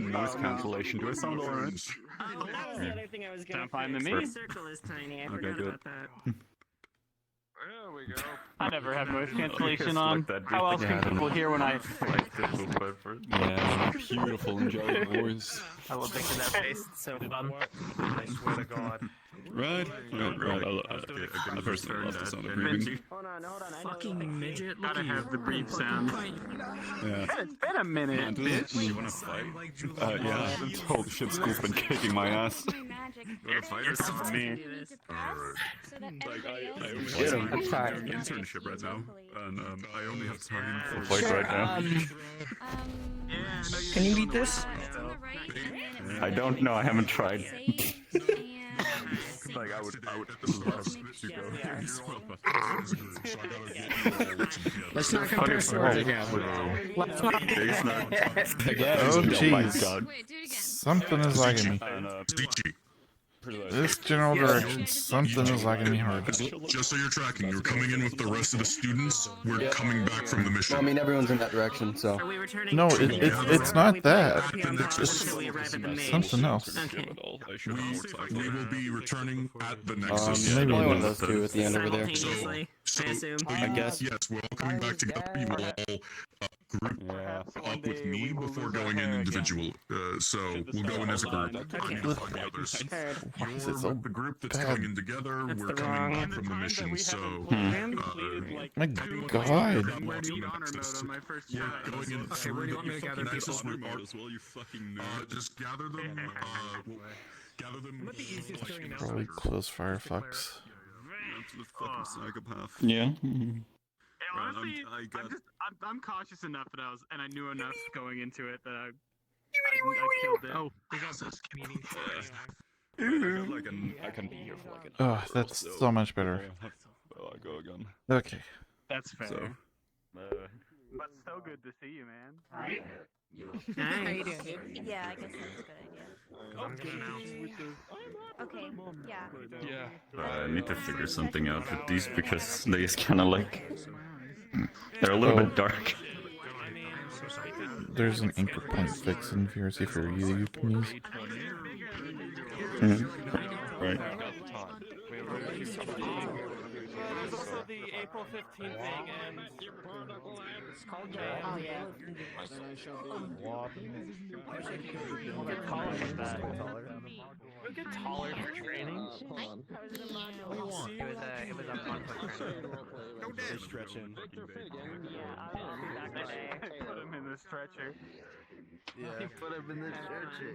noise cancellation. Do I sound alright? Oh, that was the other thing I was gonna Sound fine to fix. me. The circle is tiny. I Okay, forgot good. about that. There we go. I never have noise It's cancellation like on. that How else big can thing. people hear when I... Yeah, beautiful, enjoyable voice. I love making that face. It's so fun. I swear to God. Right? I personally love the sound of breathing. Hold on. I Fucking midget. Gotta have the breathe sound. Yeah. It's been a minute, bitch. You wanna fight? Yeah, this whole shit school's been kicking my ass. You're for me. Like, I only have an internship right now, and I only have time for fight right now. Can you beat this? I don't know, I haven't tried. Like, I would love to go there as well, but... Let's not compare swords again. Let's not. Oh jeez. Something is lagging me. This general direction, something is lagging me hard. Just so you're tracking, you're coming in with the rest of the students. We're coming back from the mission. Well, I mean, everyone's in that direction, so. No, it's not that. It's Something else. We will be returning at the Nexus. Maybe Only one of those two at the end over there. Simultaneously, I assume. I guess. Yes, we're all coming back together. You will all group up with me before going in individual. So we'll go in as a group. And you'll find the others. Why is it You're so the group that's bad? coming in together. We're coming back from the mission. So My God. Honor mode on my first we're try. going in through the Nexus. We're just gather them. Gather them. Probably close Firefox. Absolute fucking psychopath. Yeah. Right, Honestly, I'm cautious enough that I knew enough going into it that I killed it. Oh, We got this community. I can be here for like an Oh, that's so much better. Well, I go again. Okay. that's fair. So, But so good to see you, man. Nice. Yeah, I guess that's a good idea. Okay, yeah. I need to figure something out with these because they is kind of like they're a little bit dark. There's an anchor point fix in VRC for you can use. Right. There's also the April 15th thing, and Oh, yeah. we'll get taller with that. We'll get taller for training. It was a month of training. Stretching. Yeah, exactly. Put him in the stretcher. Yeah. Put him in the stretcher.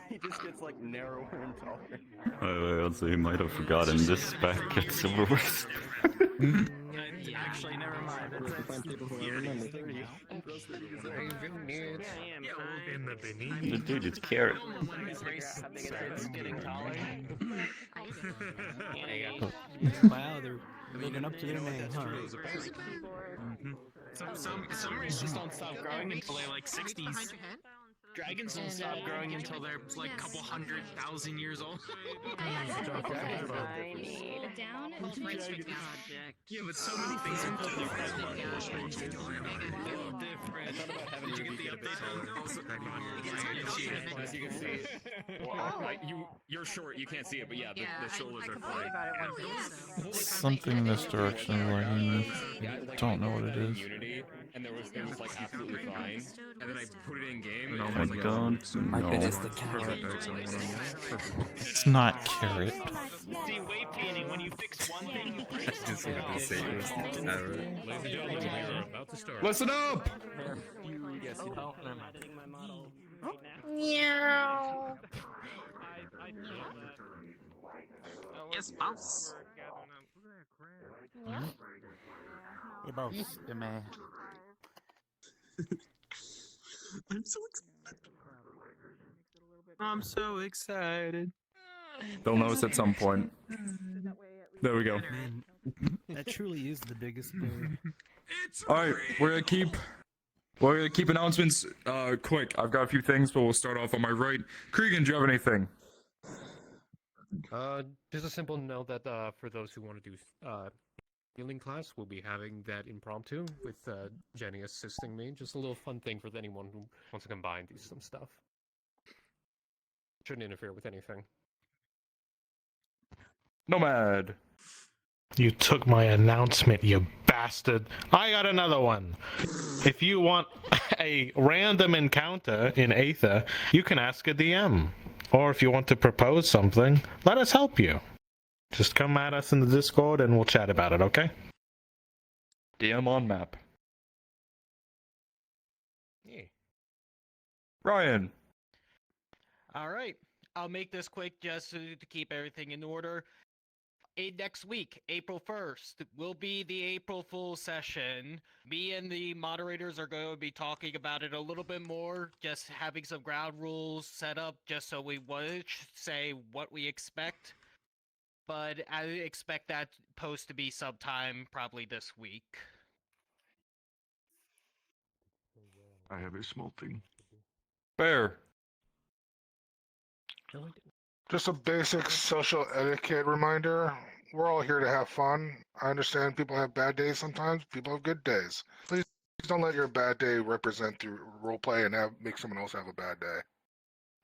He just gets like narrower and taller. I also he might have forgotten this back gets over with. Actually, never mind. Dude, it's carrot. Wow, they're living up to their name, huh? Some races just don't stop growing until they're like 60s. Dragons don't stop growing until they're like a couple 100,000 years old. Yeah, but so many things are different. Did you get the update? You're short, you can't see it, but yeah, the shoulders are fine. Something in this direction is lagging me. Don't know what it is. Unity, and it was like absolutely fine. And then I put it in game. And I I was like, don't know. It's not carrot. See, weight gaining when you fix one thing. Listen up! Editing my model right now. Meow. Yes, boss. Hey, boss. I'm so excited. I'm so excited. They'll notice at some point. There we go. Man, that truly is the biggest bear. Alright, we're gonna keep announcements quick. I've got a few things, but we'll start off on my right. Cregan, do you have anything? Just a simple note that for those who want to do healing class, we'll be having that impromptu with Jenny assisting me. Just a little fun thing for anyone who wants to combine some stuff. shouldn't interfere with anything. Nomad. You took my announcement, you bastard. I got another one. If you want a random encounter in Aether, you can ask a DM. Or if you want to propose something, let us help you. Just come at us in the Discord and we'll chat about it, okay? DM on map. Yeah. Ryan. Alright, I'll make this quick just to keep everything in order. Next week, April 1st, will be the April Fool session. Me and the moderators are going to be talking about it a little bit more, just having some ground rules set up, just so we would say what we expect. But I expect that post to be sometime probably this week. I have a small thing. Bear. Just a basic social etiquette reminder. We're all here to have fun. I understand people have bad days sometimes. People have good days. Please don't let your bad day represent through roleplay and make someone else have a bad day.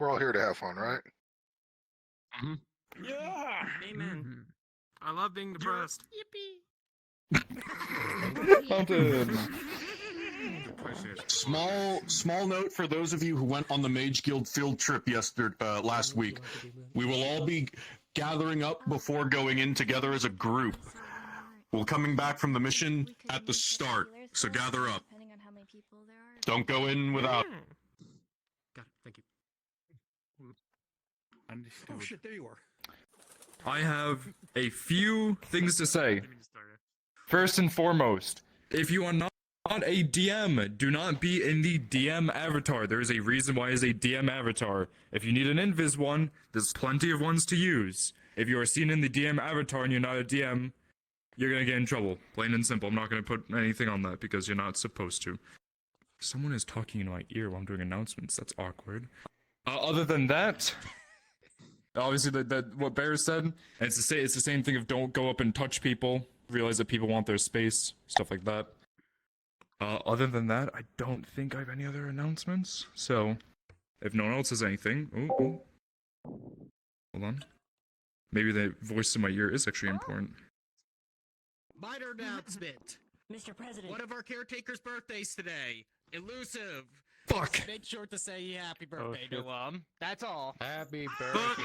We're all here to have fun, right? Yeah. Amen. I love being depressed. Fountain. Small note for those of you who went on the Mage Guild field trip last week. We will all be gathering up before going in together as a group. We're coming back from the mission at the start, so gather up. Don't go in without. Got it. Thank you. Oh shit, there you are. I have a few things to say. First and foremost, if you are not a DM, do not be in the DM avatar. There is a reason why it's a DM avatar. If you need an invis one, there's plenty of ones to use. If you are seen in the DM avatar and you're not a DM, you're gonna get in trouble. Plain and simple. I'm not gonna put anything on that because you're not supposed to. Someone is talking in my ear while I'm doing announcements. That's awkward. Other than that, obviously that what Bear said, and it's the same thing of don't go up and touch people. Realize that people want their space, stuff like that. Other than that, I don't think I have any other announcements. So, if no one else has anything, hold on. Maybe the voice in my ear is actually important. Minor announcement. Mr. President. One of our caretakers' birthdays today. Elusive. Fuck. Just make sure to say happy birthday to him. That's all. Happy birthday.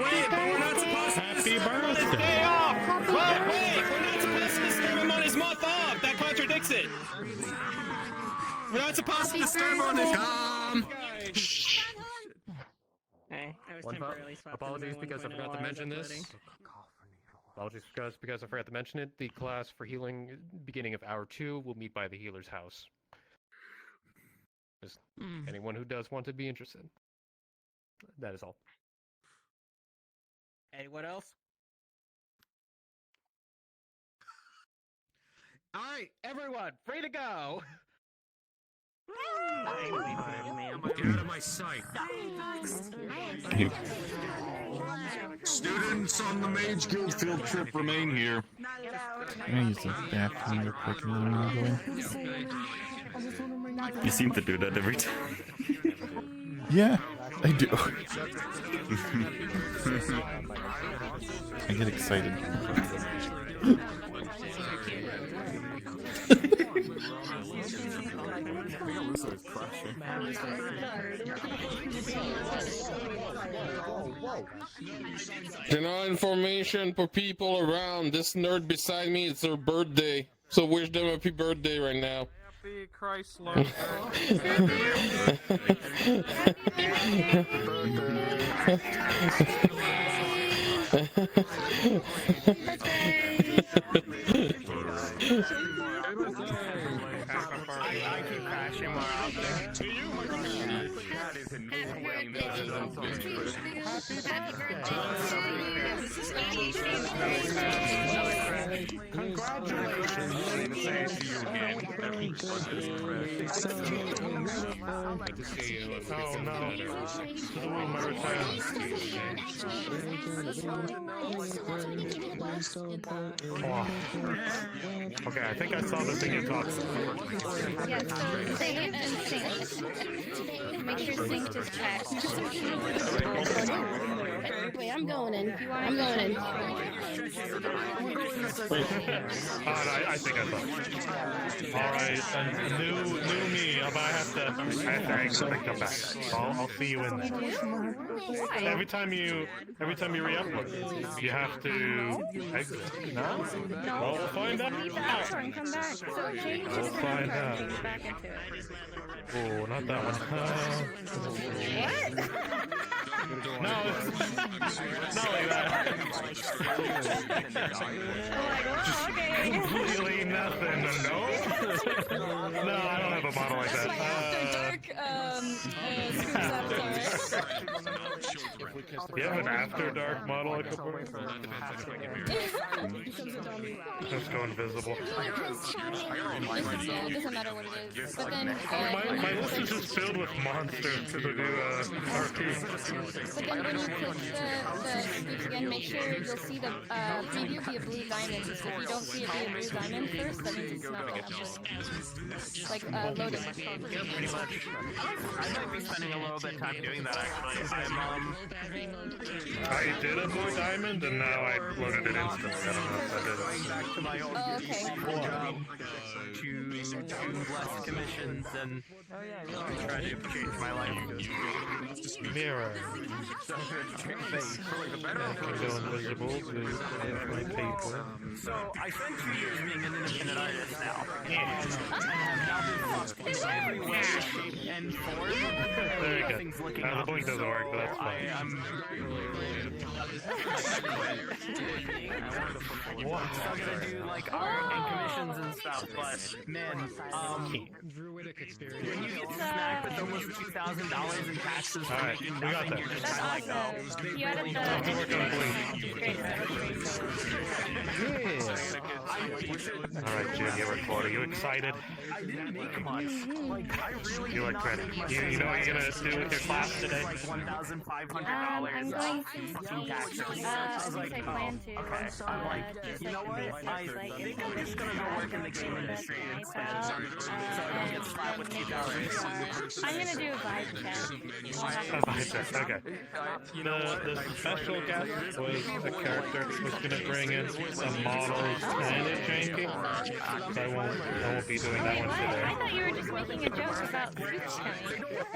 Wait, but we're not supposed to Happy birthday. day off. Well, wait, we're not supposed to disturb him on his month off. That contradicts it. We're not supposed to disturb on his Hey, I was One temporarily swapped. apologies because I forgot to mention this. Apologies because I forgot to mention it. The class for healing beginning of hour 2 will meet by the healer's house. Just anyone who does want to be interested. That is all. Anyone else? All right, everyone, free to go. Get out of my sight. Students on the Mage Guild field trip remain here. I'm gonna use the bathroom real quick and then I'm gonna go in. You seem to do that every time. Yeah, I do. I get excited. General information for people around. This nerd beside me, it's their birthday. So wish them a happy birthday right now. Happy Chrysler. I keep crashing more often. To you, my friend. That is in no way Congratulations. Good to see you. Oh no. Oh, my return. Oh. Okay, I think I saw the thing you talked about. Yeah, so save and sync. Make sure synced is checked. Wait, I'm going in. I'm going in. I think I thought. Alright, and new me, but I have to exit and come back. I'll see you in there. Every time you re-upload, you have to exit. No? Well, we'll find out. Leave the Aether and come back. So change We'll find out. back into it. Oh, not that one. No, it's not like that. Completely nothing. No? No, I don't have a model like that. You have an After Dark model I could wear? Just go invisible. It doesn't matter what it is. But then, My list is just filled with monsters to do RP. but then when you click the speech again, make sure you'll see the preview be a blue diamond. If you don't see it be a blue diamond first, that means it's not uploading. Like, loading. Pretty much. I might be spending a little bit of time doing that actually. I did a blue diamond and now I loaded it instantly. I don't know if I did it. Back to my old to less commissions and try to change my life. Mirror. I can go invisible to my paper. So I spent 2 years being an independent artist now. Yeah. Now been fucked every way, shape, and form. Very good. Nothing's looking The up, blink doesn't so work, but that's fine. I'm still gonna do like art and commissions and stuff, but man, when you get snagged with almost $2,000 in taxes for Alright, making we got nothing, you're just kind of like, oh. You added the I'm working on blink. Alright, Jim, you're recording. You excited? I didn't make much. Like, I really You look ready. You know what you're gonna do with your class today? Like $1,500. I'm going fucking taxes. I was I plan to. Okay, I'm like, you know what? I think I'm just gonna go work in the game industry instead. So I don't get slapped with $2. I'm gonna do a vibe check. Okay. The special guest was a character who's gonna bring in some models and a janky. So I won't be doing that one I today. thought you were just making a joke about Switch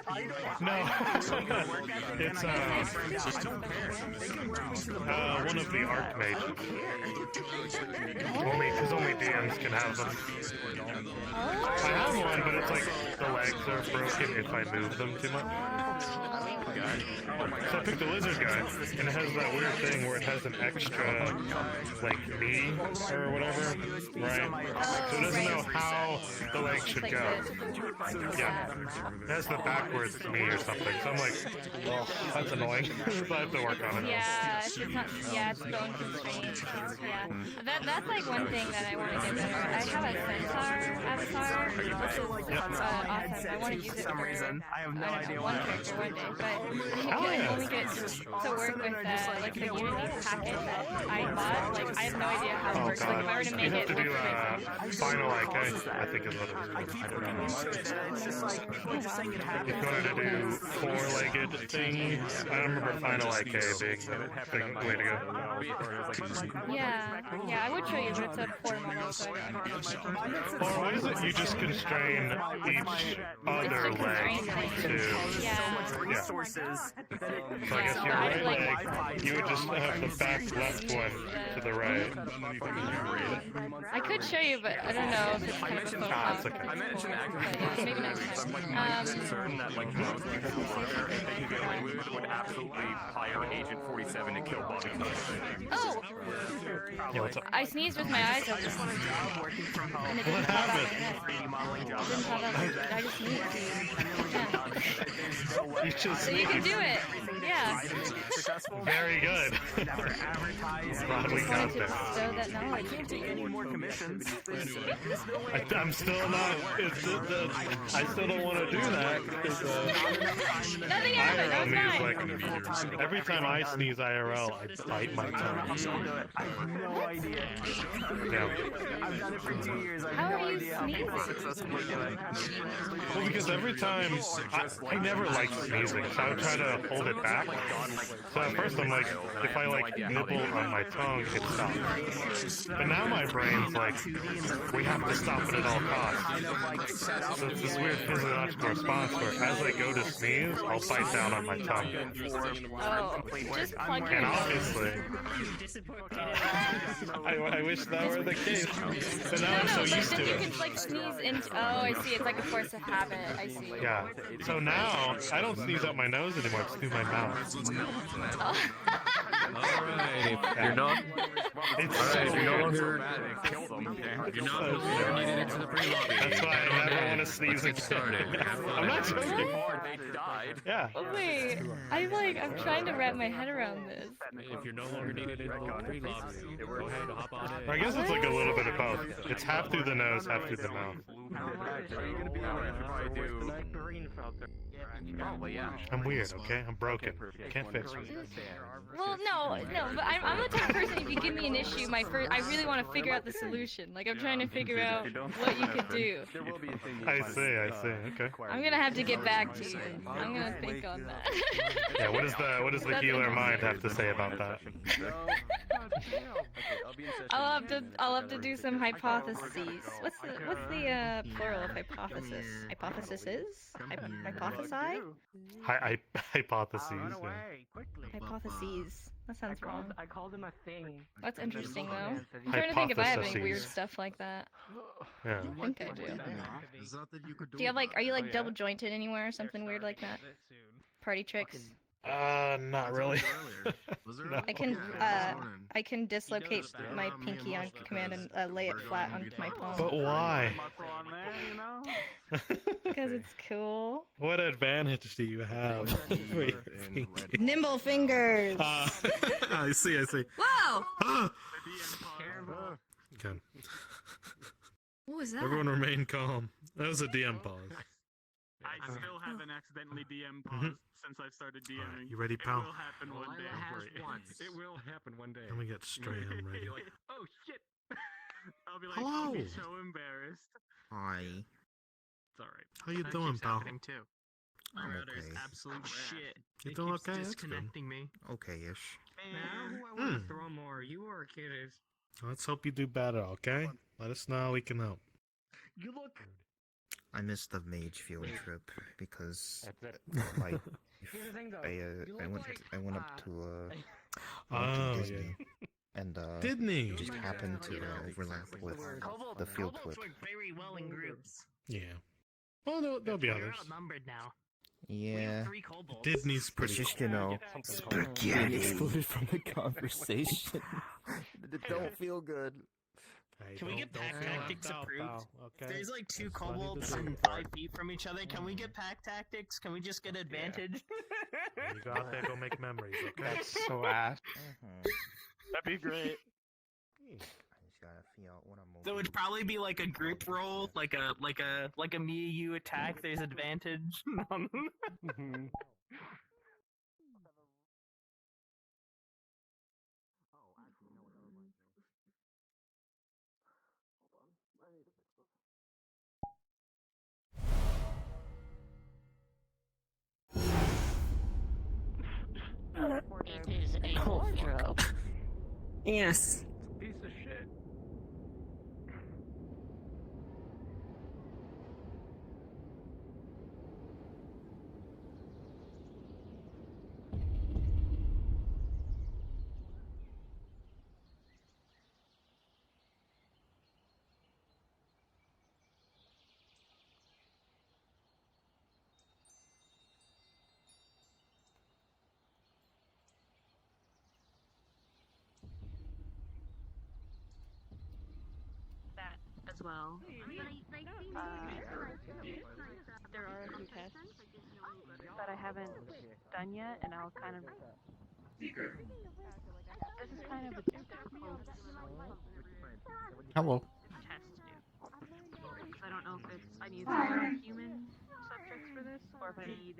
coming. No, it's one of the Archmages. Only DMs can have them. I have one, but it's like the legs are broken if I move them too much. So I picked the lizard guy, and it has that weird thing where it has an extra, like, knee or whatever, right? So it doesn't know how the leg should go. Yeah. It has the backwards knee or something. So I'm like, well, that's annoying. So I have to work on it. Yeah, it's not. Yeah, it's bone constrained. Yeah, that's like one thing that I want to get better at. I have a centaur avatar, which is awesome. I want to use it for I have no idea one character one day, but I only get to work with like the Unity packet that I bought. Like I have no idea how it works. Like if I were to make it You work have to do Final IK, I think is what it is. I don't know. If you wanted to do four-legged thing, I remember Final IK being the way to go. Yeah, I would show you, but it's a poor model, so I don't. Or why is it you just constrain each other leg to... Yeah. So I guess your right leg, you would just have the back left one to the right. I could show you, but I don't know if it's kind of It's okay. I mentioned yeah, maybe next time. I'm concerned that like most people would absolutely hire Agent 47 to kill Bobby. Oh! Yeah, what's up? I sneezed with my eyes open. And it didn't What have happened? I just sneezed. You just So you can do it. Yeah. Very good. Broadly got there. So that knowledge. I'm still not. I still don't want to do that. Nothing happened. me is like every time I sneeze IRL, I bite my tongue. I have no idea. Yeah. I've done it for 2 years. I How have no are you idea how people successfully do it. Well, because every time I never liked sneezing, so I would try to hold it back. So at first I'm like, if I like nibble on my tongue, it stops. But now my brain's like, we have to stop it at all costs. So it's this weird physiological response where as I go to sneeze, I'll bite down on my tongue. Oh, just plug your And nose. obviously, I wish that were the case. But now I'm so but used then to you it. can like sneeze into. Oh, I see. It's like a force of habit. I see. Yeah. So now I don't sneeze out my nose anymore. It's through my mouth. Alright, if you're not. Alright, if you're no longer. You're not no longer needed into the pre-lobby. That's why I never want to sneeze again. I'm not joking. Yeah. Oh, wait, I'm trying to wrap my head around this. If you're no longer needed in the pre-lobby, go ahead, hop on in. I guess it's like a little bit of both. It's half through the nose, half through the mouth. I'm weird, okay? I'm broken. Can't fix me. Well, no, but I'm the type of person. If you give me an issue, I really want to figure out the solution. Like I'm trying to figure out what you could do. I see. Okay. I'm gonna have to get back to you. I'm gonna think on that. Yeah. What does the healer mind have to say about that? I'll have to do some hypotheses. What's the plural of hypothesis? Hypotheses? Hypothesi? Hypotheses. Yeah. Hypotheses. That sounds wrong. I called him a thing. That's interesting though. I'm trying to think if I have any weird stuff like that. Yeah. I think I do. Do you have like, are you like double jointed anywhere or something weird like that? Party tricks? Not really. No. I can dislocate my pinky on command and lay it flat onto my palm. But why? Because it's cool. What advantage do you have? Nimble fingers. I see. Whoa! Okay. What was that? Everyone remain calm. That was a DM pause. I still haven't accidentally DM paused since I've started DMing. You ready, pal? It will happen one day. It will happen one day. Let me get straight. I'm ready. Oh shit! I'll be like, Hello. I'll be so embarrassed. Hi. It's alright. How you doing, pal? Too. I'm Router's okay. absolute shit. You It doing keeps okay? That's good. disconnecting me. Okay-ish. Man, who I want to throw more? You or Kitters? Let's hope you do better, okay? Let us know how we can help. You look. I missed the mage field trip because I went up to Disney and Disney just happened to overlap with the field trip. Very well in groups. Yeah. Well, there'll be others. Outnumbered now. Yeah. Disney's pretty. Just being Being excluded from the conversation. It don't feel good. Can we get pack tactics approved? Okay. There's like 2 kobolds and 5 feet from each other. Can we get pack tactics? Can we just get advantage? You go out there, go make memories, okay? That's so ass. That'd be great. I just gotta figure out what I'm. So it'd probably be like a group roll, like a me you attack. There's advantage. It is a wardrobe. Yes. Piece of shit. As well. There are a few tests that I haven't done yet, and I'll kind of. This is kind of a difficult Hello. test to do. Because I don't know if it's I need human subjects for this, or if I need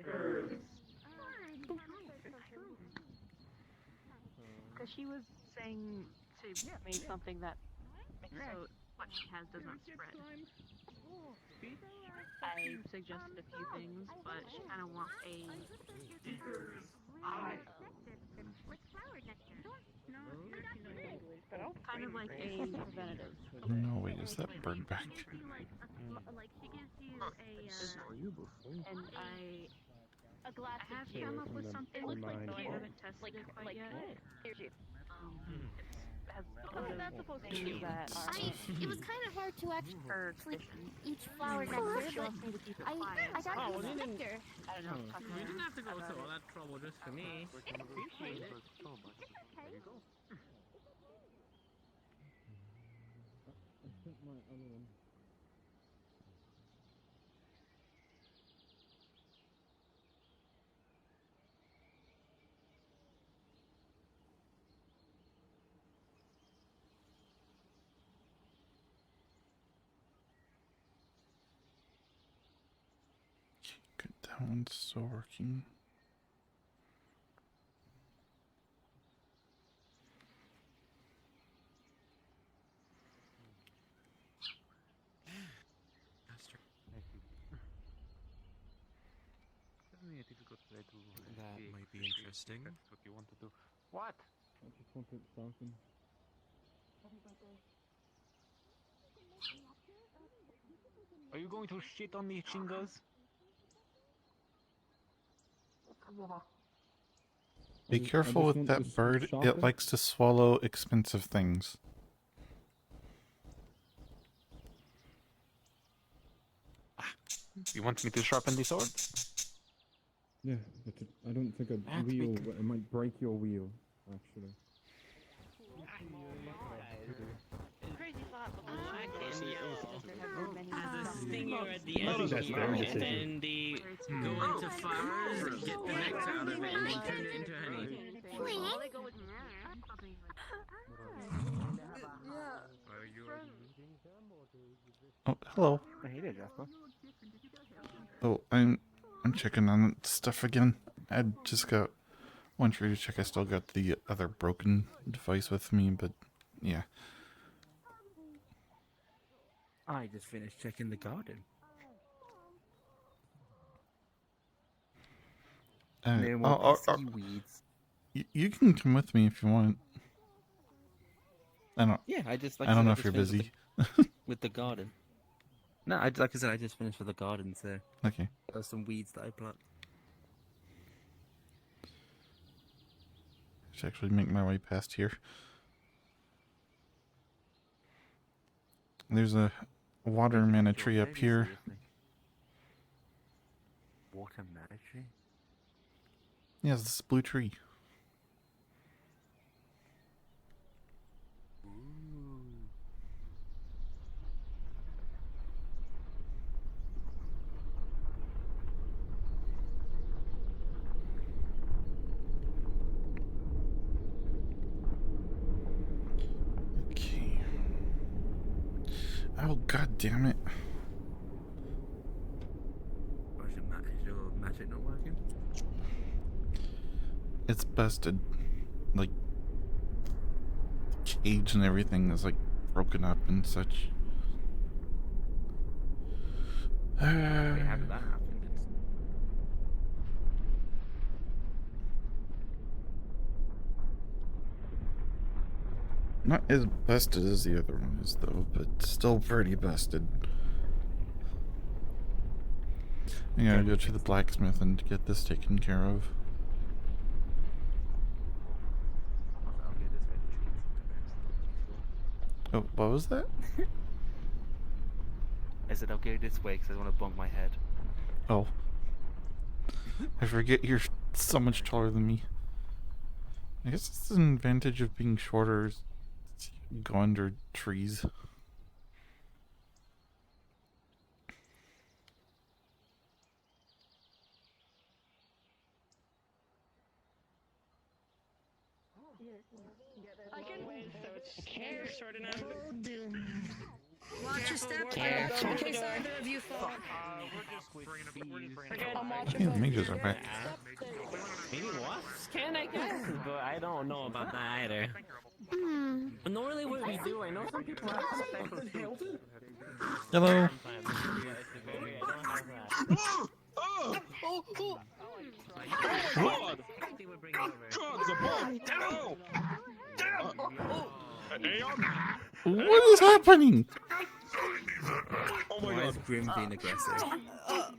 she was saying to make something that so what she has does not spread. I suggested a few things, but she kind of wants a kind of like a preventative. No, wait, is that bird back? Like she gives you and I have come up with something. It looks like I haven't tested it quite yet. It has a lot of things that are. I mean, it was kind of hard to actually each flower nectar, but I got Oh, you well, a you didn't- nectar. I don't know. You didn't have to go through all that trouble just for me. Appreciate it. There you go. Good, that one's still working. That might be interesting. That's what you want to do. What? I just wanted something. Are you going to shit on the shingles? Be careful with that bird. It likes to swallow expensive things. You want me to sharpen the sword? Yeah, but I don't think a wheel. It might break your wheel, actually. Crazy thought, but There's a stinger at the end here, and then they go into flowers, get the nectar out of it, and then turn it into honey. Oh, hello. Hey there, Jasper. Oh, I'm checking on stuff again. I just got one for you to check. I still got the other broken device with me, but yeah. I just finished checking the garden. No more pesky weeds. You can come with me if you want. I don't. Yeah, I just. I don't know if you're busy. With the garden. No, like I said, I just finished with the garden, so. Okay. There's some weeds that I plucked. Should actually make my way past here. There's a water mana tree up here. Water mana tree? Yeah, it's this blue tree. Okay. Oh, god damn it. Is your magic not working? It's busted. Like, the cage and everything is like broken up and such. Wait, how did that happen? Not as busted as the other one is, though, but still pretty busted. I gotta go to the blacksmith and get this taken care of. Oh, what was that? I said I'll go this way because I want to bonk my head. Oh. I forget you're so much taller than me. I guess it's an advantage of being shorter. Is you go under trees. I can. Care sorting out. Watch your step. Careful. In case either of you fall. We're just bringing I'm Yeah, the mages are back. Maybe what? Can I guess? But I don't know about that either. Normally what we do, I know some people have some type of food. Hello. God! God's above! Down! What is happening? Oh my Why god. is Grim being aggressive? Oh.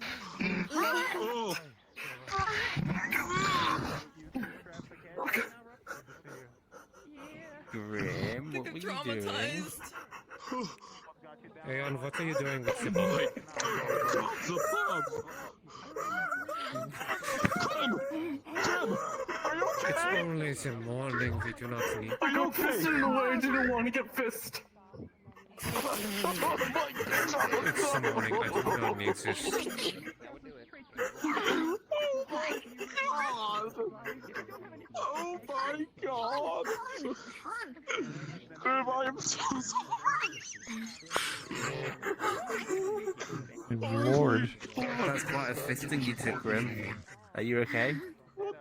Grim, what were you doing? Aeon, what are you doing with the bug? God's above! It's only the morning, we do not need. Are you okay? It's the morning, I do not need this. Oh my god! Grim, I am so sorry! Lord. That's quite a fisting you took, Grim. Are you okay? What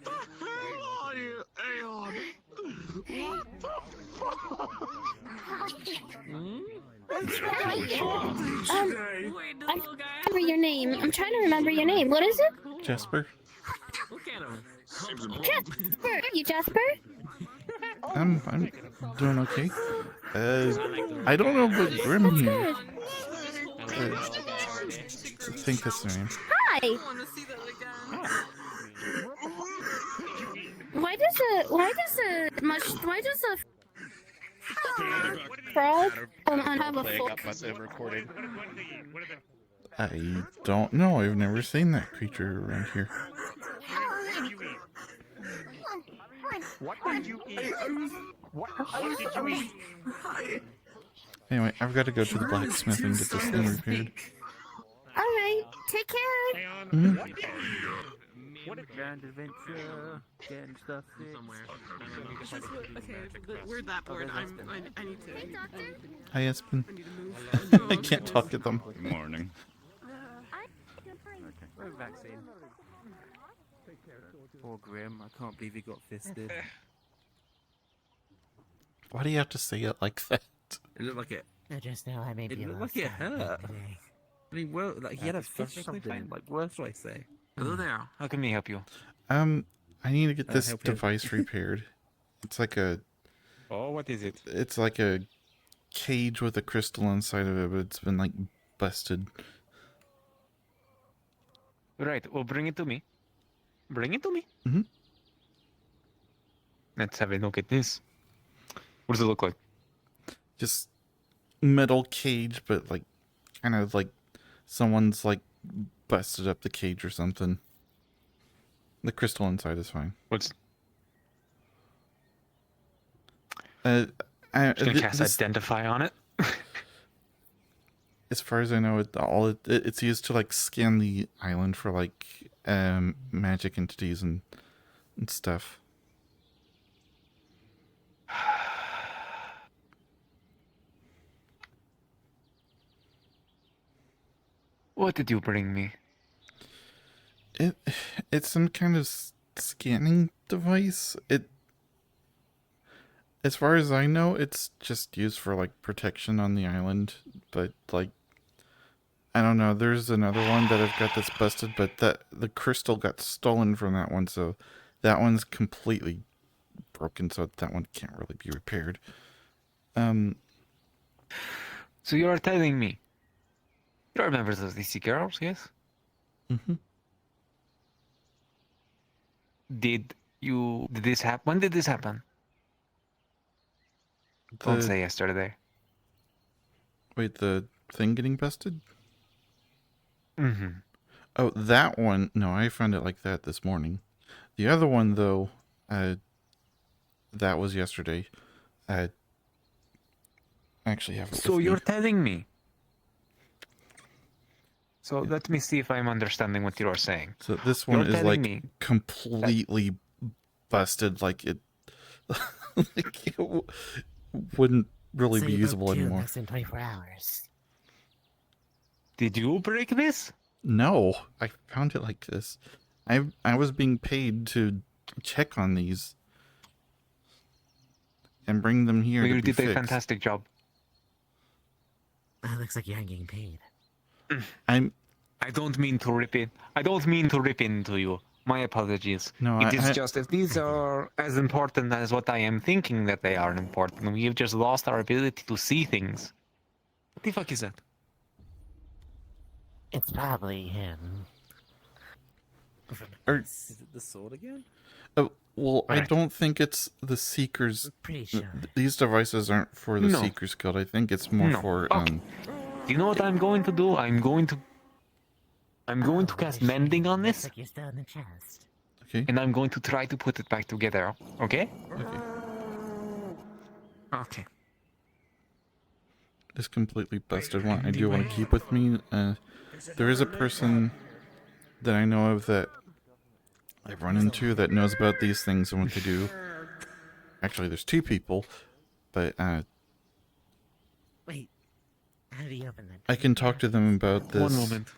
the hell are you, Aeon? What the fuck? I remember your name. I'm trying to remember your name. What is it? Jasper? Look at him. Jasper. Are you Jasper? I'm doing okay. I don't know about Grim here. I think that's their name. Hi. Why does a frog have a fork? I don't know. I've never seen that creature around here. What did you eat? What did you eat? Anyway, I've got to go to the blacksmith and get this thing repaired. Alright, take care. Mhm. What a grand adventure, getting stuff fixed. Okay, we're that bored. I need to. Hi, Espen. I can't talk at them. Good morning. Where's vaccine? Poor Grim, I can't believe he got fisted. Why do you have to say it like that? It looked like it. Just now I may It be looked like it hurt. I mean, well, like he had a fish or something. Like, what do I say? Hello there. How can we help you? I need to get this help you. device repaired. It's like a. Oh, what is it? It's like a cage with a crystal inside of it, but it's been like busted. Right, well, bring it to me. Bring it to me. Mhm. Let's have a look at this. What does it look like? Just metal cage, but like kind of like someone's like busted up the cage or something. The crystal inside is fine. What's? Just gonna cast Identify on it. As far as I know, it's used to like scan the island for like magic entities and stuff. What did you bring me? It's some kind of scanning device. As far as I know, it's just used for like protection on the island, but like I don't know, there's another one that I've got that's busted, but the crystal got stolen from that one, so that one's completely broken, so that one can't really be repaired. So you are telling me you are members of the DC Girls, yes? Mm-hmm. Did this happen? When did this happen? Don't say yesterday. Wait, the thing getting busted? Mm-hmm. Oh, that one. No, I found it like that this morning. The other one, though, that was yesterday. I actually have it So with you're me. telling me. So let me see if I'm understanding what you are saying. So this one You're is telling like me completely busted, like it, like it wouldn't really So be you broke usable two anymore. less than 24 hours. Did you break this? No, I found it like this. I was being paid to check on these and bring them here Well, to you be did a fixed. fantastic job. Looks like you aren't getting paid. I don't mean to rip it. I don't mean to rip into you. My apologies. No, It is I- just if these are as important as what I am thinking that they are important, we have just lost our ability to see things. What the fuck is that? It's probably him. Is it the sword again? Oh, well, I Right. don't think it's the Seekers. Pretty sure. These devices aren't for the No. Seekers Guild. I think it's more No. for Okay. Do you know what I'm going to do? I'm going to cast mending on Looks this, like you're still in the chest. Okay. and I'm going to try to put it back together. Okay? Okay. Okay. This completely busted one I do want to keep with me. There is a person that I know of that I've run into that knows about these things and what they do. Actually, there's two people, but Wait, how do you open that? I can talk to them about this. One moment.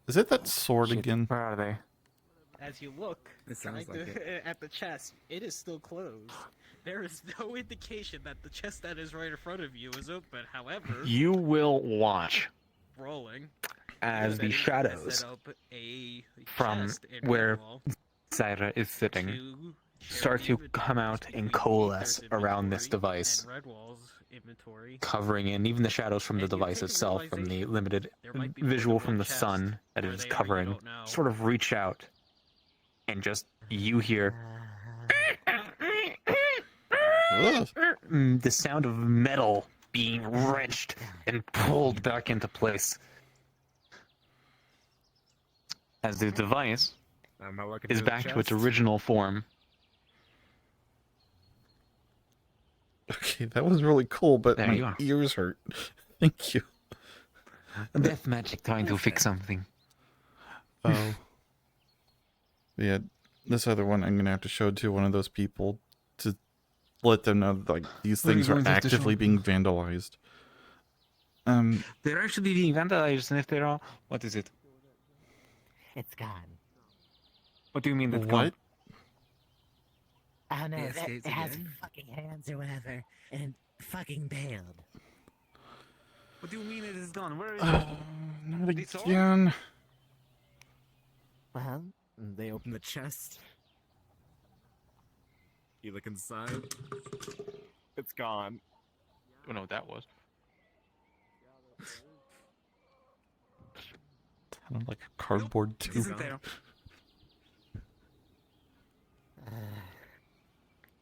Is it that sword again? Where are they? As you look It sounds right like it. at the chest, it is still closed. There is no indication that the chest that is right in front of you is open. However, You will watch rolling as the shadows set up a from chest in where Redwall Zyra is sitting to start to come out and coalesce around this device, and Redwall's inventory. covering in even the shadows from the And you device take a itself, from the realization limited there might be more visual than from one the chest. sun that it Where is they are, you covering, don't know. sort of reach out, and just you hear the sound of metal being wrenched and pulled back into place. As the device Am I working is through the back to its chest? original form. Okay, that was really cool, but There you my are. ears hurt. Thank you. Death magic trying to fix something. Oh. Yeah, this other one I'm gonna have to show to one of those people to let them know that, like, these What are you things are going to have to show actively being vandalized. They're actually being vandalized, and if they're all... What is it? It's gone. What do you mean that's What? gone? Oh no, It it escapes has again? fucking hands or whatever, and fucking bailed. What do you mean it is gone? Where is Not again. Well, they opened the chest. You look inside. It's gone. I don't know what that was. Kind of like a cardboard tube. Isn't there?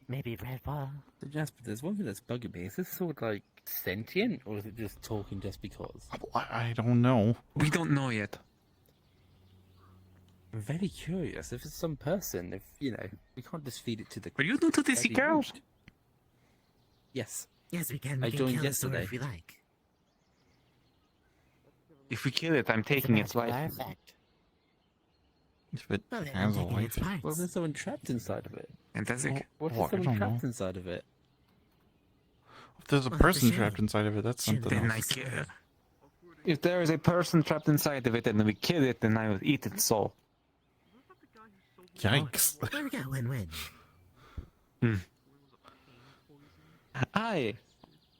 Maybe Redwall. So Jasper, there's one thing that's bugging me. Is this sword like sentient, or is it just talking just because? I don't know. We don't know yet. I'm very curious. If it's some person, if you know, we can't just feed it to the. Are you new to the That'd be girls? rude. Yes. Yes, we can. I We can joined kill the sword yesterday. if we like. If we kill it, I'm taking its life. Perfect. If it Well, then has a I'm taking life. its parts. Well, there's someone trapped inside of it. Fantastic. What if Well, there's I someone don't trapped know. inside of it? If there's a Well, that's a person shame. trapped inside of it, that's something Then else. if there is a person trapped inside of it and we kill it, then I will eat its soul. Yikes. There we go. Win-win.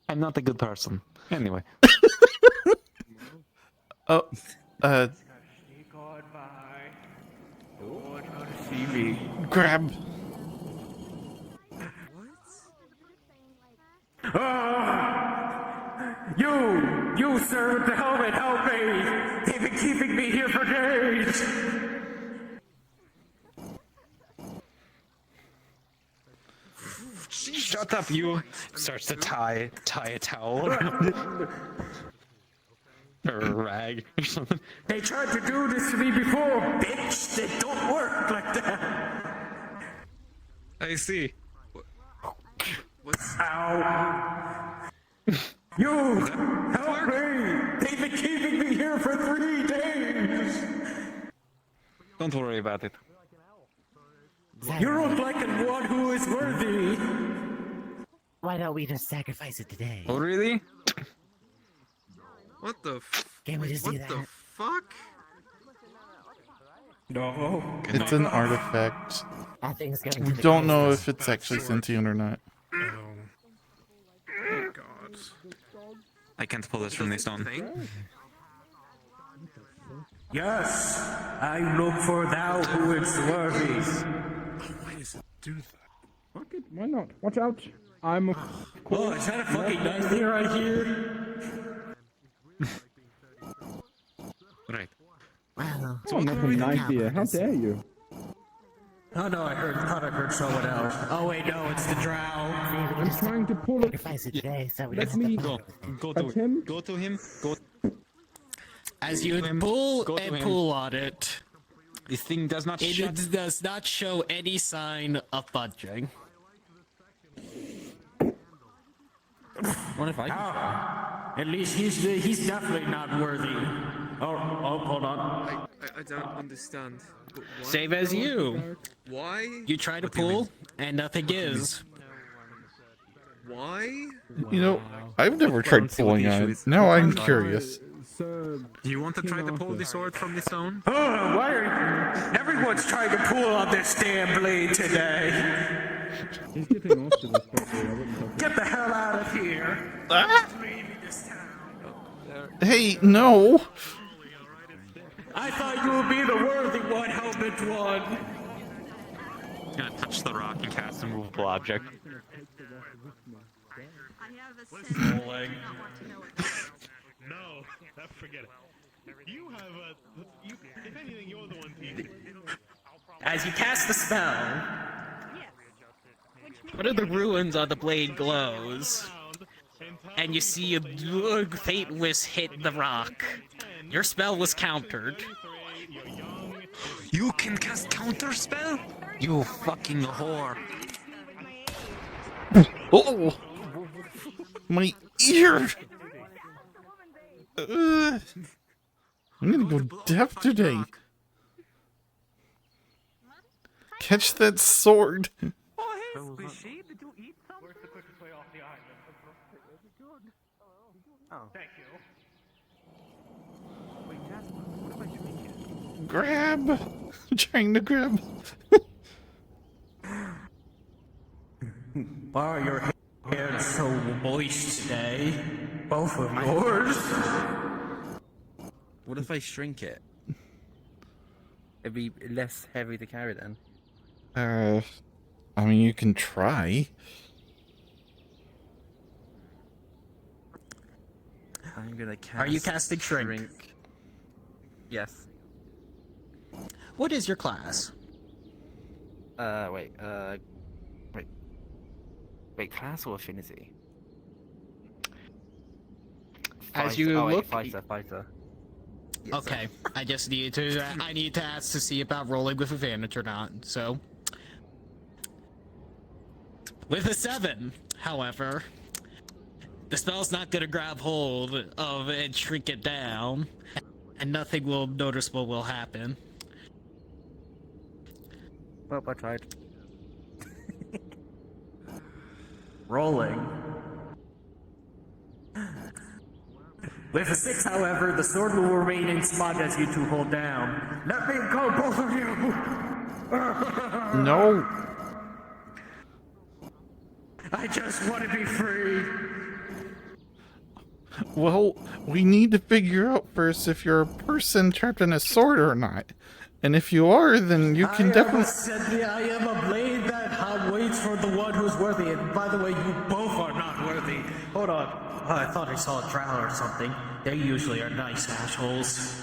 I'm not a good person. Anyway. Oh, grab. You, sir with the helmet, help me! They've been keeping me here for days! Shut up, you! Starts to tie a towel around it. Or a rag or something. They tried to do this to me before, bitch! They don't work like that! I see. Ow! You! Help me! They've been keeping me here for 3 days! Don't worry about it. You look like one who is worthy! Why don't we just sacrifice it today? Oh, really? What the f- Can we just what do that? the fuck? No. It's an artifact. That thing's going We to the don't know crystal. if it's actually sentient or not. God. I can't pull this from the stone. Yes, I look for thou who is worthy. Why does it do that? Fuck it, why not? Watch out! I'm a... Oh, is that a fucking nightmare right here? Right. Well, Oh, not a nightmare. How dare you? Oh no, thought I heard someone else. Oh wait, no, it's the drow. I'm trying to pull it. Let me Go at him. Go to him. Go. As you pull and pull on it, This thing does not it shut. does not show any sign of budging. What if I can try? At least he's definitely not worthy. Oh, hold on. I don't understand. Same as you. Why? You try to pull, and nothing is. Why? You know, I've never tried pulling on it. Now I'm curious. Sir, Do you want to try to pull the sword from the stone? Oh, why are everyone's trying to pull on this damn blade today? he's getting off to this properly. I wouldn't have Get the hell out of here! Hey, no! I thought you would be the worthy one, helmet one. I'm gonna touch the rock and cast a movable object. No, forget it. You have a. If anything, you're the one teaching. As you cast the spell, one of the ruins on the blade glows, and you see a faint wisp hit the rock. Your spell was countered. You can cast counter spell? You fucking whore. Oh! My ear! I'm gonna go deaf today. Catch that sword! Oh, hey, squishy, did you eat some? Where's the quickest way off the island? Oh. Thank you. Wait, Jasper, what am I doing here? Grab! I'm trying to grab. Why are your hair so moist today? Both of yours? What if I shrink it? It'd be less heavy to carry then. I mean, you can try. I'm gonna cast. Are you casting shrink? Yes. What is your class? Wait, class or affinity? As you look. Fighter. Yes, Okay, I just need to. I need to ask to see about rolling with advantage or not. So, with a 7, however, the spell's not gonna grab hold of it and shrink it down, and nothing noticeable will happen. Well, I tried. Rolling. With a 6, however, the sword will remain in spot as you two hold down. Let me go, both of you! No! I just want to be free! Well, we need to figure out first if you're a person trapped in a sword or not. And if you are, then you can definitely... I am a blade that waits for the one who's worthy. And by the way, you both are not worthy. Hold on. Oh, I thought I saw a drow or something. They usually are nice assholes.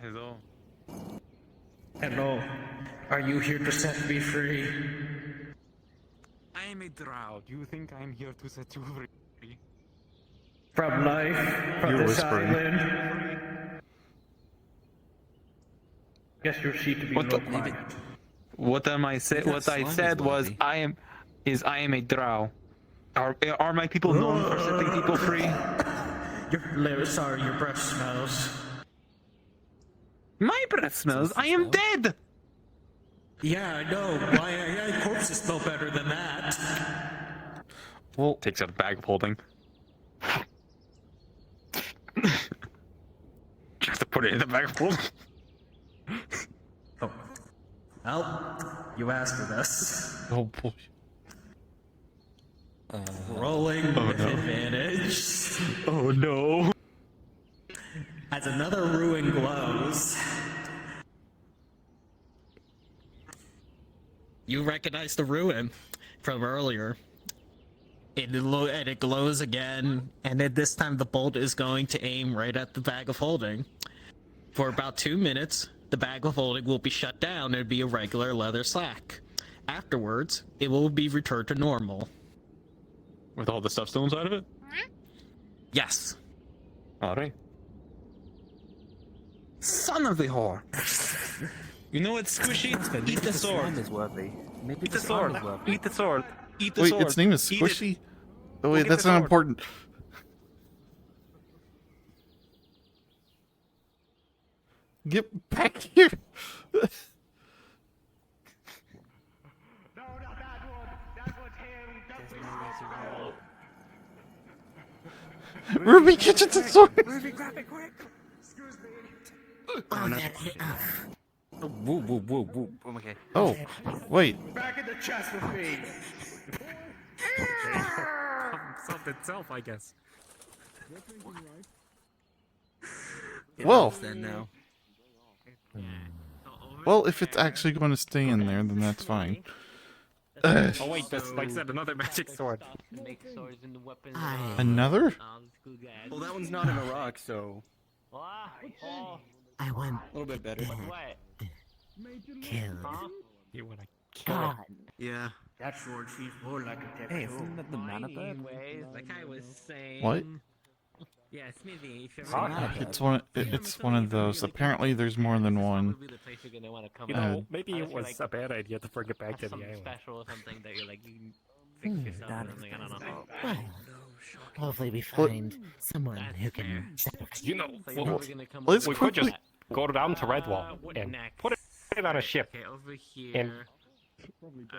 Hello. Hello. Are you here to set me free? I am a drow. Do you think I'm here to set you free? From life? From You're this whispering. island? Guess your sheet to be What no the- quiet. What am I say? What I said was I am a drow. Are my people known for setting people free? Sorry, your breath smells. My breath smells. I am dead. Yeah, I know. My corpses smell better than that. Well, takes out a bag of holding. You have to put it in the bag of holding. Well, you asked for this. Oh boy. Rolling with advantage. Oh no. As another ruin glows. You recognize the ruin from earlier. And it glows again, and then this time the bolt is going to aim right at the bag of holding. For about 2 minutes, the bag of holding will be shut down and be a regular leather sack. Afterwards, it will be returned to normal. With all the stuff still inside of it? Yes. Alright. Son of a whore! You know what, Squishy? Eat the sword. Is worthy. Maybe Eat the sword. Eat the sword. Eat the Wait, sword. its name is Eat it. Squishy? Oh wait, Eat that's the not sword. important. Get back here! Ruby, get the sword! Ruby, grab it quick! Oh, no. Woo, woo, woo, woo. Okay. Oh, wait. Back in the chest with me! Solved itself, I guess. Well. Then now. Well, if it's actually going to stay in there, then that's fine. Oh wait, that's like I said, another magic sword. Another? Well, that one's not in a rock, so. I want A little bit better. killed. You wanna kill God. Yeah. That sword feels more like a tattoo. Hey, isn't that the mana bird? Anyways, like I was saying. What? Yeah, Smithy. If It's one of those. Apparently, there's more than one. You know, maybe it was a bad idea to bring it back to the something island. special or something that you're like you can fix yourself or something. I don't know. Well, hopefully we find someone who can sacrifice. You know, Like, well, we're gonna come let's we up could with just go down to Redwall what and next? put it on a ship. Okay, over here. And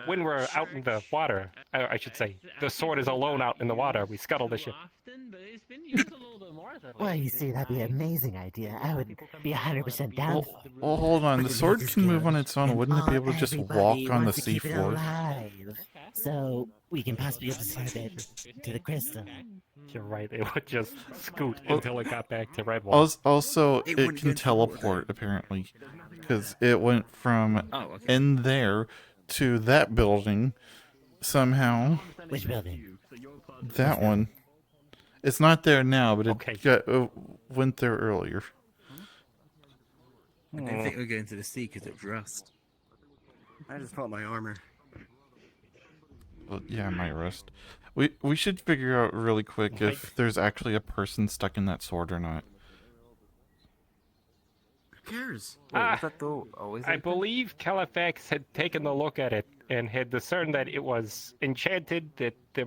when we're out in the water, I should say, the sword is alone out in the water. We scuttle the ship. Often, but it's been used a little bit more than Well, you see, that'd be an amazing idea. I would be 100% down for it. Well, hold on. The sword can move on its own. Wouldn't it be able to just walk Everybody on the wants to keep it seafloor? alive, so we can possibly observe it to the crystal. You're right. It would just scoot until it got back to Redwall. Also, it can teleport, apparently. Because it went from in there to that building somehow. Which building? That one. It's not there now, but it went there earlier. I didn't think we were going to the sea because it's rust. I just felt my armor. Well, yeah, my rust. We should figure out really quick if there's actually a person stuck in that sword or not. Who cares? I believe Califax had taken a look at it and had discerned that it was enchanted, that there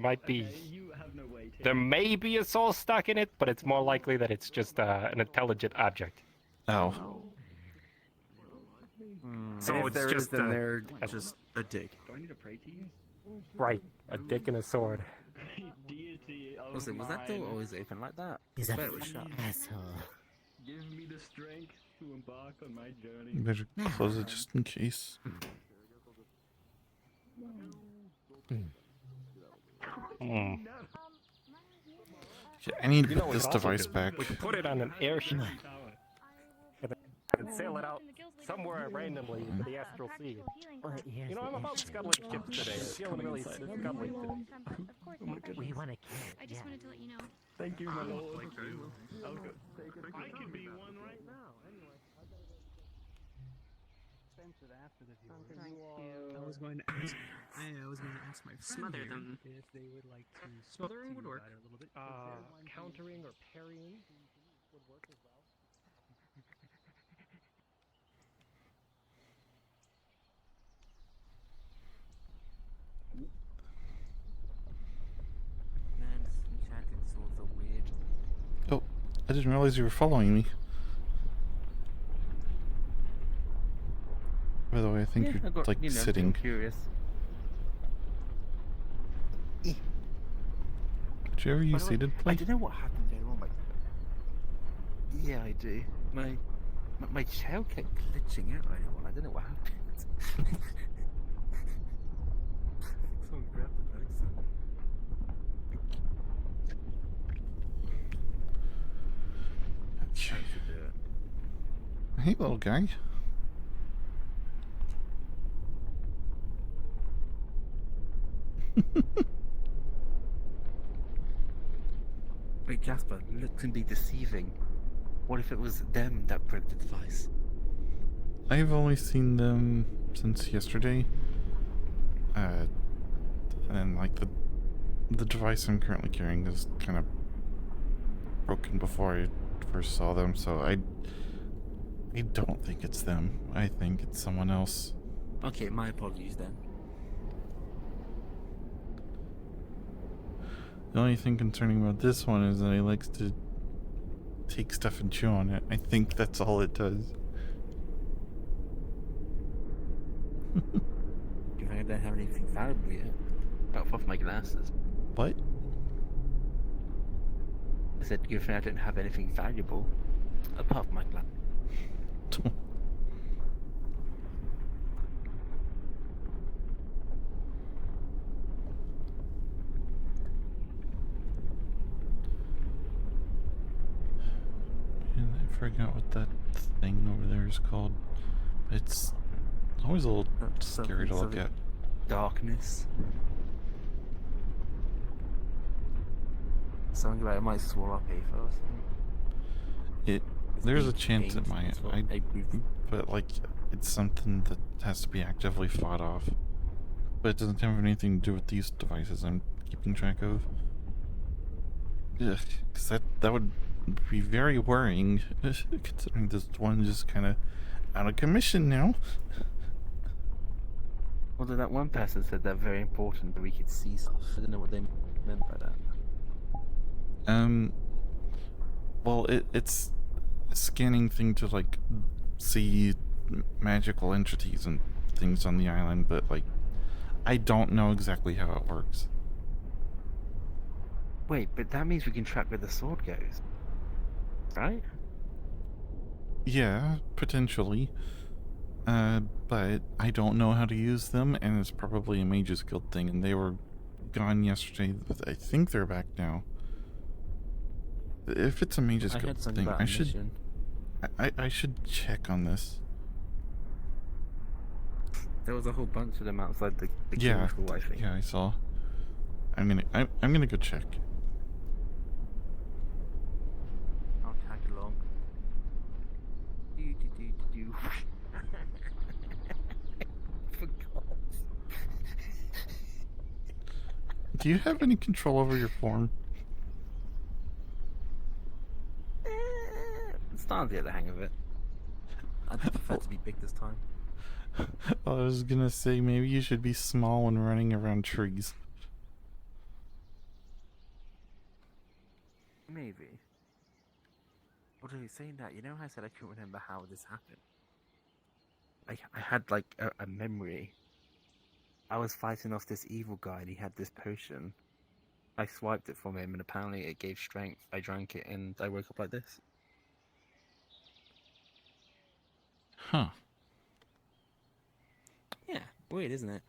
may be a soul stuck in it, but it's more likely that it's just an intelligent object. Oh. So And if it's there just is, then they're just a dick. Do I need to pray to you? Right, a dick and a sword. Also, was that door always open like that? He's I a bet it was shut. asshole. Give me the strength to embark on my journey. You better close it just in case. Yeah, I need to put this device back. We could put it on an airship and sail it out somewhere randomly into the astral sea. You know, I'm about scuttling ships today. I'm feeling really scuttling today. We want to kill. I just wanted to let you know. Thank you, my lord. I could be one right now. Anyway. I was going to ask. I was going to ask my friend Smother them. if they would like to Smothering would work. a little bit. Countering or parrying would work as well. Man, enchanted swords are weird. Oh, I didn't realize you were following me. By the way, I think Yeah, you're I got, like you know, sitting. curious. Did you ever use seated I play? don't know what happened there. Oh my. Yeah, I do. My shell kept glitching out. I don't know what happened. Someone grab the person. Okay. Hey, little guy. Wait, Jasper, look can be deceiving. What if it was them that broke the device? I've only seen them since yesterday. And like the device I'm currently carrying is kind of broken before I first saw them, so I don't think it's them. I think it's someone else. Okay, my apologies then. The only thing concerning about this one is that he likes to take stuff and chew on it. I think that's all it does. I don't have anything valuable yet. Apart from my glasses. What? I said, given I don't have anything valuable, apart from my glasses. And I forgot what that thing over there is called. It's always a little scary to look at. Darkness. Something about it might swallow up Aether or something. There's a chance it might. But like, it's something that has to be actively fought off. But it doesn't have anything to do with these devices I'm keeping track of. Because that would be very worrying, considering this one just kind of out of commission now. Although that one person said they're very important that we could see stuff. I don't know what they meant by that. Well, it's a scanning thing to like see magical entities and things on the island, but like I don't know exactly how it works. Wait, but that means we can track where the sword goes, right? Yeah, potentially. But I don't know how to use them, and it's probably a Mages Guild thing, and they were gone yesterday. I think they're back now. If it's a Mages Guild thing, I should check on this. There was a whole bunch of them outside the Yeah, chemical, I think. yeah, I saw. I'm gonna go check. I'll tag along. Do. Forgot. Do you have any control over your form? I'm starting to get the hang of it. I'd prefer to be big this time. I was gonna say maybe you should be small and running around trees. Maybe. Although saying that, you know how I said I couldn't remember how this happened? I had like a memory. I was fighting off this evil guy and he had this potion. I swiped it from him and apparently it gave strength. I drank it and I woke up like this. Huh. Yeah, weird, isn't it?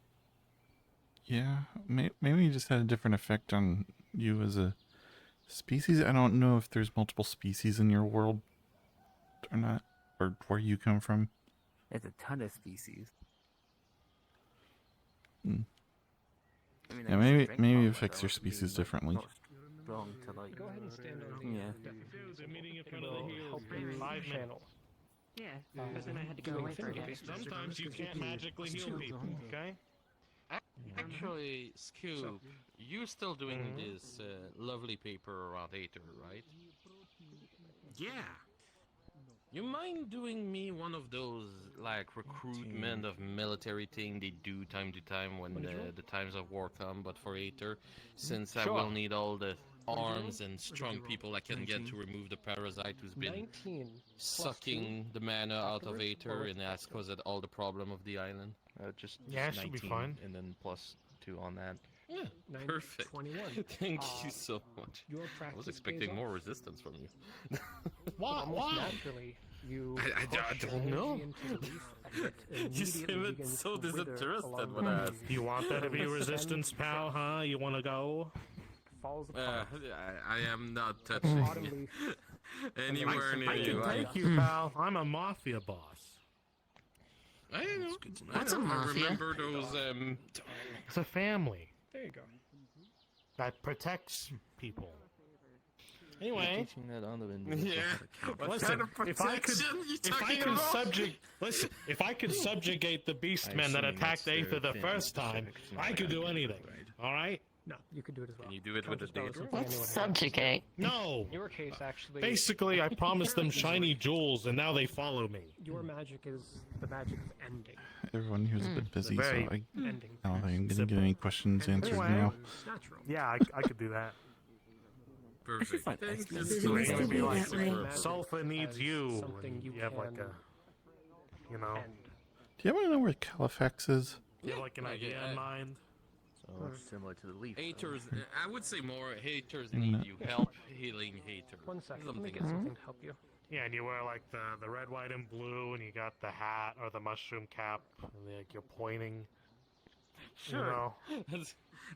Yeah, maybe you just had a different effect on you as a species. I don't know if there's multiple species in your world or not, or where you come from. There's a ton of species. Hmm. I mean, Yeah, maybe it affects your species differently. Strong to like. Go ahead and stand over. Yeah. The meeting in front of the heels in 5 channels. Yeah, because then I had to go away for it. Sometimes you can't magically heal people, okay? Actually, Scoop, you're still doing this lovely paper around Aether, right? Yeah. You mind doing me one of those, like, recruitment of military thing they do time to time when the times of war come, but for Aether, since I will need all the arms and strong people I can get to remove the parasite who's been sucking the mana out of Aether, and that's caused all the problem of the island. Just it should be fine. And then +2 on that. Yeah, 9, perfect. 21. Thank you so much. Your I was practice expecting pays more off. resistance from you. Almost naturally. You I don't know. You seem so disinterested with us. You want there to be resistance, pal, huh? You want to go? I am not touching anywhere near I can you. take you, pal. I'm a mafia boss. I know. What's a mafia? I remember those. It's a family There you go. that protects people. Anyway, Yeah. What listen, kind of if I could, protection you if I talking could about? if I could subjugate the beastmen that attacked Aether the first time, I could do anything. All right? No, you could do it as well. Can you do it with a data? Subjugate. No. In your case, actually. Basically, I promised them shiny jewels, and now they follow me. Your magic is the magic of ending. Everyone here's a bit busy, so Very I ending. don't think I'm gonna get any questions answered Anyway, now. Natural. Yeah, I could do that. Perfect. Thank you There's so always to be that way. Sulfur needs you. Something you have like can a, you know, end. Do you ever know where Califax is? you have like an idea in mind. Similar to the leaf. Haters, I would say more haters need you. Help healing haters. 1 second. Let me Something get else. something to help you. Yeah, and you wear like the red, white, and blue, and you got the hat or the mushroom cap, and like you're pointing. You know.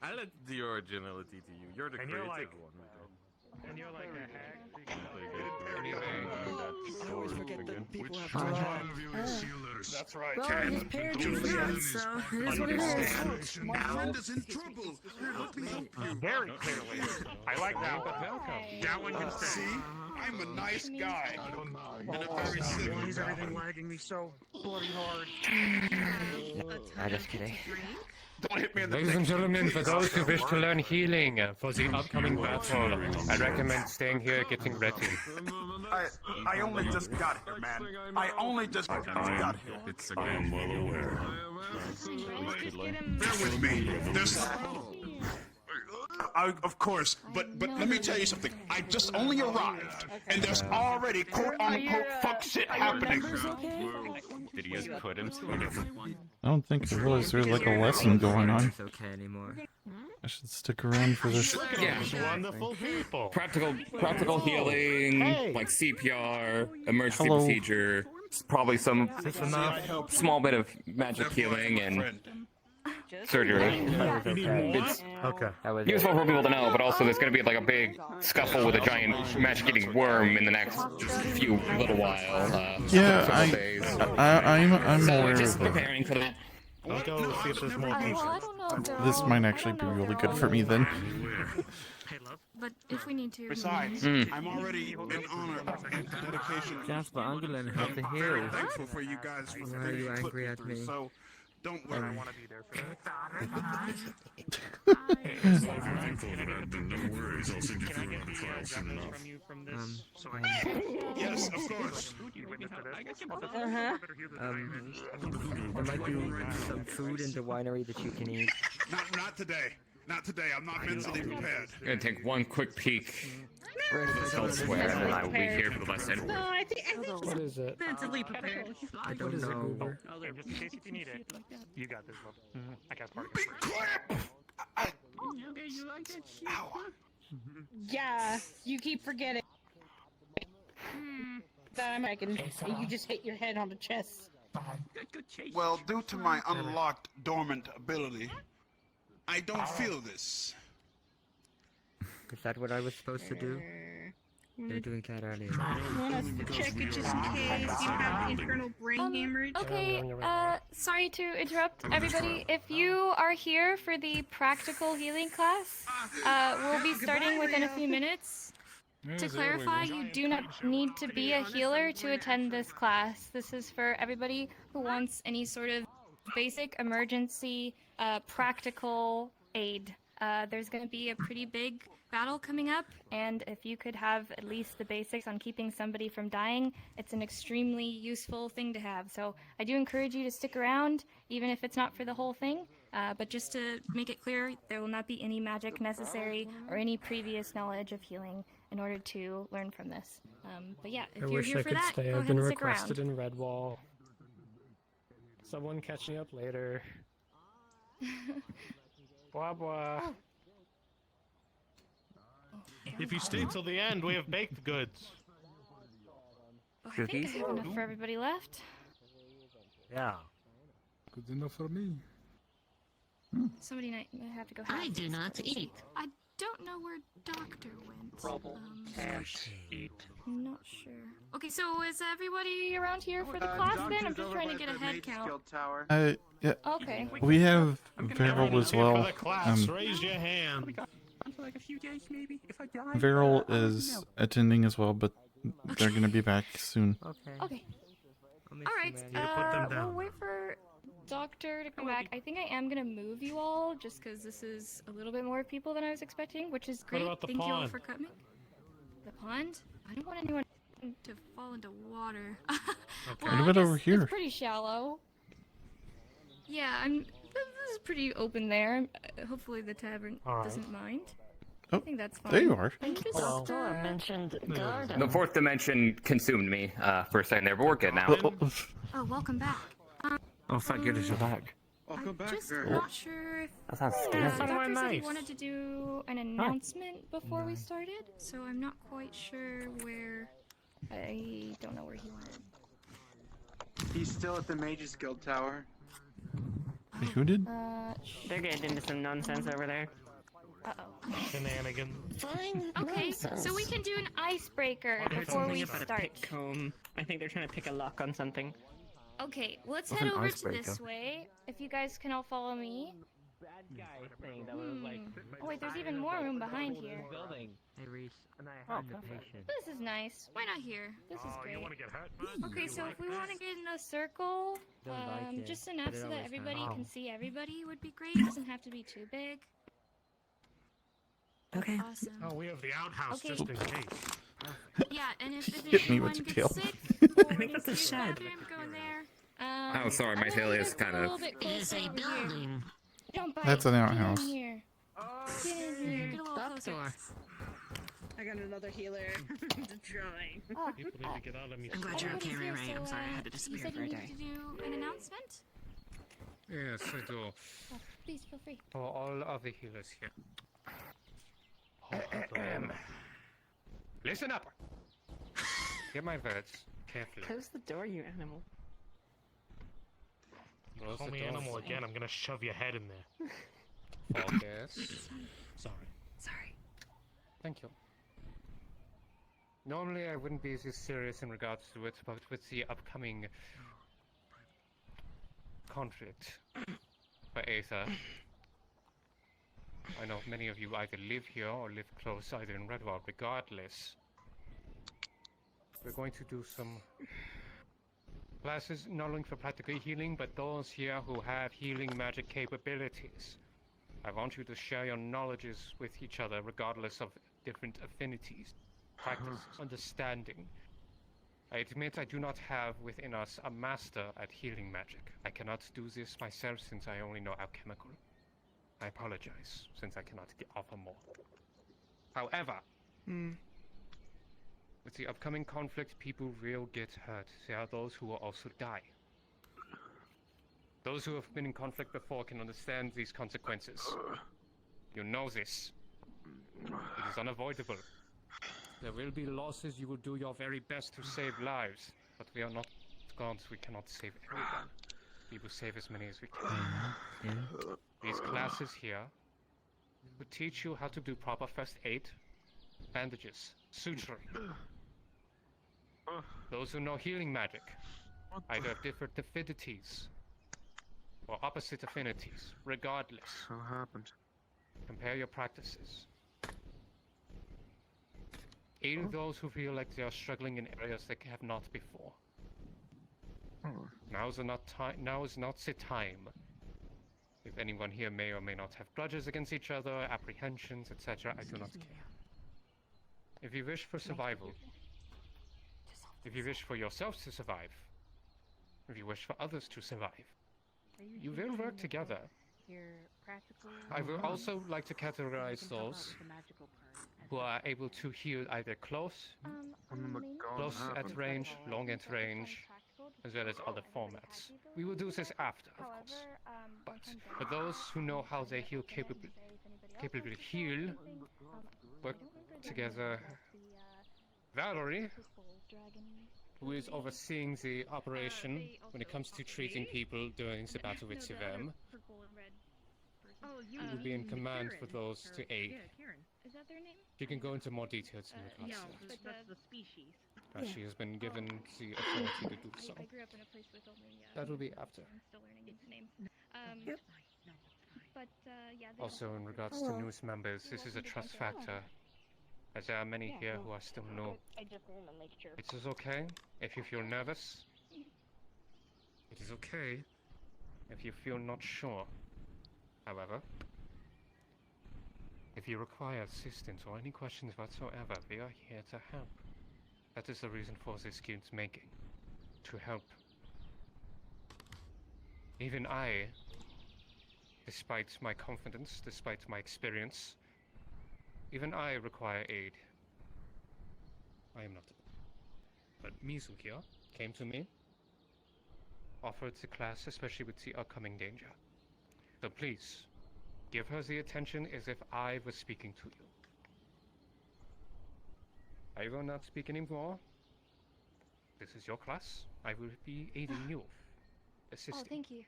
I let the originality to you. You're the And creative you're like- one. And you're like a hag. I always forget that people have That's right. Well, his parents are friends, so it is what it is. My friend is in trouble. Let me help you. Very clearly. I like that one. That one can stay. See? I'm a nice guy. And a very simple Why is guy. everything lagging me so bloody hard? I'm just kidding. Don't hit me in the Ladies and face. gentlemen, for those who wish to learn healing for the upcoming battle, I recommend staying here getting ready. I only just got here, man. I only just got here. It's a I'm well aware. Bear with me. There's... of course, but let me tell you something. I just only arrived, and there's already quote-unquote fuck shit happening. Did he just put him? I don't think I realized there's like a lesson going on. It's okay anymore. I should stick around for this. Yeah. Wonderful people. Practical healing, like CPR, emergency Hello. procedure, probably some small bit of magic healing and surgery. It's Okay. useful for people to know, but also there's going to be like a big scuffle with a giant magic-eating worm in the next few little while. Yeah, couple days. I'm So aware just of that. preparing for that. I'll go see if there's more people. Well, I don't know if they're This all might actually be really good for me then. But if we need to. Besides, Mm. I'm already in honor and dedication. Jasper, I'm gonna learn how to I'm heal. very thankful for you guys for Why are you putting angry me at through, me? so don't worry. I want to be there for Yes, of course. There might be some food in the winery that you can eat. Not today. Not today. I'm not mentally prepared. I'm going to take one quick peek elsewhere, and then I will be here for the lesson. No, I think What is it? mentally prepared. I don't know. Okay, just in case if you need it, you got this one. I got part of Big clap! Yeah, you keep forgetting. That I'm and you just hit your head on the chest. Well, due to my unlocked dormant ability, I don't feel this. Is that what I was supposed to do? They were doing that earlier. Want us to check it just in case you have internal brain hemorrhage? Okay, sorry to interrupt everybody. If you are here for the practical healing class, we'll be starting within a few minutes. To clarify, you do not need to be a healer to attend this class. This is for everybody who wants any sort of basic emergency practical aid. There's going to be a pretty big battle coming up, and if you could have at least the basics on keeping somebody from dying, it's an extremely useful thing to have. So I do encourage you to stick around, even if it's not for the whole thing. But just to make it clear, there will not be any magic necessary or any previous knowledge of healing in order to learn from this. But yeah, if I you're wish here I for could that, stay. go I've ahead been and stick requested around. in Redwall. Someone catch me up later. Blah blah. If you stay till the end, we have baked goods. Oh, I think I have enough for everybody left. Yeah. Good enough for me. Somebody might have to go. I do not eat. I don't know where Doctor went. I'm not sure. Okay, so is everybody around here for the class then? I'm just trying to get a head count. Yeah. Okay. We have Viral as well. Raise your hand. For like a few days, maybe, if I die. Viral is attending as well, but they're gonna be back soon. Okay. All right. put them We'll down. wait for Doctor to come back. I think I am gonna move you all just because this is a little bit more people than I was expecting, which is great. about the Thank you all pond? for coming. The pond? I don't want anyone to fall into water. What about over here? It's pretty shallow. Yeah, this is pretty open there. Hopefully the tavern doesn't mind. I think that's fine. There you are. Doctor mentioned garden. The fourth dimension consumed me for a second there, but we're good now. Oh, welcome back. Oh, thank goodness you're back. I'm just not sure if That sounds Doctor scary. said he wanted to do an announcement before we started, so I'm not quite sure where. I don't know where he went. He's still at the Mages Guild Tower. Who did? They're getting into some nonsense over there. Uh-oh. Shenanigans. Fine. Okay, so we can do an icebreaker before we about a start. pick comb. I think they're trying to pick a lock on something. Okay, let's What's head an over to this icebreaker? way. If you guys can all follow me. Bad guy thing that was like. Oh wait, there's even more room behind here. Building. Hey, Reese, and I had the patient. This is nice. Why not here? This is great. get hurt? Okay, so if we want to get in a circle, Don't like it, just enough but it so that always everybody hurts. can see everybody would be great. It doesn't have to be too big. Okay. Awesome. Oh, we have the outhouse Okay. just in case. Yeah, and if Hit me anyone with your gets tail. sick, I think that's a shed. go in there. Oh, sorry, my tail is kind of. It is a building. Jump by That's it. an Get outhouse. in here. Get in here. Get a little closer. Doctor. I got another healer to try. Oh, People need to get out of me. I'm glad you're okay, Ray everybody's Ray. here, I'm so, sorry I had to you disappear said for a you day. needed to do an announcement? Yes, I do. Oh, please feel free. For all of the healers here. Listen up! Hear my words carefully. Close the door, you animal. Close Call the me door. animal again, I'm gonna shove your head in there. Focus. Sorry. Sorry. Thank you. Normally I wouldn't be this serious in regards to it, but with the upcoming conflict for Aether, I know many of you either live here or live close, either in Redwall. Regardless, we're going to do some classes not only for practical healing, but those here who have healing magic capabilities. I want you to share your knowledges with each other, regardless of different affinities, practice, understanding. I admit I do not have within us a master at healing magic. I cannot do this myself since I only know alchemical. I apologize, since I cannot offer more. However, with the upcoming conflict, people will get hurt. There are those who will also die. Those who have been in conflict before can understand these consequences. You know this. It is unavoidable. There will be losses. You will do your very best to save lives. But we are not gods. We cannot save everyone. We will save as many as we can. These classes here will teach you how to do proper first aid, bandages, suturing. Those who know healing magic, either have different affinities or opposite affinities, regardless. What happened? Compare your practices. Aid those who feel like they are struggling in areas they have not before. Now is not the time. If anyone here may or may not have grudges against each other, apprehensions, etc., I do not care. If you wish for survival, if you wish for yourself to survive, if you wish for others to survive, you will work together. I would also like to categorize those who are able to heal either close at range, long at range, as well as other formats. We will do this after, of course. But for those who know how they heal capably heal, work together. Valerie who is overseeing the operation when it comes to treating people during the battle with Sivem. Oh, you Will be in command for those to aid. Yeah, Karen. Is that their name? She can go into more details in regards No, to that. that's the species. She has been given the authority to do so. I grew up in a place with only. That will be after. I'm still learning names. But yeah. Also, in regards to newest members, this is a trust factor, as there are many here who are still new. I just want to make sure. It is okay if you feel nervous. It is okay if you feel not sure. However, if you require assistance or any questions whatsoever, we are here to help. That is the reason for this guild's making. To help. Even I, despite my confidence, despite my experience, even I require aid. I am not. But Mizu here came to me, offered the class, especially with the upcoming danger. So please, give her the attention as if I was speaking to you. I will not speak anymore. This is your class. I will be aiding you, assisting. Oh, thank you.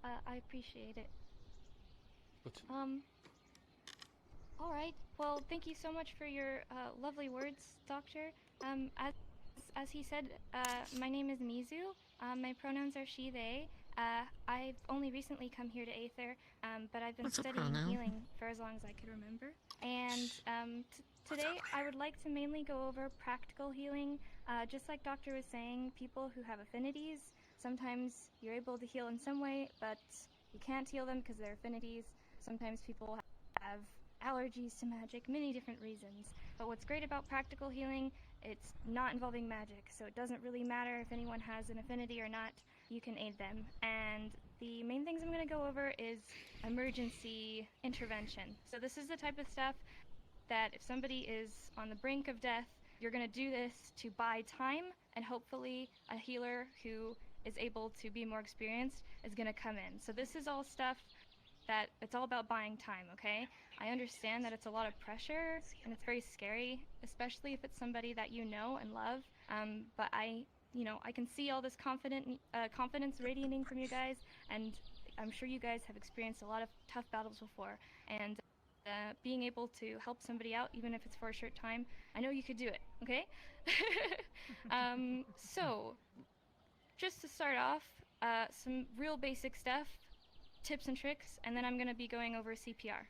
I appreciate it. Good. All right. Well, thank you so much for your lovely words, Doctor. As he said, my name is Mizu. My pronouns are she, they. I've only recently come here to Aether, but I've been What's a studying pronoun? healing for as long as I could remember. And today I would like to mainly go over practical healing. Just like Doctor was saying, people who have affinities, sometimes you're able to heal in some way, but you can't heal them because they're affinities. Sometimes people have allergies to magic, many different reasons. But what's great about practical healing, it's not involving magic, so it doesn't really matter if anyone has an affinity or not, you can aid them. And the main things I'm going to go over is emergency intervention. So this is the type of stuff that if somebody is on the brink of death, you're going to do this to buy time, and hopefully a healer who is able to be more experienced is going to come in. So this is all stuff that it's all about buying time, okay? I understand that it's a lot of pressure and it's very scary, especially if it's somebody that you know and love. But I can see all this confidence radiating from you guys, and I'm sure you guys have experienced a lot of tough battles before. And being able to help somebody out, even if it's for a short time, I know you could do it, okay? So, just to start off, some real basic stuff, tips and tricks, and then I'm going to be going over CPR.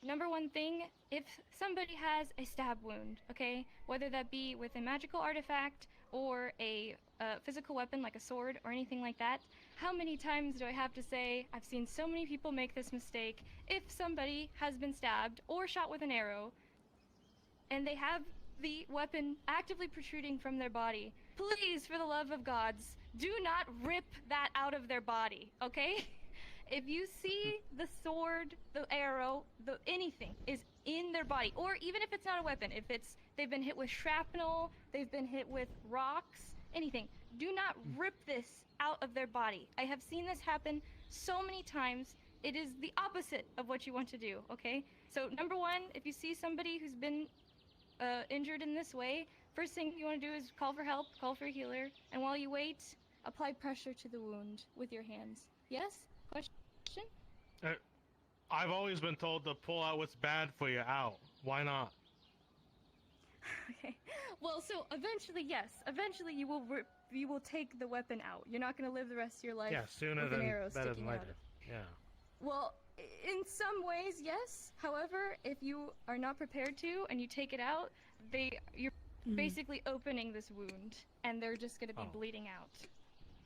Number one thing, if somebody has a stab wound, okay, whether that be with a magical artifact or a physical weapon like a sword or anything like that, how many times do I have to say, I've seen so many people make this mistake, if somebody has been stabbed or shot with an arrow, and they have the weapon actively protruding from their body, please, for the love of gods, do not rip that out of their body, okay? If you see the sword, the arrow, anything is in their body, or even if it's not a weapon, if they've been hit with shrapnel, they've been hit with rocks, anything, do not rip this out of their body. I have seen this happen so many times. It is the opposite of what you want to do, okay? So number one, if you see somebody who's been injured in this way, first thing you want to do is call for help, call for a healer, and while you wait, apply pressure to the wound with your hands. Yes? Question? I've always been told to pull out what's bad for you out. Why not? Okay. Well, so eventually, yes. Eventually, you will take the weapon out. You're not going to live the rest of your life sooner with than an arrow better sticking than out later. of. Yeah. Well, in some ways, yes. However, if you are not prepared to and you take it out, you're basically opening this wound, and they're just going to be bleeding out.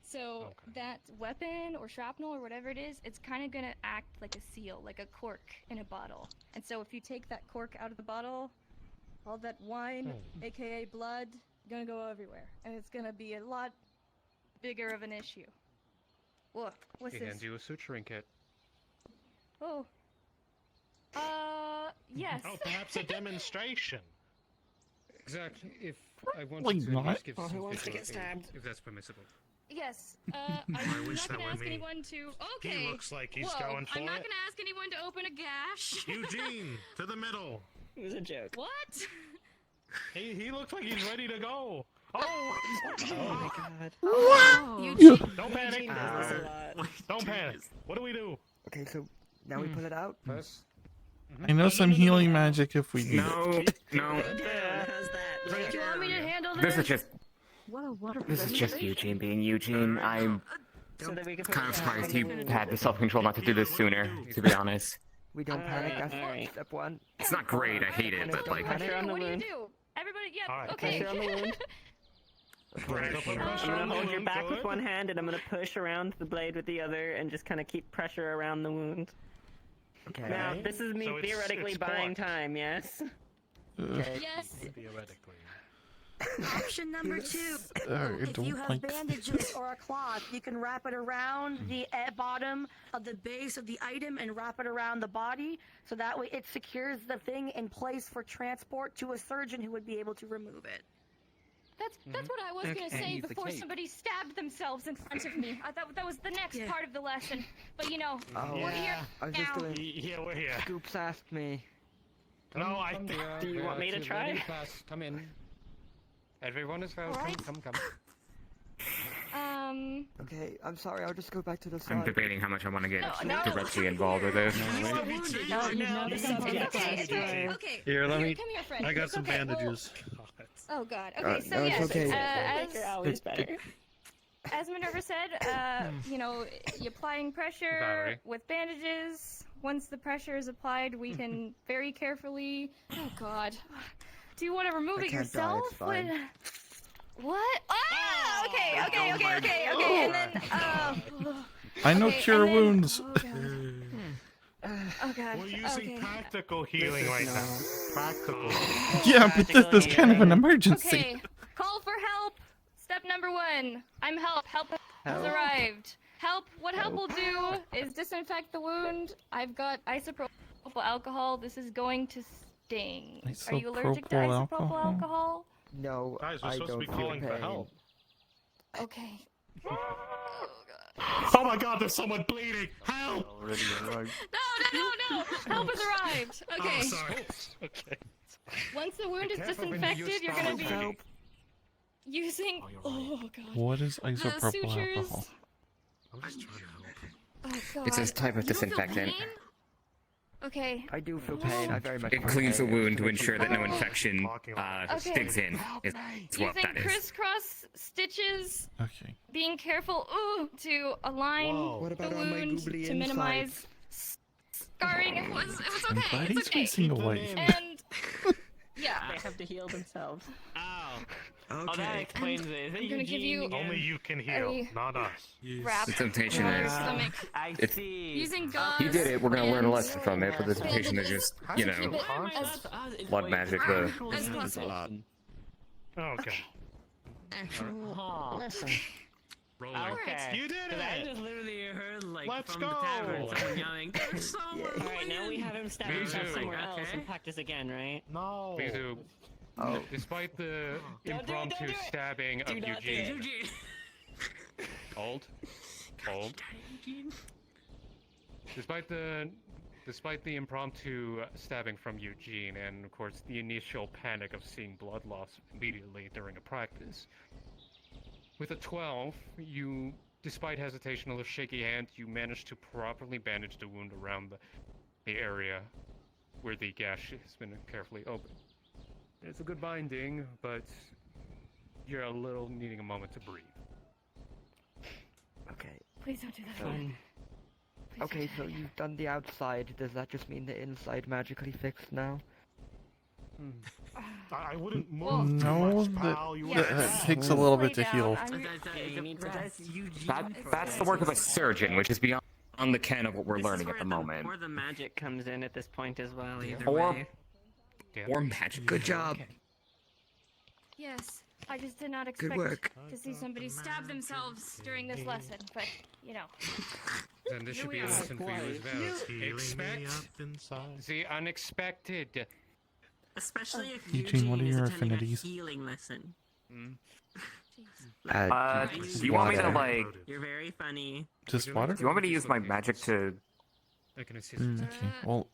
So that weapon or shrapnel or whatever it is, it's kind of going to act like a seal, like a cork in a bottle. And so if you take that cork out of the bottle, all that wine, aka blood, going to go everywhere. And it's going to be a lot bigger of an issue. Whoa, what's He this? hands you a suturing kit. Oh. Yes. Oh, perhaps a demonstration. Exactly. If I Probably wanted to at not. least give Oh, some who wants to visual get stabbed? aid, if that's permissible. Yes. I'm wish not that gonna were ask me. anyone to. Okay. He looks like he's Whoa, going for I'm not it. gonna ask anyone to open a gash. Eugene, to the middle. It was a joke. What? He looks like he's ready to go. Oh! Oh my god. What? Eugene, Don't panic. Eugene does this a lot. Don't panic. What do we do? Okay, so now we pull it out. First. I know some healing magic if we need it. No. Yeah, how's that? Do you want me to handle this? This is just What a wonderful this is just Eugene being Eugene. I'm So that we can kind of surprised he had the self-control not to do this sooner, to be honest. We don't panic. That's alright. step one. It's not great, I hate it, but like... Pressure on the What do you wound. do? Everybody, yeah, Alright. okay. Pressure on the wound. I'm gonna hold your back with one hand, and I'm gonna push around the blade with the other, and just kind of keep pressure around the wound. Okay. Now, this is me So it's theoretically buying clocked. time, yes? Okay. Yes. Theoretically. Option number 2. I If don't you have like bandages or a cloth, you can wrap it around the bottom of the base of the item and wrap it around the body, so that way it secures the thing in place for transport to a surgeon who would be able to remove it. That's what I was gonna Okay. say Use the before cape. somebody stabbed themselves in front of me. I thought that was the next part of the lesson. But you know, Oh, we're here I was just now. doing. Yeah, we're here. Scoops asked me. No, I. Do you want me to try? Class, come in. Everyone is welcome. Alright. Come. Okay, I'm sorry. I'll just go back to the I'm side. debating how much I want to get No. directly involved with this. No, this is Okay. Here, let me. Come here, friend. I got It's some okay. bandages. Oh God. Okay, so no, it's yes, okay. They're always better. as Minerva said, you know, you're applying pressure Valerie. with bandages. Once the pressure is applied, we can very carefully. Oh God. Do you want to remove I it can't die, yourself? it's fine. What? Ah! Okay. And then, I know okay, cure and then- wounds. Oh God. We're using Okay. practical healing right now. Practical. Yeah, but this is kind of an emergency. Okay. Call for help. Step number 1. I'm help. Help has arrived. What help will do is disinfect the wound. I've got isopropyl alcohol. This is going to sting. Are you allergic to Isopropyl isopropyl alcohol? alcohol? No, Guys, we're I supposed to don't be feel calling for pain. help. Okay. Oh my god, there's someone bleeding! Help! No. Help has arrived. Okay. Oh, sorry. Okay. Once the wound is careful when you use disinfected, you're gonna be Help. using. Oh God. What is The isopropyl sutures. alcohol? I'm just trying to help. Oh God. It's a type of You don't feel disinfectant. pain? Okay. I do feel pain. I very much. It feel cleans the pain. wound to ensure that no infection Okay. digs in. It's what Using that is. crisscross stitches. Okay. Being careful to align What about the on my wound googly to minimize scarring. It was I'm okay. glad It's he's okay. facing away. And yeah. They have to heal themselves. Ow. Okay. Oh, that explains it. Is it I'm gonna give Eugene you again? Only you can heal, a not us. wrap The temptation around your is. stomach. I It's- see. Using gauze. You did it, we're gonna learn a and lesson from it, but the temptation is just, you to keep know, it as blood magic, the... as possible. Okay. Listen. Rolling. Okay. You did Because I it! just literally heard, like, Let's from go! the tavern, someone yelling, "There's someone!" Alright, now we have him stab Me himself too. somewhere else Okay. and practice again, right? No. Please do. Oh. Despite the Don't do it, impromptu don't do it. stabbing Do of not do it. Eugene. Hold. Despite the impromptu stabbing from Eugene, and of course the initial panic of seeing blood loss immediately during a practice, with a 12, you, despite hesitation of a shaky hand, you managed to properly bandage the wound around the area where the gash has been carefully opened. It's a good binding, but you're a little needing a moment to breathe. Okay. Please don't do that. So, Please okay, so you've done the outside. Does that just mean the inside magically fixed now? I wouldn't Well, move too No, much, pal. You that wouldn't- takes a little bit to Lay heal. down. You need to rest. That's the work of a surgeon, which is beyond the ken of what we're This is learning where at the moment. Where the magic comes in at this point as well, either Or- way. Or magic. Good job. Yes, I just did not expect work. to see somebody stab themselves during this lesson, but you know. Then this Here should we be a are. lesson for you as well. Expect the unexpected. Especially if Eugene, what are Eugene is your attending a affinities? healing lesson. Do you want me to, like... You're very funny. Just water? Do you want me to use my magic to... I can assist. Okay. Well,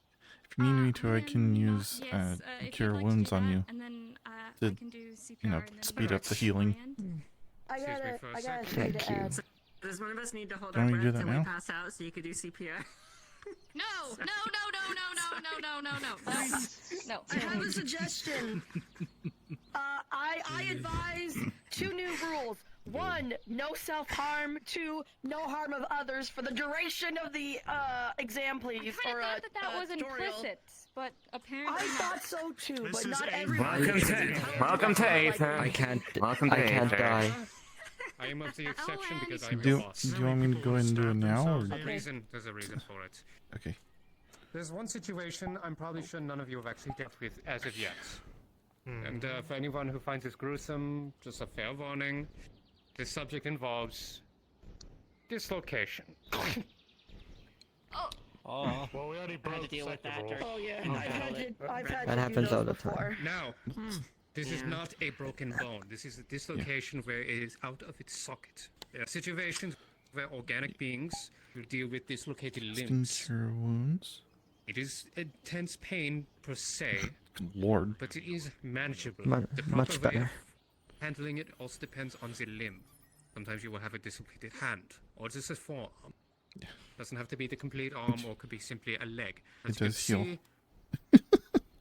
If you need me to, I can use yes, if cure you'd like wounds to do on that, you. and then to, I can do CPR and then speed up the rest healing. my end. I Excuse me gotta, for a I gotta second. say to add. Does one of us need to hold Don't our we do breath that till now? we pass out so you could do CPR? No, no, no. I have a suggestion. I advise 2 new rules. 1, no self-harm. 2, no harm of others for the duration of the exam, please. I or thought that was tutorial. implicit, but apparently I not. thought so too, but not everyone. Welcome to Aether. I can't. Welcome to I can't Aether. die. I am of the exception because I'm Do your boss. you want me to go ahead and do it now? Or? There's a reason for it. Okay. There's one situation I'm probably sure none of you have actually dealt with as of yet. And for anyone who finds this gruesome, just a fair warning, this subject involves dislocation. Oh. Well, we already had to deal with that during. Oh yeah, I've had That to happens do all those the time. before. Now, this is not a broken bone. This is a dislocation where it is out of its socket. There are situations where organic beings will deal with dislocated limbs. Cure wounds. It is intense pain per se, Lord. but it is manageable. The Much proper way better. of handling it also depends on the limb. Sometimes you will have a dislocated hand, or just a forearm. Doesn't have to be the complete arm, or could be simply a leg. As It you does can heal. see,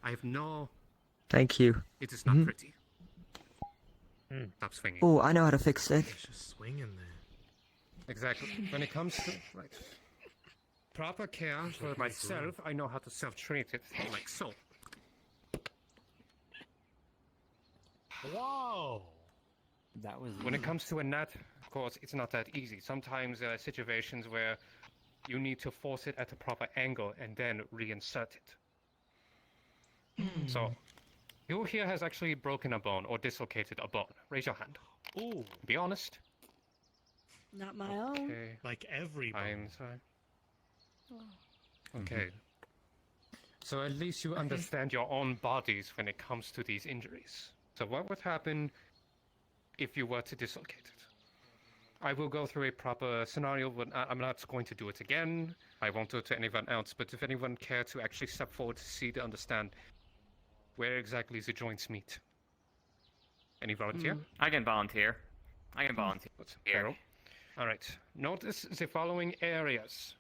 I have no. Thank you. It is not pretty. Stop swinging. Oh, I know how to fix it. Just swinging there. Exactly. When it comes to proper care for myself, I know how to self-treat it, like so. Whoa! That was. When it comes to a net, of course, it's not that easy. Sometimes there are situations where you need to force it at a proper angle and then reinsert it. So, who here has actually broken a bone or dislocated a bone? Raise your hand. Ooh. Be honest. Not my own. Okay. Like everybody. I'm sorry. Okay. So at least you understand your own bodies when it comes to these injuries. So what would happen if you were to dislocate it? I will go through a proper scenario, but I'm not going to do it again. I won't do it to anyone else, but if anyone care to actually step forward to see, to understand where exactly the joints meet. Any volunteer? I can volunteer. I can volunteer. Carol. All right. Notice the following areas.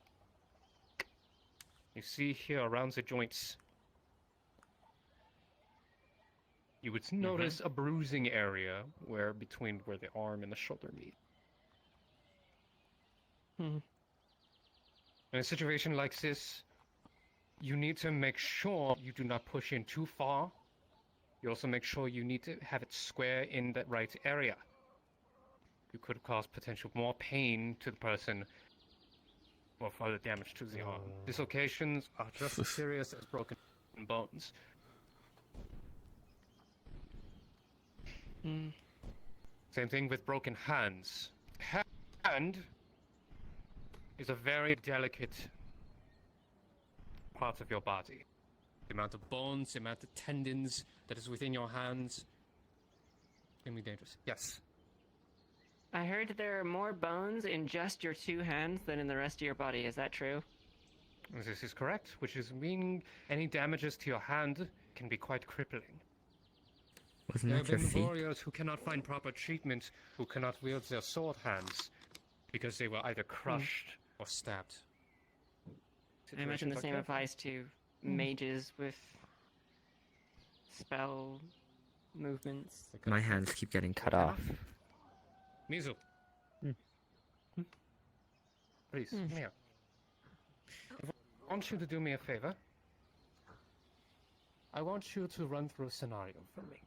You see here around the joints. You would notice a bruising area between where the arm and the shoulder meet. In a situation like this, you need to make sure you do not push in too far. You also make sure you need to have it square in the right area. You could cause potential more pain to the person or further damage to the arm. Dislocations are just as serious as broken bones. Same thing with broken hands. Hand is a very delicate part of your body. The amount of bones, the amount of tendons that is within your hands can be dangerous. Yes. I heard there are more bones in just your 2 hands than in the rest of your body. Is that true? This is correct, which is meaning any damages to your hand can be quite crippling. Wasn't There that have your been feet? warriors who cannot find proper treatment, who cannot wield their sword hands, because they were either crushed or stabbed. I imagine the Situations same like that. applies to mages with spell movements. My hands keep getting cut off. Mizu. Please, come here. I want you to do me a favor. I want you to run through a scenario for me.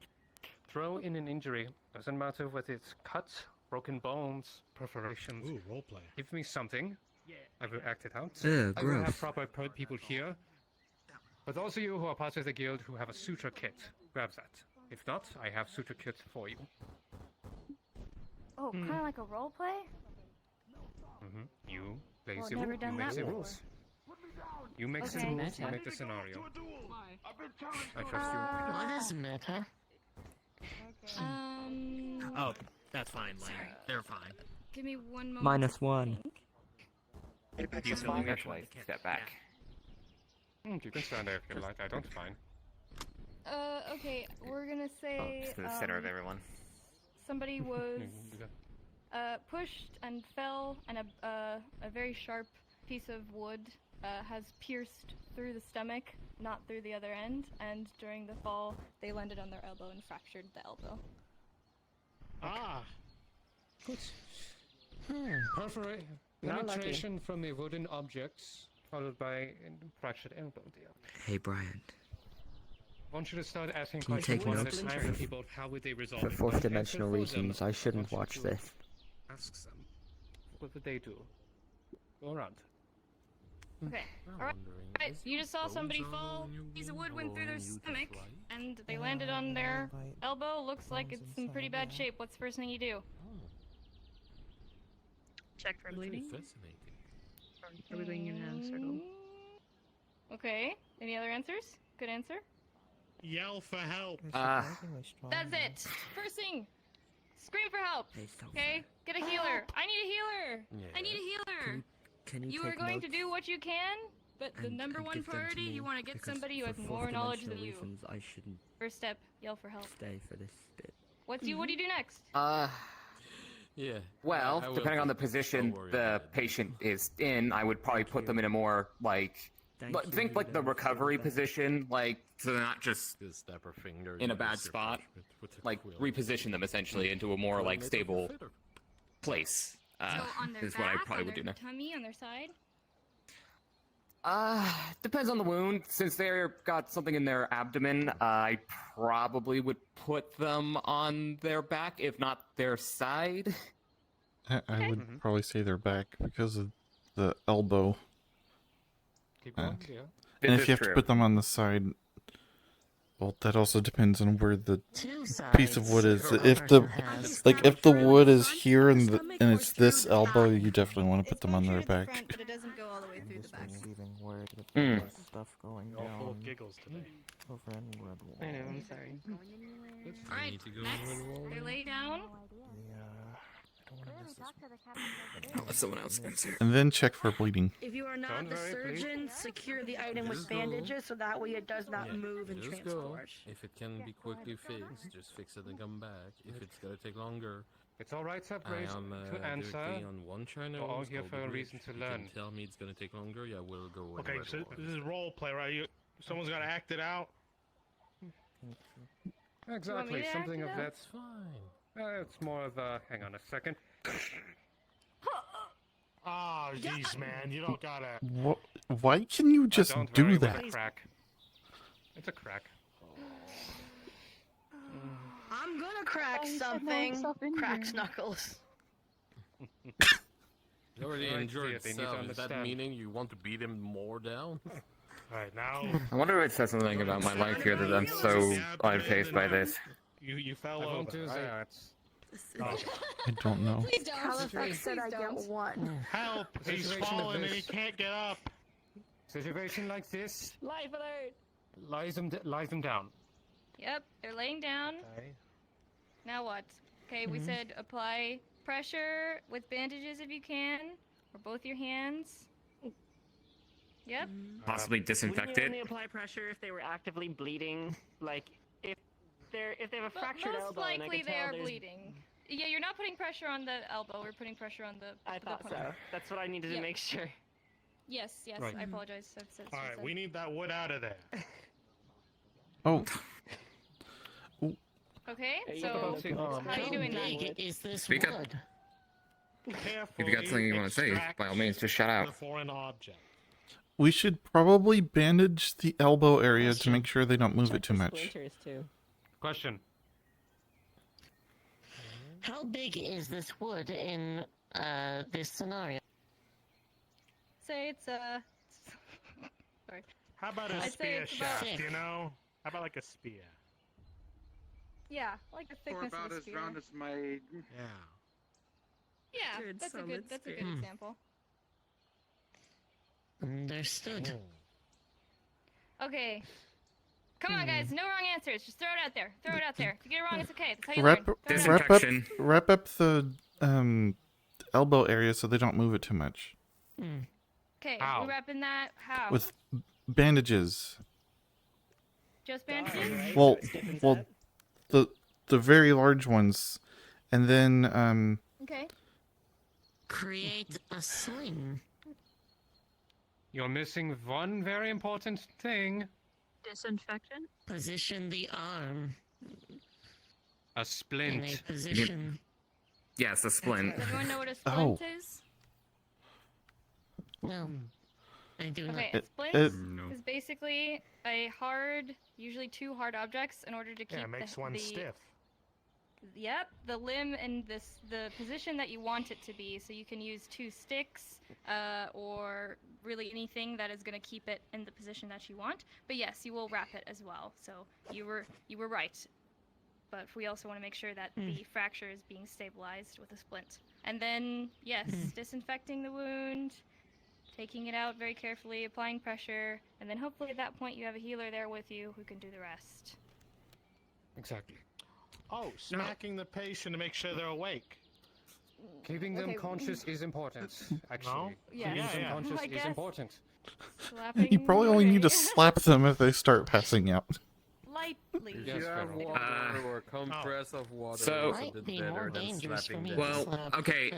Throw in an injury. Doesn't matter whether it's cuts, broken bones, perforations. Ooh, roleplay. Give me something. I will act it out. Ugh, I will gross. have proper people here. For those of you who are part of the guild who have a suture kit, grab that. If not, I have suture kits for you. Oh, kind of like a role play? You play Well, the never rules. done You make that the before. rules. You make the Okay. rules. You Meta. make the scenario. I trust you. What is meta? Oh, that's fine, Lane. They're fine. Give me one moment. -1. You still need to step back. You can stand there if you like. I don't mind. Okay, we're gonna say. Just in the center of everyone. Somebody was pushed and fell, and a very sharp piece of wood has pierced through the stomach, not through the other end, and during the fall, they landed on their elbow and fractured the elbow. Ah. Good. Penetration from a wooden object, followed by a fractured elbow, dear. Hey, Brian. I want you to start asking Can you questions take one at notes? a time about how would they resolve For it. fourth Not answer dimensional for them. reasons, I shouldn't want watch you to this. Ask them. What would they do? Go around. Okay. Alright, you just saw somebody fall, piece of wood went through their stomach, and they landed on their elbow. Looks like it's in pretty bad shape. What's the first thing you do? Check for bleeding. Fascinating. Are we going in a circle? Okay. Any other answers? Good answer. Yell for help. That's it. First thing, scream for help. Okay, get a healer. I need a healer. I need a healer. Can You take are going to notes do what you can, but the and- number and one give them to priority, me? you want to get Because somebody who for has fourth more knowledge than dimensional you. reasons, I shouldn't First step, yell for help. stay for this bit. What do you do next? Yeah. Well, I will depending on the do. position Don't worry the about it. patient is in, I would probably put them in a more like, think like the recovery position, like so they're not just Just snap her finger. in a you bad just your spot. punishment with a Like quill. reposition them essentially into a more like Make her stable fitter. place. So on their Is back, what I probably on would do their next. tummy, on their side. Depends on the wound. Since they've got something in their abdomen, I probably would put them on their back, if not their side. I would probably say they're back because of the elbow. Keep going, yeah. And This if you is have to true. put them on the side, well, that also depends on where the Two piece of wood is. sides. If the if the wood is here and it's this elbow, you definitely want to put them on their back. But it doesn't go all the way through the back. Leaving word with Mm. all this stuff going You're all full down of giggles today. over in Red Wall. I know, I'm sorry. Alright, need to go next, in the wall. they lay down. Let someone else answer. And then check for bleeding. If you are not Don't the worry, please. surgeon, secure the item with Just go. bandages so that way it does not Yeah, move and just go. transport. If it can be quickly fixed, just fix it and come back. If it's gonna take longer, It's alright, I Subgrace, am to answer. directly on one channel. We're all it's here called for the a bridge. reason to You learn. can tell me it's gonna take longer. Yeah, we'll go. in Okay, Red so Wall. this is role play, right? Someone's got to act it out. Exactly, to something of act it that. That's fine. It's more of a. Hang on a second. Oh, jeez, man, you don't gotta. Why can you just Don't do worry, it was that? a crack. It's a crack. I'm gonna crack something. Cracks knuckles. He already Right, injured yeah, they need to himself. Is that understand. meaning you want to beat him more down? Alright, now. I wonder if it says something about my life here that I'm so unfazed by this. You fell I over. won't do right? that. Oh. I don't know. Please don't. Halifax said I Please get don't. one. Help! He's Situation of fallen and he this. can't get up. Situation like this, Life alert. lies them down. Yep, they're laying down. Okay. Now what? Okay, we said apply pressure with bandages if you can, or both your hands. Yep. Possibly disinfect Wouldn't you it. only apply pressure if they were actively bleeding? Like, if they have a But fractured most elbow, and I likely can they tell are there's- bleeding. Yeah, you're not putting pressure on the elbow. We're putting pressure on the. I the thought point. so. That's what I needed Yeah. to make sure. Yes, yes. Right. I apologize. All right, we need that wood out of there. Oh, Okay, Are you so supposed to- how are you doing How that? big is this Speak up. wood? Carefully If you got something you want to say, extract by all means, just shout the out. foreign object. we should probably bandage the elbow area to make sure they don't move it too much. Splinters too. Question. How big is this wood in this scenario? Say it's sorry. How about a I'd say spear it's about- shaft, you know? How about like a spear? Yeah, like the thickness of a spear. as my. Yeah. Yeah, Good that's a solid good. That's a good spear. example. Understood. Okay. Come on, guys. No wrong answers. Just throw it out there. Throw it out there. If you get it wrong, it's okay. That's how you Wrap, learn. Throw it out wrap there. up, wrap up the elbow area so they don't move it too much. Okay, How? we're wrapping that. How? With bandages. Just bandages? Well, the very large ones, and then Okay. Create a sling. You're missing one very important thing. Disinfection? Position the arm A in a splint. position. Yes, a splint. Does everyone know what a splint Oh. is? No, I do Okay, not. a splint is basically a hard, usually two hard objects in order to keep Yeah, it makes the, one the stiff. Yep, the limb in the position that you want it to be. So you can use two sticks, or really anything that is going to keep it in the position that you want. But yes, you will wrap it as well. So you were right. But we also want to make sure that the fracture is being stabilized with a splint. And then yes, disinfecting the wound, taking it out very carefully, applying pressure, and then hopefully at that point you have a healer there with you who can do the rest. Exactly. Oh, smacking the patient to make sure they're awake. Keeping them Okay. conscious is important, actually. No? Yes. Keeping them Yeah. conscious I is guess. important. you probably only need to slap them if they start passing out. Lightly. If you have water or compress of water, So- it's a bit better than slapping them. Well, okay.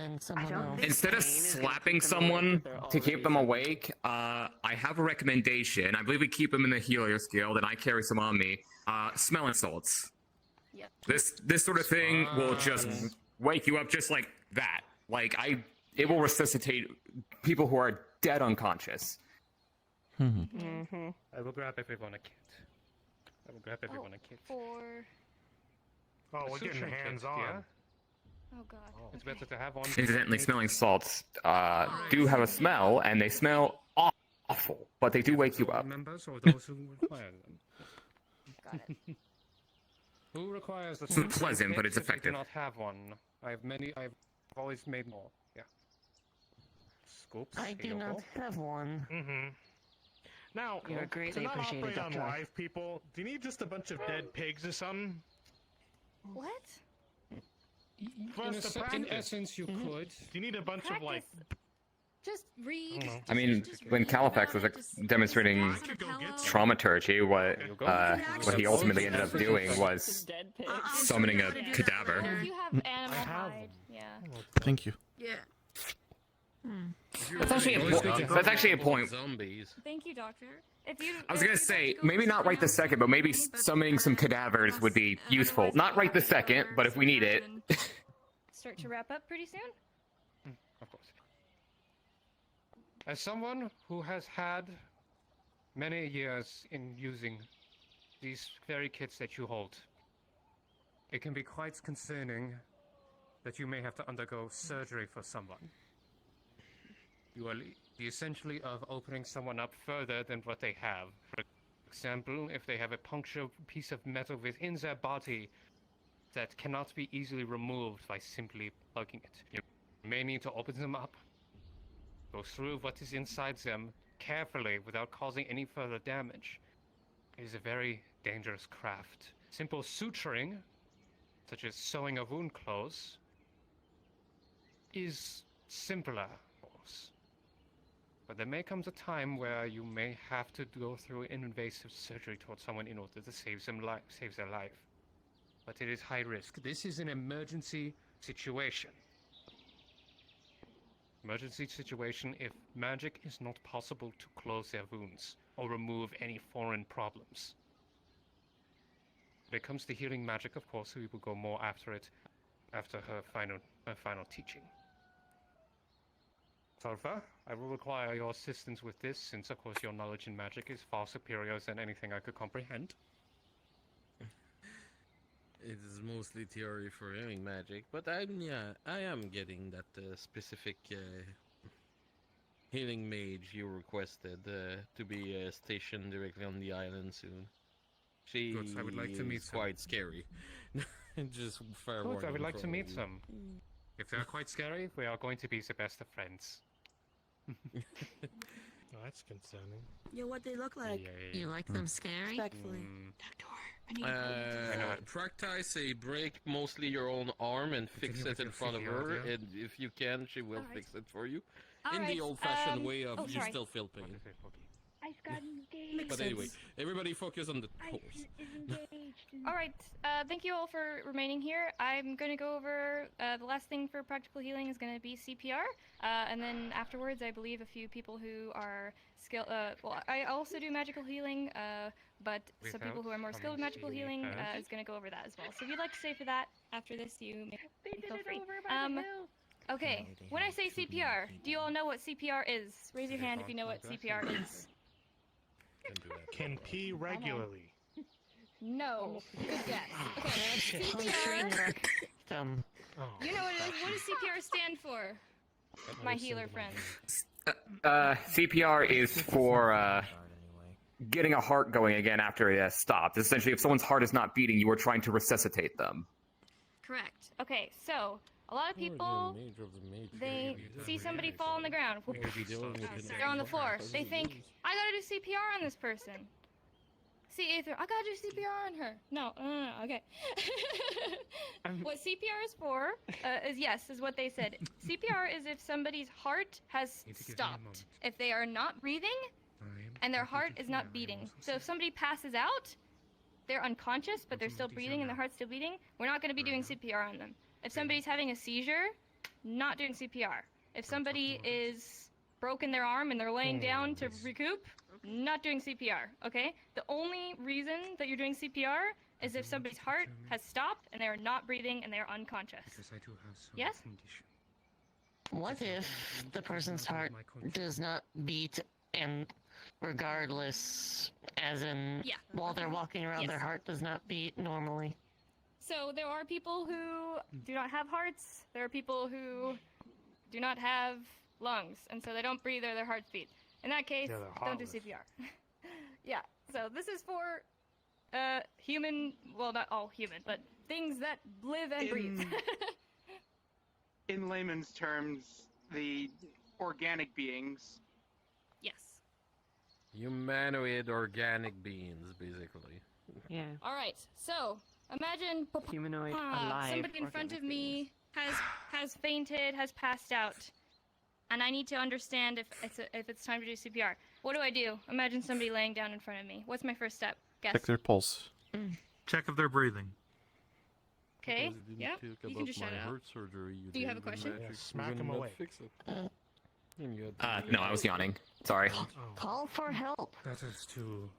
Instead of slapping someone to keep them awake, I have a recommendation. I believe we keep them in the healer's guild, and I carry some on me. Smelling salts. Yep. This sort of thing will just wake you up just like that. It will resuscitate people who are dead unconscious. I will grab everyone a kit. I will grab everyone a kit. For... Oh, we're getting Suturing kit, hands-on. yeah? Oh god. It's better to have one. Incidentally, smelling salts do have a smell, and they smell awful, but they do wake you up. Members or those who require them? Got it. Who requires the It's suturing pleasant, but kit it's if they effective. do not have one. I've always made more. Yeah. Scoops. I do not Yoko. have one. Mm-hmm. Now, You're to greatly not appreciated, operate on Dr. Roy. live people, do you need just a bunch of dead pigs or something? What? For In, us to in practice. essence, you could. Do you need a bunch of, like... Just read. I mean, when Califax was demonstrating traumaturgy, what he ultimately ended up doing was summoning a cadaver. If you have animal hide, yeah. Thank you. Yeah. That's actually a point. Zombies. Thank you, doctor. If you, I was gonna say, maybe not right this second, but maybe summoning some cadavers would be useful. Not right this second, but if we need it. Start to wrap up pretty soon. Of course. As someone who has had many years in using these very kits that you hold, it can be quite concerning that you may have to undergo surgery for someone. You are essentially of opening someone up further than what they have. For example, if they have a punctured piece of metal within their body that cannot be easily removed by simply plugging it. You may need to open them up, go through what is inside them carefully without causing any further damage. It is a very dangerous craft. Simple suturing, such as sewing a wound close, is simpler, of course. But there may come a time where you may have to go through invasive surgery towards someone in order to save their life. But it is high risk. This is an emergency situation. Emergency situation if magic is not possible to close their wounds or remove any foreign problems. When it comes to healing magic, of course, we will go more after it, after her final teaching. Sulfur, I will require your assistance with this, since of course your knowledge in magic is far superior than anything I could comprehend. It is mostly theory for healing magic, but I am getting that specific healing mage you requested to be stationed directly on the island soon. She Good, I would like to meet is some. quite scary. Just fair Good, I warning would like for to all meet of you. some. If they are quite scary, we are going to be the best of friends. Oh, that's concerning. Yeah, what they look like. You like them scary? Respectfully. Practice a break mostly your own arm and fix it in front of her, and if you can, she will fix it for you. In the old-fashioned way of you sorry. still feel pain. I've gotten gay. Makes But anyway, sense. everybody focus on the horse. All right. Thank you all for remaining here. I'm going to go over the last thing for practical healing is going to be CPR, and then afterwards, I believe a few people who are skilled. Well, I also do magical healing, but some people who are more skilled with magical healing is going to go over that as well. So if you'd like to stay for that after this, you may feel free. Okay. When I say CPR, do you all know what CPR is? Raise your hand if you know what CPR is. Can pee regularly. No. Good guess. Okay. CPR. You know what it is? What does CPR stand for? My healer friend. CPR is for getting a heart going again after it has stopped. Essentially, if someone's heart is not beating, you are trying to resuscitate them. Correct. Okay, so a lot of people, they see somebody fall on the ground. They're on the floor. They think, I gotta do CPR on this person. See, Aether, I gotta do CPR on her. No, okay. What CPR is for is what they said. CPR is if somebody's heart has stopped. If they are not breathing and their heart is not beating. So if somebody passes out, they're unconscious, but they're still breathing and their heart's still beating, we're not going to be doing CPR on them. If somebody's having a seizure, not doing CPR. If somebody is broken their arm and they're laying down to recoup, not doing CPR, okay? The only reason that you're doing CPR is if somebody's heart has stopped and they're not breathing and they're unconscious. Yes? What if the person's heart does not beat and regardless, as in while they're walking around their heart does not beat normally? So there are people who do not have hearts, there are people who do not have lungs, and so they don't breathe or their hearts beat. In that case, don't do CPR. Yeah, so this is for human, well, not all human, but things that live and breathe. In layman's terms, the organic beings. Yes. Humanoid organic beings, basically. Yeah. All right. So imagine humanoid alive. somebody in front of me has fainted, has passed out, and I need to understand if it's time to do CPR. What do I do? Imagine somebody laying down in front of me. What's my first step? Guess. Check their pulse. Check if they're breathing. Okay. Yeah. You can just shout it out. Do you have a question? Smack him away. No, I was yawning. Sorry. Call for help. That is too.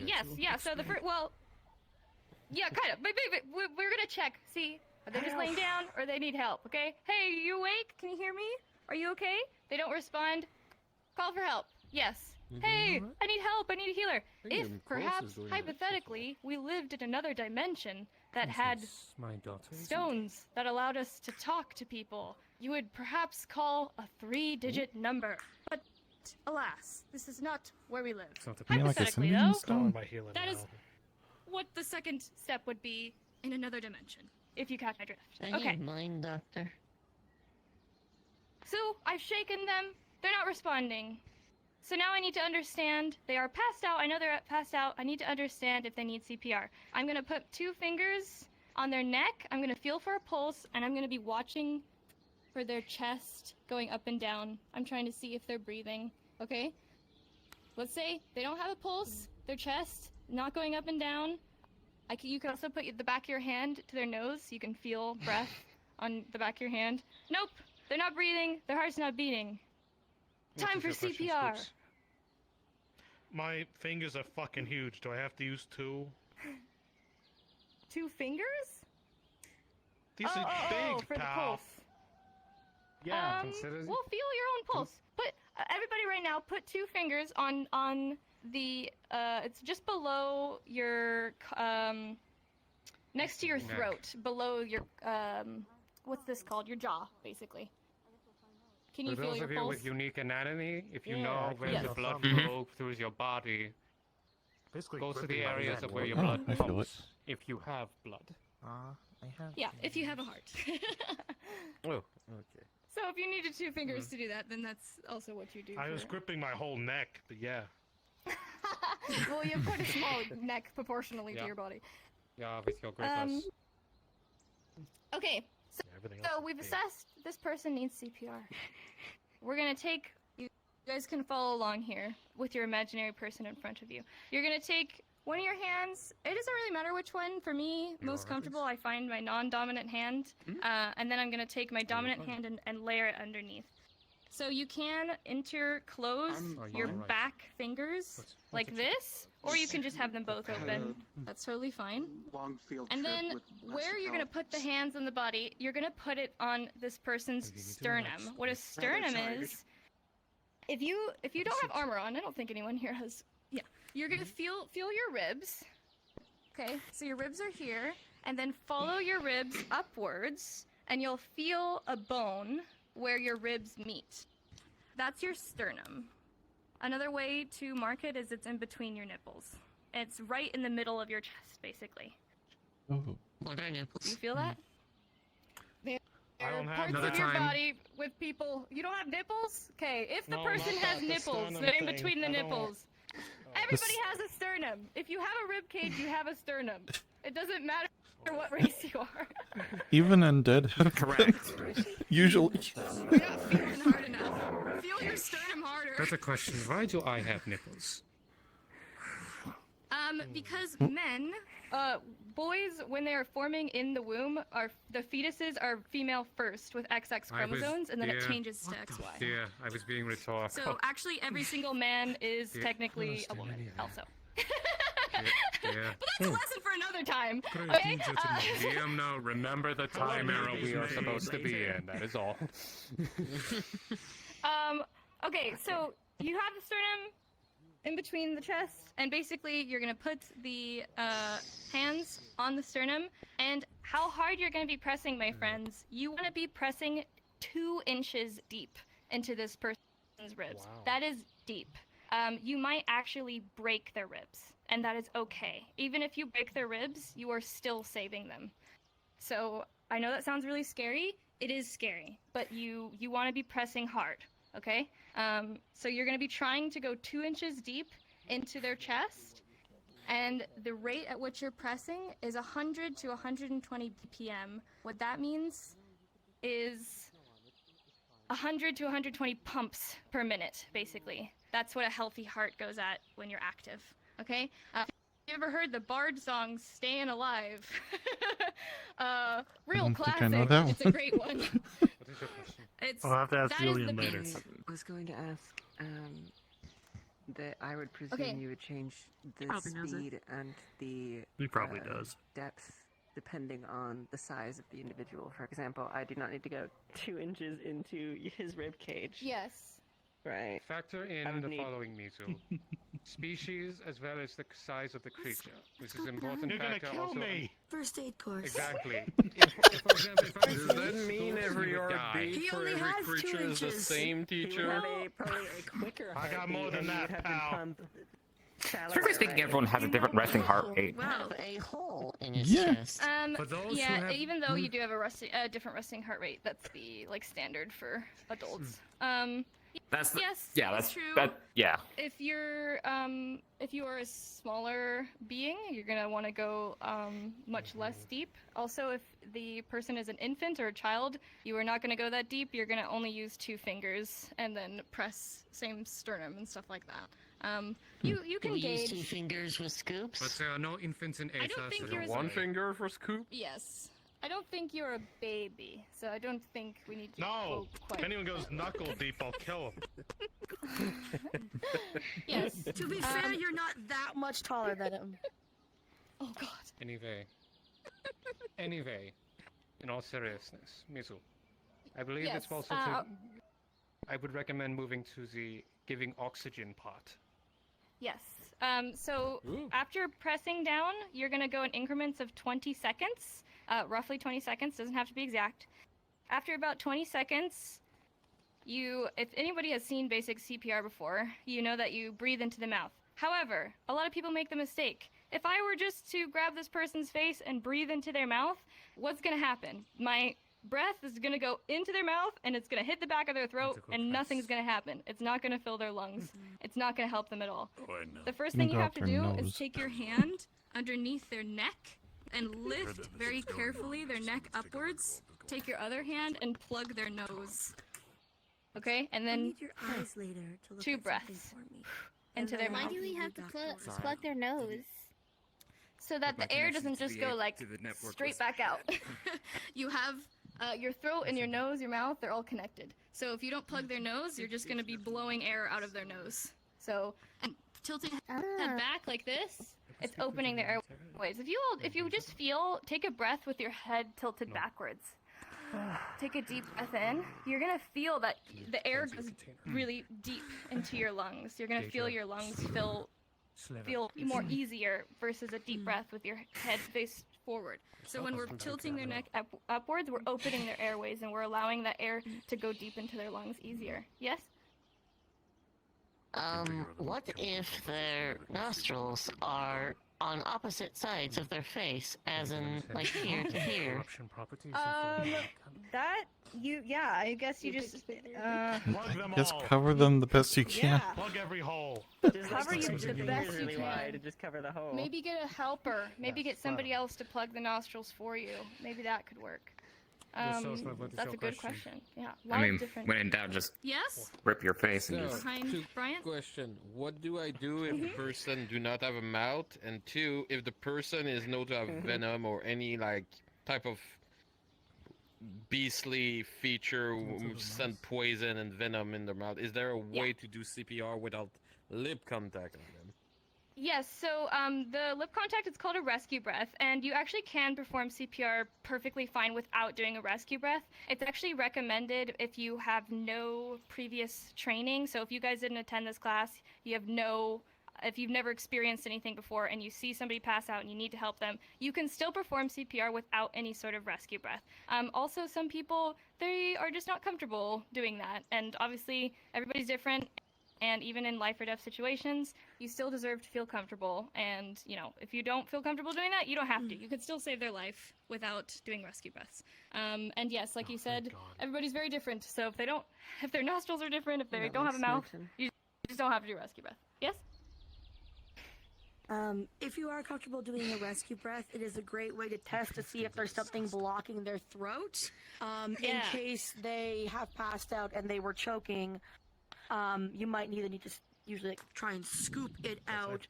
Yes, yeah. So the first, well, yeah, kind of. But we're gonna check. See, are they just laying down or they need help? Okay. Hey, you awake? Can you hear me? Are you okay? They don't respond. Call for help. Yes. Hey, I need help. I need a healer. If perhaps hypothetically we lived in another dimension that had stones that allowed us to talk to people, you would perhaps call a 3-digit number. But alas, this is not where we live. Hypothetically, though, that is what the second step would be in another dimension, if you catch my drift. Okay. Mind, doctor. So I've shaken them. They're not responding. So now I need to understand. They are passed out. I know they're passed out. I need to understand if they need CPR. I'm going to put 2 fingers on their neck. I'm going to feel for a pulse, and I'm going to be watching for their chest going up and down. I'm trying to see if they're breathing. Okay? Let's say they don't have a pulse. Their chest not going up and down. You can also put the back of your hand to their nose so you can feel breath on the back of your hand. Nope. They're not breathing. Their heart's not beating. Time for CPR. My fingers are fucking huge. Do I have to use 2? 2 fingers? These are big, for pal. the pulse. Yeah, Well, feel your own pulse. Put everybody right now. Put 2 fingers on the. It's just below your next to your throat, below your what's this called? Your jaw, basically. Can you For feel those your of you pulse? with unique anatomy, if you Yeah. know where Yes. the blood Mhm. flow through your body, Basically go to the gripping my areas neck. of where your Oh, blood I feel it. pumps. If you have blood. I have. Yeah, if you have a heart. Oh, okay. So if you needed 2 fingers to do that, then that's also what you do. I was gripping my whole neck, but yeah. Well, you have quite a small neck proportionally to Yeah. your body. Yeah, with your grippers. Okay, so, everything so else is we've big. assessed this person needs CPR. We're gonna take You guys can follow along here with your imaginary person in front of you. You're gonna take one of your hands. It doesn't really matter which one. For me, most comfortable, I find my non-dominant hand. And then I'm gonna take my dominant hand and layer it underneath. So you can interclose your back fingers like this, or you can just have them both open. That's totally fine. And then where you're gonna put the hands on the body, you're gonna put it on this person's sternum. What a sternum is, if you don't have armor on, I don't think anyone here has. Yeah, you're gonna feel your ribs. Okay, so your ribs are here, and then follow your ribs upwards, and you'll feel a bone where your ribs meet. That's your sternum. Another way to mark it is it's in between your nipples. It's right in the middle of your chest, basically. Oh. What are nipples? You feel that? There I don't are have parts of nipples. your body with people. You don't have nipples? Okay, if the No, person not has that, the nipples, sternum they're in thing. between the I don't- nipples. Everybody has a sternum. If you have a rib cage, you have a sternum. It doesn't matter what race you are. Even undead have correct. Usually. You're not feeling hard enough. Feel your sternum harder. That's a question. Why do I have nipples? Because men, boys, when they are forming in the womb, the fetuses are female first with XX chromosomes, and then it changes to XY. Yeah, I was being rhetorical. So actually, every single man is Yeah. technically a woman, also. yeah. But that's a lesson for another time. Okay? DM, no, remember the time era we are supposed to be in. That is all. Okay, so you have the sternum in between the chest, and basically you're gonna put the hands on the sternum, and how hard you're gonna be pressing, my friends, you wanna be pressing 2 inches deep into this person's ribs. Wow. That is deep. You might actually break their ribs, and that is okay. Even if you break their ribs, you are still saving them. So I know that sounds really scary. It is scary, but you want to be pressing hard, okay? So you're going to be trying to go 2 inches deep into their chest, and the rate at which you're pressing is 100 to 120 BPM. What that means is 100 to 120 pumps per minute, basically. That's what a healthy heart goes at when you're active, okay? You ever heard the Bard song "Staying Alive"? Real don't think I classic. know that It's a one. great one. It's, I'll have to ask that is Julian the later. beat. I was going to ask that I would presume Okay. you would change the Probably knows it. speed and the He probably does. depth depending on the size of the individual. For example, I do not need to go 2 inches into his rib cage. Yes. Right. Factor I in would the need- following, Mizu. Species as well as the size of the creature. This is important You're gonna factor kill also. me. First aid course. Exactly. For example, if I Does that mean every RB He for only every has 2 creature is the inches. same He would teacher? have probably a quicker I got heartbeat, more than and you that, would have to pal. pump Strictly speaking, everyone has a different resting heart rate. Have a hole in his Yeah. chest. For those who Yeah, have- even though you do have a different resting heart rate, that's the standard for adults. That's the, Yes, yeah, it's that's true. that. Yeah. If you are a smaller being, you're gonna want to go much less deep. Also, if the person is an infant or a child, you are not gonna go that deep. You're gonna only use 2 fingers and then press same sternum and stuff like that. You can We use gauge. 2 fingers with scoops. But there are no infants in Aether. I don't think so yours One are- finger for scoop? Yes. I don't think you're a baby, so I don't think we need to No. go quite. If anyone goes knuckle deep, I'll kill him. Yes. To be fair, you're not that much taller than him. Oh God. Anyway, in all seriousness, Mizu, I believe Yes, it's also to. I would recommend moving to the giving oxygen part. Yes. So after pressing down, you're gonna go in increments of 20 seconds, roughly 20 seconds. Doesn't have to be exact. After about 20 seconds, if anybody has seen basic CPR before, you know that you breathe into the mouth. However, a lot of people make the mistake. If I were just to grab this person's face and breathe into their mouth, what's gonna happen? My breath is gonna go into their mouth and it's gonna hit the back of their throat and nothing's gonna happen. It's not gonna fill their lungs. It's not gonna help them at all. The first thing you have to do is take your hand underneath their neck and lift very carefully their neck upwards. Take your other hand and plug their nose. Okay, and I then need your eyes later to look 2 at something breaths for me. into their Why mouth. do we have to plug their nose? So that the air doesn't just go like straight back out. You have your throat and your nose, your mouth, they're all connected. So if you don't plug their nose, you're just gonna be blowing air out of their nose. So, and tilting head back like this, it's opening their airways. If you just take a breath with your head tilted backwards. Take a deep breath in. You're gonna feel that the air goes really deep into your lungs. You're gonna feel your lungs feel more easier versus a deep breath with your head face forward. So when we're tilting their neck upwards, we're opening their airways and we're allowing that air to go deep into their lungs easier. Yes? What if their nostrils are on opposite sides of their face, as in, like, here to here? I guess you just, Just cover them the best you can. Plug every hole. cover you the best you really wide can. and just cover the hole. Maybe get a helper. Maybe get somebody else to plug the nostrils for you. Maybe that could work. Yes, so what is That's your a good question? question. Yeah. I mean, different. when in doubt, just Yes? rip your face and So, just. Behind Brian? Question: what do I do if the person do not have a mouth? And 2, if the person is known to have venom or any like type of beastly feature, send poison and venom in their mouth, is there a way to do CPR without lip contact on them? Yes, so the lip contact is called a rescue breath, and you actually can perform CPR perfectly fine without doing a rescue breath. It's actually recommended if you have no previous training. So if you guys didn't attend this class, if you've never experienced anything before and you see somebody pass out and you need to help them, you can still perform CPR without any sort of rescue breath. Also, some people, they are just not comfortable doing that, and obviously everybody's different. And even in life or death situations, you still deserve to feel comfortable. And, if you don't feel comfortable doing that, you don't have to. You could still save their life without doing rescue breaths. And yes, like you said, everybody's very different. So if their nostrils are different, if they don't have a mouth, you just don't have to do rescue breath. Yes? If you are comfortable doing a rescue breath, it is a great way to test to see if there's something blocking their throat. In case they have passed out and they were choking, you might need to usually try and scoop it out,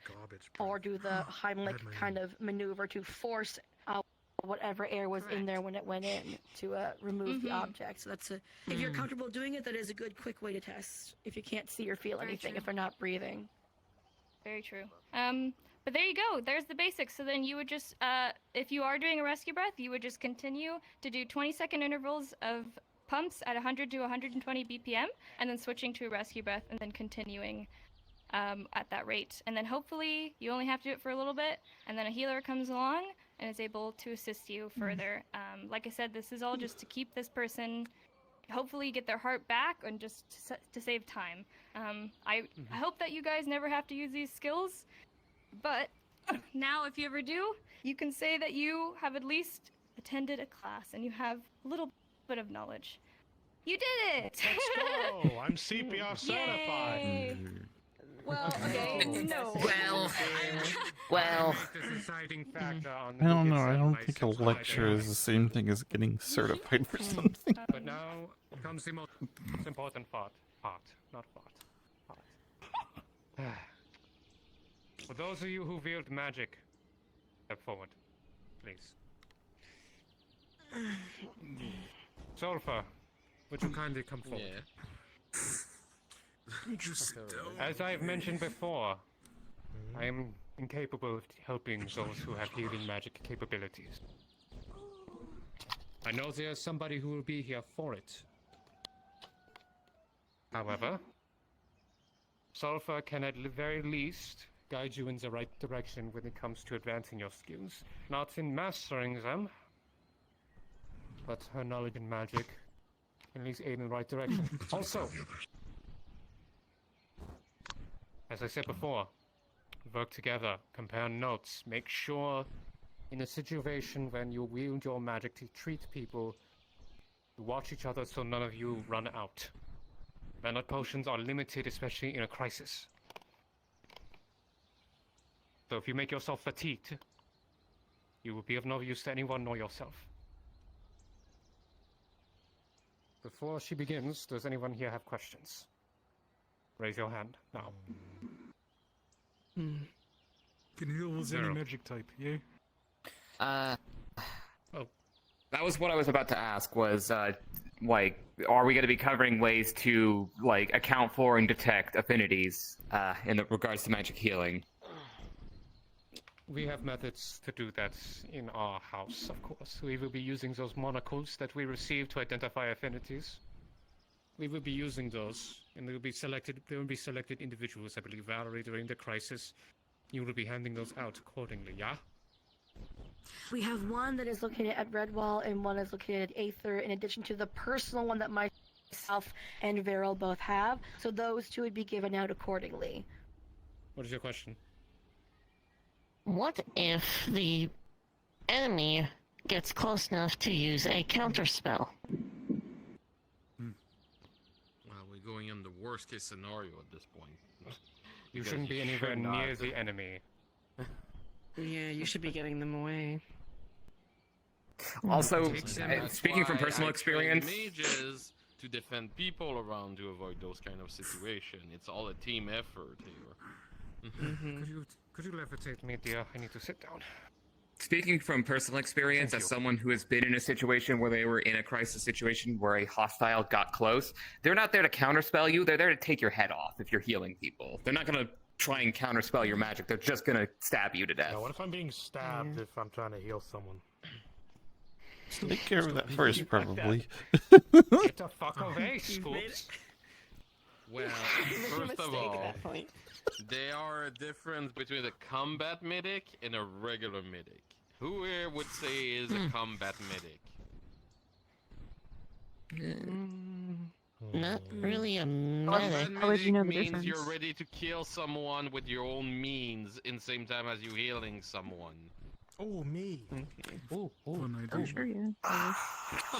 or do the Heimlich kind of maneuver to force out whatever air was in there when it went in to remove the object. So if you're comfortable doing it, that is a good quick way to test if you can't see or feel anything, if they're not breathing. Very true. But there you go. There's the basics. So then you would just, if you are doing a rescue breath, you would just continue to do 20-second intervals of pumps at 100 to 120 BPM, and then switching to a rescue breath, and then continuing at that rate. And then hopefully you only have to do it for a little bit, and then a healer comes along and is able to assist you further. Like I said, this is all just to keep this person, hopefully get their heart back, and just to save time. I hope that you guys never have to use these skills, but now if you ever do, you can say that you have at least attended a class and you have a little bit of knowledge. You did it! Let's go! I'm CPR certified. Well, no. Well. The deciding factor on I don't know. I don't think a lecture is the same thing as getting certified for something. But now comes the most important part. Not part. For those of you who wield magic, step forward, please. Sulfur, would you kindly come forward? As I have mentioned before, I am incapable of helping those who have healing magic capabilities. I know there's somebody who will be here for it. However, Sulfur can at the very least guide you in the right direction when it comes to advancing your skills. Not in mastering them, but her knowledge in magic can at least aid in the right direction. Also, as I said before, work together, compare notes, make sure in a situation when you wield your magic to treat people, you watch each other so none of you run out. Mana potions are limited, especially in a crisis. So if you make yourself fatigued, you will be of no use to anyone nor yourself. Before she begins, does anyone here have questions? Raise your hand now. Can heal was any Zero. magic type? You? That was what I was about to ask. Was like, are we going to be covering ways to like account for and detect affinities in regards to magic healing? We have methods to do that in our house, of course. We will be using those monocles that we receive to identify affinities. We will be using those, and there will be selected individuals, I believe, Valerie, during the crisis. You will be handing those out accordingly, yeah? We have one that is located at Redwall and one is located at Aether, in addition to the personal one that myself and Veryl both have. So those two would be given out accordingly. What is your question? What if the enemy gets close enough to use a counterspell? Well, we're going in the worst case scenario at this point. You Because shouldn't be anywhere should not. near the enemy. Yeah, you should be getting them away. Also, Takes them, that's speaking from why personal I train experience, mages to defend people around to avoid those kind of situations. It's all a team effort here. Could you levitate me, dear? I need to sit down. speaking from personal experience, as someone who has been in a situation where they were in a crisis situation where a hostile got close, they're not there to counterspell you. They're there to take your head off if you're healing people. They're not going to try and counterspell your magic. They're just going to stab you to death. Yeah, what if I'm being stabbed if I'm trying to heal someone? Take care of that first, probably. Get the fuck away, Scoops. Well, first of all, there are a difference between a combat medic and a regular medic. Who here would say is a combat medic? Not really a Combat medic. medic means you're ready to kill someone with your own means in the same time as you healing someone. Oh, me. Sure, yeah.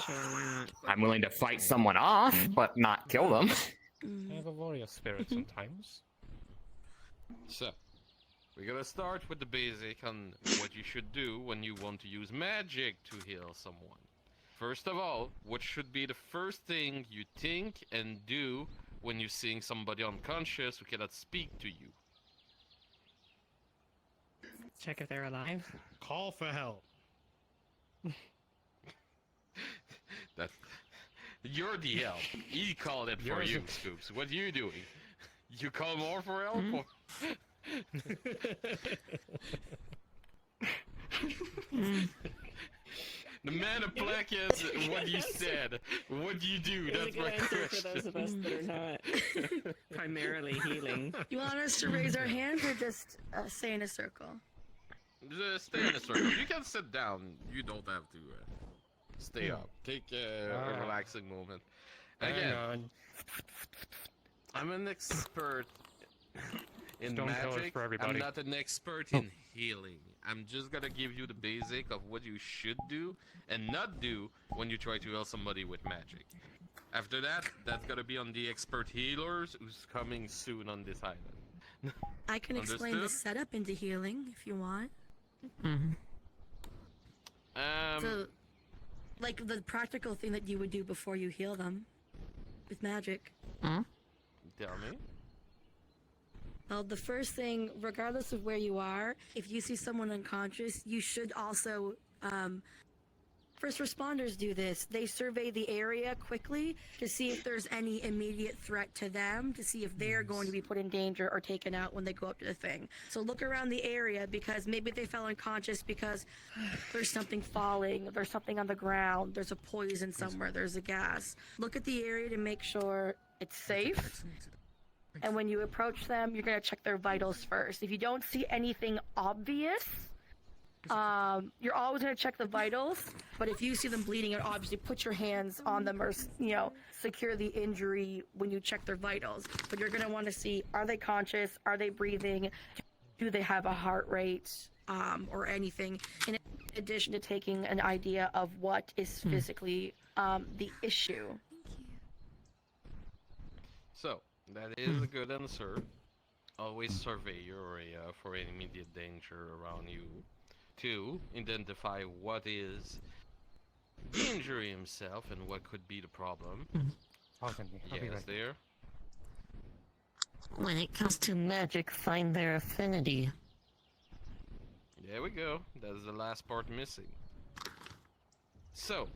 Sure. I'm willing to fight someone off, but not kill them. I have a warrior spirit sometimes. So, we're gonna start with the basic on what you should do when you want to use magic to heal someone. First of all, what should be the first thing you think and do when you're seeing somebody unconscious who cannot speak to you? Check if they're alive. Call for help. That you're the help. He called it for you, Scoops. What are you doing? You call more for help? Or... The man of black is what you said. What do you do? That's my question. For those of us that are not primarily healing. You want us to raise our hands or just stay in a circle? Just stay in a circle. You can sit down. You don't have to stay up. Take a relaxing moment. Again, I'm an expert in Stone killers magic. for everybody. I'm not an expert in healing. I'm just gonna give you the basic of what you should do and not do when you try to heal somebody with magic. After that, that's gonna be on the expert healers who's coming soon on this island. I can explain the Understood? setup into healing if you want. So, like the practical thing that you would do before you heal them with magic. Tell me. Well, the first thing, regardless of where you are, if you see someone unconscious, you should also, first responders do this. They survey the area quickly to see if there's any immediate threat to them, to see if they're going to be put in danger or taken out when they go up to the thing. So look around the area because maybe they fell unconscious because there's something falling, there's something on the ground, there's a poison somewhere, there's a gas. Look at the area to make sure it's safe. And when you approach them, you're going to check their vitals first. If you don't see anything obvious, you're always going to check the vitals. But if you see them bleeding, you obviously put your hands on them or, secure the injury when you check their vitals. But you're going to want to see, are they conscious? Are they breathing? Do they have a heart rate or anything? In addition to taking an idea of what is physically the issue. So, that is a good answer. Always survey your area for any immediate danger around you. 2, identify what is injure himself, and what could be the problem? Pardon me. I'll be Yes, right there. When it comes to magic, find their affinity. There we go. That's the last part missing. So,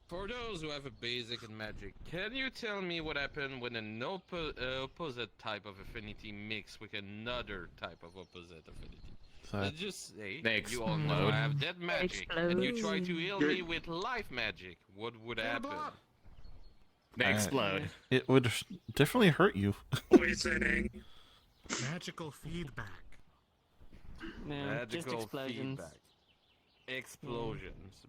for those who have a basic in magic, can you tell me what happened when an opposite type of affinity mix with another type of opposite affinity? Let's just say you all know I have dead magic, and you try to heal me with life magic. What would happen? They explode. It would definitely hurt you. Poisoning. Magical feedback. No, just Magical explosions. feedback. Explosions.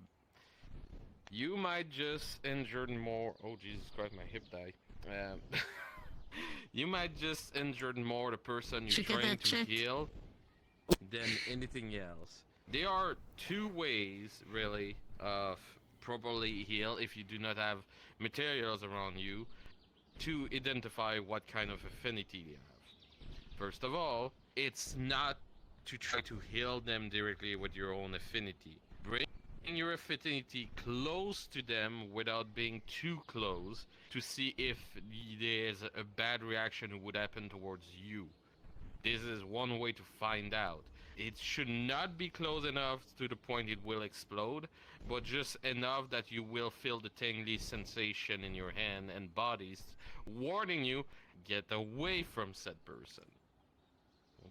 You might just injure more. Oh Jesus Christ, my hip died. You might just injure more the person you're trying to heal than anything else. There are two ways, really, of properly heal if you do not have materials around you to identify what kind of affinity you have. First of all, it's not to try to heal them directly with your own affinity. Bring your affinity close to them without being too close to see if there's a bad reaction would happen towards you. This is one way to find out. It should not be close enough to the point it will explode, but just enough that you will feel the tingly sensation in your hand and bodies, warning you, get away from said person.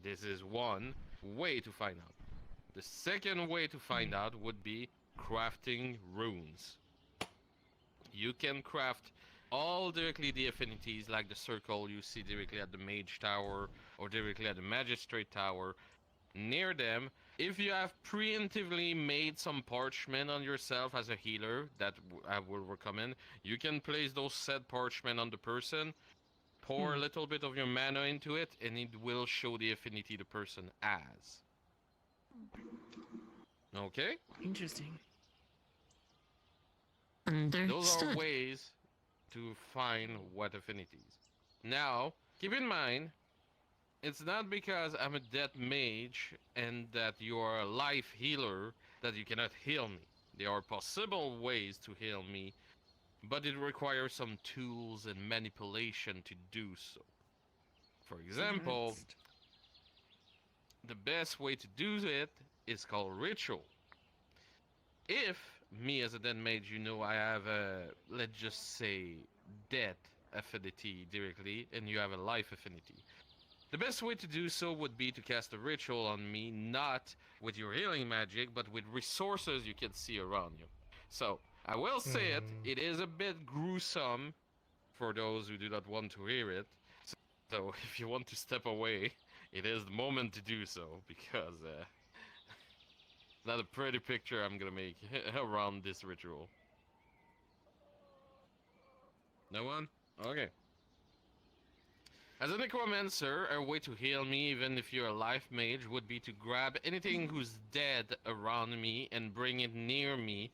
This is one way to find out. The second way to find out would be crafting runes. You can craft all directly the affinities, like the circle you see directly at the mage tower or directly at the magistrate tower. Near them, if you have preemptively made some parchment on yourself as a healer, that I will recommend, you can place those said parchment on the person, pour a little bit of your mana into it, and it will show the affinity the person has. Okay? Interesting. Those are ways to find what affinities. Now, keep in mind, it's not because I'm a dead mage and that you are a life healer that you cannot heal me. There are possible ways to heal me, but it requires some tools and manipulation to do so. For example, the best way to do it is called ritual. If me as a dead mage, you know I have a, let's just say, death affinity directly, and you have a life affinity. The best way to do so would be to cast a ritual on me, not with your healing magic, but with resources you can see around you. So, I will say it is a bit gruesome for those who do not want to hear it. So if you want to step away, it is the moment to do so, because it's not a pretty picture I'm gonna make around this ritual. No one? Okay. As a necromancer, a way to heal me, even if you're a life mage, would be to grab anything who's dead around me and bring it near me,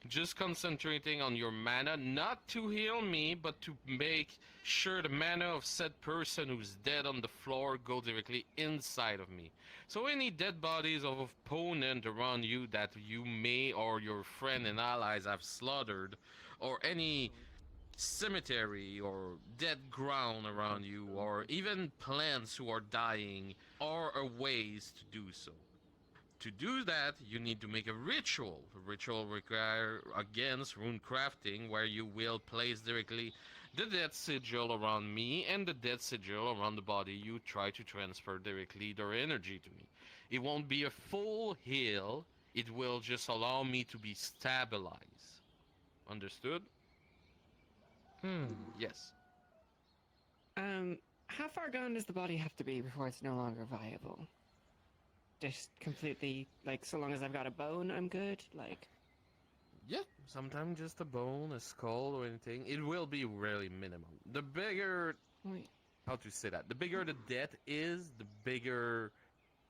just concentrating on your mana, not to heal me, but to make sure the mana of said person who's dead on the floor go directly inside of me. So any dead bodies of opponent around you that you may or your friend and allies have slaughtered, or any cemetery or dead ground around you, or even plants who are dying, are ways to do so. To do that, you need to make a ritual. A ritual requires against rune crafting, where you will place directly the death sigil around me and the death sigil around the body you try to transfer directly their energy to me. It won't be a full heal, it will just allow me to be stabilized. Understood? Yes. How far gone does the body have to be before it's no longer viable? Just completely, like, so long as I've got a bone, I'm good? Like... Yeah, sometimes just a bone, a skull, or anything. It will be really minimal. The bigger... How to say that? The bigger the death is, the bigger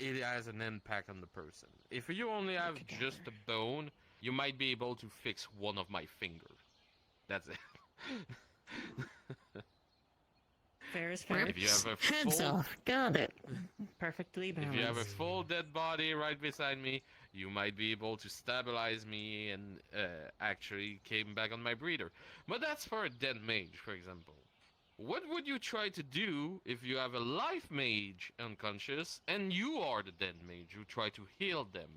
it has an impact on the person. If you only have just a bone, you might be able to fix one of my fingers. That's it. Fair is fair. If you have a Heads full... off. Got it. Perfectly balanced. If you have a full dead body right beside me, you might be able to stabilize me and actually came back on my breather. But that's for a dead mage, for example. What would you try to do if you have a life mage unconscious and you are the dead mage who try to heal them?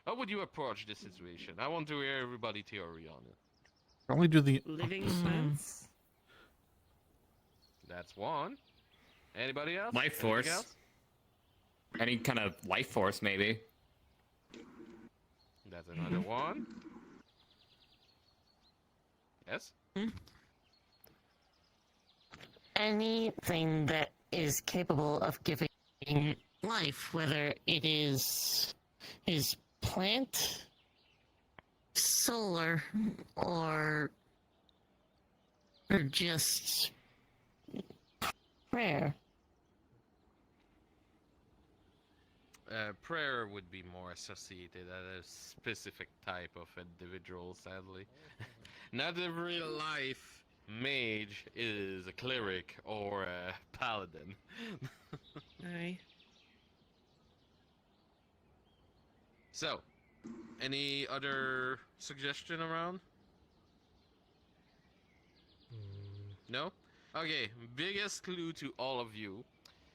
How would you approach this situation? I want to hear everybody's theory on it. Probably do the living plants. That's one. Anybody else? Life Anything force. else? Any kind of life force, maybe. That's another one. Yes? Anything that is capable of giving life, whether it is plant, solar, or just prayer. Prayer would be more associated at a specific type of individual, sadly. Not every life mage is a cleric or a paladin. Aye. So, any other suggestion around? No? Okay, biggest clue to all of you.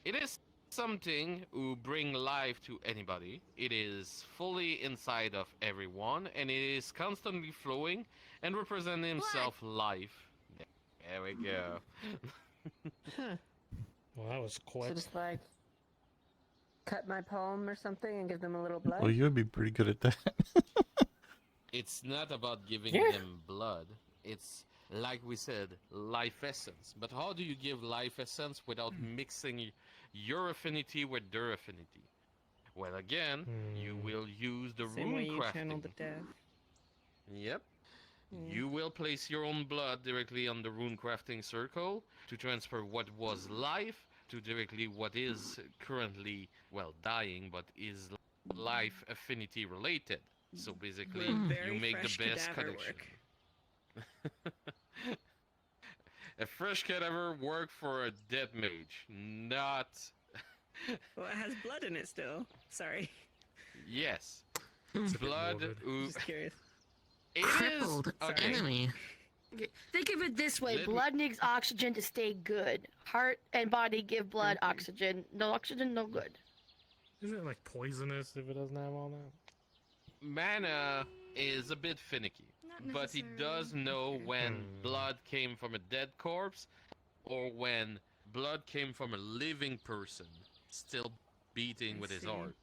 It is something who bring life to anybody. It is fully inside of everyone, and it is constantly flowing and representing himself life. There we go. Well, that was quick. So just like cut my palm or something and give them a little blood. Well, you would be pretty good at that. It's not about giving them blood. It's, like we said, life essence. But how do you give life essence without mixing your affinity with their affinity? Well, again, you will use the Same way rune you crafting. channel the death. Yep. You will place your own blood directly on the rune crafting circle to transfer what was life to directly what is currently, well, dying, but is life affinity related. So basically, you make the best connection. A fresh cadaver work for a dead mage, not... Well, it has blood in it still. Sorry. Yes. Blood... Just curious. It Crippled is... Okay. enemy. Think of it this way: Let me- blood needs oxygen to stay good. Heart and body give blood oxygen. No oxygen, no good. Isn't it like poisonous if it doesn't have all that? Mana is a bit finicky, but he does know when blood came from a dead corpse or when blood came from a living person still beating with his heart.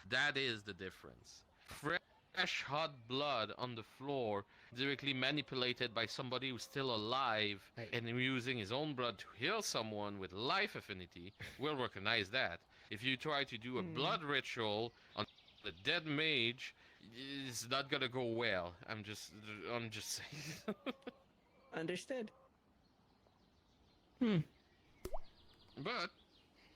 That is the difference. Fresh hot blood on the floor directly manipulated by somebody who's still alive and using his own blood to heal someone with life affinity will recognize that. If you try to do a blood ritual on the dead mage, it's not gonna go well. I'm just saying. Understood. But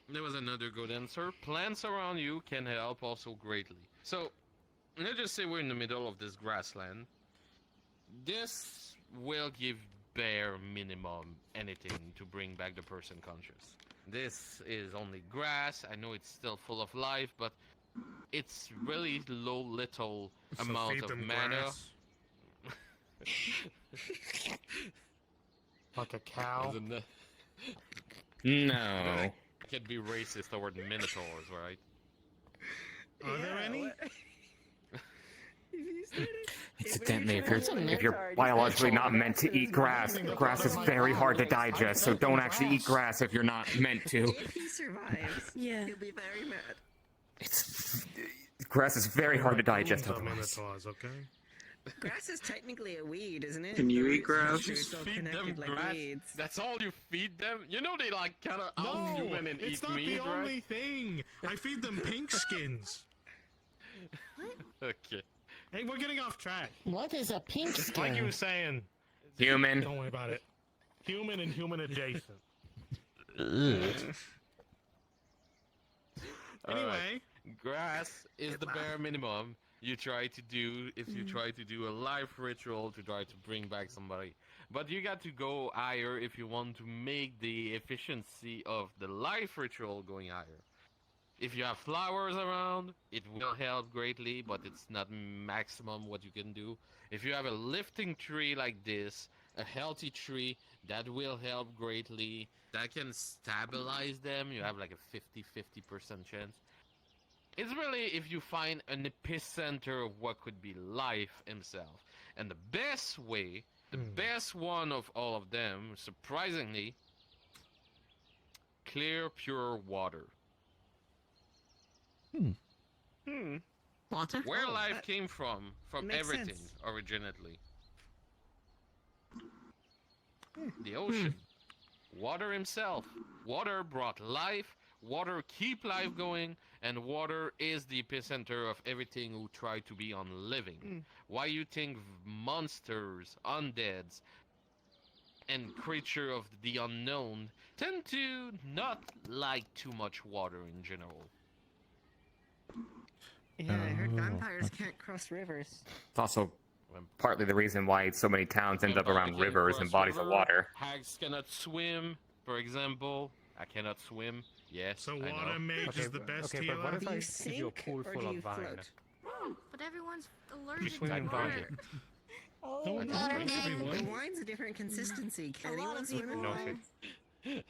there was another good answer. Plants around you can help also greatly. So let's just say we're in the middle of this grassland. This will give bare minimum anything to bring back the person conscious. This is only grass. I know it's still full of life, but it's really little So amount feed of them mana. grass. Like a cow. No. Could be racist toward minotaurs, right? Are there any? It's a dead mage. If you're biologically not meant to eat grass, grass is very hard to digest, so don't actually eat grass if you're not meant to. If he survives, he'll be very mad. Grass is very hard to digest The otherwise. minotaurs, okay? Grass is technically a weed, isn't it? Can you The eat roots grass? are Just so feed them connected like grass. weeds. That's all you feed them? You know they like kind of No, out-human and it's eat not meat, the right? only thing. I feed them pink skins. Okay. Hey, we're getting off track. What is a pink skin? Like you were saying. Human. Don't worry about it. Human and human adjacent. Anyway. Grass is the bare minimum you try to do if you try to do a life ritual to try to bring back somebody. But you got to go higher if you want to make the efficiency of the life ritual going higher. If you have flowers around, it will help greatly, but it's not maximum what you can do. If you have a lifting tree like this, a healthy tree, that will help greatly. That can stabilize them. You have like a 50% chance. It's really if you find an epicenter of what could be life himself. And the best way, the best one of all of them, surprisingly, clear, pure water. Water? Where life came from makes everything sense. originally. The ocean. Water himself. Water brought life, water keep life going, and water is the epicenter of everything who try to be unliving. Why you think monsters, undeads, and creature of the unknown tend to not like too much water in general. Yeah, I heard vampires okay. can't cross rivers. It's also partly the reason why so many towns end up around Vampire rivers can and cross bodies of river. water. Hags cannot swim, for example. I cannot swim. Yes, So I know. water mage is the best okay, healer? but what if Do I you give you a sink pool or full do of you vine? float? But everyone's You allergic swim to in water. vine. Oh, I no. just drink The wine's a different consistency. Can A lot anyone of swim in people- wine? Noted.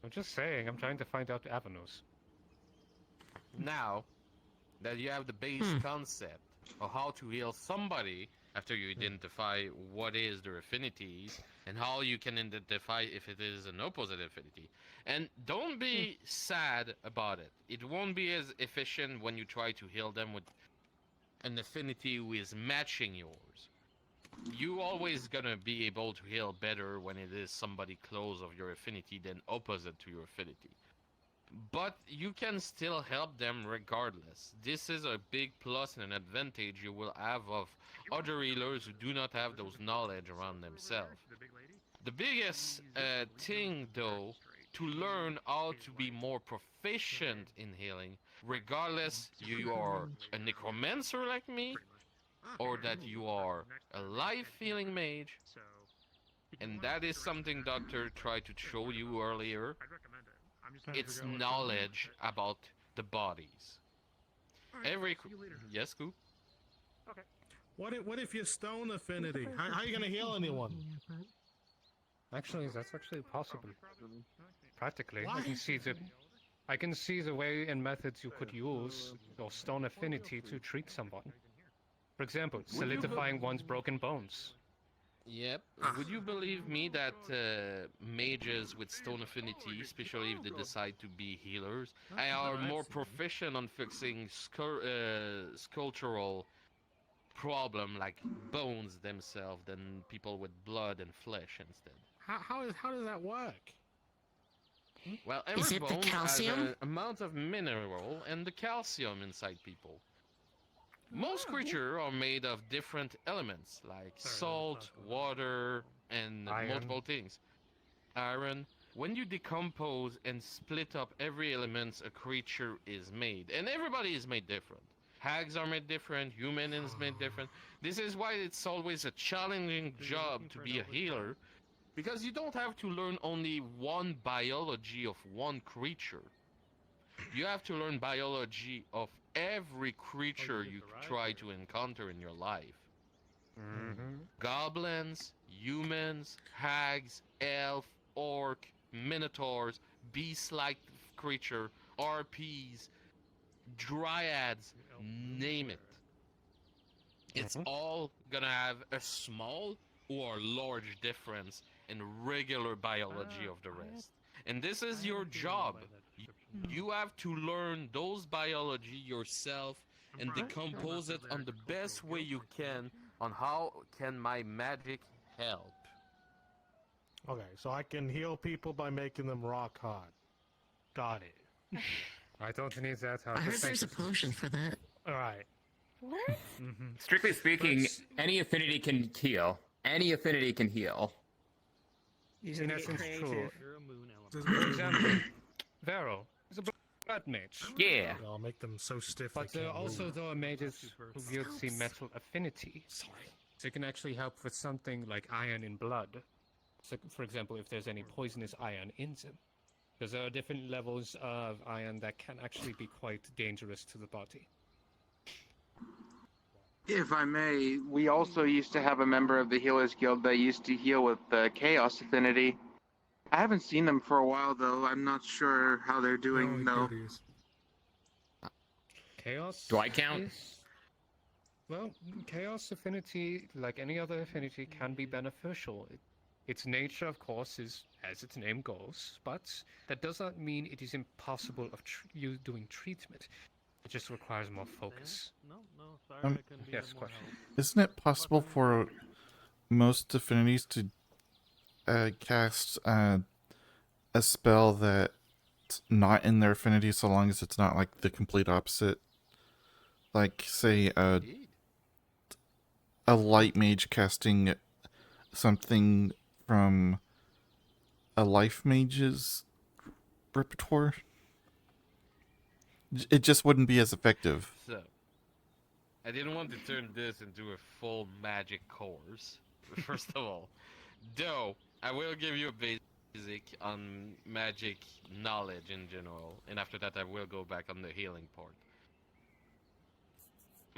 I'm just saying, I'm trying to find out the avenues. Now that you have the base concept of how to heal somebody after you identify what is their affinities and how you can identify if it is an opposite affinity. And don't be sad about it. It won't be as efficient when you try to heal them with an affinity who is matching yours. You always gonna be able to heal better when it is somebody close of your affinity than opposite to your affinity. But you can still help them regardless. This is a big plus and an advantage you will have of other healers who do not have those knowledge around themselves. The biggest thing though, to learn how to be more proficient in healing, regardless you are a necromancer like me, or that you are a life-healing mage, and that is something Doctor tried to show you earlier. It's knowledge about the bodies. Yes, Coop? Okay. What if you're stone affinity? How are you gonna heal anyone? Actually, that's actually possible. Practically, What? I can see the way and methods you could use your stone affinity to treat someone. For example, solidifying one's broken bones. Yep. Would you believe me that mages with stone affinity, especially if they decide to be healers, are more proficient on fixing sculptural problem like bones themselves than people with blood and flesh instead? How does that work? Well, Is every it the bone has calcium? an amount of mineral and the calcium inside people. Most creatures are made of different elements, like salt, water, and Iron. multiple things. Iron. When you decompose and split up every element a creature is made, and everybody is made different. Hags are made different, human is made different. This is why it's always a challenging job to be a healer, because you don't have to learn only one biology of one creature. You have to learn biology of every creature you try to encounter in your life. Goblins, humans, hags, elf, orc, minotaurs, beast-like creature, RPs, dryads, name it. It's all gonna have a small or large difference in regular biology of the rest. And this is your job. You have to learn those biology yourself and decompose it on the best way you can on how can my magic help. Okay, so I can heal people by making them rock hard. Got it. I don't need that. I heard there's a potion for that. Alright. What? Strictly speaking, any affinity can heal. Any affinity can heal. You In just get essence, true. creative. For example, Vero is a blood mage. Yeah. I'll make them so stiff But they can't also move. there are mages who wield the metal affinity. They can actually help with something like iron in blood. So, for example, if there's any poisonous iron in them, Because there are different levels of iron that can actually be quite dangerous to the body. If I may, we also used to have a member of the Healers Guild that used to heal with Chaos Affinity. I haven't seen them for a while, though. I'm not sure how they're doing, though. Chaos. Do I count? Well, Chaos Affinity, like any other affinity, can be beneficial. Its nature, of course, is as its name goes, but that does not mean it is impossible of you doing treatment. It just requires more focus. Yes, question. Isn't it possible for most affinities to cast a spell that's not in their affinity, so long as it's not like the complete opposite? Like, say, a light mage casting something from a life mage's repertoire? It just wouldn't be as effective. So, I didn't want to turn this into a full magic course, first of all. Though, I will give you a basic on magic knowledge in general, and after that I will go back on the healing part.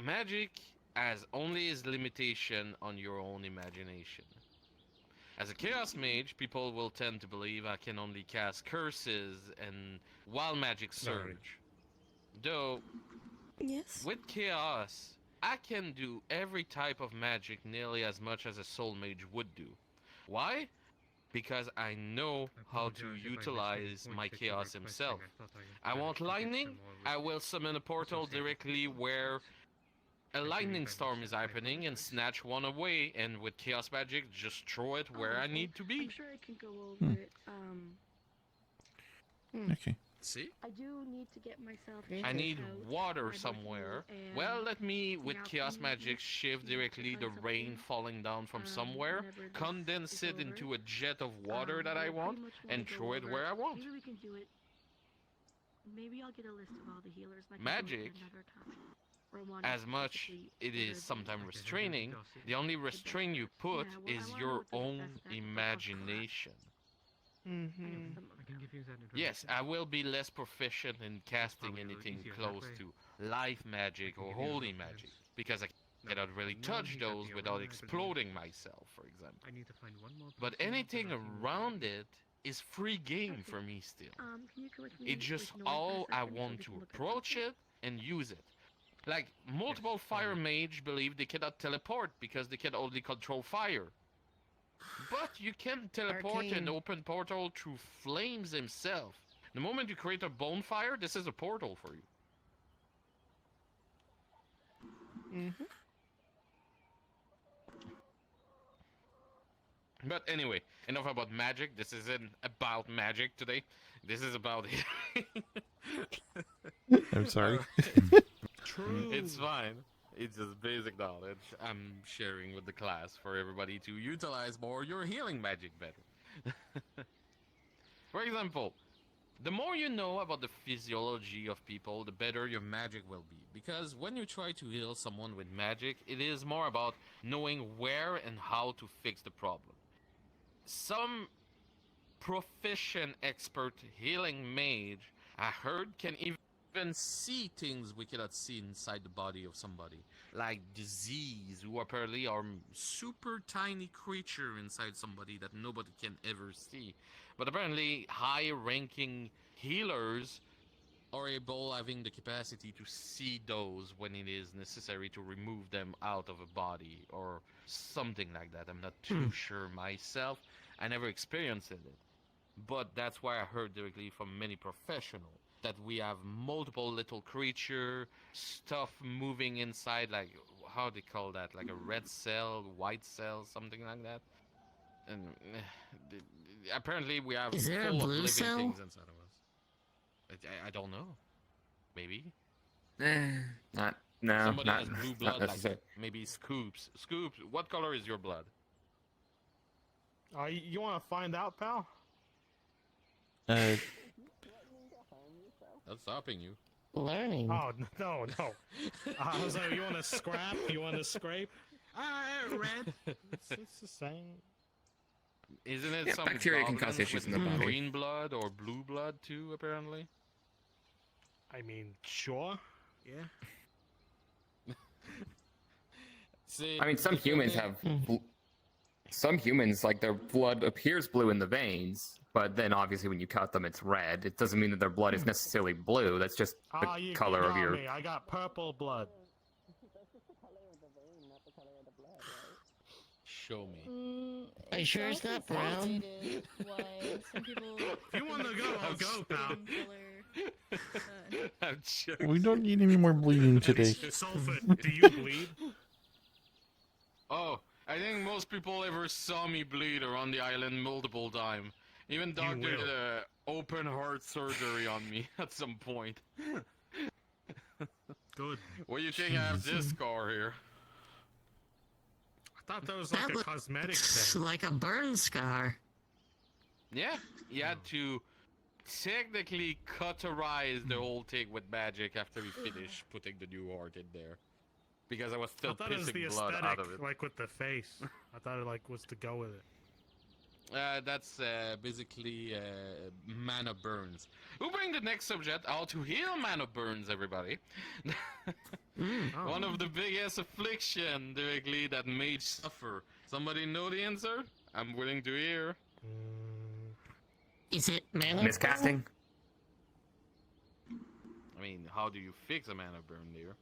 Magic has only its limitation on your own imagination. As a Chaos Mage, people will tend to believe I can only cast curses and wild magic surge. Though, with Chaos, I can do every type of magic nearly as much as a Soul Mage would do. Why? Because I know how to utilize my Chaos himself. I want lightning, I will summon a portal directly where a lightning storm is happening and snatch one away, and with Chaos Magic, just throw it where I need to be. I'm sure I can go over it. Okay. See? I do need to get myself. I need water somewhere. Well, let me, with Chaos Magic, shift directly the rain falling down from somewhere, condense it into a jet of water that I want, and throw it where I want. Maybe we can do it. Maybe I'll get a list of all the healers. Magic, as much it is sometimes restraining, the only restraint you put is your own imagination. Yes, I will be less proficient in casting anything close to life magic or holy magic, because I cannot really touch those without exploding myself, for example. But anything around it is free game for me still. It's just all I want to approach it and use it. Like, multiple fire mage believe they cannot teleport because they can only control fire. But you can teleport an open portal through flames himself. The moment you create a bonfire, this is a portal for you. But anyway, enough about magic. This isn't about magic today. This is about I'm sorry. It's fine. It's just basic knowledge I'm sharing with the class for everybody to utilize more your healing magic better. For example, the more you know about the physiology of people, the better your magic will be. Because when you try to heal someone with magic, it is more about knowing where and how to fix the problem. Some proficient expert healing mage, I heard, can even see things we cannot see inside the body of somebody, like disease, who apparently are super tiny creature inside somebody that nobody can ever see. But apparently high-ranking healers are able, having the capacity to see those when it is necessary to remove them out of a body or something like that. I'm not too sure myself. I never experienced it, but that's why I heard directly from many professionals that we have multiple little creature stuff moving inside, like, how do they call that, like a red cell, white cell, something like that. And apparently we have Is there a full of blue living cell? things inside of us. I don't know. Maybe. No, Somebody not, has blue not blood, like necessarily. maybe Scoops. Scoops, what color is your blood? You want to find out, pal? That's stopping you. Learning. Oh, no. I was like, you want to scrap? You want to scrape? Red. It's the same. Isn't it Yeah, some bacteria can cause goblins issues with in the body. green blood or blue blood too, apparently? I mean, sure. Yeah. See, I mean, some humans have. Some humans, like, their blood appears blue in the veins, but then obviously when you cut them, it's red. It doesn't mean that their blood is necessarily blue. That's just the Ah, you color of got your. me. I got purple blood. Show me. Are you sure it's not brown? If you want to go, I'll go, pal. I'm joking. We don't need any more bleeding today. Sulfur, do you bleed? Oh, I think most people ever saw me bleed around the island multiple times. Even doctor did a open heart surgery on me at some point. Good. What do you think I have this scar here? I thought that was like a cosmetic thing. Like a burn scar. Yeah, you had to technically cauterize the whole thing with magic after we finished putting the new heart in there. Because I was I still thought it was the pissing blood out of aesthetic, it. like with the face. I thought it like was to go with it. That's basically mana burns. We'll bring the next subject out to heal mana burns, everybody. One of the biggest affliction directly that mages suffer. Somebody know the answer? I'm willing to hear. Is it mana? Miscasting? I mean, how do you fix a mana burn, dear?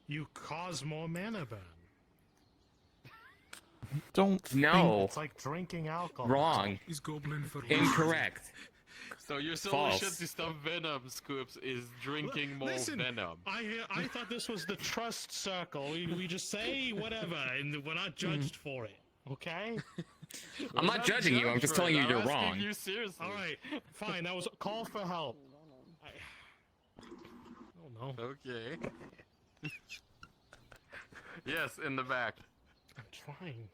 You cause more mana burn. Don't. No. It's like drinking alcohol. Wrong. He's goblin for Incorrect. So your False. solution to stop venom, Scoops, is drinking more Listen, venom. I thought this was the trust circle. We just say whatever, and we're not judged for it. Okay? I'm not judging you. I'm just telling you you're wrong. You seriously. All right, fine. That was a call for help. Oh no. Okay. Yes, in the back. I'm trying.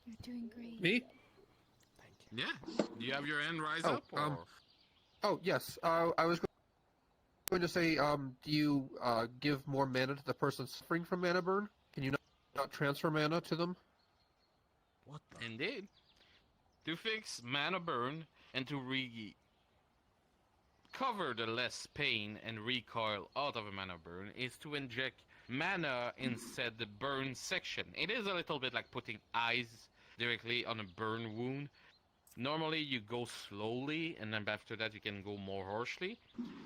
You're doing great. Me? Yeah. Do you have your hand rise Oh, up? Or? Oh, yes. I was going to say, do you give more mana to the person suffering from mana burn? Can you not transfer mana to them? What the? Indeed. To fix mana burn and to recover the less pain and recoil out of a mana burn is to inject mana inside the burn section. It is a little bit like putting ice directly on a burn wound. Normally you go slowly and then after that you can go more harshly.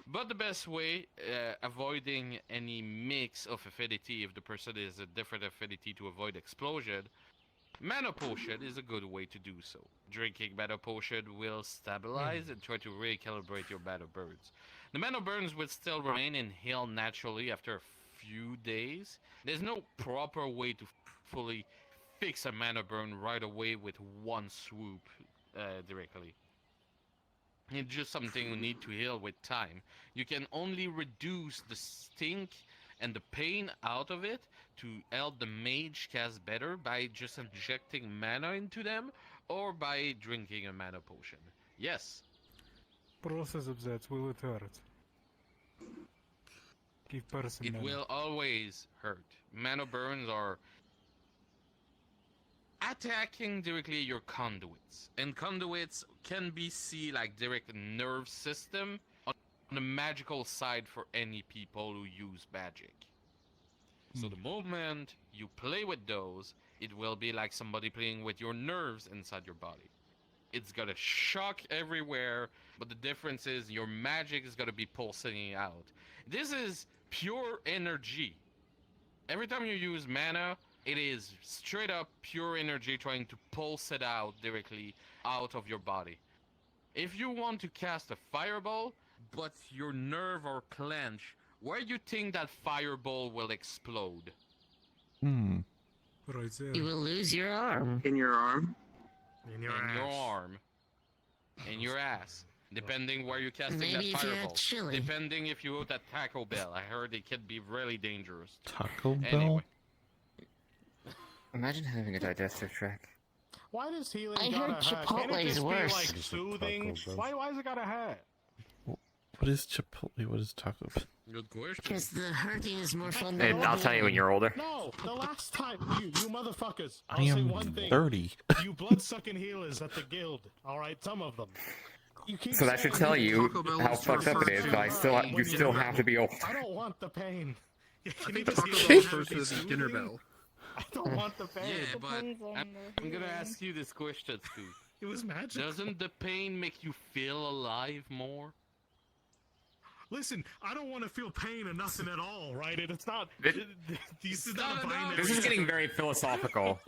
But the best way, avoiding any mix of affinity if the person is a different affinity to avoid explosion, mana potion is a good way to do so. Drinking mana potion will stabilize and try to recalibrate your mana burns. The mana burns will still remain and heal naturally after a few days. There's no proper way to fully fix a mana burn right away with one swoop directly. It's just something you need to heal with time. You can only reduce the stink and the pain out of it to help the mage cast better by just injecting mana into them or by drinking a mana potion. Yes. Process of that will it hurt? Give person It mana. will always hurt. Mana burns are attacking directly your conduits. And conduits can be seen like direct nerve system on the magical side for any people who use magic. So the moment you play with those, it will be like somebody playing with your nerves inside your body. It's gonna shock everywhere, but the difference is your magic is gonna be pulsating out. This is pure energy. Every time you use mana, it is straight up pure energy trying to pulse it out directly out of your body. If you want to cast a fireball, but your nerve or clench, where do you think that fireball will explode? Right there. You will lose your arm. In your arm? In your In ass. your arm. In your ass. Depending where you're casting Maybe that if you had fireball. chili. Depending if you ate at Taco Bell. I heard it can be really dangerous. Taco Bell? Anyway. Imagine having a digestive tract. Why does healing I gotta heard hurt? Can't it Chipotle's just worse. be like soothing? Why is it gotta hurt? What is Chipotle? What is Taco Bell? Good question. Because the hurting is more fun than I'll tell you when you're older. No, the last time, you motherfuckers. I I'll say am one thing. 30. You blood-sucking healers at the guild. All right, some of them. You keep So that should tell you how fucked up it is, but you still have to be old. I don't want the pain. I think Taco Bell refers to the dinner bell. I don't want the pain. Yeah, but I'm gonna ask you this question, Scoop. It was magical. Doesn't the pain make you feel alive more? Listen, I don't want to feel pain or nothing at all, right? It's not. This is not a binary. This is getting very philosophical.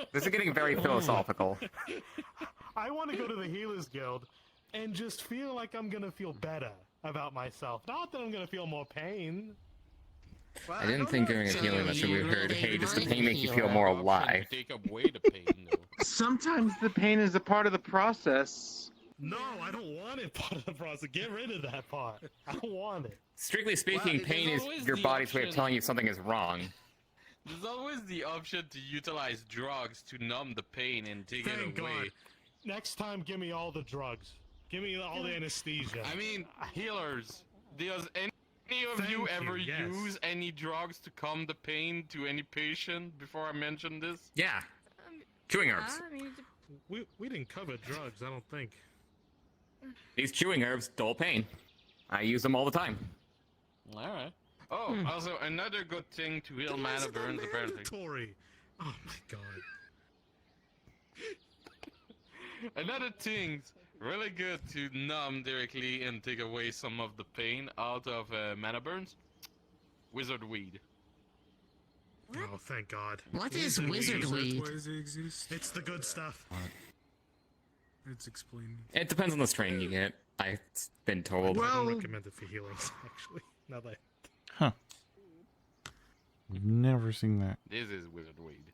I want to go to the Healers Guild and just feel like I'm gonna feel better about myself. Not that I'm gonna feel more pain. I didn't think during a healing lesson we heard, hey, does the pain make you feel more alive? Take away the pain, though. Sometimes the pain is a part of the process. No, I don't want it part of the process. Get rid of that part. I don't want it. Strictly speaking, pain is your body's way of telling you something is wrong. There's always the option to utilize drugs to numb the pain and take Thank it away. God. Next time, give me all the drugs. Give me all the anesthesia. I mean, healers, does any of Thank you you, ever yes. use any drugs to calm the pain to any patient before I mention this? Yeah. Chewing herbs. We didn't cover drugs, I don't think. These chewing herbs dull pain. I use them all the time. Alright. Oh, also, another good thing to heal mana burns, apparently. Mandatory. Oh my god. Another thing really good to numb directly and take away some of the pain out of mana burns. Wizard weed. Oh, thank God. What is wizard weed? Why does it exist? It's the good stuff. It's explained. It depends on the strain you get. I've been told. I don't recommend it for healings, actually. Now that. Huh. Never seen that. This is wizard weed.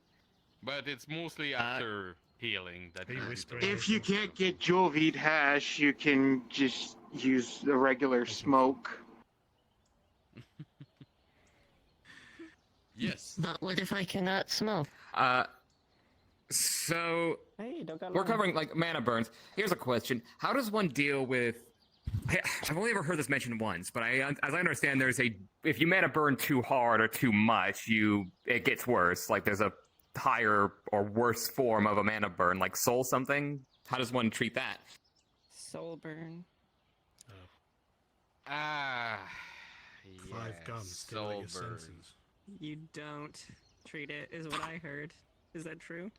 But it's mostly after healing that you If you can't get Jovid hash, you can just use the regular smoke. Yes. But what if I cannot smoke? So Hey, don't got we're covering like mana burns. Here's a question: how does one deal with? I've only ever heard this mentioned once, but as I understand, if you mana burn too hard or too much, it gets worse. Like there's a higher or worse form of a mana burn, like soul something. How does one treat that? Soul burn. Ah. Five gums. Soul Your burn. senses. You don't treat it, is what I heard. Is that true?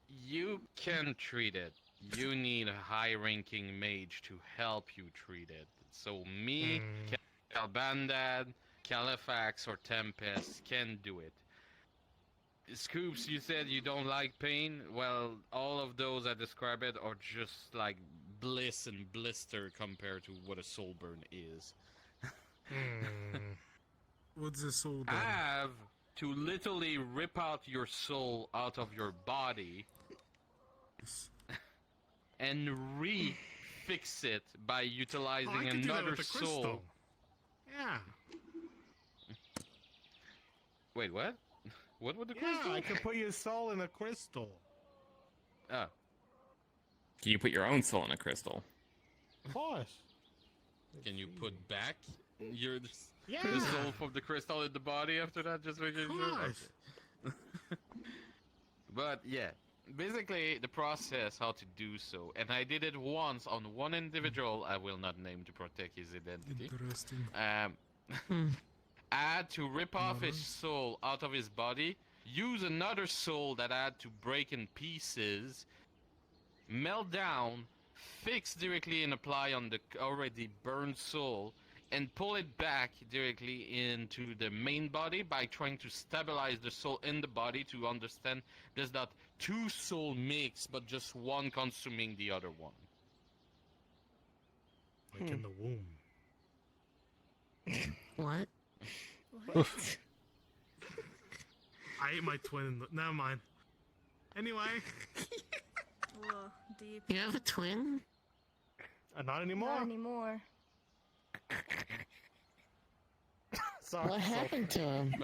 You can treat it. You need a high-ranking mage to help you treat it. So me, Calbandad, Califax, or Tempest can do it. Scoops, you said you don't like pain? Well, all of those I describe it are just like bliss and blister compared to what a soul burn is. What's a soul I burn? have to literally rip out your soul out of your body and re-fix it by utilizing I could do that another with the soul. crystal. Yeah. Wait, what? What would the Yeah, crystal? I could put your soul in a crystal. Oh. Can you put your own soul in a crystal? Of course. Can you put back your the Yeah. soul from the crystal in the body after that? Just making sure. course. Okay. But yeah, basically the process how to do so, and I did it once on one individual. I will not name to protect his identity. Interesting. I had to rip off his soul out of his body, use another soul that I had to break in pieces, melt down, fix directly and apply on the already burned soul, and pull it back directly into the main body by trying to stabilize the soul in the body to understand there's not two soul mix, but just one consuming the other one. Like in the womb. What? I ate my twin in the... Never mind. Anyway. Deep. You have a twin? Not anymore. Not anymore. Sorry, What happened to him?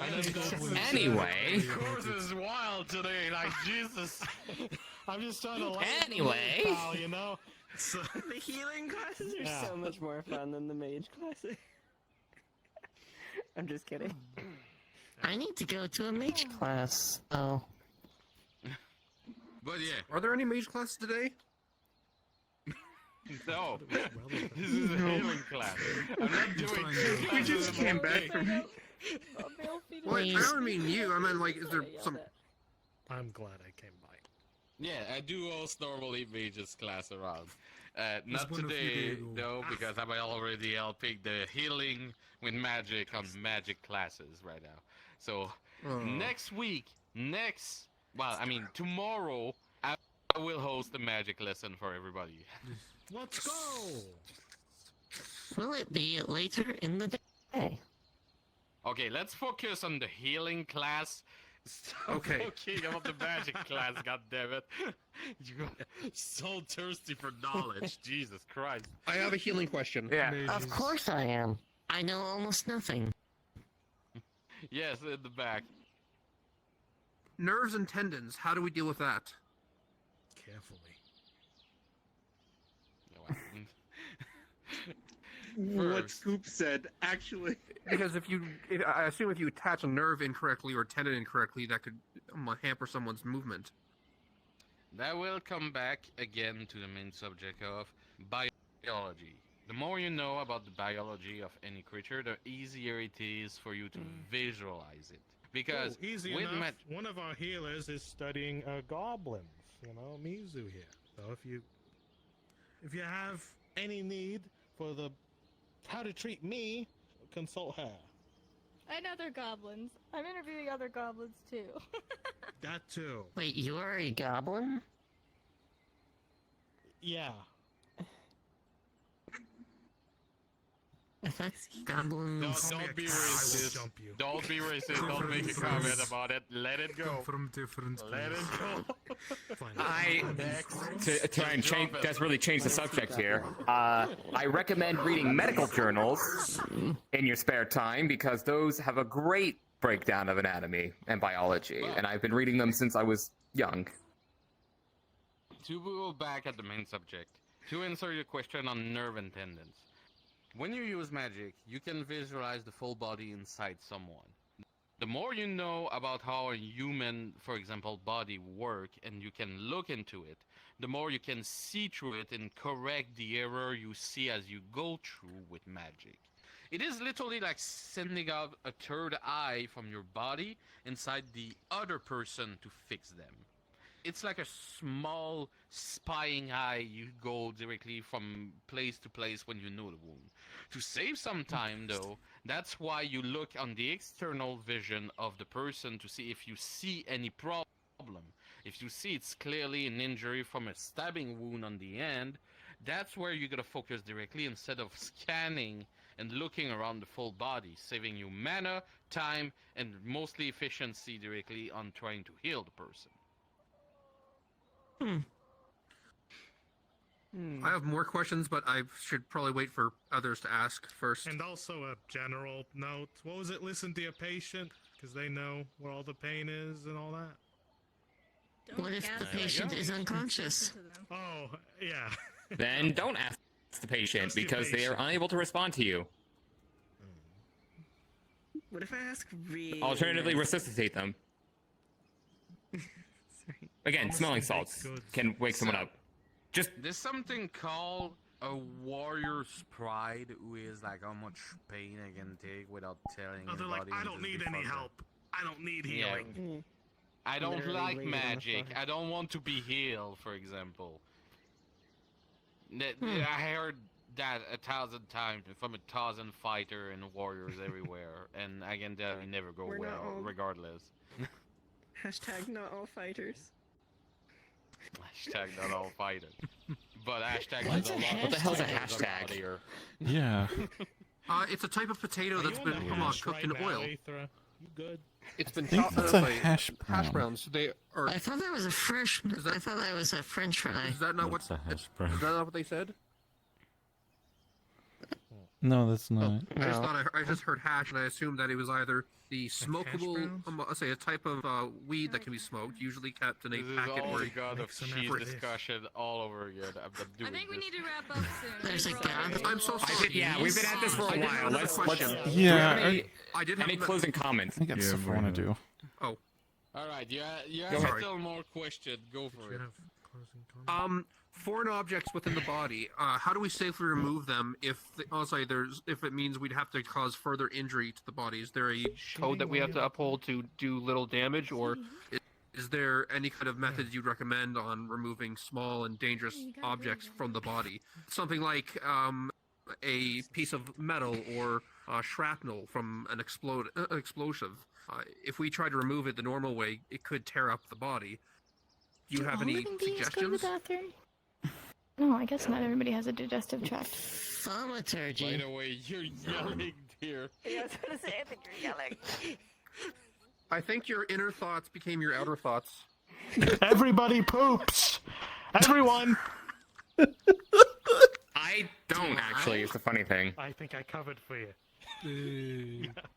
Anyway. The course is wild today, like Jesus. I'm just trying to laugh. Anyway. Pal, you know? So, The healing classes are Yeah. so much more fun than the mage classes. I'm just kidding. I need to go to a mage class. Oh. But yeah. Are there any mage classes today? No. This is a healing class. I'm not doing two We just classes came in one back day. from. Well, I don't mean you. I mean, like, is there some? I'm glad I came by. Yeah, I do host normally mages class around. Not one of you today, do. though, because I'm already helping the healing with magic on magic classes right now. So, next week, tomorrow, I will host a magic lesson for everybody. Let's go! Will it be later in the day? Okay, let's focus on the healing class. Stop Okay. talking about the magic class, goddammit. You're so thirsty for knowledge, Jesus Christ. I have a healing question. Yeah. Of course I am. I know almost nothing. Yes, in the back. Nerves and tendons. How do we deal with that? Carefully. What Scoop said, actually. Because I assume if you attach a nerve incorrectly or a tendon incorrectly, that could hamper someone's movement. That will come back again to the main subject of biology. The more you know about the biology of any creature, the easier it is for you to visualize it. Because easy with enough. One of our healers is studying goblins. You know, Mizu here. So if you have any need for how to treat me, consult her. And other goblins. I'm interviewing other goblins too. That too. Wait, you are a goblin? Yeah. I thought goblins... Don't be racist. Don't be racist. Don't make a comment about it. Let it go. From different Let it go. To try and desperately change the subject here, I recommend reading medical journals in your spare time because those have a great breakdown of anatomy and biology, and I've been reading them since I was young. To go back at the main subject, to answer your question on nerve and tendons. When you use magic, you can visualize the full body inside someone. The more you know about how a human, for example, body work and you can look into it, the more you can see through it and correct the error you see as you go through with magic. It is literally like sending out a third eye from your body inside the other person to fix them. It's like a small spying eye. You go directly from place to place when you know the wound. To save some time, though, that's why you look on the external vision of the person to see if you see any problem. If you see it's clearly an injury from a stabbing wound on the end, that's where you're gonna focus directly instead of scanning and looking around the full body, saving you mana, time, and mostly efficiency directly on trying to heal the person. I have more questions, but I should probably wait for others to ask first. And also a general note. What was it? Listen to your patient, because they know where all the pain is and all that. What if the patient is unconscious? Oh, yeah. Then don't ask the patient because they are unable to respond to you. What if I ask really? Alternatively, nice- resuscitate them. Again, smelling salts can wake someone up. There's something called a warrior's pride, who is like how much pain I can take without telling Oh, they're anybody. like, I and don't just need be any fucked up." help. I don't need Yeah. healing. I don't Literally like bleed on the magic. floor. I don't want to be healed, for example. I heard that 1,000 times from 1,000 fighter and warriors everywhere, and I can tell you never go We're not well, all- regardless. Hashtag not all fighters. Hashtag not all fighters. But hashtag What's there's a lot of What the hell's a fighters hashtag? out here. Yeah. It's a type of potato that's You been on the hash cooked in right now, oil. Aethra? You good? It's been I think chopped that's up a by hash brown. browns. They are. I thought that was a fresh... I thought that was a french fry. Is that not what? What's a hash Is brown? that not what they said? No, that's not. I just heard hash, and I assumed that it was either the smokable, let's say a type of weed that can be smoked, usually kept in a This is packet all where the god of cheese discussion all over again. I'm doing I think we this. need to wrap up soon. There's a god. I'm so sorry. Yeah, we've been at this for a while. Let's. Yeah, Any closing comments? I got stuff I want to do. Oh. Alright, you Go have ahead. still more questions. Go for it. Foreign objects within the body. How do we safely remove them if if it means we'd have to cause further injury to the body? Is there a code that we have to uphold to do little damage, or is there any kind of methods you'd recommend on removing small and dangerous objects from the body? Something like a piece of metal or shrapnel from an explosive. If we try to remove it the normal way, it could tear up the body. Do you have any suggestions? No, I guess not everybody has a digestive tract. Thaumaturgy. By the way, you're yelling, dear. Yeah, I was gonna say, I think you're yelling. I think your inner thoughts became your outer thoughts. Everybody poops! Everyone! I don't actually. It's a funny thing. I think I covered for you.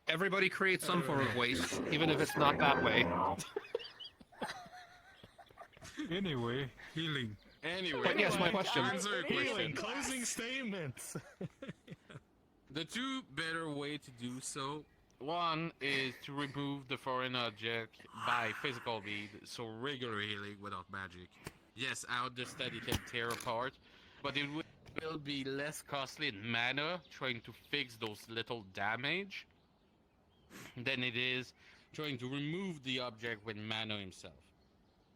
Everybody creates some form of waste, even if it's not that way. Anyway, healing. Anyway, But yes, my question. Answer your question. Closing statements. The two better way to do so. One is to remove the foreign object by physical means, so regular healing without magic. Yes, I understand it can tear apart, but it will be less costly in mana trying to fix those little damage than it is trying to remove the object with mana himself.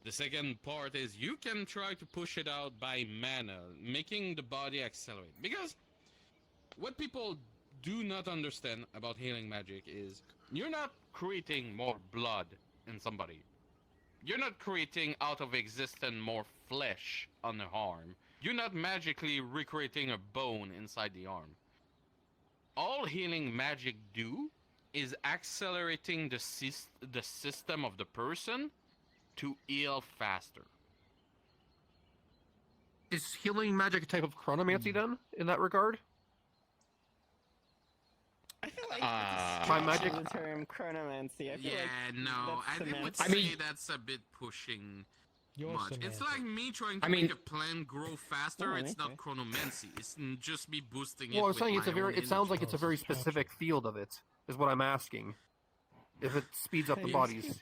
The second part is you can try to push it out by mana, making the body accelerate. Because what people do not understand about healing magic is you're not creating more blood in somebody. You're not creating out of existence more flesh on the arm. You're not magically recreating a bone inside the arm. All healing magic do is accelerating the system of the person to heal faster. Is healing magic a type of chronomancy then, in that regard? I feel like Time magic? the term chronomancy. I feel No, I would semantics. say that's a bit pushing much. It's like me trying to make a plant grow faster. Oh, It's not okay. chronomancy. It's just me boosting it. Well, I'm with saying it's my a very. own It sounds like energy. it's a very specific field of it. Is what I'm asking. If it speeds up the body's.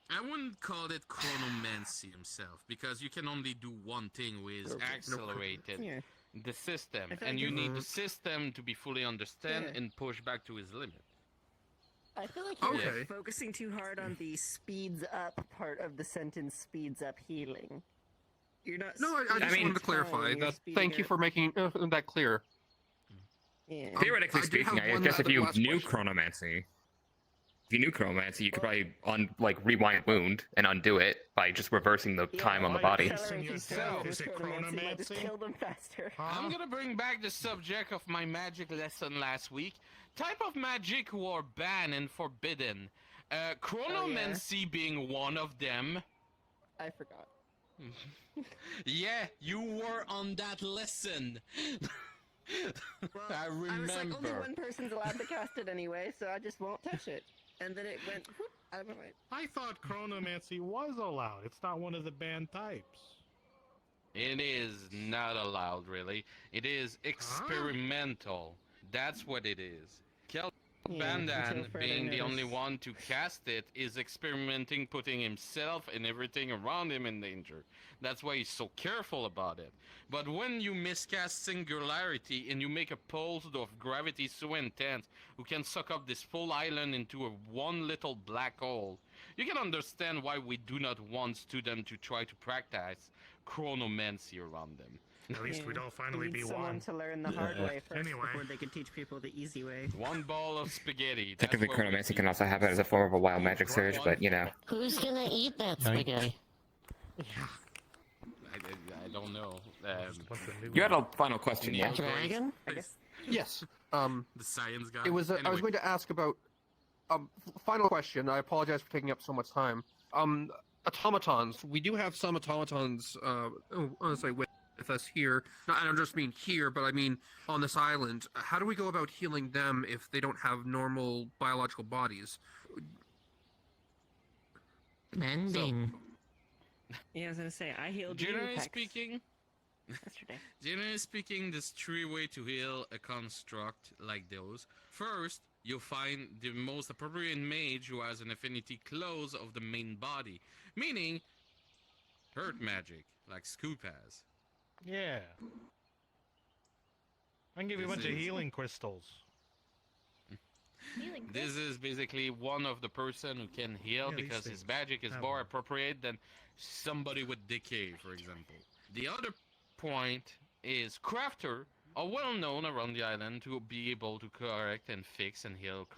I wouldn't call it chronomancy himself, because you can only do one thing with accelerated Yeah. the system, I feel and like you if- need the system to be fully understand Yeah. and push back to his limit. I feel like you're Okay. focusing too hard on the speeds up part of the sentence. Speeds up healing. You're not. No, I just wanted to clarify you're that. speeding Thank you up- for making that clear. Yeah. Theoretically I did speaking, have I one guess if other you last knew question. chronomancy, you could probably rewind wound and undo it by just reversing the time on the body. Just kill them faster. I'm gonna bring back the subject of my magic lesson last week. Type of magic were banned and forbidden. Chronomancy being one of them. I forgot. Yeah, you were on that lesson. I remember. I was like, only one person's allowed to cast it anyway, so I just won't touch it. And then it went whoop, out of my way. I thought chronomancy was allowed. It's not one of the banned types. It is not allowed, really. It is experimental. That's what it is. Kel Bandan, until further being the only notice. one to cast it, is experimenting, putting himself and everything around him in danger. That's why he's so careful about it. But when you miscast Singularity and you make a pulse of gravity so intense who can suck up this full island into one little black hole, you can understand why we do not want students to try to practice chronomancy around them. At least we'd all finally You need be someone one. to learn the hard way first Anyway. before they could teach people the easy way. One ball of spaghetti. that's Technically, what we chronomancy can also happen as a form of a wild magic surge, but you know. Who's gonna eat that spaghetti? I don't know. You had a final question, yeah? Dragon? Yes. The science guy. It was. I was going to ask about. Final question. I apologize for taking up so much time. Automatons. We do have some automatons. Honestly, with with us here, I don't just mean here, but I mean on this island, how do we go about healing them if they don't have normal biological bodies? Mending. Yeah, I was gonna say I healed you. Generally Hex, speaking, yesterday. generally speaking, there's three ways to heal a construct like those. First, you'll find the most appropriate mage who has an affinity close of the main body, meaning hurt magic, like Scoop has. Yeah. I can give you a This bunch of is- healing crystals. This is basically one of the person who can heal Yeah, these because his things magic is have more one. appropriate than somebody with decay, for example. The other point is crafter are well known around the island to be able to correct and fix and heal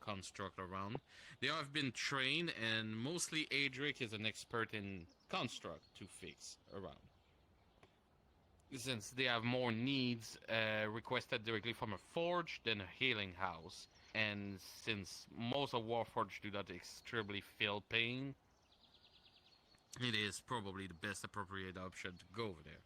construct around. They have been trained, and mostly Adric is an expert in construct to fix around. Since they have more needs requested directly from a forge than a healing house, and since most of Warforged do not extremely feel pain, it is probably the best appropriate option to go over there.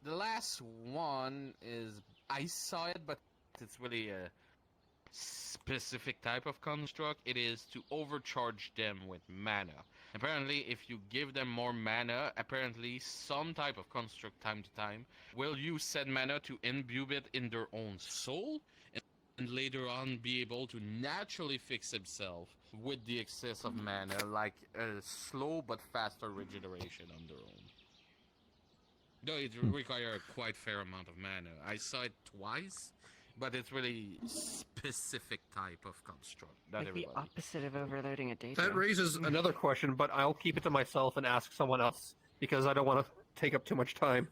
The last one is, I saw it, but it's really a specific type of construct. It is to overcharge them with mana. Apparently, if you give them more mana, apparently some type of construct time to time will use said mana to imbue it in their own soul, and later on be able to naturally fix himself with the excess of mana, like a slow but faster regeneration on their own. Though it requires a quite fair amount of mana. I saw it twice, but it's really specific type of construct. Not Like the everybody. opposite of overloading a data. That raises another question, but I'll keep it to myself and ask someone else because I don't want to take up too much time.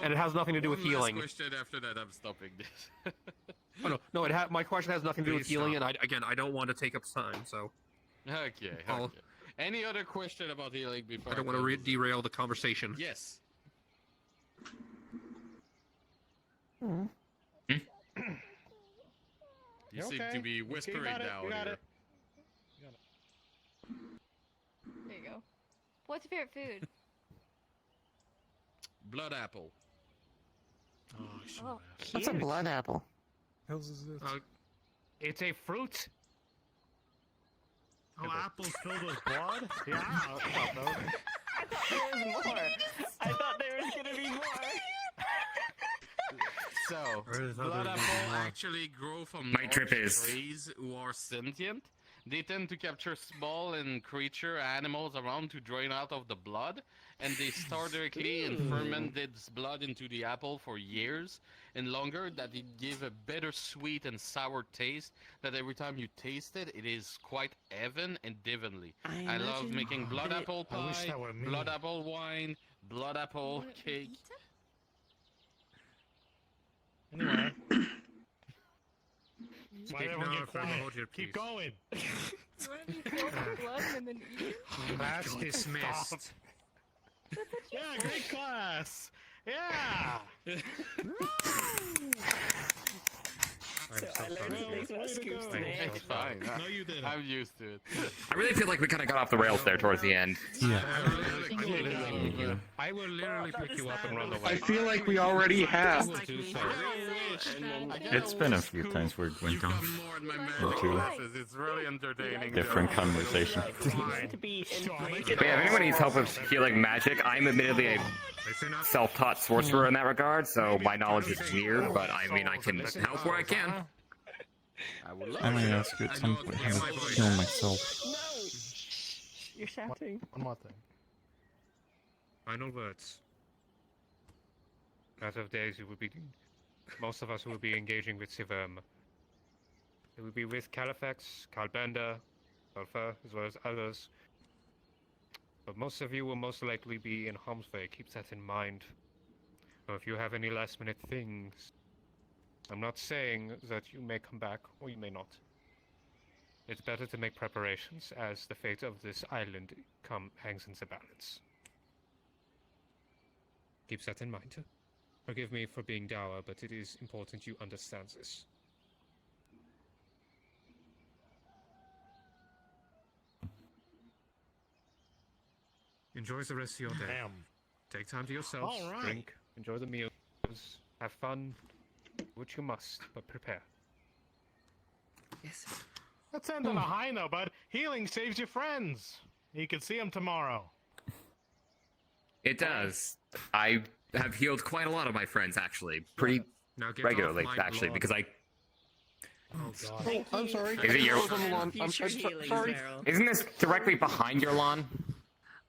And it has nothing to do with One last healing. question after that, I'm stopping this. Oh, no, my question has nothing to do with Please healing, stop. and I don't want to take up time, so Okay. I'll- Okay. Any other question about healing before I don't want to derail the conversation. Yes. Hmm. You You seem okay? to be You whispering got it, down you got here. it. There you go. What's your favorite food? Blood apple. Oh, What's a blood apple? How's is it? It's a fruit. Oh, apples filled with blood? Yeah, I thought those. I thought there was more. I thought there was gonna be more. So, There's blood other apple ones. actually grow from My large trip is- trees who are sentient. They tend to capture small and creature animals around to drain out of the blood, and they store directly and ferment this blood into the apple for years and longer, that it give a better sweet and sour taste, that every time you taste it, it is quite even and evenly. I love imagine making blood that it- apple I wish pie, that were me. blood apple wine, blood apple cake. Anyway. Why Speak everyone now get or forever quiet? hold your Keep peace. going. You fill the blood and then eat it? Class dismissed. Yeah, great class. Yeah. So I learned some things about scoops today. It's fine. No, you didn't. I'm used to it. I really feel like we kind of got off the rails there towards the end. Yeah. I will literally pick you up and run away. I feel like we already have. It's been a few times where it went off into It's really entertaining. different conversation. To be But yeah, if anyone needs help with healing magic, I'm admittedly a self-taught sorcerer in that regard, so my knowledge is weird, but I mean, I can help where I can. I may ask you at some point how to heal myself. You're shouting. One more thing. Final words. As of days, you will be. Most of us will be engaging with Siverm. It will be with Califax, Calbenda, Alpha, as well as others. But most of you will most likely be in harm's way. Keep that in mind. Or if you have any last-minute things, I'm not saying that you may come back or you may not. It's better to make preparations, as the fate of this island hangs in the balance. Keep that in mind. Forgive me for being dour, but it is important you understand this. Enjoy the rest of your day. Damn. Take time to yourself. All right. Drink. Enjoy the meals. Have fun. Which you must, but prepare. Yes. Let's end on a high note, bud. Healing saves your friends. You can see them tomorrow. It does. I have healed quite a lot of my friends, actually. Pretty Now get regularly, off my actually, lawn. because I... Oh, God. Oh, I'm sorry. Is it your... Sorry. Isn't this directly behind your lawn?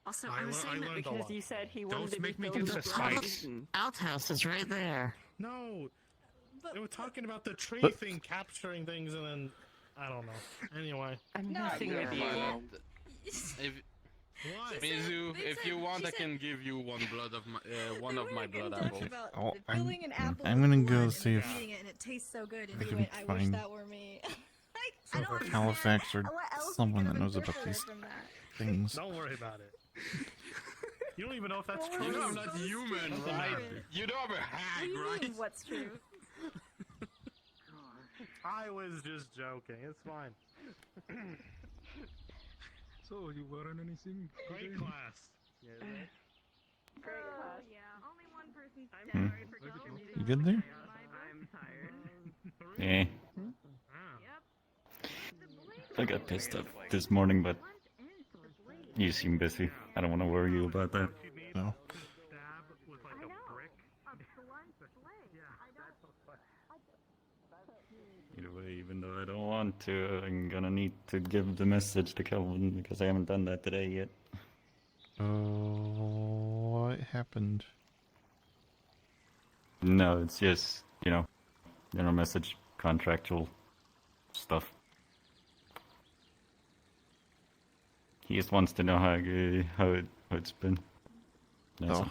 Also, I was saying that learned a because lot. you said he wanted Don't to be make me filled get with the blood. spikes. Outhouse is right there. No. They were talking about the tree But- thing capturing things and then... I don't know. Anyway. I'm messing with you. If, What? Mizu, if you want, I can give you one of my blood apples. Oh, filling an apple I'm with gonna blood go and see if eating it, and it tastes so good. And I you can went, I wish find that were me. I don't understand. Halifax or What else someone could that have knows about interpreted these from that? things. Don't worry about it. You don't even know if that's true. You know I'm not human, right? You know I'm a hag, right? What's true? I was just joking. It's fine. So, you learn anything? Great class. Yeah, Great class. Yeah. Only one person's Hmm. sorry for contributing. You good there? I'm tired. Yeah. I got pissed off this morning, but you seem busy. I don't want to worry you about that. No. Either way, even though I don't want to, I'm gonna need to give the message to Kelvin because I haven't done that today yet. What happened? No, it's just, message contractual stuff. He just wants to know how it's been. That's all.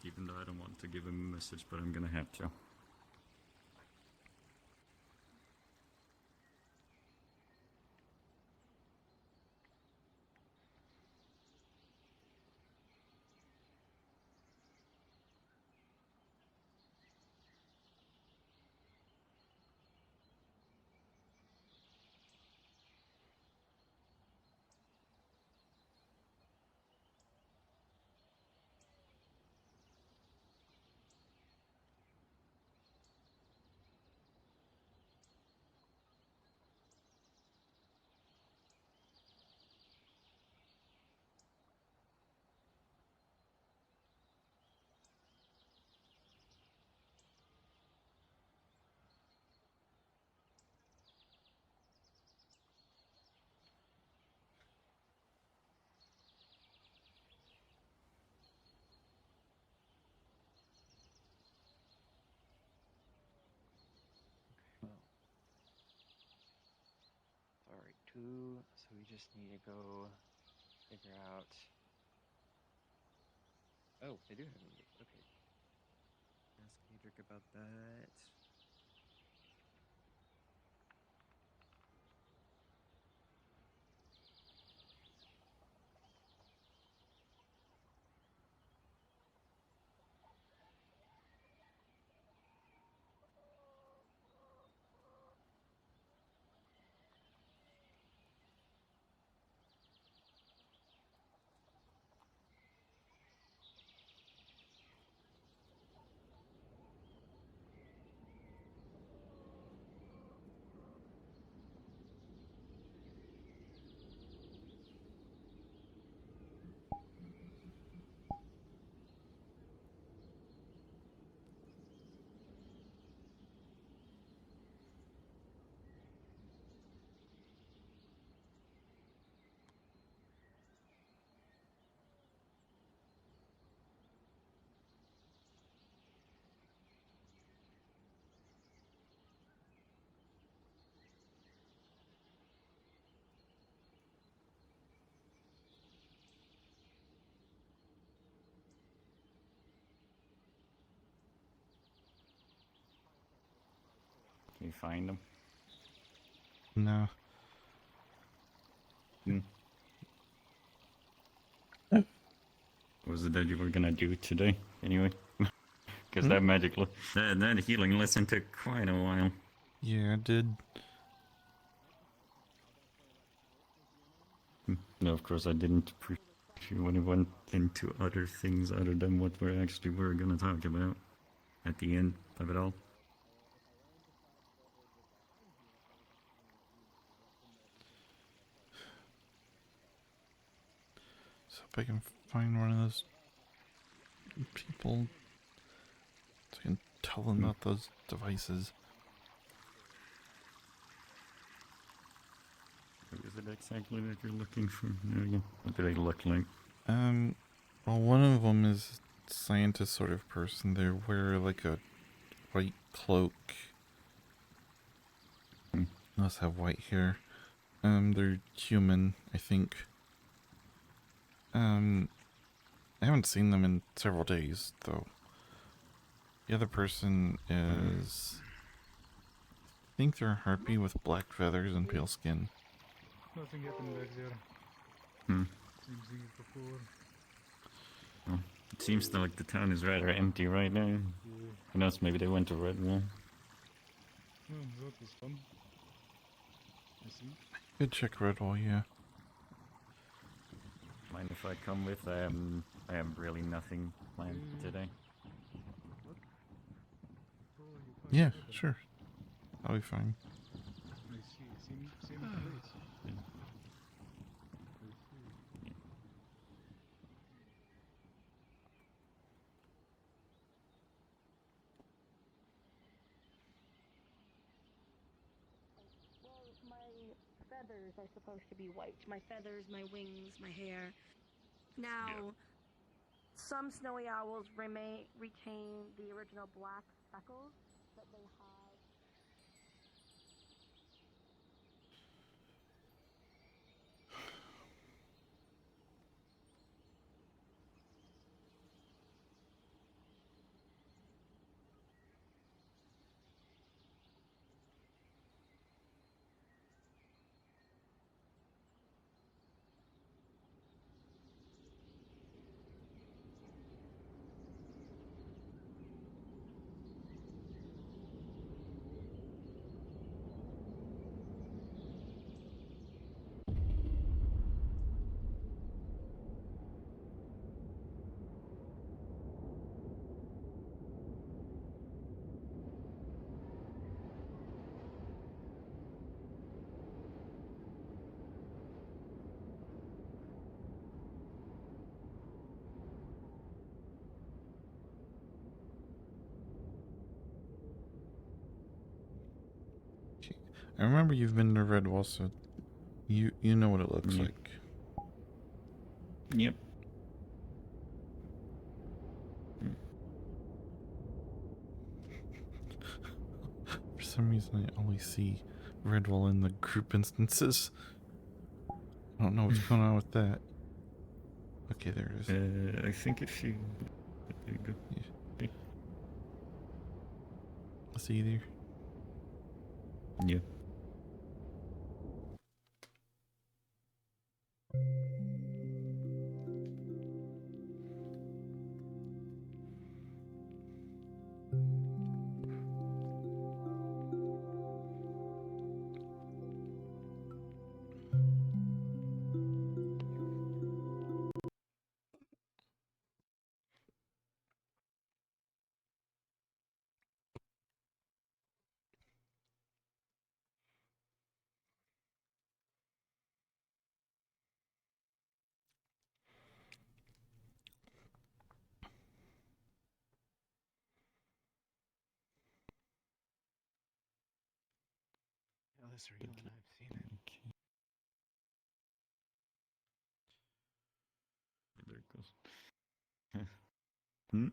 Even though I don't want to give him a message, but I'm gonna have to. Alright, two, so we just need to go figure out... Oh, they do have a meeting, okay. Ask Hedrick about that. Can you find them? No. What was it that you were gonna do today, anyway? Because that that healing lesson took quite a while. Yeah, I did. No, of course I didn't appreciate when it went into other things other than what we actually were gonna talk about at the end of it all. So if I can find one of those people, so I can tell them about those devices. What is it exactly that you're looking for? There we go. What do they look like? Well, one of them is a scientist sort of person. They wear like a white cloak. Must have white hair. They're human, I think. I haven't seen them in several days, though. The other person is... I think they're a harpy with black feathers and pale skin. Nothing happened back there. Same thing as before. Well, it seems like the town is rather empty right now. Who knows, maybe they went to Redwall. Oh, that was fun. I see. Good check, Redwall, yeah. Mind if I come with? I have really nothing planned today. Yeah, sure. That'll be fine. I see. Same place. Well, my feathers are supposed to be white. My feathers, my wings, my hair. Now, some snowy owls retain the original black speckles that they have. I remember you've been to Redwall, so you know what it looks like. Yep. For some reason, I always see Redwall in the group instances. I don't know what's going on with that. Okay, there it is. I think if you... There you go. Yeah. I see you there. Yeah. Yeah, that's real, and I've seen it. There it goes. Hmm?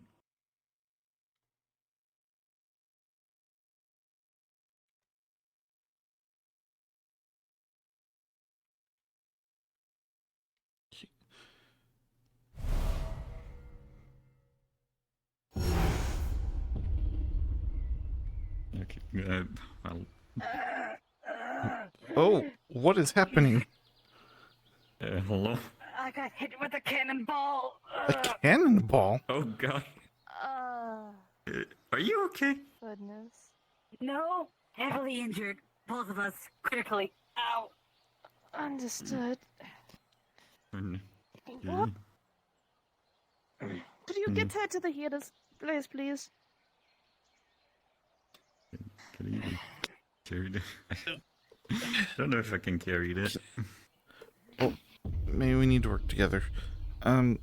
Okay, well... Oh, what is happening? Hello? I got hit with a cannonball. A cannonball? Oh god. Uh, Are you okay? Goodness. No, heavily injured. Both of us critically. Ow. Understood. Yeah. Could you get her to the healer's place, please? Could even carry it. I don't know if I can carry this. Well, maybe we need to work together. Are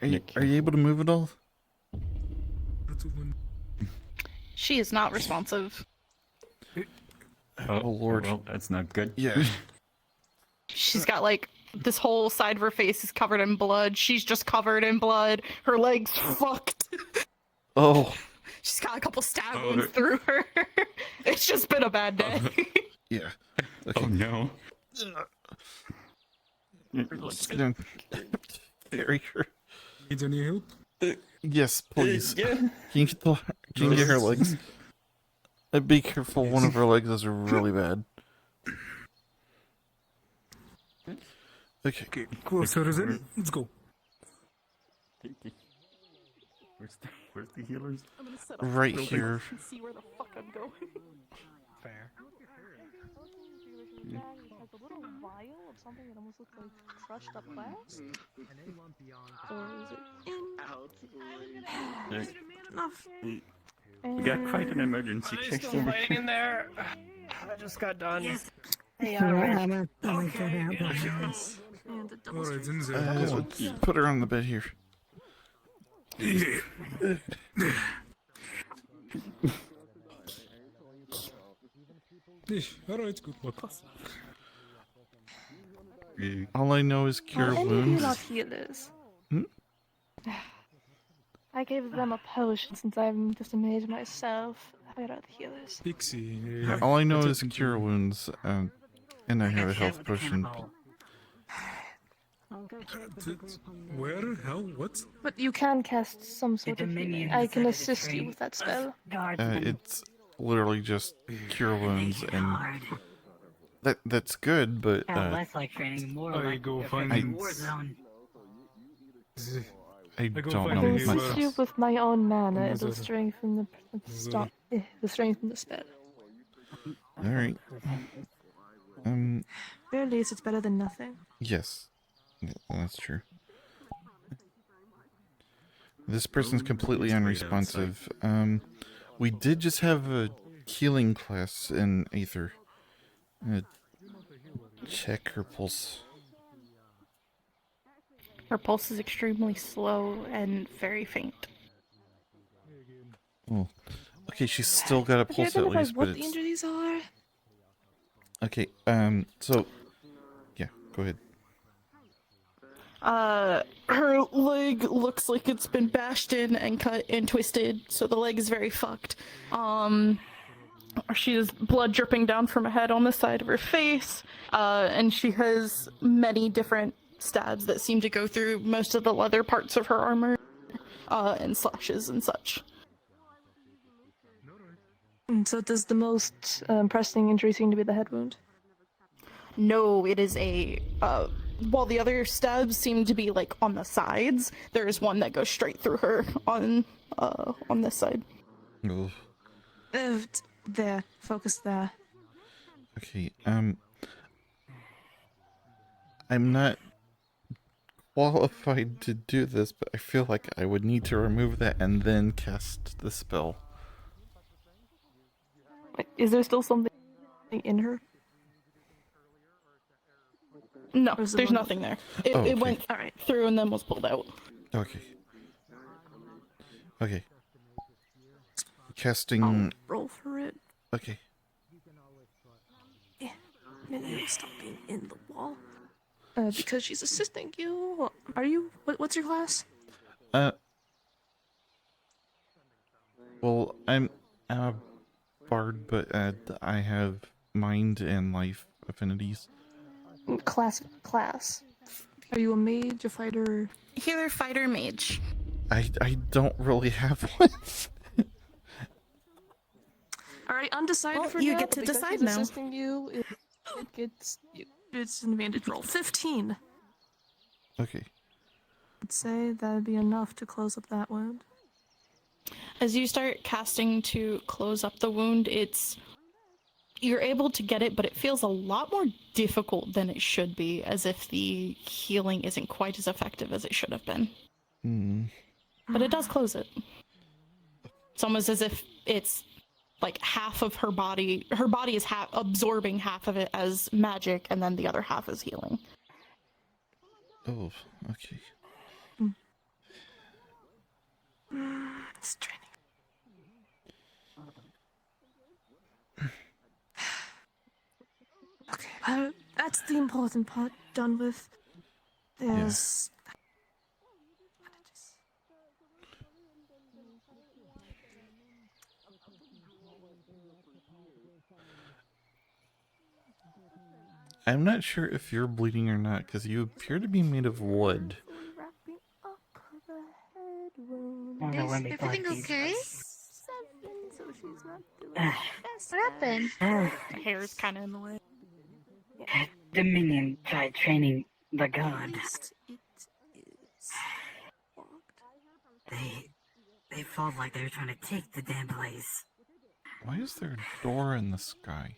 you able to move at all? She is not responsive. Oh Lord. Well, that's not good. Yeah. She's got like this whole side of her face is covered in blood. She's just covered in blood. Her legs fucked. Oh. She's got a couple stab wounds through her. It's just been a bad day. Yeah. Okay. Oh no. Let's get down. Carry her. Needs any help? Yes, please. Yeah. Can you get her legs? Be careful, one of her legs is really bad. Okay. Closer is in. Let's go. Where's the healers? Right here. See where the fuck I'm going. Fair. Has a little vial of something that almost looks like crushed up glass. Or is it enough? We got quite an emergency check. Still fighting in there. I just got done. Yes. Alright, Let's put her on the bed here. Alright, good luck. All I know is cure Any of you wounds. not healers? Hmm? I gave them a potion since I'm just a mage myself. Where are the healers? Pixie. All I know is cure wounds, and I have a health potion. Where? How? What? But you can cast some sort of healing. I can assist you with that spell. It's literally just cure wounds, and that's good, but less like training, more I like go a find Warzone. I I don't can know assist much. you with my own mana. It'll Zero. strengthen the strengthen the spell. All right. Or at least it's better than nothing. Yes, that's true. This person's completely unresponsive. We did just have a healing class in Aether. Check her pulse. Her pulse is extremely slow and very faint. Oh, okay. She's still got a Have you pulse at identified least, what but the it's injuries are? okay. So, yeah. Go ahead. Her leg looks like it's been bashed in and cut and twisted, so the leg is very fucked. She has blood dripping down from her head on the side of her face, and she has many different stabs that seem to go through most of the leather parts of her armor, and slashes and such. So does the most pressing injury seem to be the head wound? No, it is a, while the other stabs seem to be like on the sides, there is one that goes straight through her on this side. Oh. There, focus there. Okay. I'm not qualified to do this, but I feel like I would need to remove that and then cast the spell. Is there still something in her? No, there's nothing there. It went through and then was pulled out. Okay. Okay. Casting. Roll for it. Okay. Yeah. Maybe stop being in the wall. Because she's assisting you. Are you? What's your class? Well, I'm a bard, but I have mind and life affinities. Class. Are you a mage, a fighter? Healer, fighter, mage. I don't really have one. All right, undecided Well, for you now. get to because decide he's now. Assisting you, it gets it's an advantage roll. 15. Okay. I'd say that'd be enough to close up that wound. As you start casting to close up the wound, it's you're able to get it, but it feels a lot more difficult than it should be, as if the healing isn't quite as effective as it should have been. But it does close it. It's almost as if it's like half of her body is absorbing half of it as magic, and then the other half is healing. Oh, okay. It's training. Okay, well, that's the important part done with. There's. I'm not sure if you're bleeding or not, because you appear to be made of wood. Is everything okay? What happened? Her hair's kind of in the way. Dominion tried training the god. They felt like they were trying to take the damn place. Why is there a door in the sky?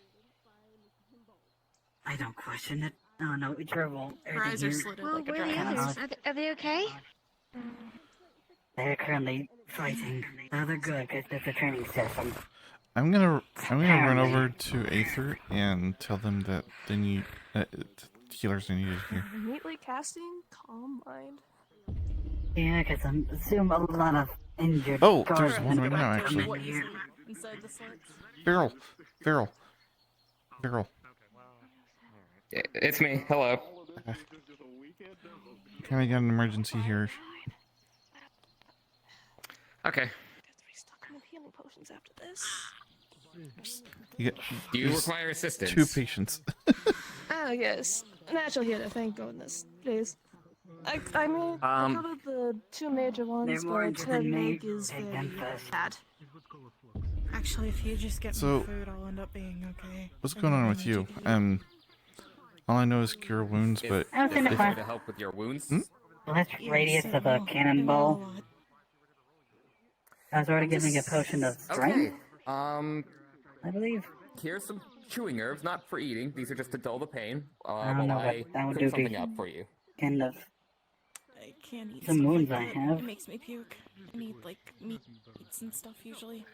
I don't question it. Oh no, it's terrible. Her eyes are slitted like a dragon's. Are they okay? They're currently fighting. No, they're good because there's a training session. I'm gonna run over to Aether and tell them that they need healers are needed here. Neatly casting Calm Mind. Yeah, because I assume a lot of injured. Oh, guards there's one right now, actually. What is it inside the slits? Feral. It's me. Hello. Kinda got an emergency here. Okay. Restock of healing potions after this. Do you require assistance? 2 patients. Oh yes, natural healer. Thank goodness, please. I mean, I covered the 2 major ones, They're more but interested in me. Meg is Take very them first. bad. Actually, if you just get So- me food, I'll end up being okay. What's going on with you? All I know is cure wounds, but I was gonna find to help with your wounds. less radius of a cannonball. I was already giving a potion of strength. Okay. I believe. Here's some chewing herbs, not for eating. These are just to dull the pain. I don't While know, I but that would cook do something the- up for you. Kind of. I can't eat Some stuff wounds like I that. have. It makes me puke. I need like meats and stuff usually.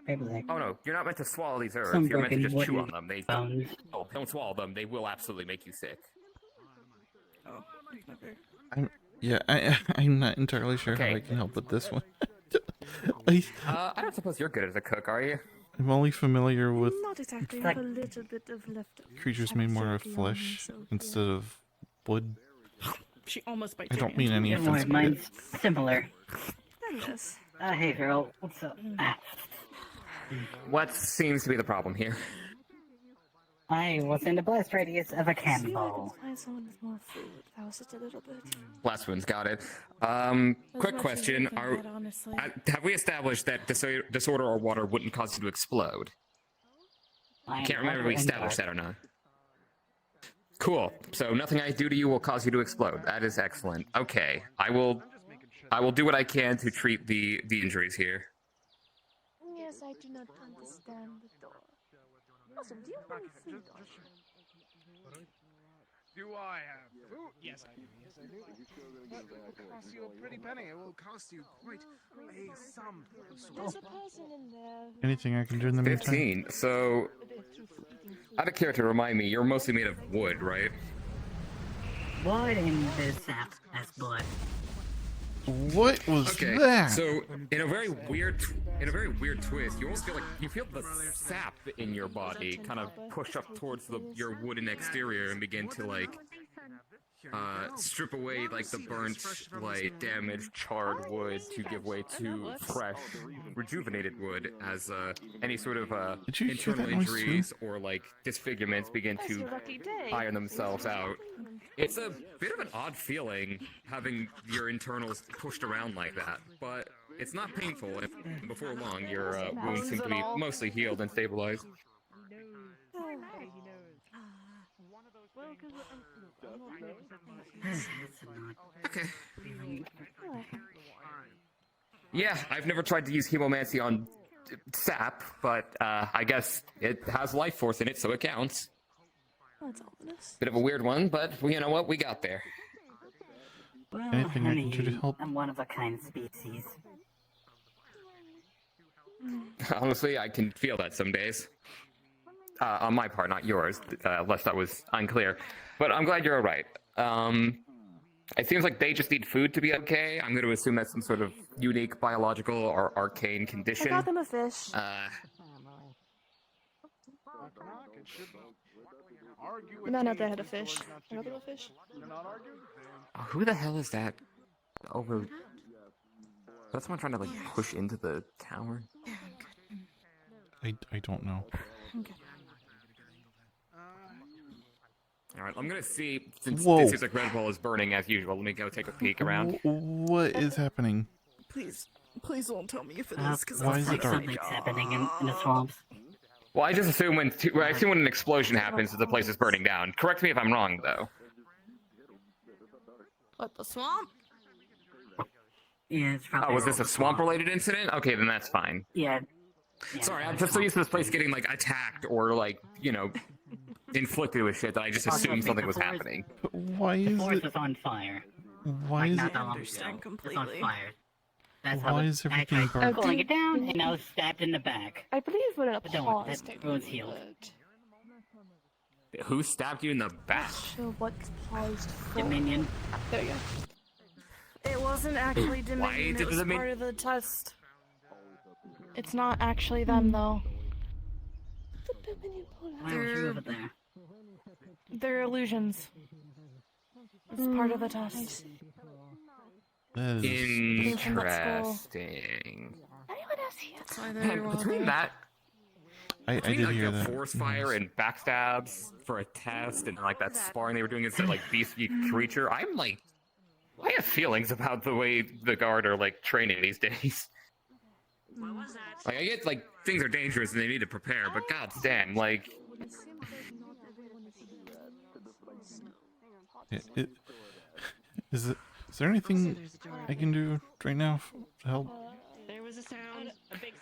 Maybe like Oh no, you're not meant to swallow these herbs. Some You're meant to broken just chew wooden on them. They bones. don't swallow them. They will absolutely make you sick. Oh, okay. I'm not entirely sure how Okay. I can help with this one. I don't suppose you're good as a cook, are you? I'm only familiar with Not exactly. I have a little bit of leftover. creatures made more of flesh instead of wood. She almost bites I your don't mean hand. any Don't offense. worry, mine's similar. Yes. Hey girl, what's up? What seems to be the problem here? I was in the blast radius of a cannonball. Find someone with more food. That was just a little bit. Last one's got it. Quick question: have we established that disorder or water wouldn't cause you to explode? I can't remember if we established that or not. Cool. So nothing I do to you will cause you to explode. That is excellent. Okay, I will do what I can to treat the injuries here. Yes, I do not understand the door. Also, do you have any food on you? Do I have food? Yes, I do. Yes, I do. But it will cost you a pretty penny. It will cost you quite a sum. There's a person in there. Anything I can do in the meantime? 15. So, out of character, remind me, you're mostly made of wood, right? Blood in this sap as blood. What was Okay, that? so in a very weird twist, you almost feel like you feel the sap in your body kind of push up towards your wooden exterior and begin to like strip away like the burnt, like damaged, charred wood to give way to fresh, rejuvenated wood as any sort of Did you hear internal that noise too? injuries or like disfigurements begin That's to your lucky day. iron themselves out. It's a bit of an odd feeling having your internals pushed around like that, but it's not painful. And before long, your wounds seem to be mostly healed and stabilized. Okay. Yeah, I've never tried to use hemomancy on sap, but I guess it has life force in it, so it counts. That's ominous. Bit of a weird one, but you know what? We got there. Well, Anything I can do to honey, help? I'm one of a kind species. Honestly, I can feel that some days. On my part, not yours, lest that was unclear. But I'm glad you're alright. It seems like they just need food to be okay. I'm going to assume that's some sort of unique biological or arcane condition. I got them a fish. No, they had a fish. I got them a fish. Who the hell is that over? That's someone trying to like push into the tower. I don't know. Okay. All right, I'm gonna see since Whoa. it seems like Red Bull is burning as usual. Let me go take a peek around. What is happening? Please don't tell me if it is, because Why is it dark? Something's happening in the swamps. Well, I just assume when an explosion happens, that the place is burning down. Correct me if I'm wrong, though. What, the swamp? Yeah, it's probably. Oh, was this a swamp-related incident? Okay, then that's fine. Yeah. Sorry, I'm just so used to this place getting like attacked or like inflicted with shit that I just assumed something was happening. But why The is forest it? is on fire. Why is Not it? that long ago. Understand It's on completely. fire. That's Why how is I everything tried burnt? pulling it down, and I was stabbed in the back. I believe we're in a But don't worry, pause. that road's healed. Who stabbed you in the back? Sure, what's paused for? Dominion. There you go. It wasn't actually Why Dominion. did It was Dominion- part of the test. It's not actually them, though. Why was you over there? They're illusions. It's part of the test. That is Interesting. Anyone else here? That's why Man, between that, I did hear like, that. force fire and backstabs for a test, and like that sparring they were doing against that like beastly creature, I'm like, I have feelings about the way the guard are like training these days. What was that? Like I get like things are dangerous and they need to prepare, but god damn, like Is there anything I can do right now to help? There was a sound.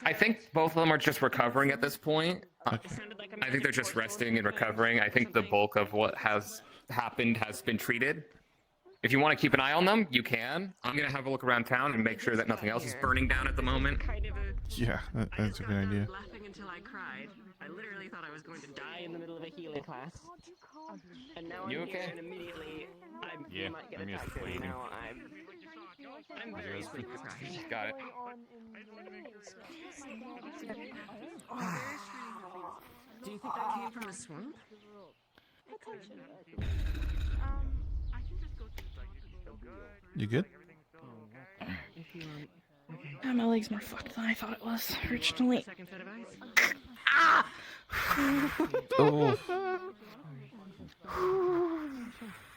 I think both of them are just recovering at this point. I think they're just resting and recovering. I think the bulk of what has happened has been treated. If you want to keep an eye on them, you can. I'm gonna have a look around town and make sure that nothing else is burning down at the moment. Yeah, that's a good idea. Laughing until I cried. I literally thought I was going to die in the middle of a healing class. And now I'm You here okay? and immediately Yeah, I might get I'm just attacked. And bleeding. now I'm very sleep deprived. Got it. Do you think that came from the swamp? You good? If you want. Oh, my leg's more fucked than I thought it was originally. Second set of eyes. Oh.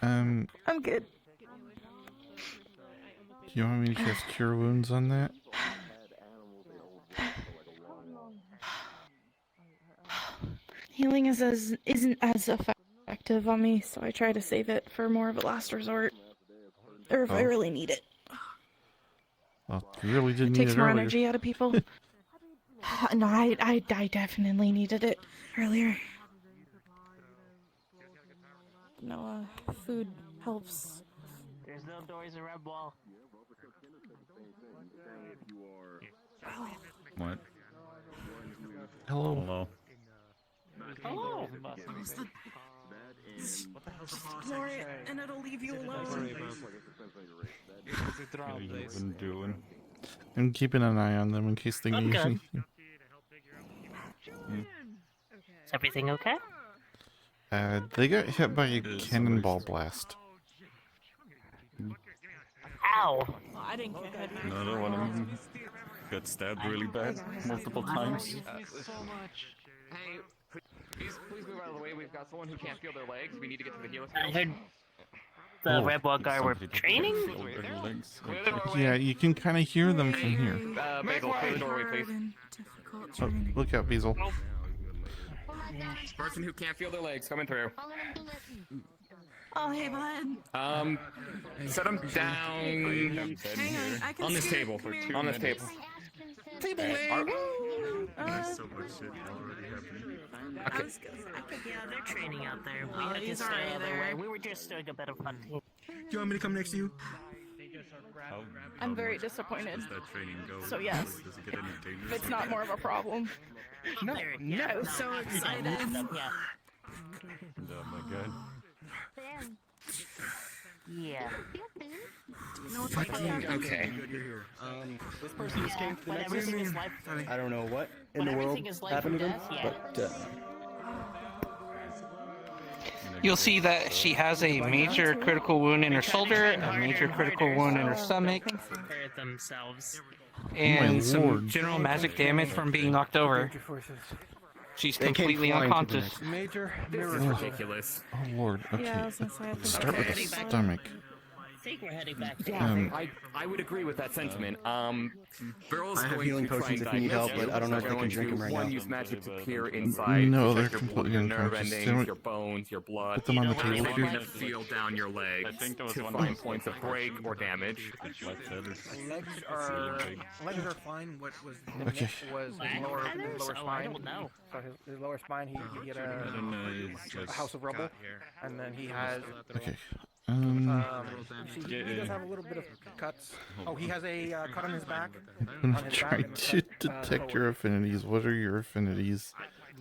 I'm good. Do you want me to cast Cure Wounds on that? Healing isn't as effective on me, so I try to save it for more of a last resort. Or if I really need it. Well, you really did It need takes it more earlier. energy out of people. No, I definitely needed it earlier. No, food helps. There's no doors or red wall. What? Hello. Hello. Hello. Ignore it, and it'll leave you alone. What have you been doing? I'm keeping an eye on them in case they I'm need good. anything. Is everything okay? They got hit by a cannonball blast. Ow! I didn't get hit. Another one of them got stabbed really bad multiple times. So much. Hey, please move out of the way. We've got someone who can't feel their legs. We need to get to the healer. I heard the red wall guard were training? Yeah, you can kind of hear them from here. Basil, clear the doorway, please. Oh, look out, Basil. Person who can't feel their legs coming through. Oh, hey, bud. Set them down Hang on, I can on this see it. table. Come here. On this table. table way. There's so much shit already happening. Okay. Yeah, they're training out there. We had to stay out of their way. We were just doing a bit of hunting. Do you want me to come next to you? I'm very disappointed. Does that training go? So yes, Does it get any dangerous? if it's not more of a problem. No, I'm so excited. Yeah. Oh my god. Yeah. Okay. This person just came to the But next everything is room. life. I don't know what in When the world everything is life happened to or them, death, yeah. but You'll see that she has a major critical wound in her shoulder, a major critical wound in her stomach, Hurt themselves. and some lord. general magic damage from being knocked over. She's They came completely flying to the unconscious. next Major This mirror. is ridiculous. Oh lord. Okay. Yeah, I was gonna say, I think Start with the stomach. I think we're heading back to I would agree with that sentiment. Beryl's I have going healing to try potions and if you need help, diagnose but I don't know if you. they can drink them right One, now. use magic to peer inside. No, to they're check completely your nerve unconscious. They endings, don't- your bones, your blood. Put them on the table, Then you're please. gonna feel down your legs think there was to one find with points of break or damage. Legs are fine. What was the Okay. was his lower I spine. don't know. So his lower spine, he had I don't know, it's a just house of rubble, and then he has. Okay. He does have a little bit of cuts. Oh, he has a cut on his back. I'm gonna try to detect your affinities. What are your affinities?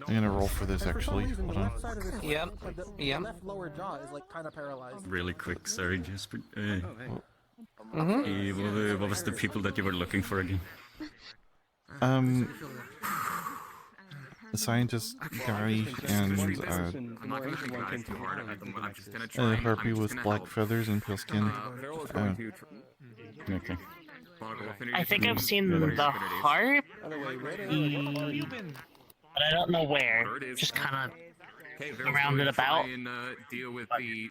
I'm gonna roll for this actually. Hold on. Yep. The left lower jaw is like kind of paralyzed. really quick. Sorry, Jasper. Mm-hmm. What was the people that you were looking for again? The scientist guy and I'm not gonna think about it too hard. I'm just gonna try. a I'm harpy just with gonna black help. feathers and pale skin. Beryl is going to. Okay. I think I've seen the harp, but I don't know where. Just kind of around and about. And, deal with the.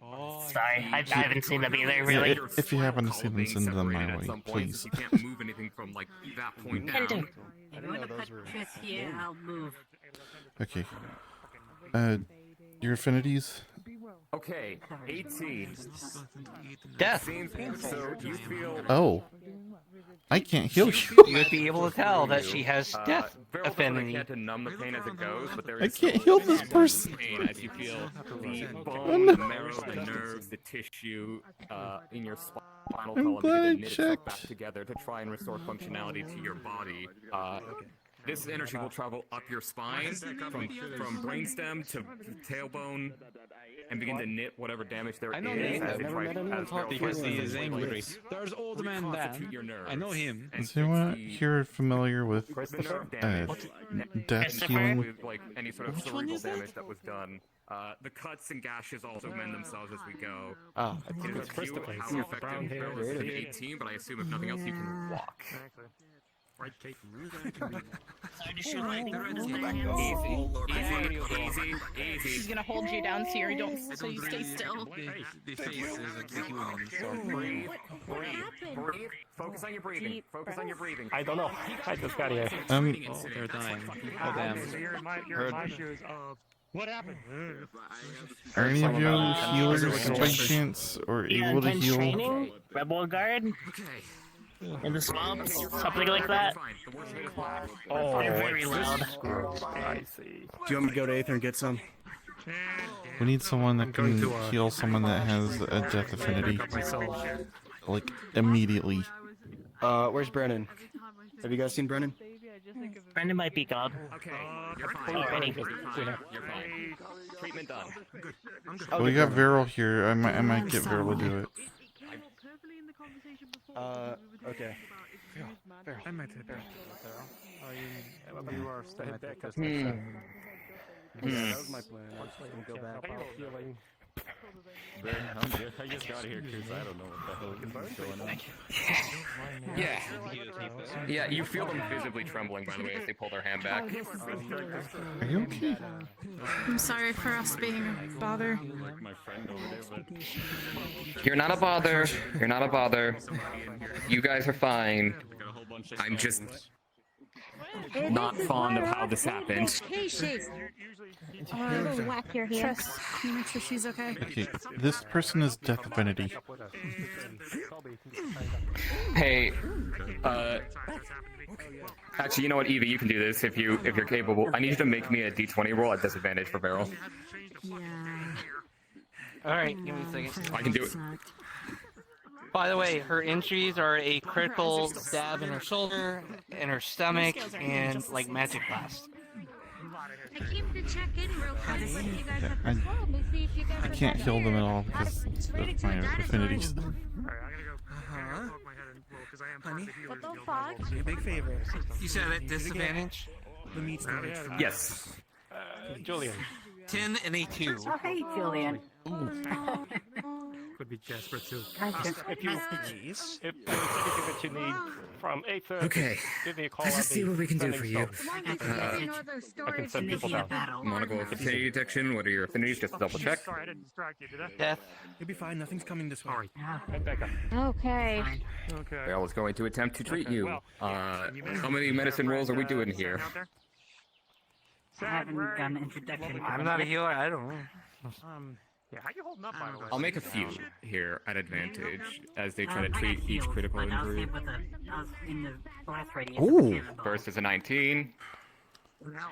Sorry, I haven't seen them either, Yeah, really. if you happen to see them, send them my At way, some point, please. since you can't move anything from like that point Can do. down. I'm gonna put Chris here, I'll move. Okay. Your affinities? Okay, 18. Death. So you feel. Oh. I can't heal you. You would be able to tell that she has death Beryl doesn't affinity. really to numb the pain as it goes, but there I is can't some heal this person. pain as you feel the Oh, bone, no. the marrow, the nerves, the tissue in your spinal I'm column glad I begin to knit itself back checked. together to try and restore functionality to your body. This energy will travel up your spine from brainstem to tailbone and begin to knit whatever damage there is. I know Nathan. as I've it never tries- met him. as Beryl Because tries he to is like, angry. There's old man reconstitute Dan. your nerves I know him. and Does anyone fix the- here familiar with the nerve damage. death And healing? with, like any sort of cerebral damage that was done. The cuts and gashes also mend themselves as we go. Oh, I think It it's is up to you Christopher. how effective Beryl is at 18, but I assume if nothing else, you can walk. Right, Kate. Sorry to shoot lightning from his Easy. He's gonna hold you down so you don't, so you stay still. They say this is like the human. Breathe. Focus on your breathing. Focus on your breathing. I don't know. I just got here. They're dying. Oh damn. What happened? Are any of you healers by chance or able to intense heal? training? Rebel guard? In the swamps? Something like that? Oh, They're very loud. I see. Do you want me to go to Aether and get some? We need someone that going can to, heal someone that has a death affinity. Like, immediately. Where's Brennan? Have you guys seen Brennan? Brendan might be gone. Okay, you're fine. Already. You're fine. Treatment done. Well, we got Veryl here. I might get Veryl to do it. Okay. I might hit that. You are staying back. Yeah, that was my plan. I was going to go back. Healing. I'm good. I just got here because I don't know what the hell is going on. Yeah, you feel them visibly trembling, by the way, as they pull their hand back. Are you okay? I'm sorry for us being a bother. Like my friend over there, but You're not a bother. You're not a bother. You guys are fine. I'm just... not fond of how this happened. I'm gonna whack your hand. Tress, can you make sure she's okay? Okay, this person is Death Affinity. Hey, actually, you know what, Evie, you can do this if you're capable. I need you to make me a D20 roll at disadvantage for Beryl. Alright, give me a second. I can do it. By the way, her injuries are a critical stab in her shoulder, in her stomach, and like magic blast. I came to check in real quick with you guys Yeah, at the club and see if you guys I are can't heal them at all tired. because Ready of to my dinosaurs. affinities. Honey? What the fuck? A big favor. You said at disadvantage? The meat's not rich for me. Yes. Julian. 10 and a 2. Oh, hey, Julian. Could be Jasper too. If you If there's anything that you need from Aether, Okay. give me a call. Let's just see what we can do for you. I can send people down. Monocle affinity detection. What are your affinities? Just to double check. Sorry, I didn't distract you, did I? Death. You'll be fine. Nothing's coming this way. Head back up. Okay. Okay. Beryl is going to attempt to treat Okay, you. well, How many medicine rolls are we doing here? I haven't done introduction. I'm not a healer, I don't know. Yeah, how you holding up, by the way? I'll make a few here at advantage as they try to treat each critical injury. I was in the blast radius. Ooh! First is a 19.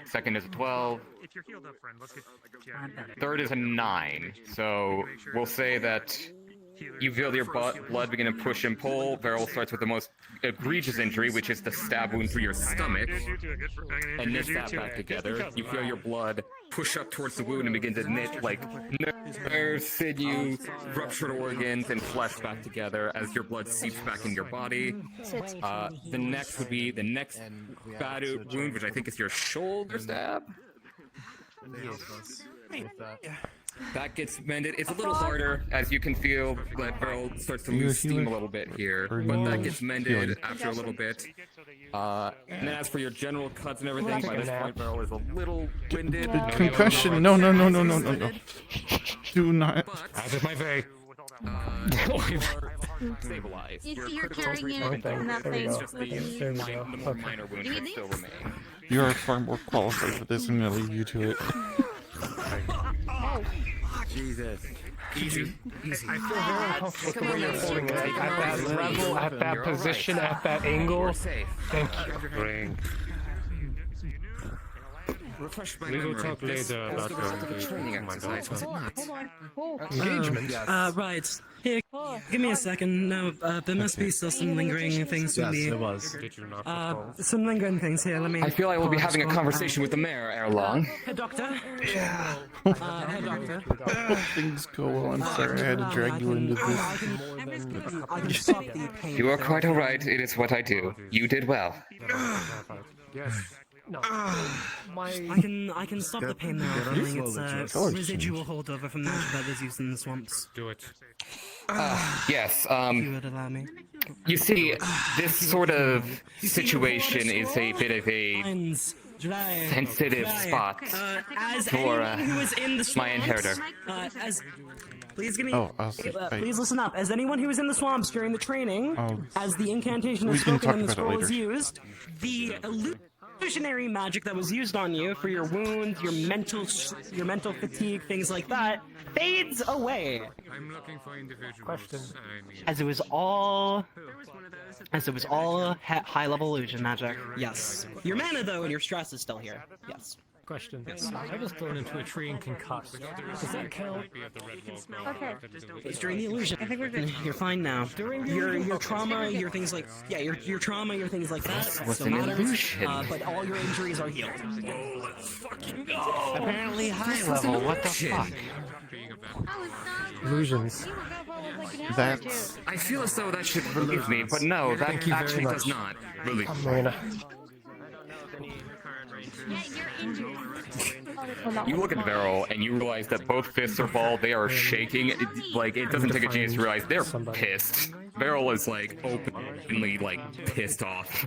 Second is a 12. If you're healed up, friend, let's get. Third is a 9. So we'll say that you feel your blood begin to push and pull. Beryl starts with the most egregious injury, which is the stab wound through your stomach, and knits that back together. You feel your blood push up towards the wound and begin to knit like nerves, sinew, ruptured organs, and flesh back together as your blood seeps back in your body. The next would be the next bad wound, which I think is your shoulder stab. That gets mended. It's a little harder, as you can feel that Beryl starts to lose steam a little bit here, but that gets mended after a little bit. And then as for your general cuts and everything, by this point Beryl is a little winded. Concussion! No. Do not. Out of my way. Stabilized. You're carrying it in that thing. There we go. Minor wounds that still remain. You are far more qualified for this. I'm gonna leave you to it. Jesus. Easy. I feel very uncomfortable the way you're holding it. At that level, at that position, at that angle. Thank you. Ring. We will talk later about the training exercise, was it not? Engagement? Right. Here, give me a second. No, there must be still some lingering things from Yes, the... there was. Did you not some lingering things here, let me... I feel I will be having a conversation with the mayor ere long. Hey, Doctor? Yeah. Hey, Doctor? Things go well. I'm sorry I had to drag you into this. I can stop the pain. You are quite alright. It is what I do. You did well. Yes. No. I can stop the pain now. I think it's residual holdover from natural that was used in the swamps. Do it. Yes, If you would allow me. you see, this sort of situation is a bit of a sensitive spot for my inheritor. Please give me. Oh, I'll say, please listen up. As anyone who was in the swamps during the training, as the incantation is spoken and the scroll is used, the illusionary magic that was used on you for your wounds, your mental fatigue, things like that, fades away. I'm looking for individuals. Question. I mean, As it was all high-level illusion magic. Yes. Your mana, though, and your stress is still here. Yes. Question. Yes. I was thrown into a tree and concussed. Does that count? Okay. It's during the illusion. I think we're good. You're fine now. Your trauma, your things like your trauma, your things like that What's still an matters. illusion? But all your injuries are healed. Let's fucking go. Apparently high level, what the fuck? Illusions. That's... I feel as though that should relieve me, but no, that actually does not relieve me. You look at Beryl and you realize that both fists are balled, they are shaking. It doesn't take a genius to realize they're pissed. Beryl is like openly pissed off.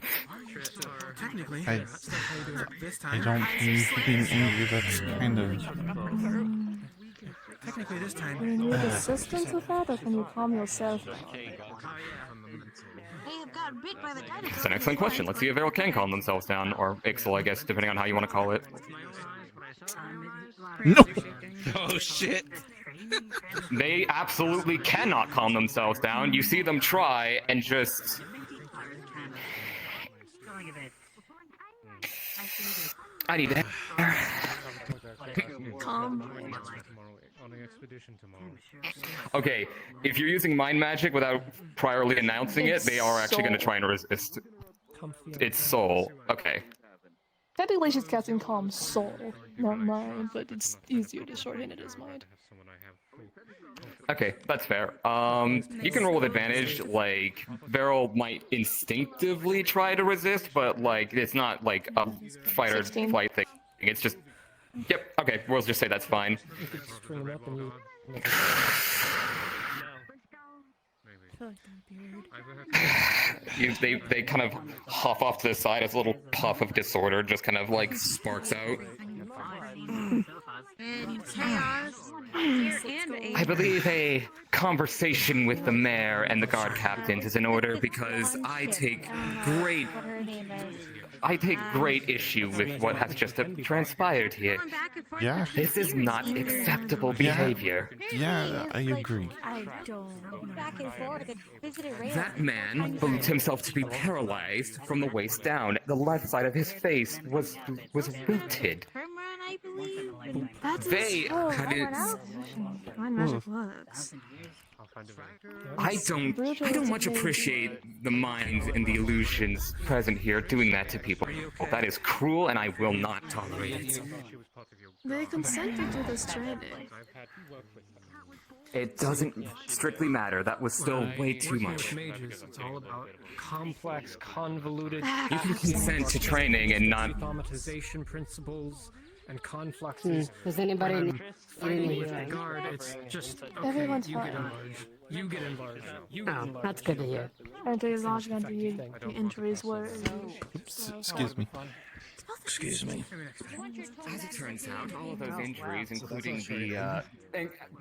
Technically, I don't mean to be angry, that's kind of... Technically this time. Do you need assistance with that, or can you calm yourself down? I have got got bit by the dinosaur. That's an excellent question. Let's see if Errol can calm themselves down, or Ixel, I guess, depending on how you want to call it. No! Oh shit! They absolutely cannot calm themselves down. You see them try and just... I need to... Calm. Okay, if you're using mind magic without priorly announcing it, they are actually going to try and resist. It's soul. Okay. Technically, she's casting Calm Soul, not Mind, but it's easier to shorthand it as Mind. Okay, that's fair. You can roll with advantage. Like, Beryl might instinctively try to resist, but like, it's not like a fight or flight thing. It's just, yep. Okay, we'll just say that's fine. They kind of hop off to the side as a little puff of disorder just kind of like sparks out. I believe a conversation with the mayor and the guard captains is in order because I take great issue with what has just transpired here. Yeah. This is not acceptable behavior. Yeah, I agree. I don't. Back and forth. That man believed himself to be paralyzed from the waist down. The left side of his face was rooted. I believe. They had it. Mind magic works. I don't much appreciate the minds and the illusions present here doing that to people. That is cruel, and I will not tolerate it. They consented to this training. It doesn't strictly matter. That was still way too much. It's all about complex, convoluted. You can consent to training and not. Traumatization principles and confluxes. Does anybody need the guard? It's just okay. Everyone's You get fine. enlarged. You get enlarged. You get enlarged. That's good to hear. And the enlargement the injuries were. Oops, excuse me. Excuse me. As it turns out, all of those injuries, including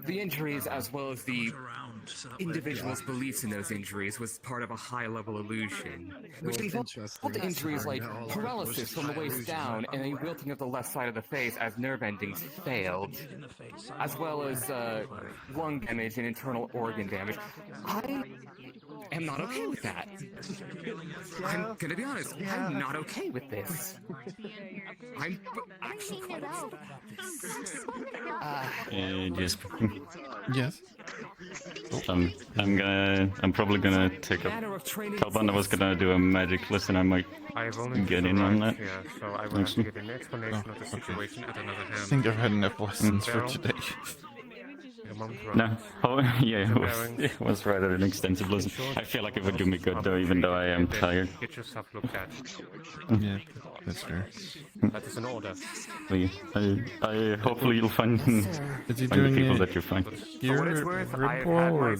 the injuries as well as the individual's beliefs in those injuries, was part of a high-level illusion, which involved injuries like paralysis from the waist down and a wilting of the left side of the face as nerve endings failed, as well as lung damage and internal organ damage. I am not okay with that. I'm gonna be honest, I'm not okay with this. I'm actually quite upset about this. Just. Yes. I'm probably gonna take up. Kalbanda was gonna do a magic listen. I might get in on that. Yeah, so I will have to get an explanation of the situation at another hand. I think I've had enough lessons for today. No, oh yeah, it was rather an extensive listen. I feel like it would do me good though, even though I am tired. Get yourself looked at. Yeah, that's fair. That is an order. I hopefully you'll find Is he the doing people it that you find. here at Red Bull or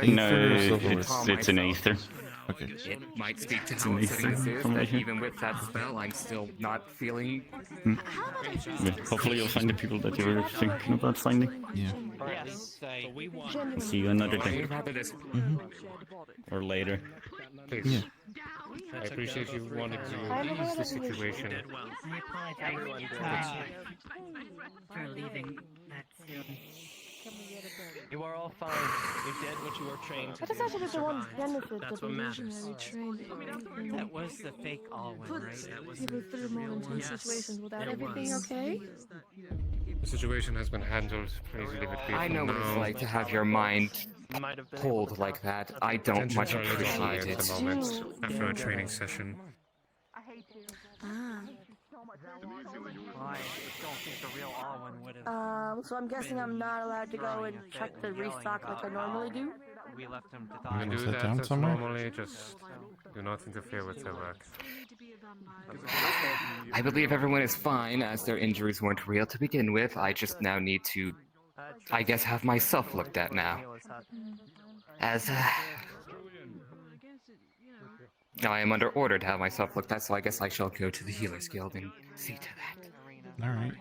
No, it's an Aether. Okay. It might speak to how upsetting this is that even with that spell, I'm still not feeling. Yeah, hopefully you'll find the people that you were thinking about finding. Yeah. Yes, See you another day. Or later. Please. Yeah. I appreciate you wanting to ease the situation. For leaving that You are all fine. You did what you were trained to That is do. actually the one benefit That's of what matters. illusionary training. That was the fake all-win, right? That was People through more intense situations without it everything was. okay? The situation has been handled. Please leave it be. I know what it's like to have your mind pulled like that. I don't much appreciate at it. the moment after a training session. So I'm guessing I'm not allowed to go and check the restock like I normally do. We left him to You die. can do Is that that down as somewhere? normally, just do not interfere with their work. I believe everyone is fine, as their injuries weren't real to begin with. I just now need to, I guess, have myself looked at now. As, now I am under order to have myself looked at, so I guess I shall go to the Healers Guild and see to that. Alright.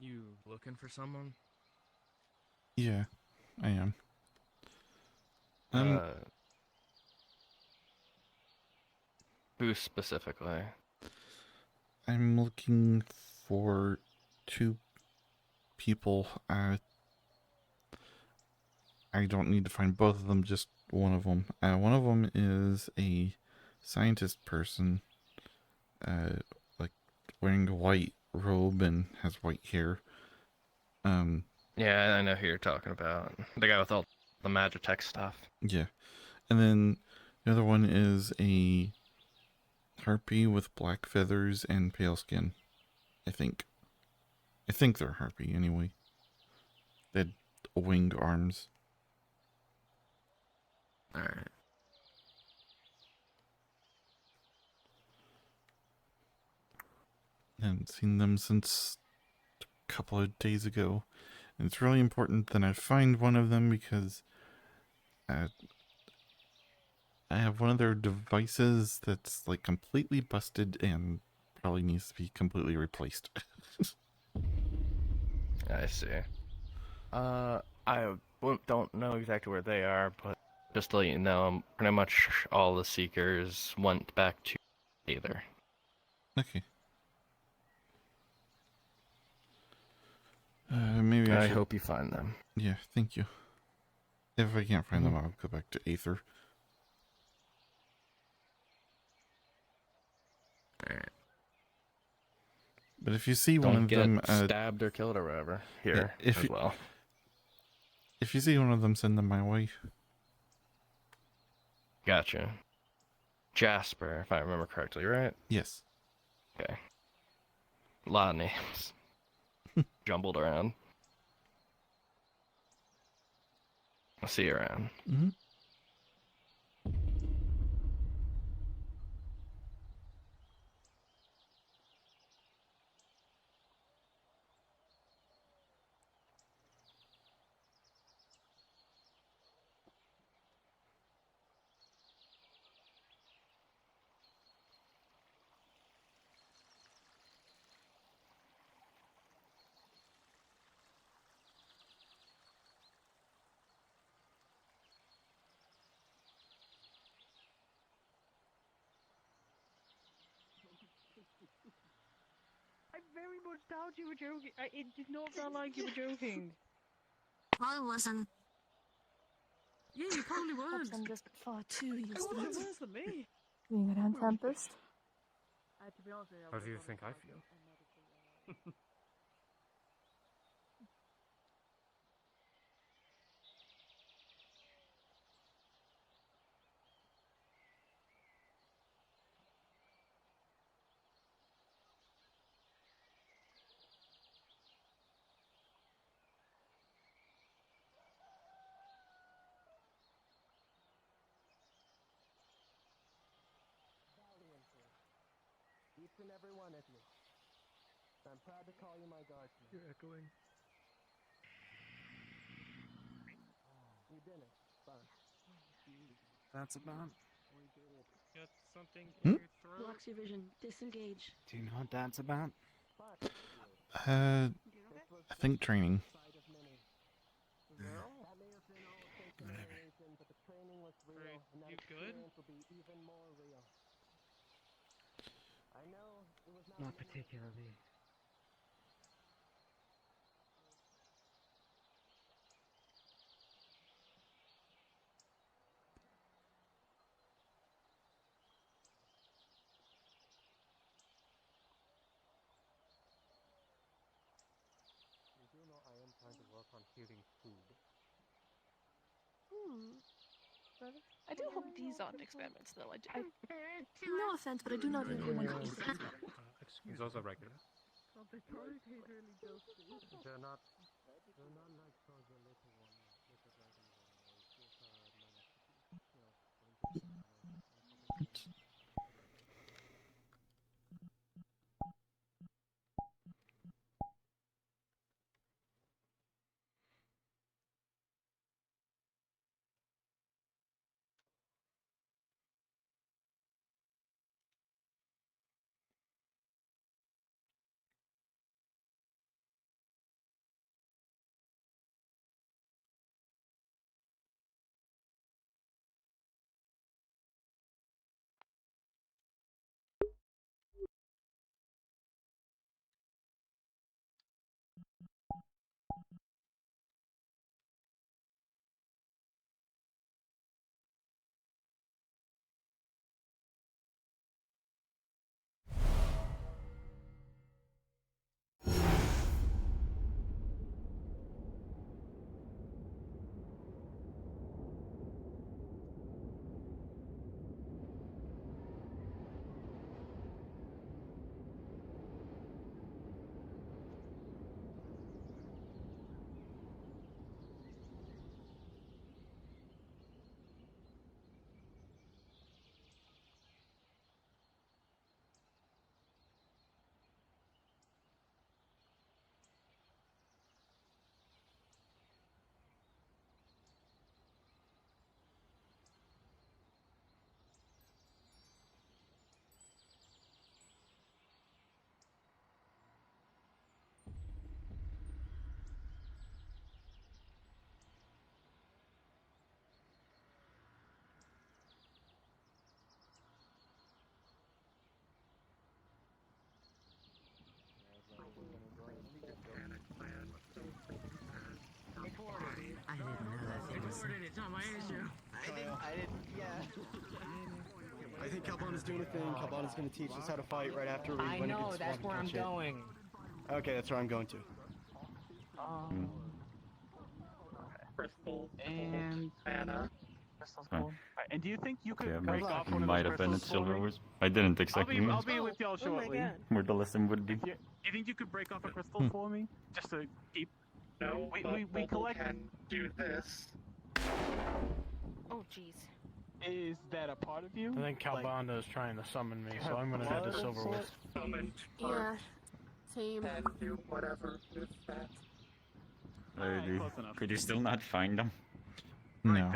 You looking for someone? Yeah, I am. Who specifically? I'm looking for 2 people. I don't need to find both of them, just one of them. One of them is a scientist person, like wearing a white robe and has white hair. Yeah, I know who you're talking about. The guy with all the Magitech stuff. Yeah. And then the other one is a harpy with black feathers and pale skin. I think they're harpy anyway. They had winged arms. Alright. I haven't seen them since a couple of days ago. And it's really important that I find one of them because I have one of their devices that's like completely busted and probably needs to be completely replaced. I see. I don't know exactly where they are, but just to let you know, pretty much all the Seekers went back to Aether. Okay. Maybe I should... hope you find them. Yeah, thank you. If I can't find them, I'll go back to Aether. Alright. But if you see Don't one of get them... stabbed or killed or whatever here as well. If you see one of them, send them my way. Gotcha. Jasper, if I remember correctly, right? Yes. Okay. A lot of names. Jumbled around. I'll see you around. Mm-hmm. I very much thought you were joking. It did not sound like you were joking. I wasn't. Yeah, you probably weren't. I'm just far too used It to wasn't it. worse than me. Being around Tempest. To be honest with you, How do you think I feel? Each and every one of you. I'm proud to call you my guardsman. You're echoing. You did it. Fun. That's about. Got something Hmm? in your throat? Blocks your vision. Disengage. Do you know what that's about? I think training. Whatever. But the training was real, and that You good? experience will be even more real. I know it was Not particularly. You do know I am trying to work on healing food. But I do hope these aren't experiments, though. No offense, but I do not usually want to eat them. Excuse those are regular. Oh, they probably taste really dusty. They're not like those little one, little dragon one. It's just my recipe. my issue. Yeah. I think Calbana's doing a thing. Calbana's going to teach us how to fight right after we win against that's where I'm going. Okay, that's where I'm going to. Crystal and mana. Crystal's Huh. cool. And do you think you could Yeah, break off one of might those have been at crystals for me? Silver Wars. I didn't exactly know I'll be with y'all shortly. where the lesson would be. Do you think you could break off a crystal for me? Just to keep... No, we collect... can do this. Oh, jeez. Is that a part of you? I think Calbanda is trying to summon me, so I'm gonna head to Silverwood. Yeah. Same. And do whatever with that. Could you still not find them? No.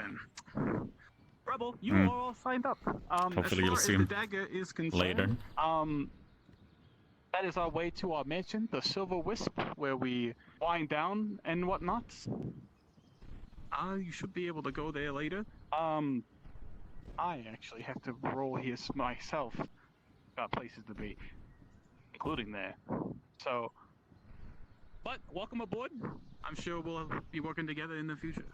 Rebel, you Hmm. are all signed up. Hopefully as you'll far see as him the dagger is concerned, later. That is our way to our mansion, the Silver Wisp, where we wind down and whatnot. You should be able to go there later. I actually have to roll here myself. Got places to be, including there. So, but welcome aboard. I'm sure we'll be working together in the future.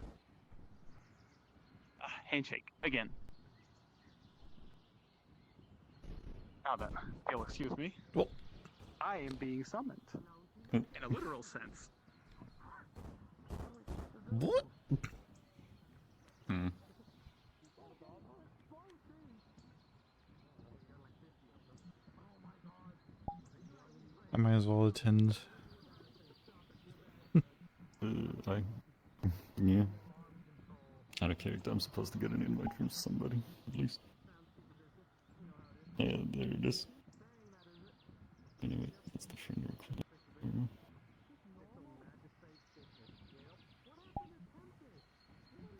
Handshake again. Now then, you'll excuse me. Well, I am being summoned in a literal sense. What? Hmm. I might as well attend. Yeah. Out of character, I'm supposed to get an invite from somebody, at least. Yeah, there it is. Anyway, that's the friend request.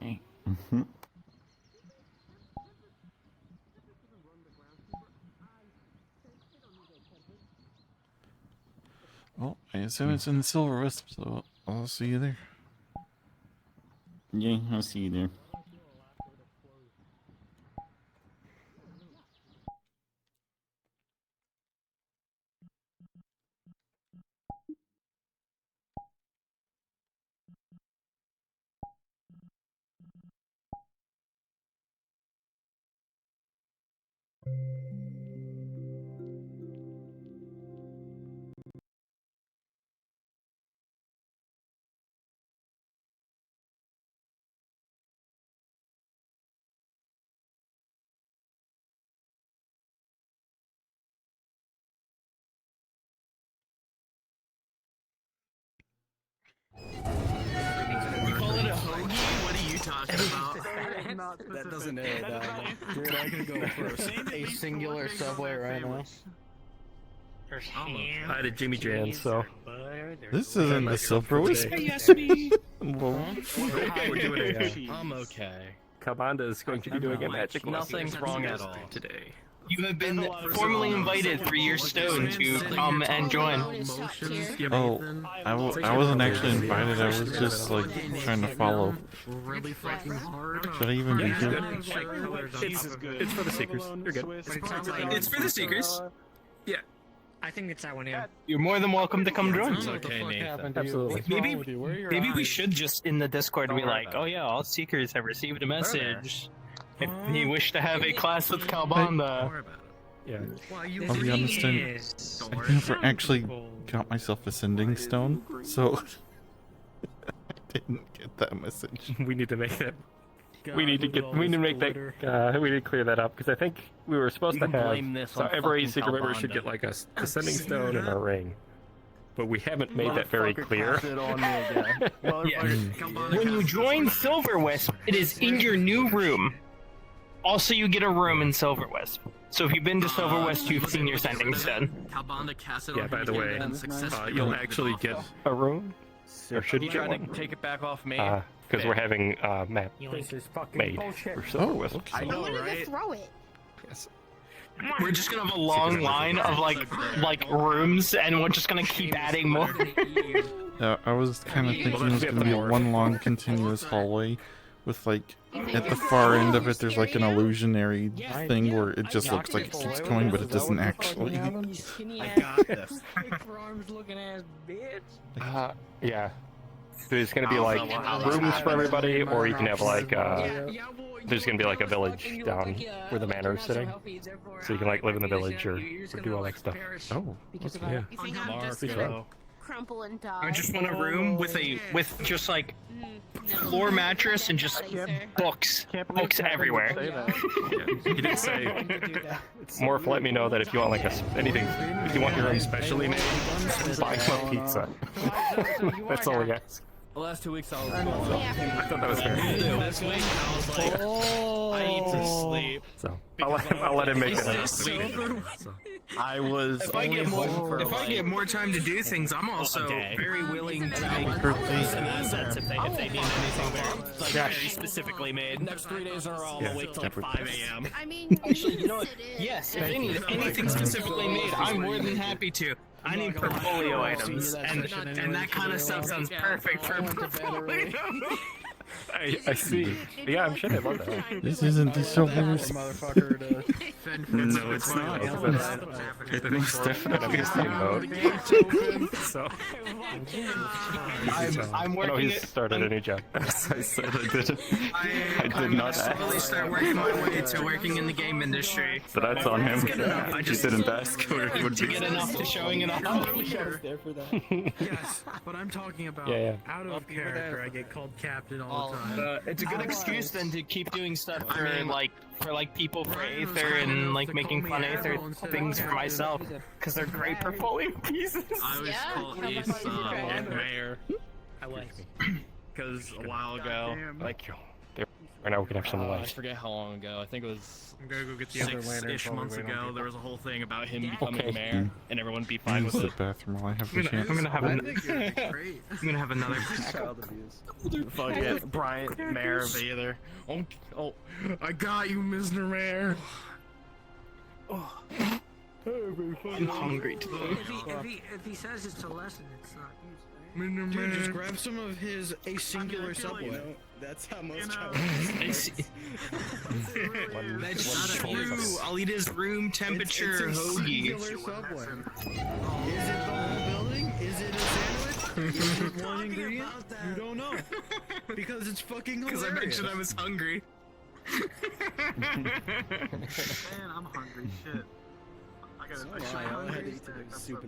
Hey. Well, I assume it's in the Silver Wisp, so I'll see you there. Yeah, I'll see you there. You call it a hoagie? What are you talking about? That doesn't narrow it down. Dude, I could go first. A singular subway right now. I had a Jimmy Jan, so. This isn't the Silver Wisp. Well, We're doing it. I'm okay. Kabanda is going to be doing a magic Nothing's wrong at all today. You have been formally invited for your stone to come and join. Oh, I wasn't actually invited. I was just like trying to follow. Really fucking hard. Should I even be here? It's for the Seekers. You're good. It's for the Seekers. Yeah. I think it's that one here. You're more than welcome to come join. It's okay, Nathan. Absolutely. Maybe we should just in the Discord be like, oh yeah, all Seekers have received a message. If you wish to have a class with Calbanda. Yeah. I'll be honest, I never actually got myself a sending stone, so I didn't get that message. We need to make that. We need to clear that up because I think we were supposed to have. So every secret member should get like a sending stone and a ring, but we haven't made that very clear. When you join Silver Wisp, it is in your new room. Also, you get a room in Silver Wisp. So if you've been to Silver Wisp, you've seen your sending stone. Calbanda cast it Yeah, on by him the again way, and successfully you'll removed it actually off. get a room. Or should You you trying get to take it back off me? because we're having map This is fucking made bullshit. for Silver Wisp. I wanted to throw it. Yes. We're just gonna have a long line of like rooms, and we're just gonna keep adding more. Yeah, I was kind of thinking it was going to be one long continuous hallway with like at the far end of it there's like an illusionary thing where it just looks like it keeps going but it doesn't actually. I got this. Big for arms looking ass bitch. Yeah. There's gonna be like rooms for everybody, or you can have like there's gonna be like a village down where the manor is sitting, so you can like live in the village or do all that stuff. Oh, okay, yeah. Crumple and die. I just want a room with just like floor mattress and just books everywhere. You did say. Morph, let me know that if you want like anything, if you want your own specially made, buy some pizza. That's all we ask. The last 2 weeks I was I thought that was fair. this week I was like, I need to sleep. So I'll let him make it. I was. If I get more time to do things, I'm also very willing to make some assets if they need anything very specifically made. Next 3 days are all awake till 5 a.m. I mean, Actually, you know what? Yes, if they need anything specifically made, I'm more than happy to. I need portfolio items, and that kind of stuff sounds perfect for portfolio. I see. Yeah, I'm sure they love that. This isn't the shoulders. Motherfucker No, it's not. It most definitely is not. So. I'm working. No, he's started a new job. As I said, I did not slowly start working my way to working in the game industry. So that's on him. I just didn't ask where he would to be. get enough to showing enough. there for that. Yes, but I'm talking about out of character. I get called captain all the time. It's a good excuse then to keep doing stuff for people for Aether and like making fun Aether things for myself because they're great portfolio pieces. I was called Ace Mayor. I like because a while ago, Like, right now we can have some I lights. forget how long ago. I think it was I'm gonna go get the other lantern. 6-ish months ago. There was a whole thing about him Okay. becoming mayor, and everyone be fine Use with the it. bathroom while I have the chance. I'm gonna have I think you're great. I'm gonna have another. Child abuse. Fuck it, Bryant, mayor of Aether. Oh, I got you, Mr. Mayor. I'm hungry today. If he says it's a lesson, it's not Dude, just grab some of his a singular subway. That's how most That's true. I'll eat his room temperature hoagie. Subway. Is it the whole building? Is it a sandwich? Is it one ingredient? You don't know. Because it's fucking hilarious. Because I mentioned I was hungry. Man, I'm hungry. Shit.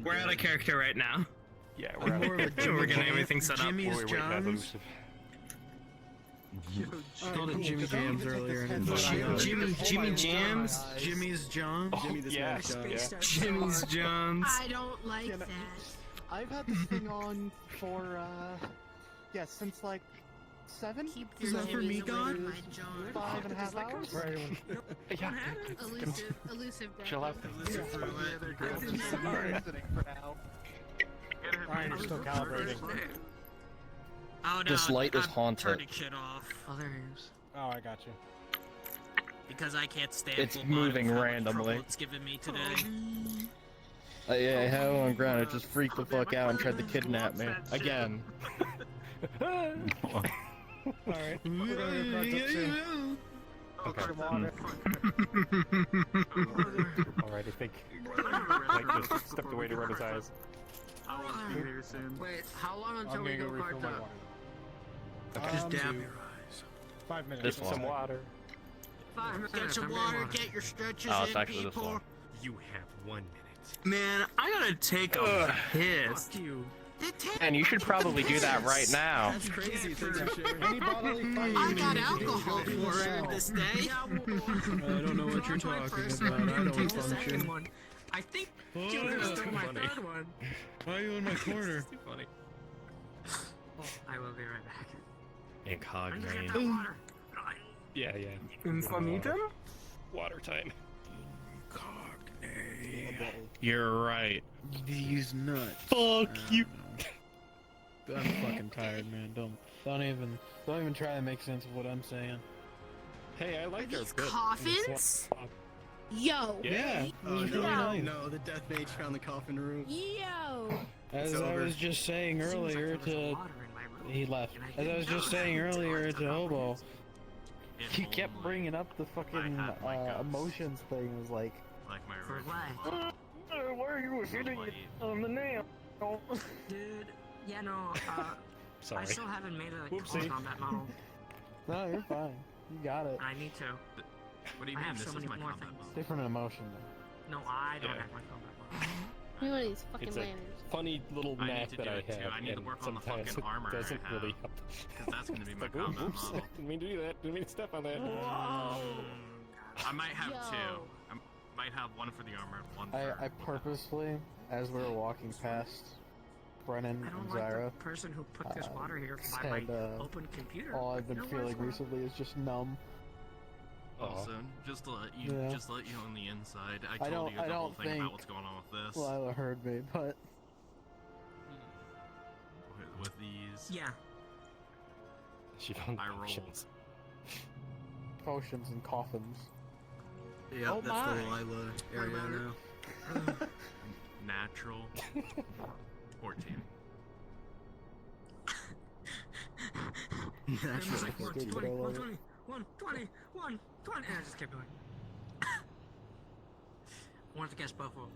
We're out of character right now. Yeah, we're out of We're getting everything set up. Jimmy's We're waiting as elusive. Called it Jimmy Jams earlier. And Jimmy Jams? Jimmy's John. Jimmy this yes, John. yeah. Jimmy's Johns. I don't like that. I've had this thing on for since like 7. Keep Is your that for me, Jimmys God? away from my John. 5.5 hours. Yeah. Elusive. Chill out. Ryan, you're still calibrating. Oh, no, This light is I'm haunted. turning shit off. Oh, there he is. Oh, I got you. Because I can't stand It's full moving bottom randomly. trouble it's giving me today. Yeah, I had it on ground. It just freaked the fuck out and tried to kidnap me again. Alright, we're gonna go crouch up soon. Okay. Alright, I think Mike just stepped away to rub his eyes. I will be here soon. Wait, how long I'm until we gonna go go refill cart my up? water. Just dab Two. your eyes. 5 minutes. This Get some one. water. Get some water, get your stretches Oh, it's in, actually this people. one. You have 1 minute. Man, I gotta take a piss. And you should probably do that right now. That's crazy. Thanks for sharing. I got alcohol for sure this day. I don't know what you're talking about. I don't function. I think you were gonna steal my third one. Why are you in my corner? Too funny. I will be right back. Incognito. Yeah. Infinitum? Water time. You're right. These nuts. Fuck you. I'm fucking tired, man. Don't even try to make sense of what I'm saying. Hey, I like Are our these bit. coffins? Yo. Yeah. It was really nice. No, the death mage found the coffin room. Yo. As I was just saying earlier to... He left. As I was just saying earlier to Hobo, he kept bringing up the fucking emotions thing. It was like... For what? Why are you hitting it on the nail? Dude, yeah, no, Sorry. I still haven't made a Whoopsie. comment on that model. No, you're fine. You got it. I need to. What do you I mean? have This so is many my more combat things. mode. Different emotion though. No, I don't have my combat model. You know these fucking It's a landers. funny little I need knack to that do I it too. have, I need to and work on the sometimes fucking armor it doesn't I really have. help. Because that's going to be my Like, ooh, combat oops, model. didn't mean to do that. Didn't mean to step on that. I might have Yo. two. I might have one for the armor and one for... I purposely, as we were walking past Brennan I don't and like Zyra, the person who put this water here by my said, open computer. all I've been No feeling worries, recently is just numb. Also, just to let you, Yeah. just to let you on the inside, I I told don't- you I the whole don't thing think about what's going on with this. Lila heard me, but With these, Yeah. She found I rolled. potions. potions and coffins. Yeah, Oh that's my. the Lila area now. Natural 14. It was like 120, Stupid, I love it. 120, 120, 120, and I just kept going. Wanted to catch both of them.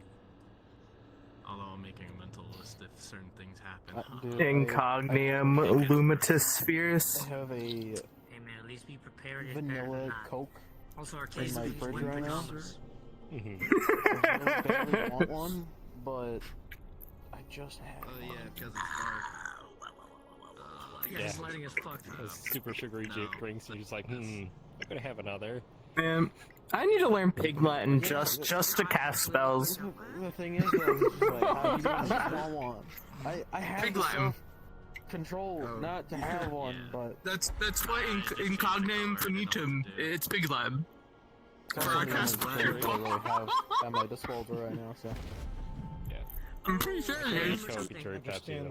Although I'm making a mental list if certain things happen. Dude, Incognium lumitus spheres. I have a Hey man, at least be prepared. It's better than vanilla not. Coke Also, our in case my is fridge one right now. pajamas. I really badly want one, but I just had Oh yeah, one. because it's dark. Yeah, it's lighting as fuck. Those super sugary drinks, and she's like, I'm gonna have another. I need to learn Pig Latin just to cast spells. The thing is, though, is like, how do you get a small one? I have Pig the Latin. self-control not to have one, but That's what Incogname Finitum. It's Big Lab. For our cast I don't really have at my disposal right now, so. I'm pretty sure it is. Cherry Pepsi,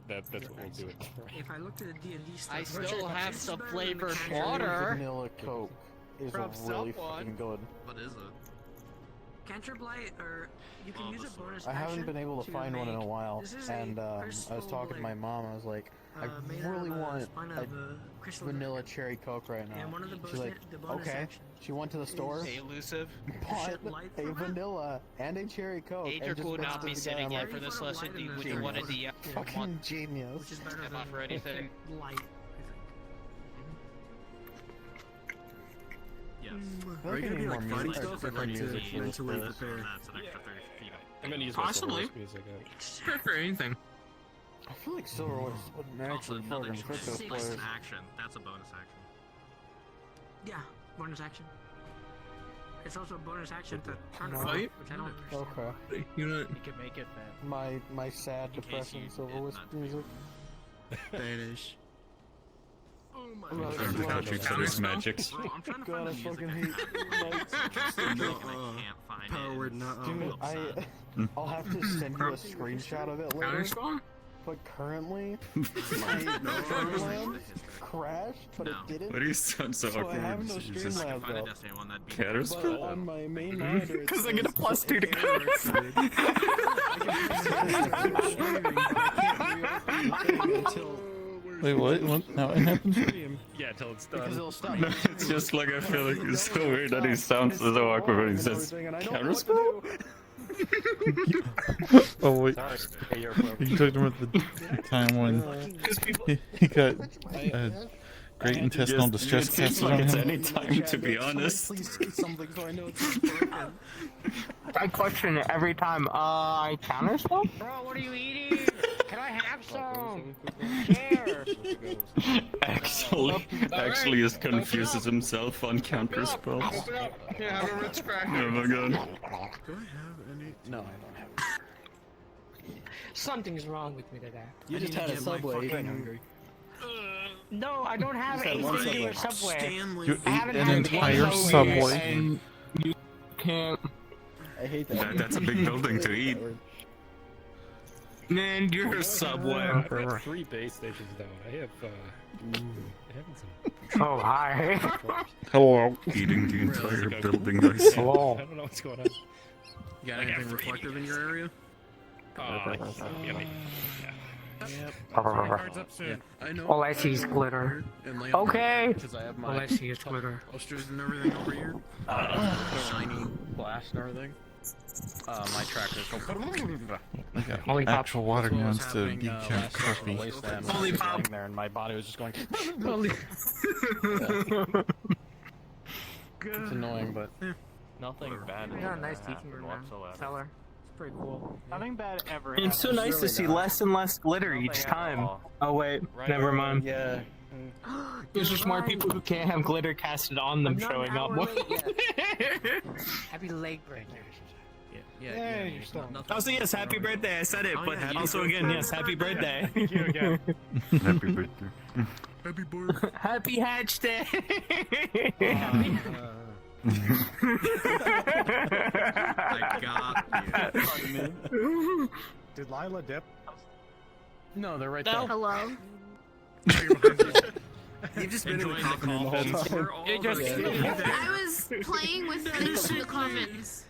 that's what we'll do it for. If I looked at the D&D stuff, I still have this is some better than the flavored casual- water. Vanilla Coke is From really someone. fucking good. What is it? Cantrip Light, or you can use a bonus I haven't action been able to find one in a make- while, this is a and I crystal was talking to my blade, mom. I was like, I made out really of a want spine a of crystal vanilla cherry Coke right now. And one of the She's bonus- like, the bonus okay. action She went to the store, Hey, elusive. bought a vanilla and a cherry Coke, Aether and just could mixed not it be together. sitting I'm here like, for this lesson. Would you want to fucking genius. which is better Am than I for anything? light. Yes. I Are you think I gonna need be more like fighting music, stuff or different like music to mentally for this. prepare? That's an extra 30 feet. I'm gonna use my Possibly. Silver music. Prepare for anything. I feel like Silver would Also, actually another fucking fit those choice. players. An action. That's a bonus action. Yeah, bonus action. It's also a bonus action to turn No. off, Fight? which I don't Okay. You know, You can make it then. My sad, In case depressing you Silver did Wisp not- music. Banish. Oh my I'm not Time to sure. touch each other's magics. Bro, I'm trying to God, find I the music fucking I hate had. lights. I No, can't find power it. word, not Dude, I'll have to send you a screenshot of it later. Counterspawn? But currently, my Streamlabs crashed, but No. it didn't. What do you sound so So I awkward? have no You just Streamlabs Find a though. Destiny one that'd be Counterspawn? But on my main monitor, Because I get a +2 to curse. Wait, what? What? Now it happens? Yeah, until it's Because done. it'll stop. No, it's just like I feel like it's so weird that he sounds so awkward when he says Counterspell? Oh wait, Sorry. Hey, you're you talking about the time when he got great intestinal distress It seems casted like on it's him? any time, to be honest. Please say something so I know it's broken. I question it every time. I counterspell? Bro, what are you eating? Can I have some? Share. Actually, just confuses himself on counterspells. Yeah, have a Ritz cracker. Oh my god. Do I have any? No, I don't have. Something's wrong with me today. You just had a Subway. You're hungry. No, I don't have You said one anything Subway. for Subway. Stanley. You I ate haven't an had entire one Subway. And you can't. I hate that. That's a big building to eat. Man, you're a Subway. I've got 3 base stations down. I have, some... Oh, hi. Hello. Eating the entire Really? building myself. Hello. I don't know what's going on. You got Like anything after reflective in your area? Yummy. Yep. Cards up soon. I know. All I see is glitter. And lay Okay. Because I have All my I see is glitter. posters and everything over here. Shiny glass and everything. my trackers. I got actual watermelons to decaf coffee. Holy pop! There, and my body was just going. Holy. It's annoying, but Nothing bad. We got a nice teaching room now. Teller. It's pretty cool. Nothing bad ever. It's so nice to see less and less glitter each time. Oh wait, never mind. Yeah. There's just more people who can't have glitter casted on them showing up. Happy late break. Yeah, you're still. Also, yes, happy birthday. I said it, but also again, yes, happy birthday. Thank you again. Happy birthday. Happy birthday. Happy Hatch Day. I got you. Did Lila dip? No, they're right No. there. Hello. You've just been Enjoying in the coffin the whole time. We're all just I was playing with the coffins.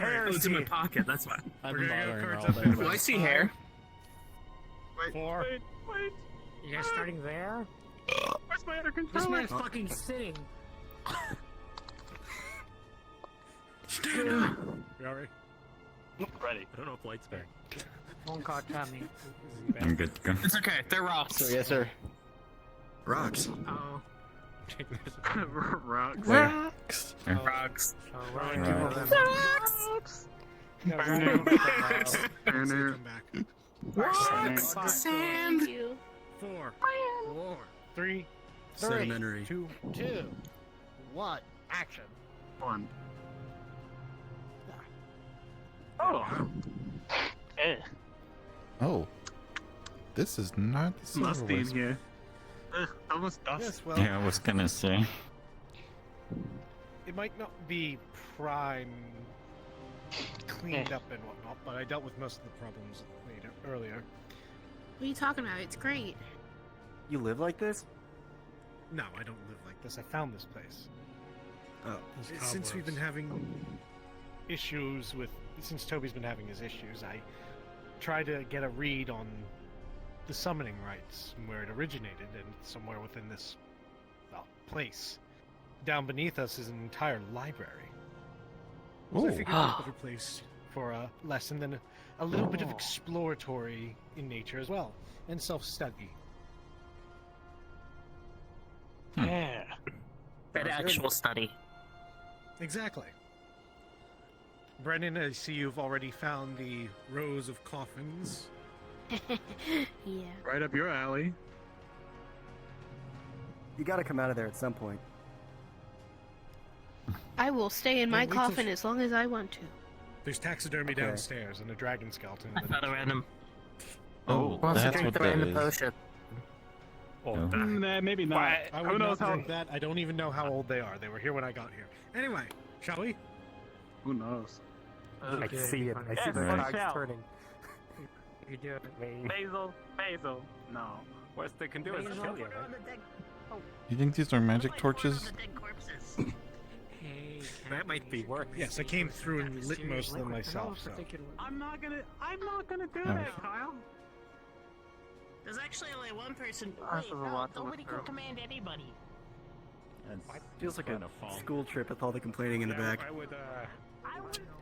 Oh, it's in my pocket, that's why. I've been bothering her all day. Oh, I see hair. Wait, 4. Wait. You guys starting there? Where's my other This controller? man's fucking sitting. Stand up. You already? Ready. I don't know if light's back. Phone call coming. I'm good to go. It's okay, they're rocks. So yes, sir. Rocks. Oh. Rocks. Rocks. Rocks. Rocks. Rocks. Sand. 4, 4, 3, Sedimentary. 2, 1. Action. 1. Oh. Oh. This is not the silver Musty in wisp. here. Almost dust. Yes, well, Yeah, I was gonna say. it might not be prime cleaned up and whatnot, but I dealt with most of the problems earlier. What are you talking about? It's great. You live like this? No, I don't live like this. I found this place. Oh. Since we've been having issues with, since Toby's been having his issues, I tried to get a read on the summoning rites and where it originated, and somewhere within this, well, place. Down beneath us is an entire library. So I figured what better place for a lesson than a little bit of exploratory in nature as well, and self-study. Yeah. An actual study. Exactly. Brennan, I see you've already found the rows of coffins. Yeah. Right up your alley. You gotta come out of there at some point. I will stay in my Wait till- coffin as long as I want to. There's taxidermy Okay. downstairs and a dragon skeleton. I found a random. Oh, Wants to that's drink what the that random is. potion. Oh. Nah, maybe not. I Who would knows not how? drink that. I don't even know how old they are. They were here when I got here. Anyway, shall we? Who knows? I can see it. I see Yes, the let's cogs shout. turning. You do it. Basil. No. Worst they can do is kill you, right? You think these are magic torches? Hey, That might be work. Yes, I came through and lit most of them myself, so. I'm not gonna do Oh. that, Kyle. There's actually only one person. This is a lot to Nobody look can through. command anybody. Feels like a school trip with all the complaining in the back. I would,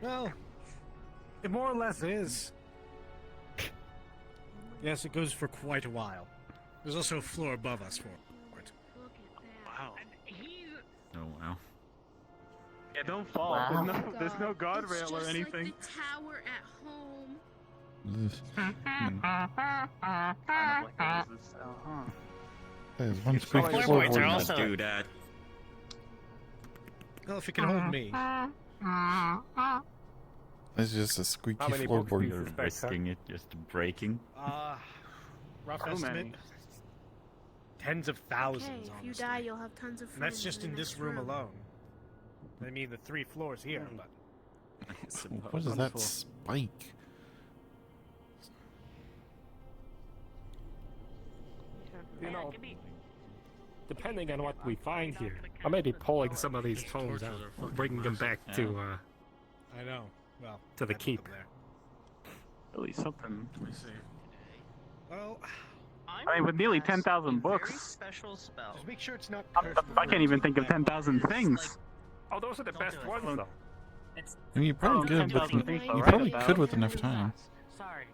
Well, it more or less is. Yes, it goes for quite a while. There's also a floor above us for it. Wow. Oh wow. Yeah, don't fall. Wow. There's no guardrail It's or just anything. like the tower at home. There's one squeaky Floor floorboard. boards are also- Do that. Well, if it can hold me. It's just a squeaky How many books do floorboard. you You're suspect, sir? risking it just breaking. Rough How estimate. many? Tens of thousands, Okay, if you honestly. die, you'll have tons of friends. And that's just in this next room alone. I mean, the 3 floors here, but. What is that spike? You know, depending on what we find here, I may be pulling some of these tomes out, bringing them back to I know. Well, to the I put keep. them there. At least something. Let me see. Well, I mean, with nearly 10,000 books, Special spell. just make sure it's not. I can't even think of 10,000 things. Oh, those are the best ones, though. I mean, you probably could, with, you probably could with enough time. Sorry.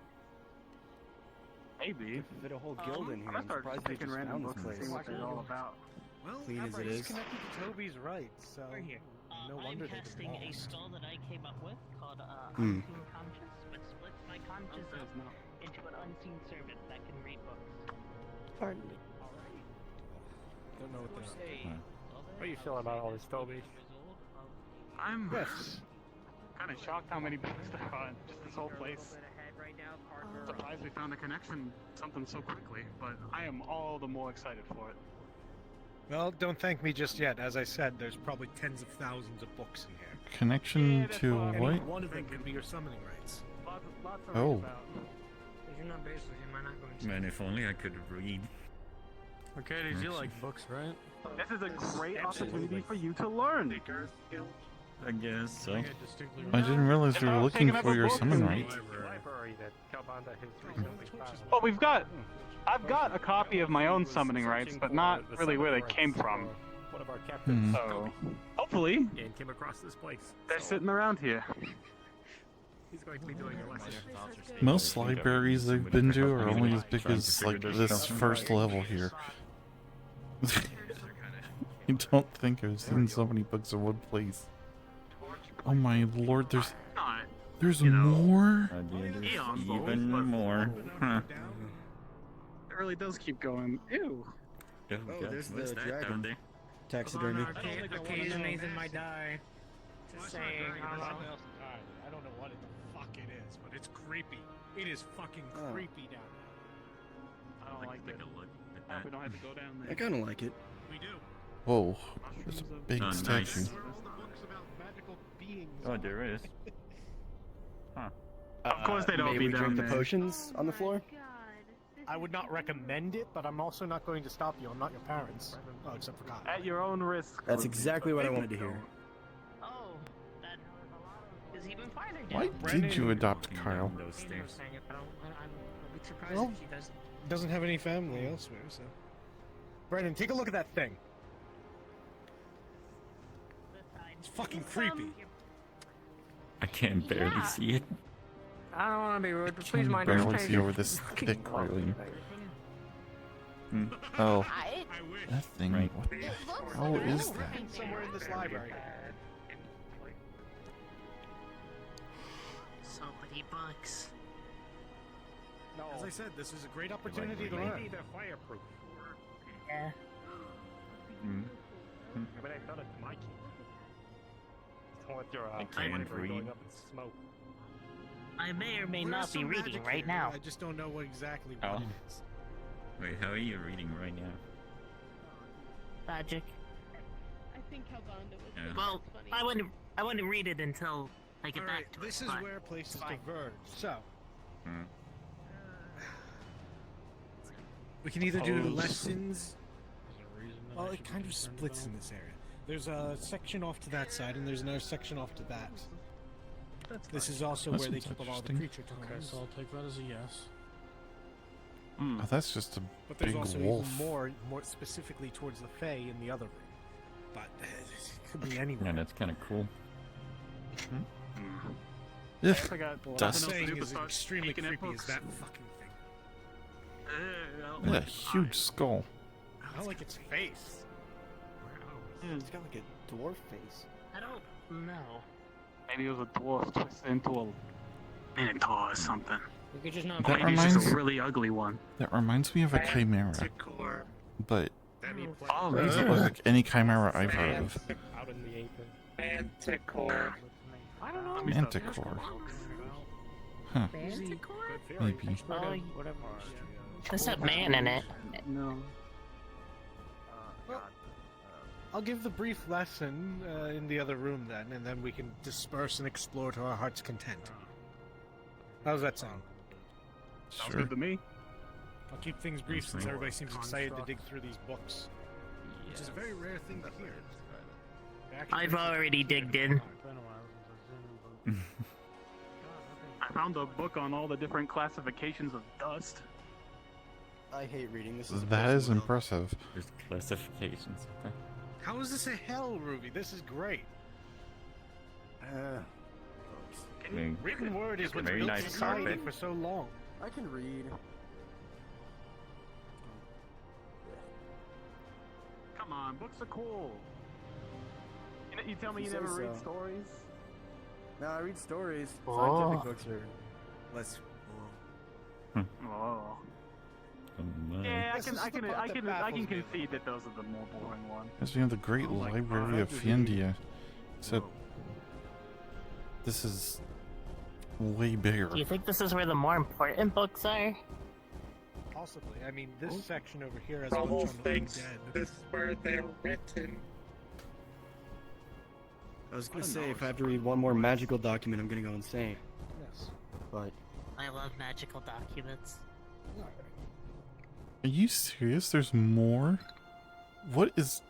Maybe. Fit a whole guild in here. I'm I'm surprised they picking just random found this books and place. seeing what they're all about. Well, Clean as it everybody's is. connected to Toby's rights, so We're here. no wonder I'm they've casting been a lost. spell that I came up with called Hmm. Unseen Conscious, which splits my conscious up into an unseen servant that can read books. Pardon me. Don't know what they are. How are you feeling about all this, Toby? I'm kind of shocked how many books there are in just this whole place. Surprised we found a connection, something so quickly, but I am all the more excited for it. Well, don't thank me just yet. As I said, there's probably tens of thousands of books in here. Connection to Any what? one of them could be your summoning rights. Lots to Oh. read about. If you're not baseless, you might not go into Man, if only I could read. Okay, did you like books, right? This is a great opportunity for you to learn. I guess so. I didn't realize they were looking for your summon rights. Library that Calbanda has recently found. Well, I've got a copy of my own summoning rights, but not really where they came from. One of our captains, So, hopefully, and came across this place. they're sitting around here. He's going to be doing a lesson. Most libraries I've been to are only as big as like this first level here. I don't think I've seen so many books in one place. Oh my lord, there's more? Even more. Huh. It really does keep going. Ew. Oh, God, there's what's the that dragon. down there? Taxidermy. Occasionally Nathan might die. Just saying, I don't know. I don't know what the fuck it is, but it's creepy. It is fucking creepy down there. I don't like it. We don't have to go down there. I kind of like it. We do. Whoa, there's a big Oh, statue. nice. Where's the books about magical beings? Oh, there is. Huh. Of course they don't May be we down drink the there. potions on the floor? I would not recommend it, but I'm also not going to stop you. I'm not your parents. Oh, except for Kyle. At your own risk. That's exactly what I wanted to hear. Oh, that is even farther Why down. did you adopt Kyle? Those stairs. I'll be surprised Well, if she does. Doesn't have any family elsewhere, so. Brandon, take a look at that thing. It's fucking creepy. I can barely see it. I don't want to be rude, but Can please you mind your barely see location. over this thick railing? Hmm. Oh, that thing. Right. What the hell is that? Somewhere in this library. So many books. As I said, this is a great opportunity to learn. Maybe they're fireproof. Yeah. Hmm. But I thought it's my key. Don't let your can't library going read. up in smoke. I may or may There is not be some reading magic right here, now. I just don't know what exactly Oh. what it is. Wait, how are you reading right now? Magic. I think Calbanda would Yeah. think Well, that's funny. I wouldn't read it until I get Alright, back to this it. is but where places fine. diverge. So, Hmm. we can either do Suppose. lessons. Well, it kind of splits in this area. There's a section off to that side, and there's another section off to that. This is also That where they sounds keep all the interesting. creature Okay, totems. so I'll take that as a yes. Oh, that's just a But there's big also wolf. even more specifically towards the Fae in the other room. But it could be Yeah, anywhere. that's kind of cool. Yeah, forgot dust. Saying Super is start extremely peeking at creepy is books. that fucking thing. What a huge skull. I don't like its face. It's got like a dwarf face. I don't know. Maybe it was a dwarf twisted into a minotaur or something. We could just not. That Maybe it's just reminds- a really ugly one. That reminds me of a chimera, but Oh, it doesn't look like any chimera I've heard of. Out in the Aether. Manticore. I don't know. Manticore. Huh. Manticore? Maybe. Oh, Whatever. there's a man in it. No. I'll give the brief lesson in the other room then, and then we can disperse and explore to our heart's content. How's that sound? Sounds Sure. good to me. I'll keep things brief since everybody seems excited to dig through these books. Which is a very rare thing to hear. I've already digged in. I found a book on all the different classifications of dust. I hate reading. This is That is impressive. There's classifications. Okay. How is this a hell, Ruby? This is great. Written word is what's Very built nice society carpet. for so long. I can read. Come on, books are cool. You tell me You you say never read so. stories? No, I read stories. Oh. Scientific books are less. Oh. my. Yeah, This is the part that I can baffles me. concede that those are the more boring ones. Because we have the Great Library of India. So this is way bigger. Do you think this is where the more important books are? Possibly. I mean, this section over here has Trouble much on the thinks undead. this is where they're written. I was gonna say, if I have to read one more magical document, I'm gonna go insane. Yes. But I love magical documents. are you serious? There's more? What is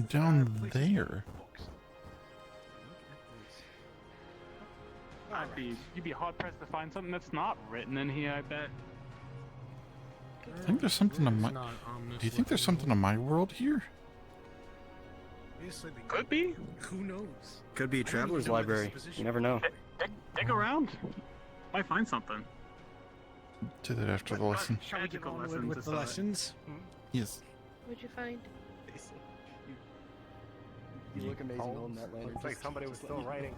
down there? You'd be hard pressed to find something that's not written in here, I bet. I think there's something in my. Do you think there's something in my world here? Could be. Who knows? could be a traveler's library. You never know. Dig around. Might find something. Do that after the lesson. Shall we get Magical on lessons with the aside. lessons? Yes. What'd you find? You look amazing holding that lantern. Looks like somebody was still writing.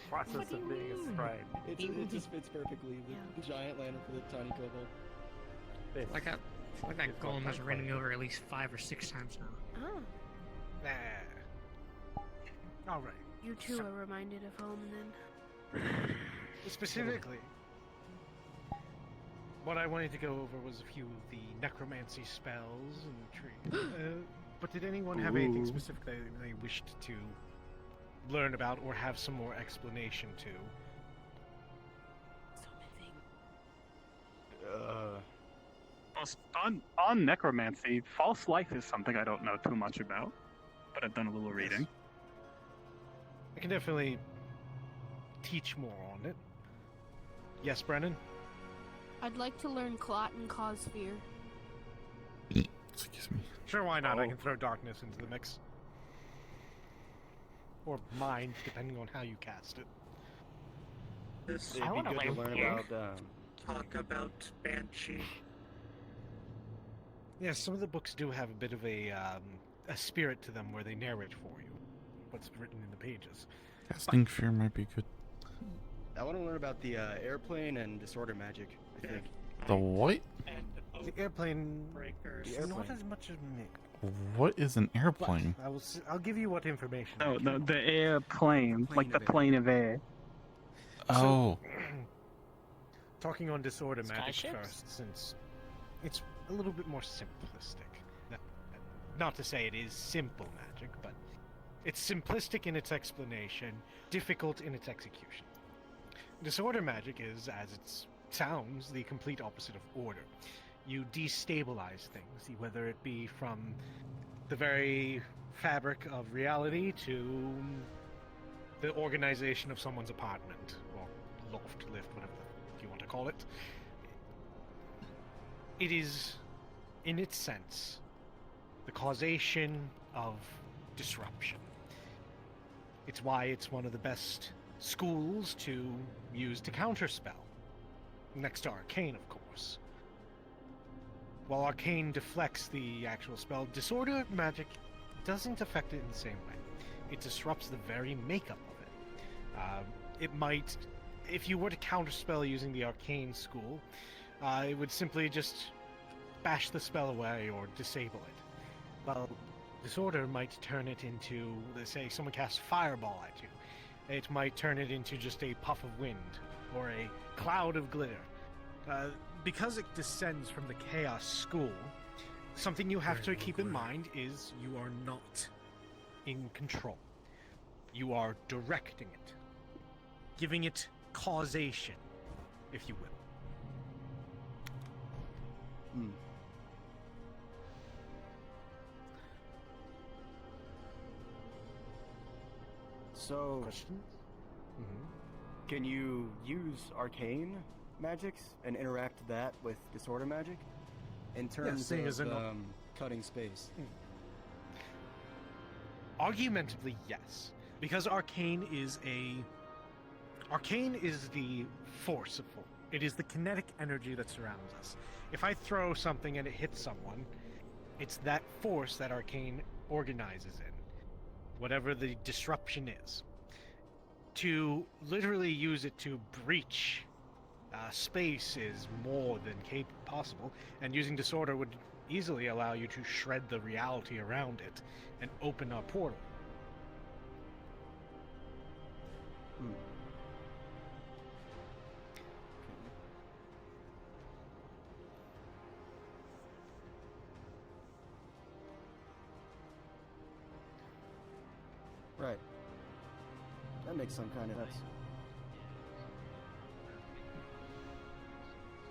Process of being a scribe. It just fits perfectly. The giant lantern for the tiny kobold. Like that golem has running over at least 5 or 6 times now. Oh, All right. you two are reminded of home then. Specifically, what I wanted to go over was a few of the necromancy spells and trees. But did anyone have anything specific that they wished to learn about or have some more explanation to? On necromancy, false life is something I don't know too much about, but I've done a little reading. I can definitely teach more on it. Yes, Brennan? I'd like to learn clot and cause fear. Excuse me. Sure, why not? I can throw darkness into the mix. Or mind, depending on how you cast it. This I want to learn about. talk about Banshee. Yeah, some of the books do have a bit of a spirit to them where they narrate for you what's written in the pages. Casting fear might be good. I want to learn about the airplane and disorder magic. I think. The what? The airplane breakers. is not as much as me. What is an airplane? I'll give you what information. No, the airplane, like the plane of air. Oh. Talking on disorder magic Skyships? first, since it's a little bit more simplistic. Not to say it is simple magic, but it's simplistic in its explanation, difficult in its execution. Disorder magic is, as it sounds, the complete opposite of order. You destabilize things, whether it be from the very fabric of reality to the organization of someone's apartment, or loft, lift, whatever you want to call it. It is, in its sense, the causation of disruption. It's why it's one of the best schools to use to counterspell. Next to Arcane, of course. While Arcane deflects the actual spell, Disorder magic doesn't affect it in the same way. It disrupts the very makeup of it. It might, if you were to counterspell using the Arcane school, it would simply just bash the spell away or disable it. Well, Disorder might turn it into, let's say someone casts Fireball at you. It might turn it into just a puff of wind or a cloud of glitter. Because it descends from the Chaos School, something you have to keep in mind is you are not in control. You are directing it, giving it causation, if you will. So, Questions? Can you use arcane magics and interact that with disorder magic in terms seeing as of an cutting space? Argumentatively, yes. because arcane is the force of force. It is the kinetic energy that surrounds us. If I throw something and it hits someone, it's that force that arcane organizes in, whatever the disruption is. To literally use it to breach space is more than possible, and using disorder would easily allow you to shred the reality around it and open a portal. Right. That makes some kind of sense.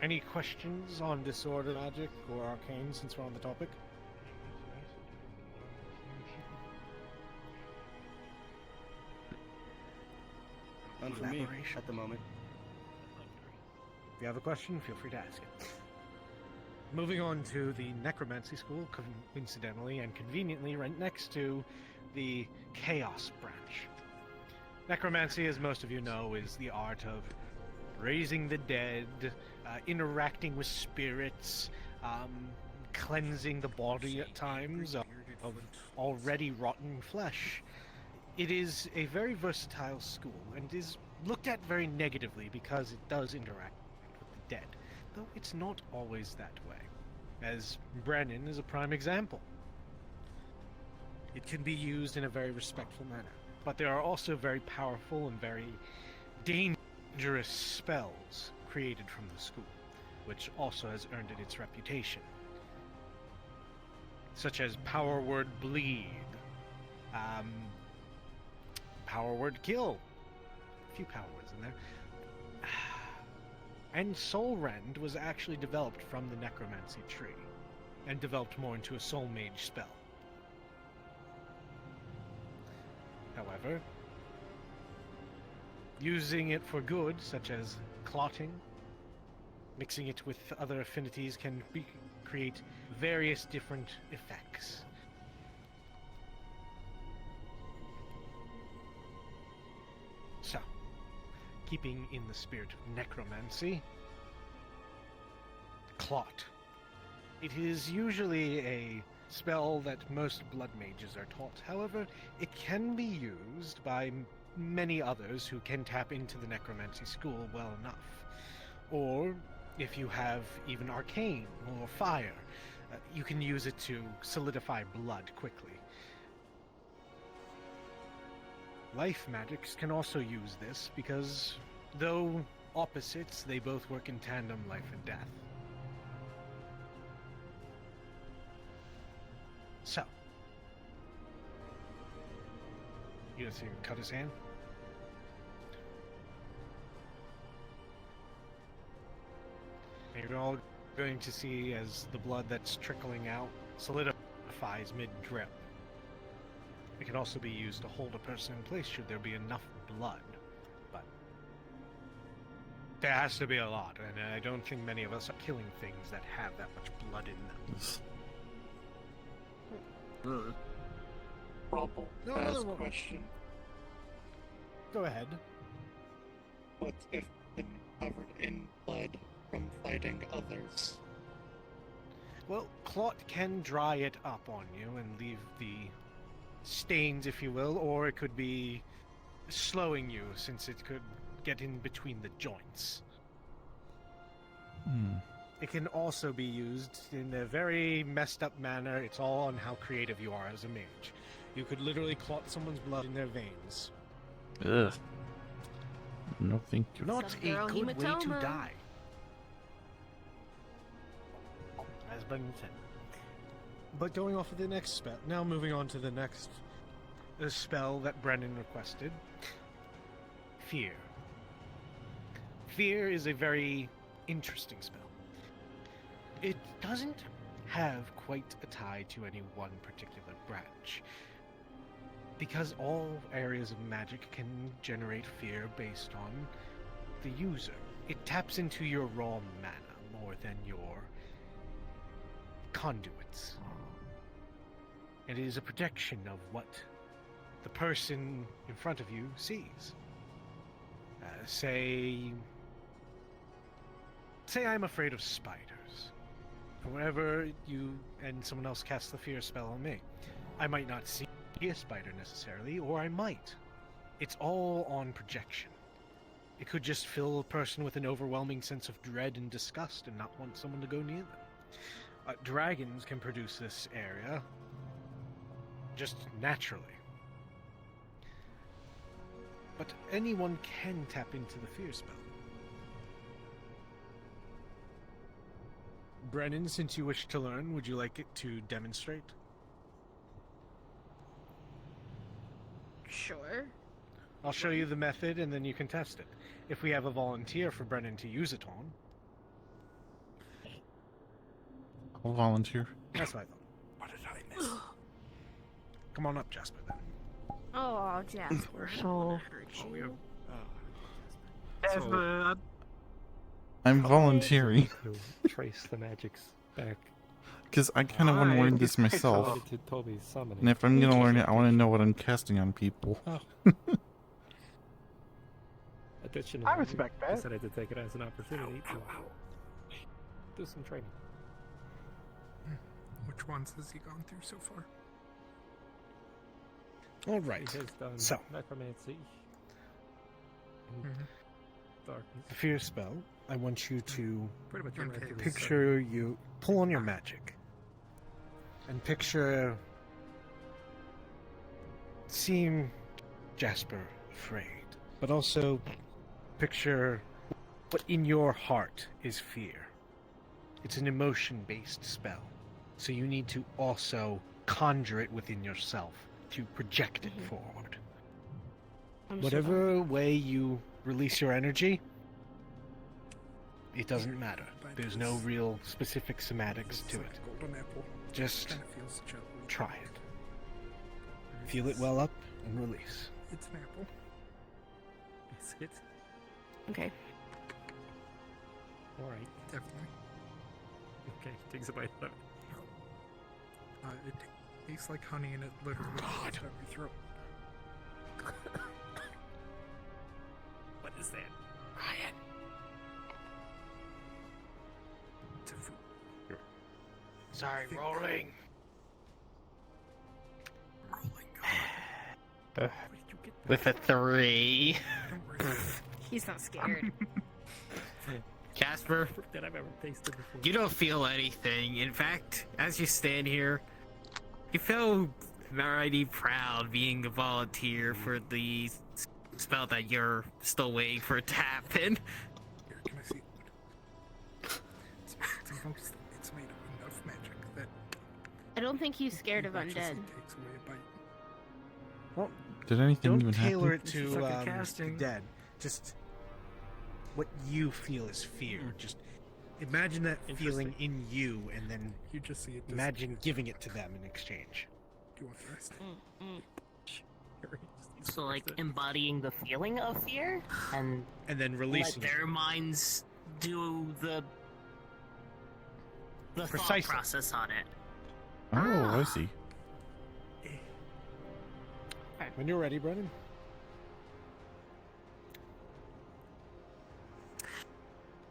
Any questions on disorder magic or arcane since we're on the topic? None for me at the moment. If you have a question, feel free to ask it. Moving on to the necromancy school, coincidentally and conveniently right next to the chaos branch. Necromancy, as most of you know, is the art of raising the dead, interacting with spirits, cleansing the body at times of already rotten flesh. It is a very versatile school and is looked at very negatively because it does interact with the dead, though it's not always that way, as Brennan is a prime example. It can be used in a very respectful manner, but there are also very powerful and very dangerous spells created from the school, which also has earned it its reputation, such as Power Word Bleed, Power Word Kill, a few power words in there, and Soul Rend was actually developed from the Necromancy tree, and developed more into a Soul Mage spell. However, using it for good, such as clotting, mixing it with other affinities can create various different effects. So, keeping in the spirit of necromancy, clot. It is usually a spell that most blood mages are taught. However, it can be used by many others who can tap into the necromancy school well enough. Or, if you have even arcane or fire, you can use it to solidify blood quickly. Life magics can also use this because, though opposites, they both work in tandem, life and death. So, you gonna see him cut his hand? And you're all going to see as the blood that's trickling out solidifies mid-drip. It can also be used to hold a person in place should there be enough blood, but there has to be a lot, and I don't think many of us are killing things that have that much blood in them. Problem. No, Ask another one. question. Go ahead. What if been covered in blood from fighting others? Well, clot can dry it up on you and leave the stains, if you will, or it could be slowing you since it could get in between the joints. It can also be used in a very messed up manner. It's all on how creative you are as a mage. You could literally clot someone's blood in their veins. Ugh. No, thank you. Not Subdural a good way to hematoma. die. As Brendan said. But going off of the next spell, now moving on to the next spell that Brendan requested. Fear. Fear is a very interesting spell. It doesn't have quite a tie to any one particular branch, because all areas of magic can generate fear based on the user. It taps into your raw mana more than your conduits. And it is a protection of what the person in front of you sees. Say I'm afraid of spiders. And whenever you and someone else casts the fear spell on me, I might not see a spider necessarily, or I might. It's all on projection. It could just fill a person with an overwhelming sense of dread and disgust and not want someone to go near them. Dragons can produce this area just naturally. But anyone can tap into the fear spell. Brennan, since you wish to learn, would you like it to demonstrate? Sure. I'll show you the method and then you can test it. If we have a volunteer for Brennan to use it on. I'll volunteer. That's what I thought. What did I miss? Come on up, Jasper, then. Oh, Jasper. So... Jasper, I'm volunteering. to trace the magics back. Because I kind of want to learn this myself. To Toby's summoning. And if I'm going to learn it, I want to know what I'm casting on people. Oh. Additionally, I respect that. I decided to take it as an opportunity to do some training. Which ones has he gone through so far? All right. He has done So, necromancy. Darkness. the fear spell, I want you to Pretty much everything. picture you pull on your magic and picture seeing Jasper afraid, but also picture what in your heart is fear. It's an emotion-based spell, so you need to also conjure it within yourself to project it forward. Whatever way you release your energy, it doesn't matter. There's no real specific semantics to it. Golden apple. Just Kinda feels jelly. try it. Feel it well up and release. It's an apple. Is it? Okay. Alright. Definitely. Okay, takes a bite of it. It tastes like honey and it literally goes down your throat. What is that? Ryan. It's a food. Sorry, rolling. With a 3. He's not scared. Jasper, That I've ever tasted before. you don't feel anything. In fact, as you stand here, you feel mighty proud being a volunteer for the spell that you're still waiting for it to happen. Here, can I see it? It's made of enough magic that I don't think he's scared of miraculously undead. takes away a bite. Well, Did anything don't even tailor happen? it to Suck at the casting. dead. Just what you feel is fear. Just imagine that feeling in you, and then You just see it. imagine giving it to them in exchange. Do you want the rest? So, like, embodying the feeling of fear, and then let releasing it. their minds do the thought Precisely. process on it. Oh, I see. When you're ready, Brennan.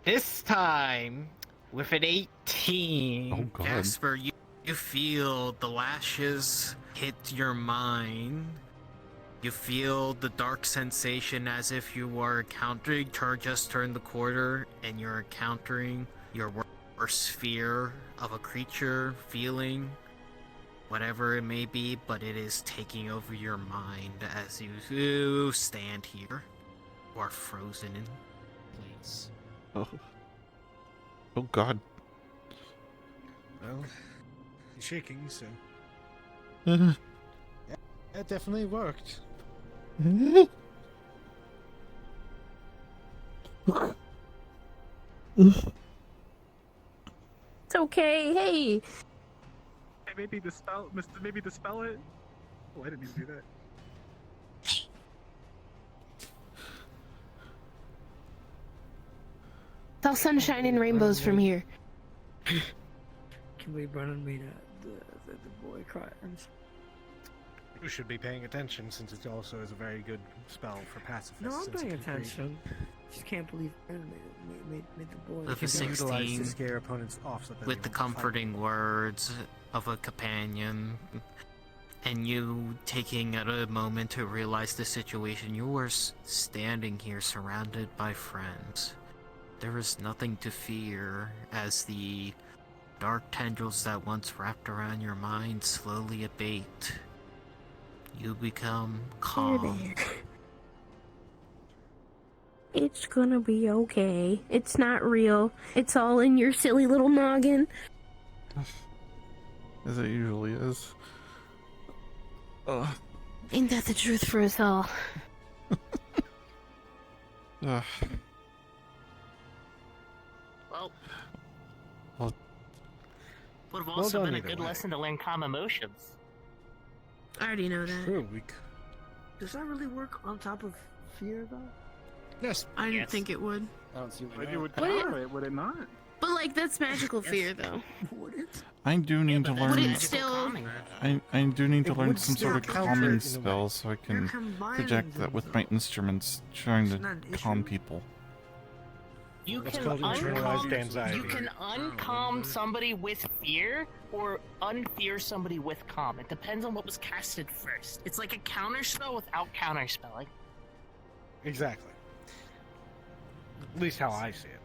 This time, with an 18, Oh, God. Jasper, you feel the lashes hit your mind. You feel the dark sensation as if you were encountering, turn the corner, and you're encountering your worst fear of a creature, feeling, whatever it may be, but it is taking over your mind as you stand here. You are frozen in place. Oh. Oh, God. Well, you're shaking, so Uh, that definitely worked. It's okay. Hey. Hey, maybe dispel it. Oh, I didn't even do that. It's all sunshine and rainbows from here. Can we Brennan meet the boy crimes? You should be paying attention since it also is a very good spell for pacifists. No, I'm since paying it can create- attention. Just can't believe anime made the boy. With It a can be utilized 16, to scare opponents off so that with they the won't fight. comforting words of a companion, and you taking a moment to realize the situation, you were standing here surrounded by friends. There is nothing to fear as the dark tendrils that once wrapped around your mind slowly abate. You become calm. It's gonna be okay. It's not real. It's all in your silly little noggin. As it usually is. Ugh. Ain't that the truth for us all? Ugh. Well, Well, would have well also done been a either good way. lesson to learn calm emotions. I already know that. True, Does that really work on top of fear, though? Yes. I didn't think it would. I don't see why But not. it would Would it? power it, would it not? But like that's magical fear though. Would it? I do need to Would learn. it still? I do need to It learn would some still sort of counter it calming in a way. spell so I can combining project that them, with though. my instruments, trying It's to not an calm issue. people. You It's can called internalized anxiety. You can uncalm somebody with fear, or unfear somebody with calm. It depends on what was casted first. It's like a counter spell without counter spelling. Exactly. At least how I see it.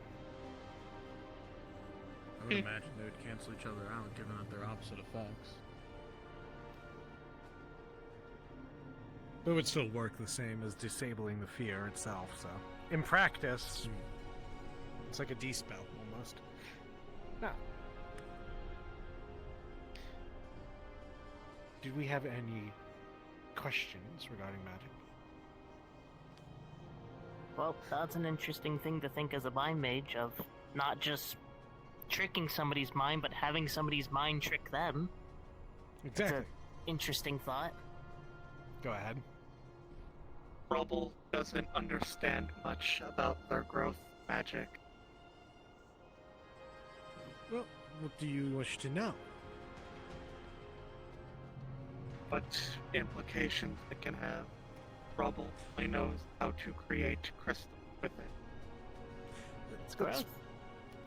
I would imagine they would cancel each other out, given that they're opposite effects. But it would still work the same as disabling the fear itself, so. In practice, it's like a D-spell, almost. Now, did we have any questions regarding magic? Well, that's an interesting thing to think as a mind mage of not just tricking somebody's mind, but having somebody's mind trick them. Exactly. It's an interesting thought. Go ahead. Rubble doesn't understand much about their growth magic. Well, what do you wish to know? What implications it can have. Rubble only knows how to create crystal with it. It's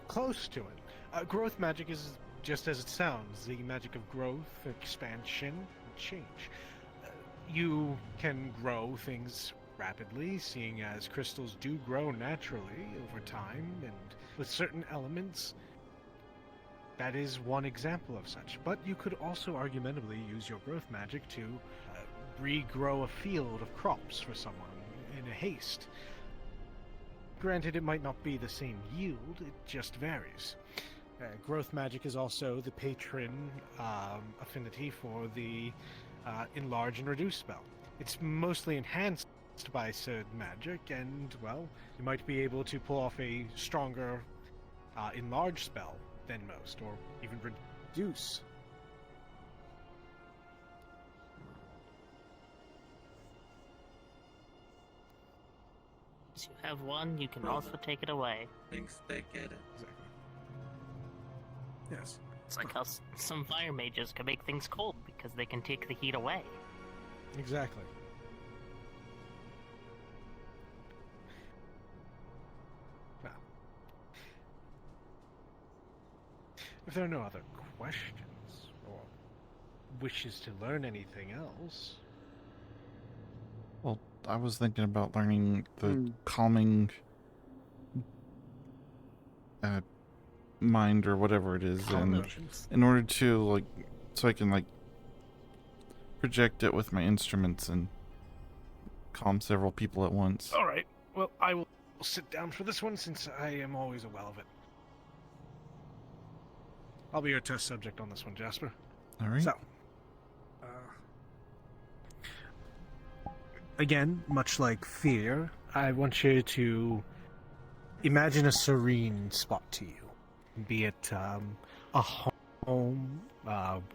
close to it. Growth magic is just as it sounds, the magic of growth, expansion, and change. You can grow things rapidly, seeing as crystals do grow naturally over time, and with certain elements, that is one example of such. But you could also argumentably use your growth magic to regrow a field of crops for someone in a haste. Granted, it might not be the same yield, it just varies. Growth magic is also the patron affinity for the enlarge and reduce spell. It's mostly enhanced by said magic, and, well, you might be able to pull off a stronger enlarge spell than most, or even reduce. Once you have one, you can also take it away. Thinks they get it. Exactly. Yes. It's like how some fire mages can make things cold because they can take the heat away. Exactly. Well, if there are no other questions or wishes to learn anything else, Well, I was thinking about learning the calming mind or whatever it is, Calm and emotions. in order to like, so I can like project it with my instruments and calm several people at once. all right. Well, I will sit down for this one since I am always a well of it. I'll be your test subject on this one, Jasper. All right. So, again, much like fear, I want you to imagine a serene spot to you. Be it a home,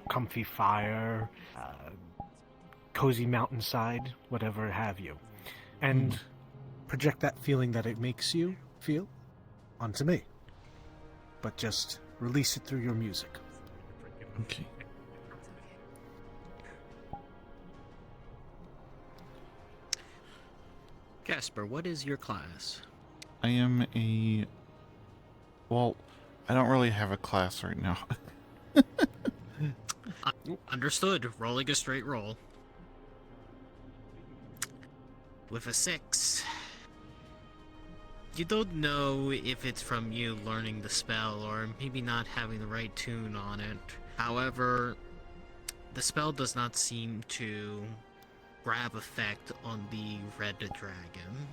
comfy fire, cozy mountainside, whatever have you. And project that feeling that it makes you feel onto me. But just release it through your music. Okay. Casper, what is your class? I am a... Well, I don't really have a class right now. Understood. Rolling a straight roll. With a 6. You don't know if it's from you learning the spell or maybe not having the right tune on it. However, the spell does not seem to grab effect on the red dragon.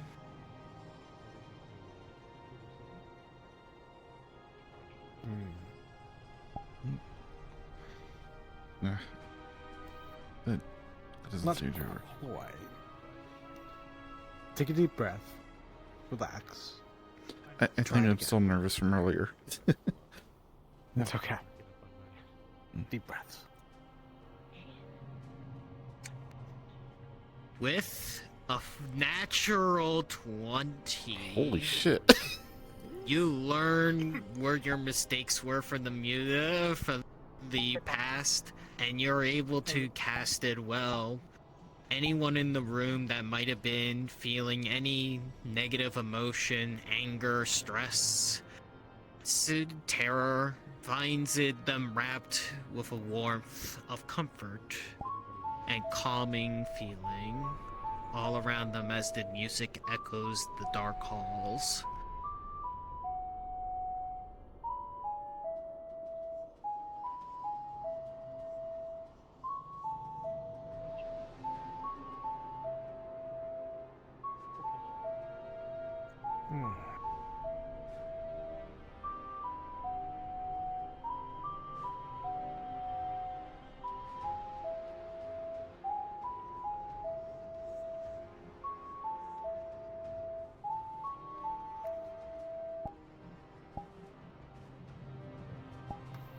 Nah. That doesn't Not seem to work. quite. Take a deep breath. Relax. I think I'm still nervous from earlier. That's okay. Deep breaths. With a natural 20. Holy shit. You learn where your mistakes were from from the past, and you're able to cast it well. Anyone in the room that might have been feeling any negative emotion, anger, stress, terror, finds them wrapped with a warmth of comfort and calming feeling all around them as the music echoes the dark halls.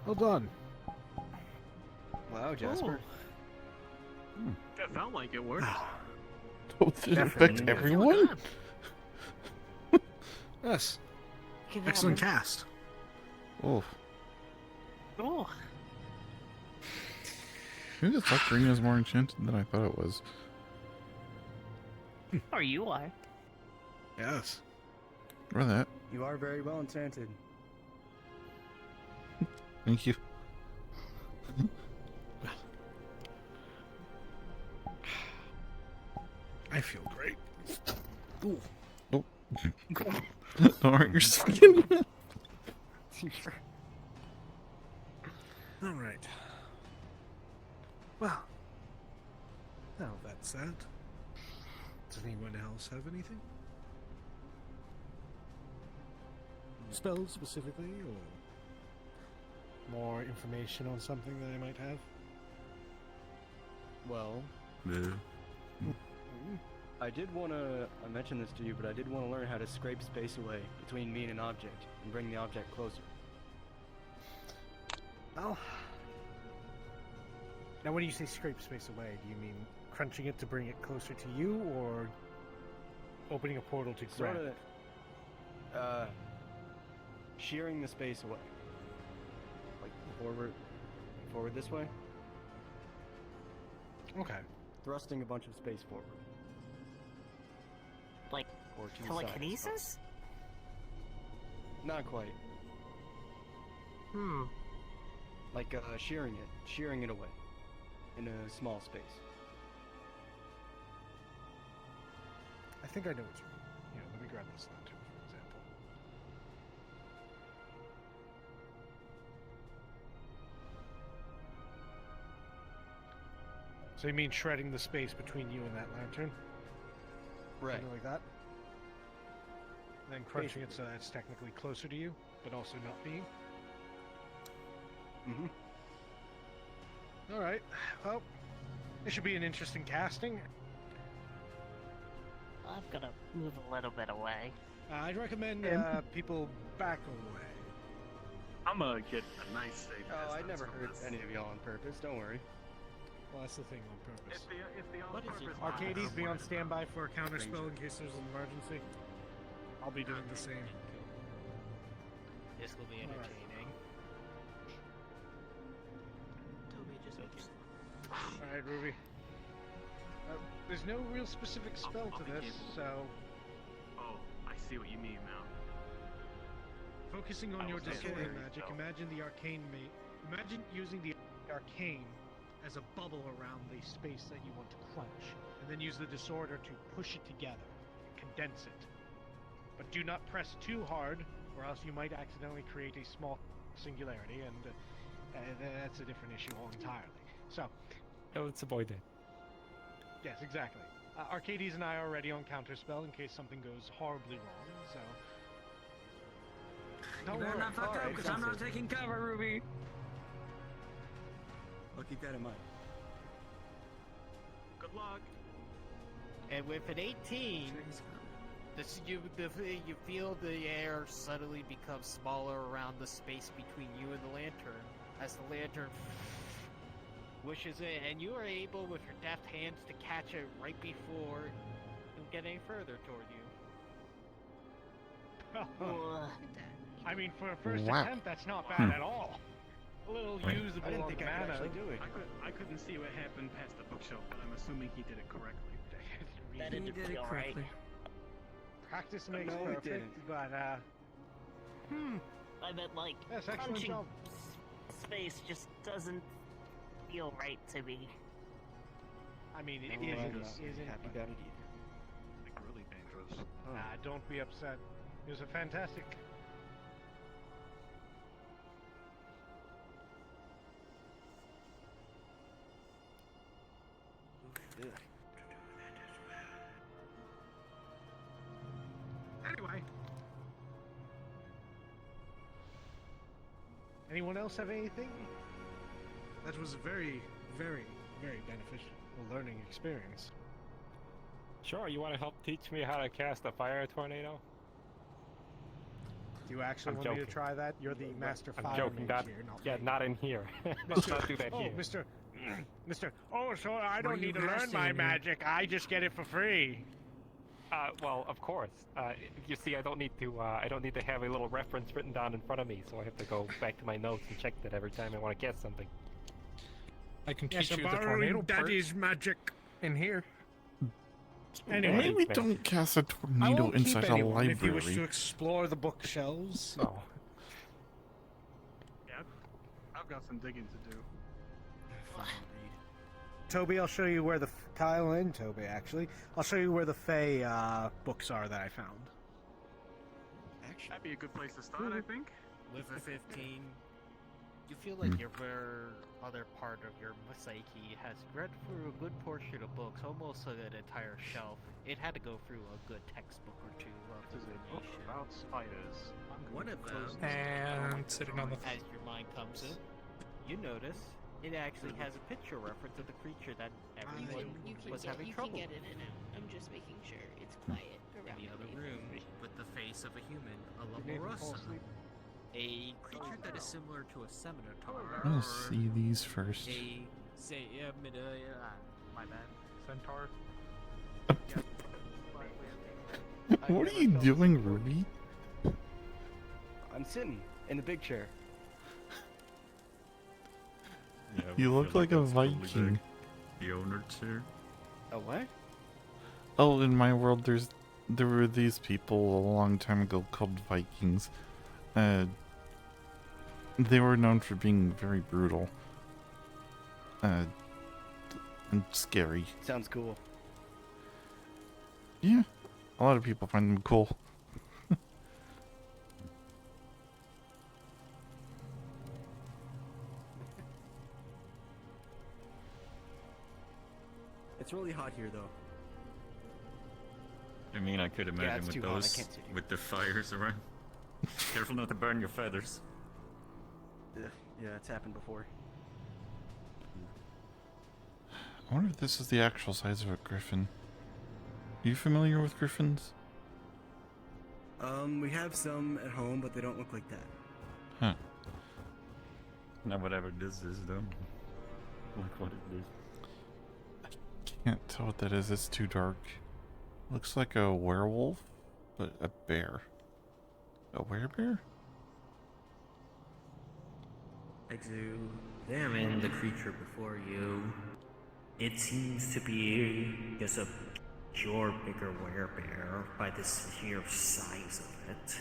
Well done. Wow, Jasper. That felt like it worked. Does it affect everyone? Yes. Excellent cast. Oh. Oh. Maybe the green is more enchanted than I thought it was. Or you are. Yes. Or that. You are very well enchanted. Thank you. I feel great. Ooh. Oh. Don't hurt your skin. All right. Well, now that said, does anyone else have anything? Spells specifically, or more information on something that I might have? Well, Yeah. I did want to, I mentioned this to you, but I did want to learn how to scrape space away between me and an object and bring the object closer. Well, now when you say scrape space away, do you mean crunching it to bring it closer to you, or opening a portal to grab it? Sorta, shearing the space away. Like forward this way. Okay. Thrusting a bunch of space forward. Like Or to the telekinesis? sides. Not quite. Like shearing it away in a small space. I think I know what you mean. Yeah, let me grab this lantern, for example. So you mean shredding the space between you and that lantern? Right. Something like that? Then crunching it so that it's technically closer to you, but also not being? Mm-hmm. Alright, well, it should be an interesting casting. I'm gonna move a little bit away. I'd recommend people back away. I'm gonna get a nice safe Oh, I distance never from hurt this. any of y'all on purpose, don't worry. Well, that's the thing on purpose. If the on purpose Arcades, be on standby for a counter spell in case there's an emergency. I'll be doing the same. This will be entertaining. Alright, Ruby. There's no real specific spell to this, so Oh, I see what you mean now. focusing on I your was not disorder aware, magic, so- imagine the arcane imagine using the arcane as a bubble around the space that you want to crunch, and then use the disorder to push it together, condense it. But do not press too hard, or else you might accidentally create a small singularity, and that's a different issue entirely. So, No, let's avoid it. yes, exactly. Arcades and I are already on counterspell in case something goes horribly wrong, so... You better not fuck up, because I'm not taking cover, Ruby. I'll keep that in mind. Good luck. And with an 18, you feel the air suddenly become smaller around the space between you and the lantern, as the lantern wishes in, and you are able with your deft hands to catch it right before you get any further toward you. I mean, for a first Wow. attempt, that's not bad at all. A little Right. usable I didn't on think the I could mana. actually do it. I couldn't see what happened past the bookshelf, but I'm assuming he did it correctly. That did it correctly. Practice makes No, it perfect, didn't. but I bet, like, yes, excellent punching job. space just doesn't feel right to me. I mean, it No, I'm isn't. not Isn't. happy about it either. Like really dangerous. Don't be upset. It was a fantastic. Ugh. Anyway. Anyone else have anything? That was a very, very, very beneficial learning experience. Sure, you want to help teach me how to cast a fire tornado? Do you actually I'm want me to joking. try that? You're the master I'm fire joking, mage not, here, not yeah, me. not in here. Let's not do that Oh, here. Mr. Oh, so I What don't are you need to learn casting my in here? magic. I just get it for free. Well, of course. You see, I don't need to have a little reference written down in front of me, so I have to go back to my notes and check that every time I want to cast something. I can teach you the tornado part. Daddy's magic in here. Anyway, Anyway, we don't cast a I tornado won't keep inside a anyone if you wish to library. explore the bookshelves. Oh. Yeah, I've got some digging to do. Toby, I'll show you where the Kyle and Toby actually. I'll show you where the Fae books are that I found. Actually, that'd be a good place to start, I think. With a 15, you feel like your other part of your psyche has read through a good portion of books, almost an entire shelf. It had to go through a good textbook or two of There's a book divination. about spiders. One of them, And sitting on the. as your mind comes in, you notice it actually has a picture reference of the creature that everyone was having trouble get with. it in and out. I'm just making sure it's quiet around In the other me. room, with the face of a human, a You need to fall Lamorosa, asleep. a creature that is similar to a Scimitar. I'll see these first. My bad. Centaur. What are you doing, Ruby? I'm sitting in the big chair. Yeah, You we look feel like a that's totally Viking. The owner chair. A what? Oh, in my world, there were these people a long time ago called Vikings. They were known for being very brutal. And scary. Sounds cool. Yeah, a lot of people find them cool. It's really hot here, though. I mean, I could Yeah, imagine it's with too hot, I those, can't sit here. with the fires around. Careful not to burn your feathers. Ugh, yeah, it's happened before. I wonder if this is the actual size of a griffin. Are you familiar with griffins? We have some at home, but they don't look like that. Huh. Now, whatever this is, though. Look what it is. Can't tell what that is, it's too dark. Looks like a werewolf, but a bear. A werebear? Examine the creature before you. It seems to be just a pure bigger werebear by the sheer size of it.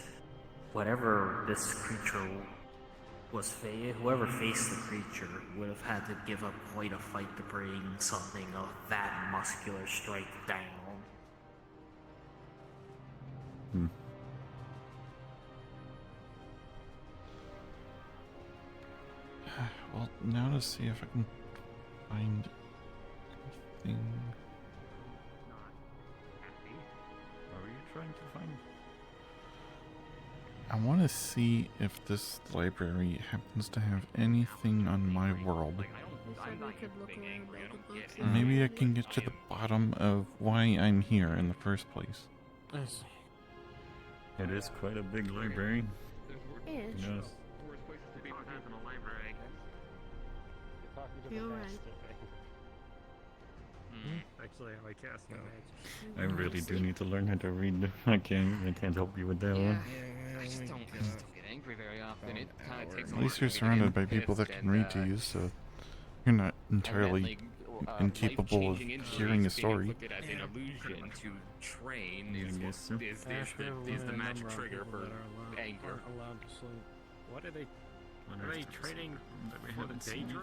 Whatever this creature whoever faced the creature would have had to give up quite a fight to bring something of that muscular strength down. Well, now to see if I can find anything. What were you trying to find? I want to see if this library happens to have anything on my world. Maybe I can get to the bottom of why I'm here in the first place. It is quite a big library. Yes. Yes. You're right. Actually, I cast no magic. I really do need to learn how to read. I can't help you with that one. I just don't get angry very often. It kind of takes. At least you're surrounded by people that can read to you, so you're not entirely incapable of hearing a story. Look at as an illusion to train is the magic trigger for anger. Allowed to sleep. What are they? Are they training for the Daedra?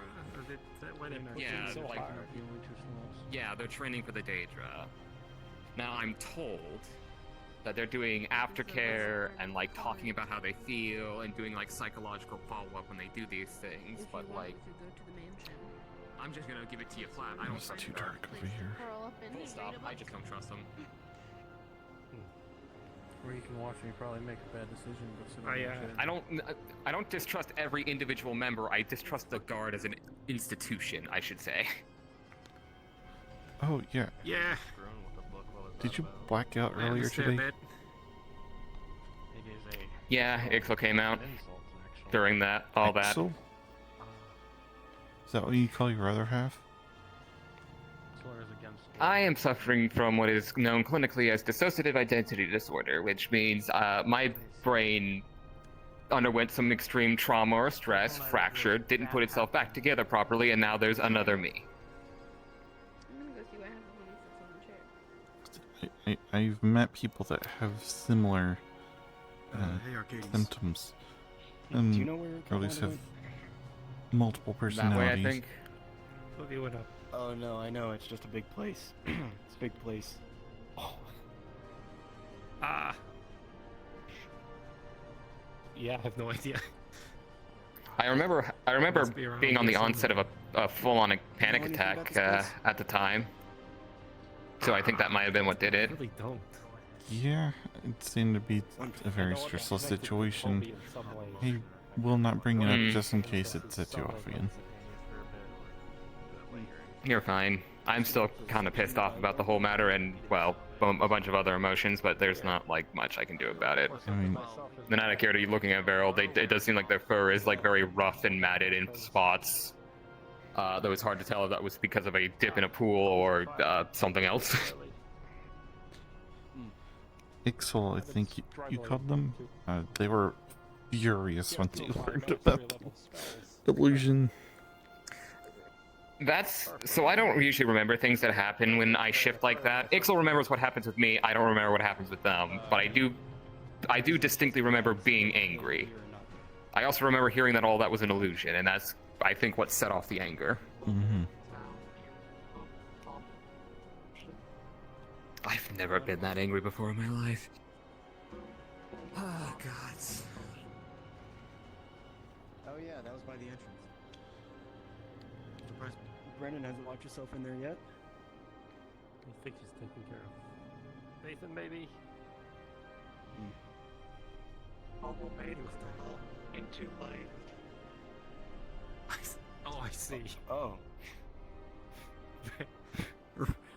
Is that why they put Yeah, so like, high? yeah, they're training for the Daedra. Now I'm told that they're doing aftercare and like talking about how they feel and doing like psychological follow-up when they do these things, but like I'm just gonna give it to you flat. I don't It's trust too them. dark over here. Full stop. I just don't trust them. Or you can watch me probably make a bad decision, but I don't distrust every individual member. I distrust the guard as an institution, I should say. Oh, yeah. Yeah. Did you black out I earlier understand today? that. Yeah, Ixel came out during all that. Axel? Is that what you call your other half? I am suffering from what is known clinically as dissociative identity disorder, which means my brain underwent some extreme trauma or stress, fractured, didn't put itself back together properly, and now there's another me. I've met people that have similar symptoms, and Do you know where or at least have went? multiple That way, personalities. I think. Oh no, I know, it's just a big place. It's a big place. Oh. Yeah, I have no idea. I remember Must be around being on the here onset of a full-on panic anything about attack this place? at the time. So I think that might have been what did it. I really don't. Yeah, it seemed to be a very stressful situation. I will not bring it up just in case it sets you off again. You're fine. I'm still kind of pissed off about the whole matter and, well, a bunch of other emotions, but there's not, like, much I can do about it. I mean, The night I cared to you looking at Beryl, it does seem like their fur is, like, very rough and matted in spots. Though it's hard to tell if that was because of a dip in a pool or something else. Ixel, I think you called them. They were furious once you learned about the illusion. So I don't usually remember things that happen when I shift like that. Ixel remembers what happens with me, I don't remember what happens with them, but I do distinctly remember being angry. I also remember hearing that all that was an illusion, and that's, I think, what set off the anger. Mm-hmm. I've never been that angry before in my life. Oh, God. Oh yeah, that was by the entrance. Surprised Brennan hasn't locked herself in there yet. I think he's taking care of Nathan, maybe? Almost made with the hole into life. Oh, I see. Oh.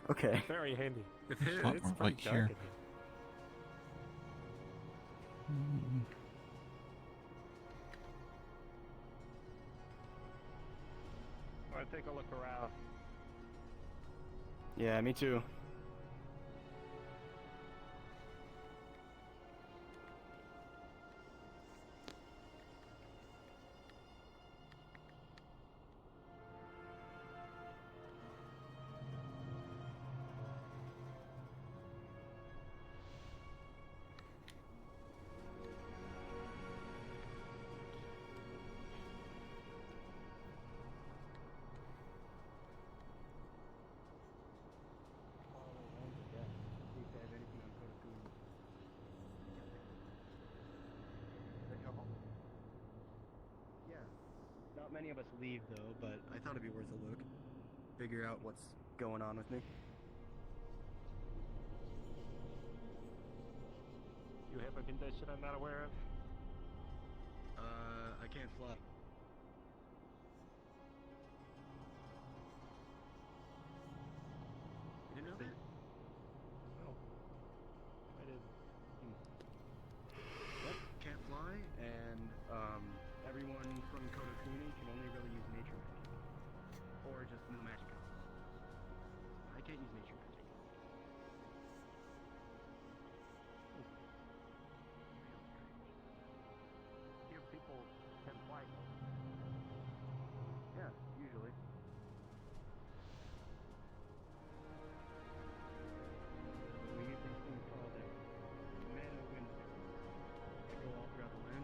Okay. Very handy. There's a lot more light here. I'll take a look around. Yeah, me too. many of us leave though, but I thought it'd be worth a look. Figure out what's going on with me. You have a condition I'm not aware of? I can't fly. You didn't know that? No. I didn't. Yep, can't fly, and everyone from Kodokuni can only really use nature magic. Or just no magic at all. I can't use nature magic. Here people can fly. Yeah, usually. We get these things called mana wind barrels that go all throughout the land.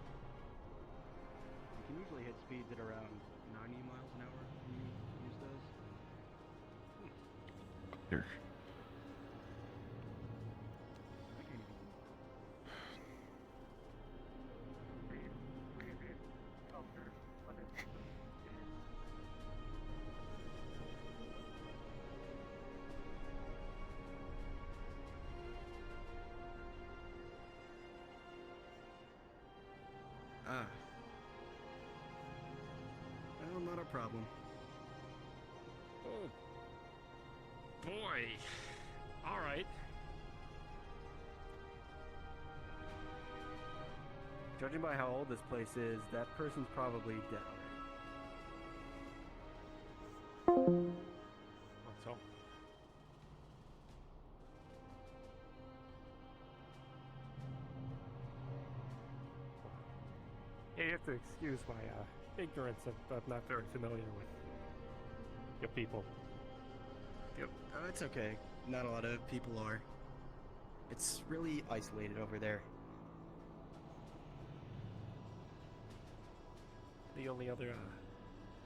You can usually hit speeds at around 90 miles an hour when you use those. Here. I can't even. Ah. Well, not a problem. Oh. Boy. All right. Judging by how old this place is, that person's probably dead already. What's up? Yeah, you have to excuse my ignorance. I'm not very familiar with your people. Yep. It's okay. Not a lot of people are. It's really isolated over there. The only other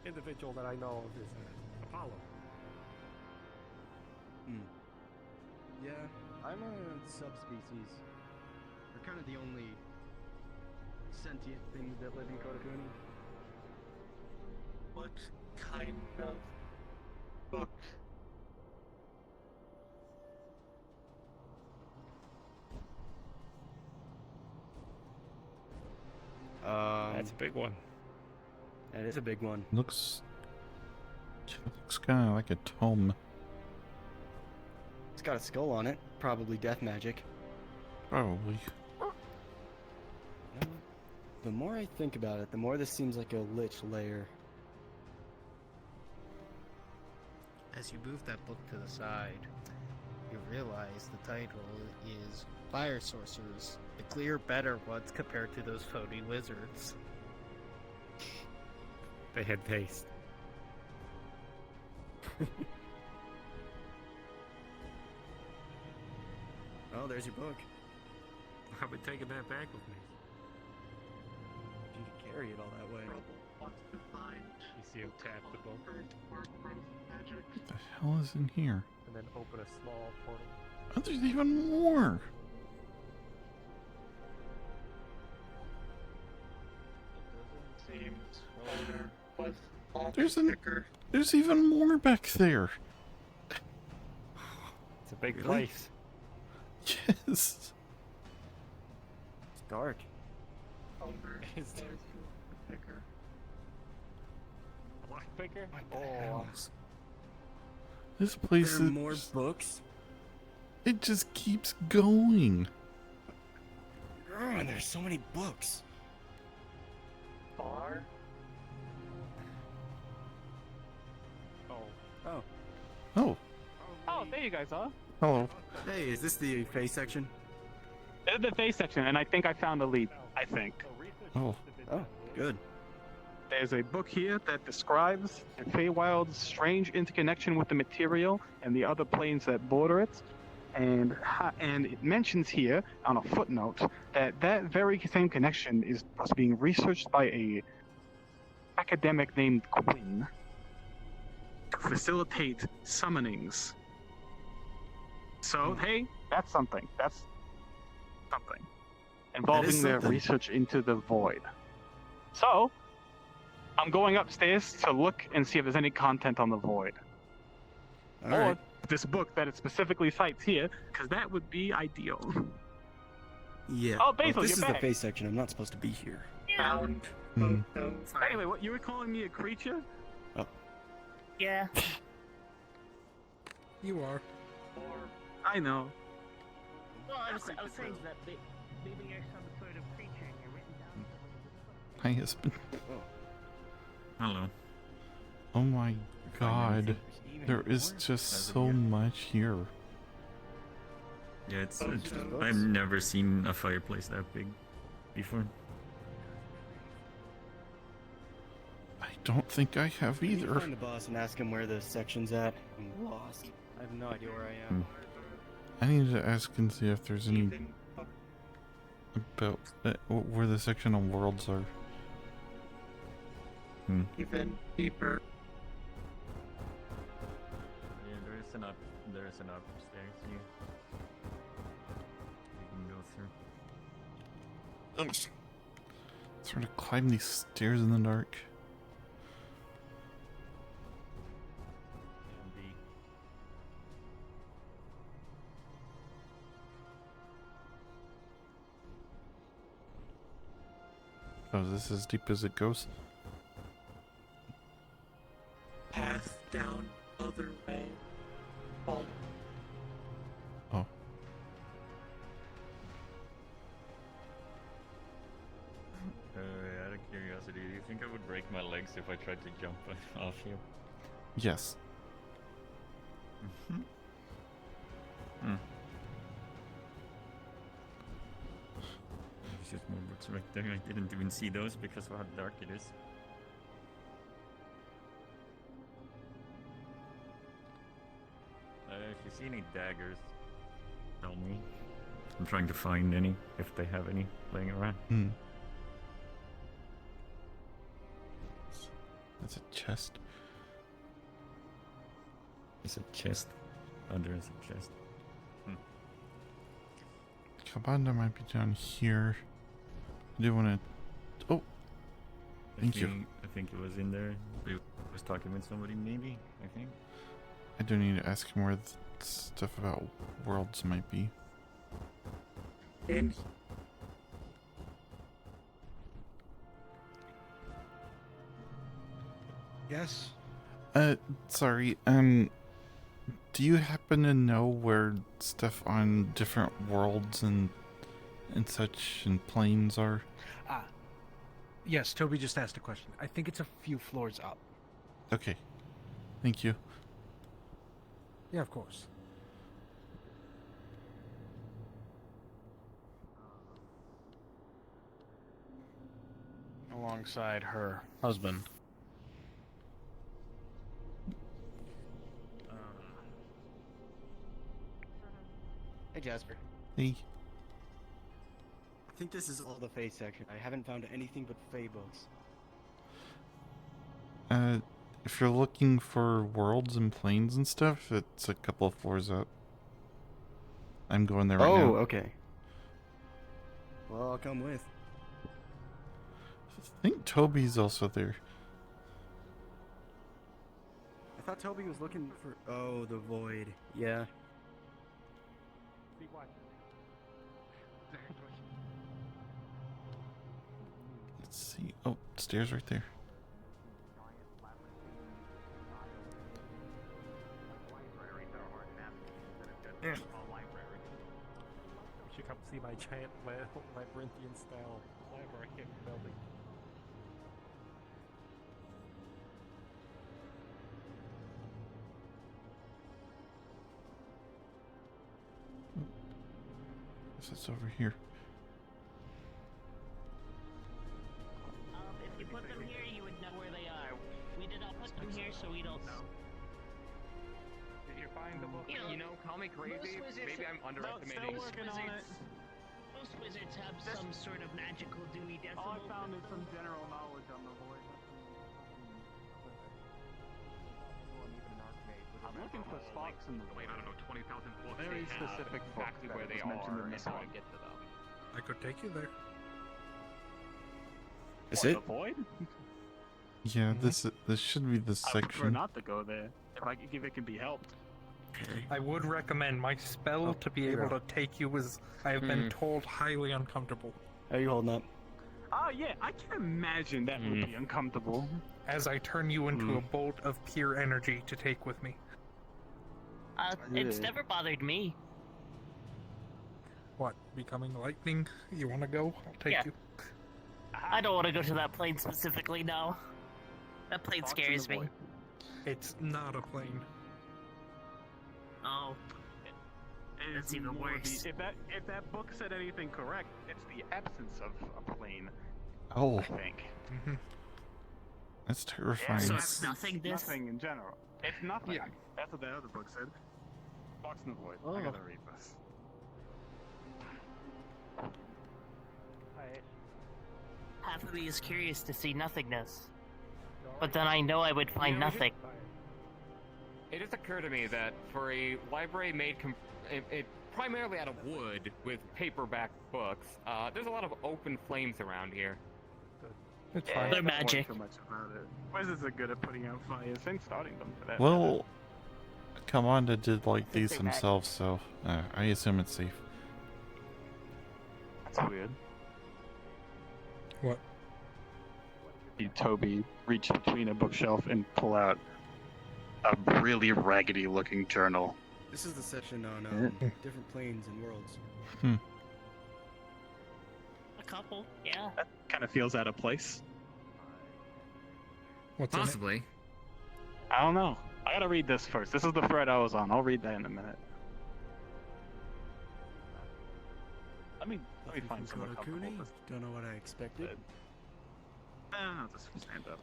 individual that I know of is Apollo. Yeah, I'm a subspecies. We're kind of the only sentient things that live in Kodokuni. What kind of book? That's a big one. That is a big one. Looks kind of like a tome. It's got a skull on it. Probably death magic. Probably. The more I think about it, the more this seems like a lich lair. As you move that book to the side, you realize the title is Fire Sorcerers, the clear better ones compared to those phony wizards. They had taste. Oh, there's your book. I've been taking that back with me. You could carry it all that way. You see him tap the book. What the hell is in here? And then open a small portal. Oh, there's even more. There's even more back there. It's a big place. Yes. It's dark. Is there a lot bigger? Oh. This place There are is more books. It just keeps going. Oh, and there's so many books. Bar? Oh. Oh. Oh, there you guys are. Hello. Hey, is this the face section? This is the face section, and I think I found the lead. I think. Oh. Oh, good. There's a book here that describes the Feywild's strange interconnection with the material and the other planes that border it. And it mentions here on a footnote that very same connection was being researched by a academic named Quinn to facilitate summonings. So hey, that's something. That's something involving their something. research into the void. So I'm going upstairs to look and see if there's any content on the void. All or right. this book that it specifically cites here, because that would be ideal. Yeah. Oh, well, Basil, this you're is back. the face section. I'm not supposed to be here. Found Hmm. photos. Anyway, what you were calling me a creature? Yeah. You are. I know. Well, I was saying that maybe you're some sort of creature and you're written down. Hi, husband. Hello. Oh my god. There is just so much here. Yeah, I've never seen a fireplace that big before. I don't think I have Can you either. find the boss and ask him where the section's at? I'm lost. I have no idea where I am. I need to ask and see if there's any about where the section on worlds are. Even deeper. Yeah, there is an upstairs here. You can go through. Sort of climb these stairs in the dark. Oh, is this as deep as it goes? Path down other way. Follow. Oh. Out of curiosity, do you think I would break my legs if I tried to jump off here? Yes. Hmm. There's just more books right there. I didn't even see those because of how dark it is. If you see any daggers, tell me. I'm trying to find any, if they have any laying around. That's a chest. It's a chest. Oh, there is a chest. Cabana might be down here. I do want to. Oh, thank you. I think it was in there. We was talking with somebody, maybe. I think. I do need to ask him where the stuff about worlds might be. In Yes. Sorry. Do you happen to know where stuff on different worlds and such and planes are? Yes, Toby just asked a question. I think it's a few floors up. Okay. Thank you. Yeah, of course. Alongside her husband. Hey, Jasper. Hey. I think this is all the Fae section. I haven't found anything but Fae books. If you're looking for worlds and planes and stuff, it's a couple of floors up. I'm going there right now. Oh, okay. Well, I'll come with. I think Toby's also there. I thought Toby was looking for. Oh, the void. Yeah. Let's see. Oh, stairs right there. You should come see my giant labyrinthian style library building. Guess it's over here. If you put them here, you would know where they are. We did not put them here, so we don't know. Did you find the book? You know, call me crazy. Maybe I'm underestimating. Most wizards have some sort of magical Dewey Decimal. All I found is some general knowledge on the void. I'm looking for spots in the void. I don't know, 20,000 books. Very they specific have, book exactly that where they was mentioned are in and this how one. to get to them. I could take you there. Is What, it? the void? Yeah, this should be the I would prefer section. not to go there if it can be helped. I would recommend my spell to be able to take you is, I have been told, highly uncomfortable. How are you holding up? Oh yeah, I can imagine that would be uncomfortable. As I turn you into a bolt of pure energy to take with me. It's never bothered me. What, becoming lightning? You want to go? I'll take Yeah. you. I don't want to go to that plane specifically, no. That plane scares me. It's not a plane. Oh. That's even more worse. if that book said anything correct, it's the absence of a plane. Oh, I think. that's terrifying. So it's nothingness? Nothing in general. It's nothing. Yeah. That's what the other book said. Box in the void. I gotta read this. Half of me is curious to see nothingness. But then I know I would find nothing. It just occurred to me that for a library made it primarily out of wood with paperback books, there's a lot of open flames around here. It's fine. They're magic. So much about it. Wizards are good at putting out fires and starting them for that. Well, Commander did like these himself, so I assume it's safe. That's weird. What? Toby reach between a bookshelf and pull out a really raggedy-looking journal. This is the session on different planes and worlds. A couple, yeah. That kind of feels out of place. What's in it? Possibly. I don't know. I gotta read this first. This is the thread I was on. I'll read that in a minute. Let me find some uncomfortable. Don't know what I expected. No, just stand up.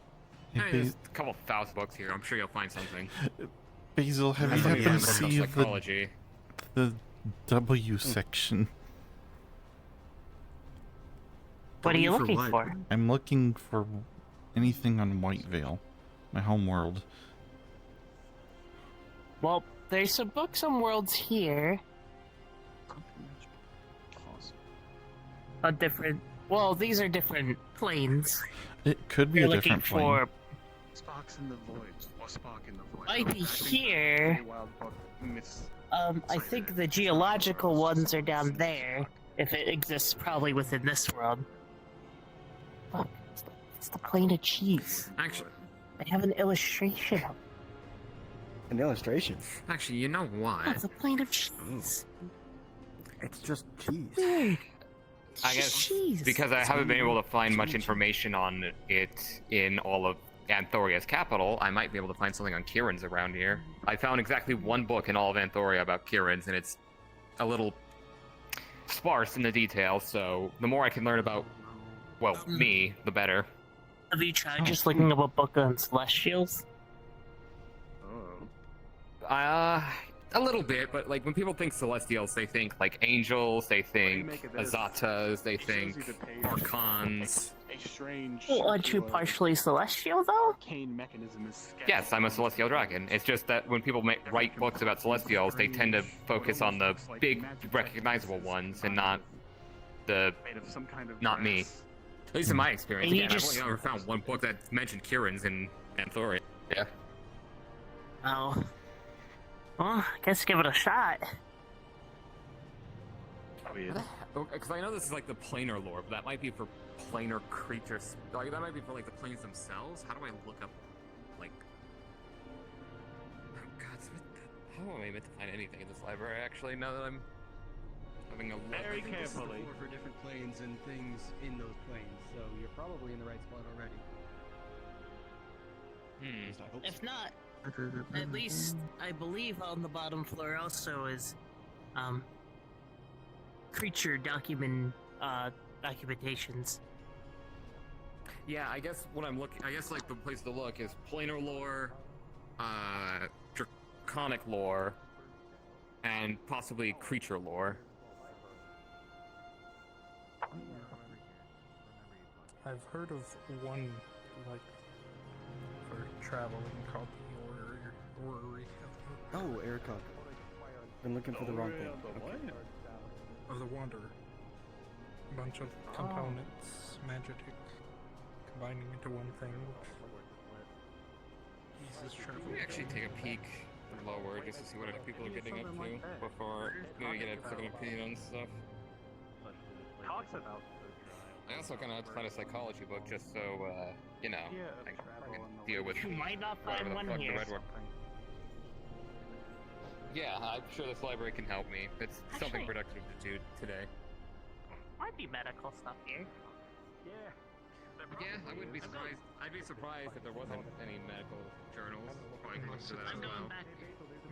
Hey, there's a couple thousand books here. I'm sure you'll find something. Basil, have you happened to see the W section? What are you looking for? I'm looking for anything on Whitevale, my home world. Well, there's some books on worlds here. On different... Well, these are different planes. It could be You're a looking different plane. for... Sparks in the void, or Spark in the void. Might be here. I think the geological ones are down there. If it exists, probably within this world. Look, it's the plane of cheese. Actually, I have an illustration of it. An illustration? Actually, you know why? Oh, it's a plane of cheese. It's just cheese. Weird. I guess because I haven't been able to find much information on it in all of Anthoria's capital, I might be able to find something on Kieran's around here. I found exactly one book in all of Anthoria about Kieran's, and it's a little sparse in the details, so the more I can learn about, well, me, the better. Have you tried just looking up a book on Celestials? A little bit, but like when people think Celestials, they think like angels, they think Azatas, they think Archons. A strange. Well, aren't you partially celestial, though? Arcane mechanism is Yes, I'm a Celestial Dragon. It's just that when people write books about Celestials, they tend to focus on the big, recognizable ones and not the... not me. At least in my experience. Again, I've only ever found one book that mentioned Kieran's in Anthoria. Yeah. Oh. Well, I guess give it a shot. Because I know this is like the planar lore, but that might be for planar creatures. Like that might be for like the planes themselves. How do I look up, like? Oh God, how am I meant to find anything in this library? Actually, now that I'm having a look. Very carefully. For different planes and things in those planes, so you're probably in the right spot already. If not, at least I believe on the bottom floor also is, creature documentations. Yeah, I guess what I'm looking, I guess like the place to look is planar lore, draconic lore, and possibly creature lore. I've heard of one, like, for traveling called the Orrery. Oh, Erica. Been looking for the wrong thing. Okay. Of the Wanderer. A bunch of components, magic, combining into one thing. Can we actually take a peek lower just to see what other people are getting up to before maybe get a second opinion on stuff? Talks about I also kind of have to find a psychology book just so, you know, I can deal with You might not whatever find the one fuck the here. red one. Yeah, I'm sure this library can help me. It's something Actually- productive to do today. Might be medical stuff here. Yeah. Yeah, I wouldn't be surprised. I'd be surprised if there wasn't any medical journals. Probably can look into that as well.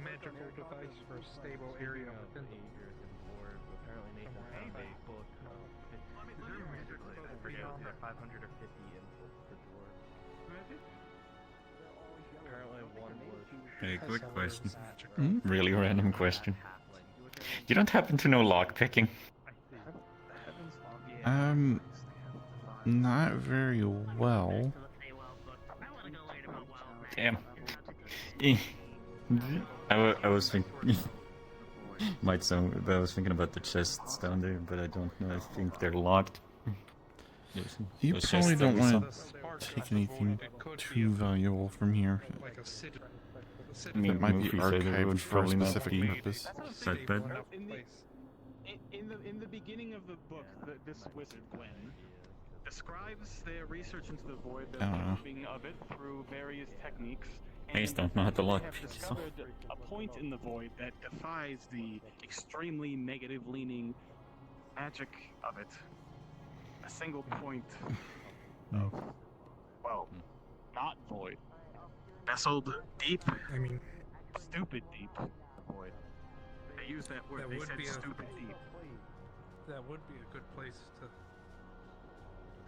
Magical device for a stable area within the Apparently Nathan has a book of 50, I forget, 500 or 50 inputs for dwarves. Apparently one was... Hey, quick question. Really random question. You don't happen to know lockpicking? Not very well. Damn. I was thinking... Might sound... But I was thinking about the chests down there, but I don't know. I think they're locked. You Those probably chests don't are want to take anything too valuable from here. I mean, That might be Goofy said it archived would for a probably not specific be purpose. that bad. In the beginning of the book, this wizard Gwen describes their research into the void, their I don't know. probing of it through various techniques. I just and don't know how to they lock have pick, so... discovered a point in the void that defies the extremely negative-leaning magic of it. A single point of, well, not void. Nestled deep. I mean, stupid deep. Void. They use that word. That They would said be a- stupid deep. that would be a good place to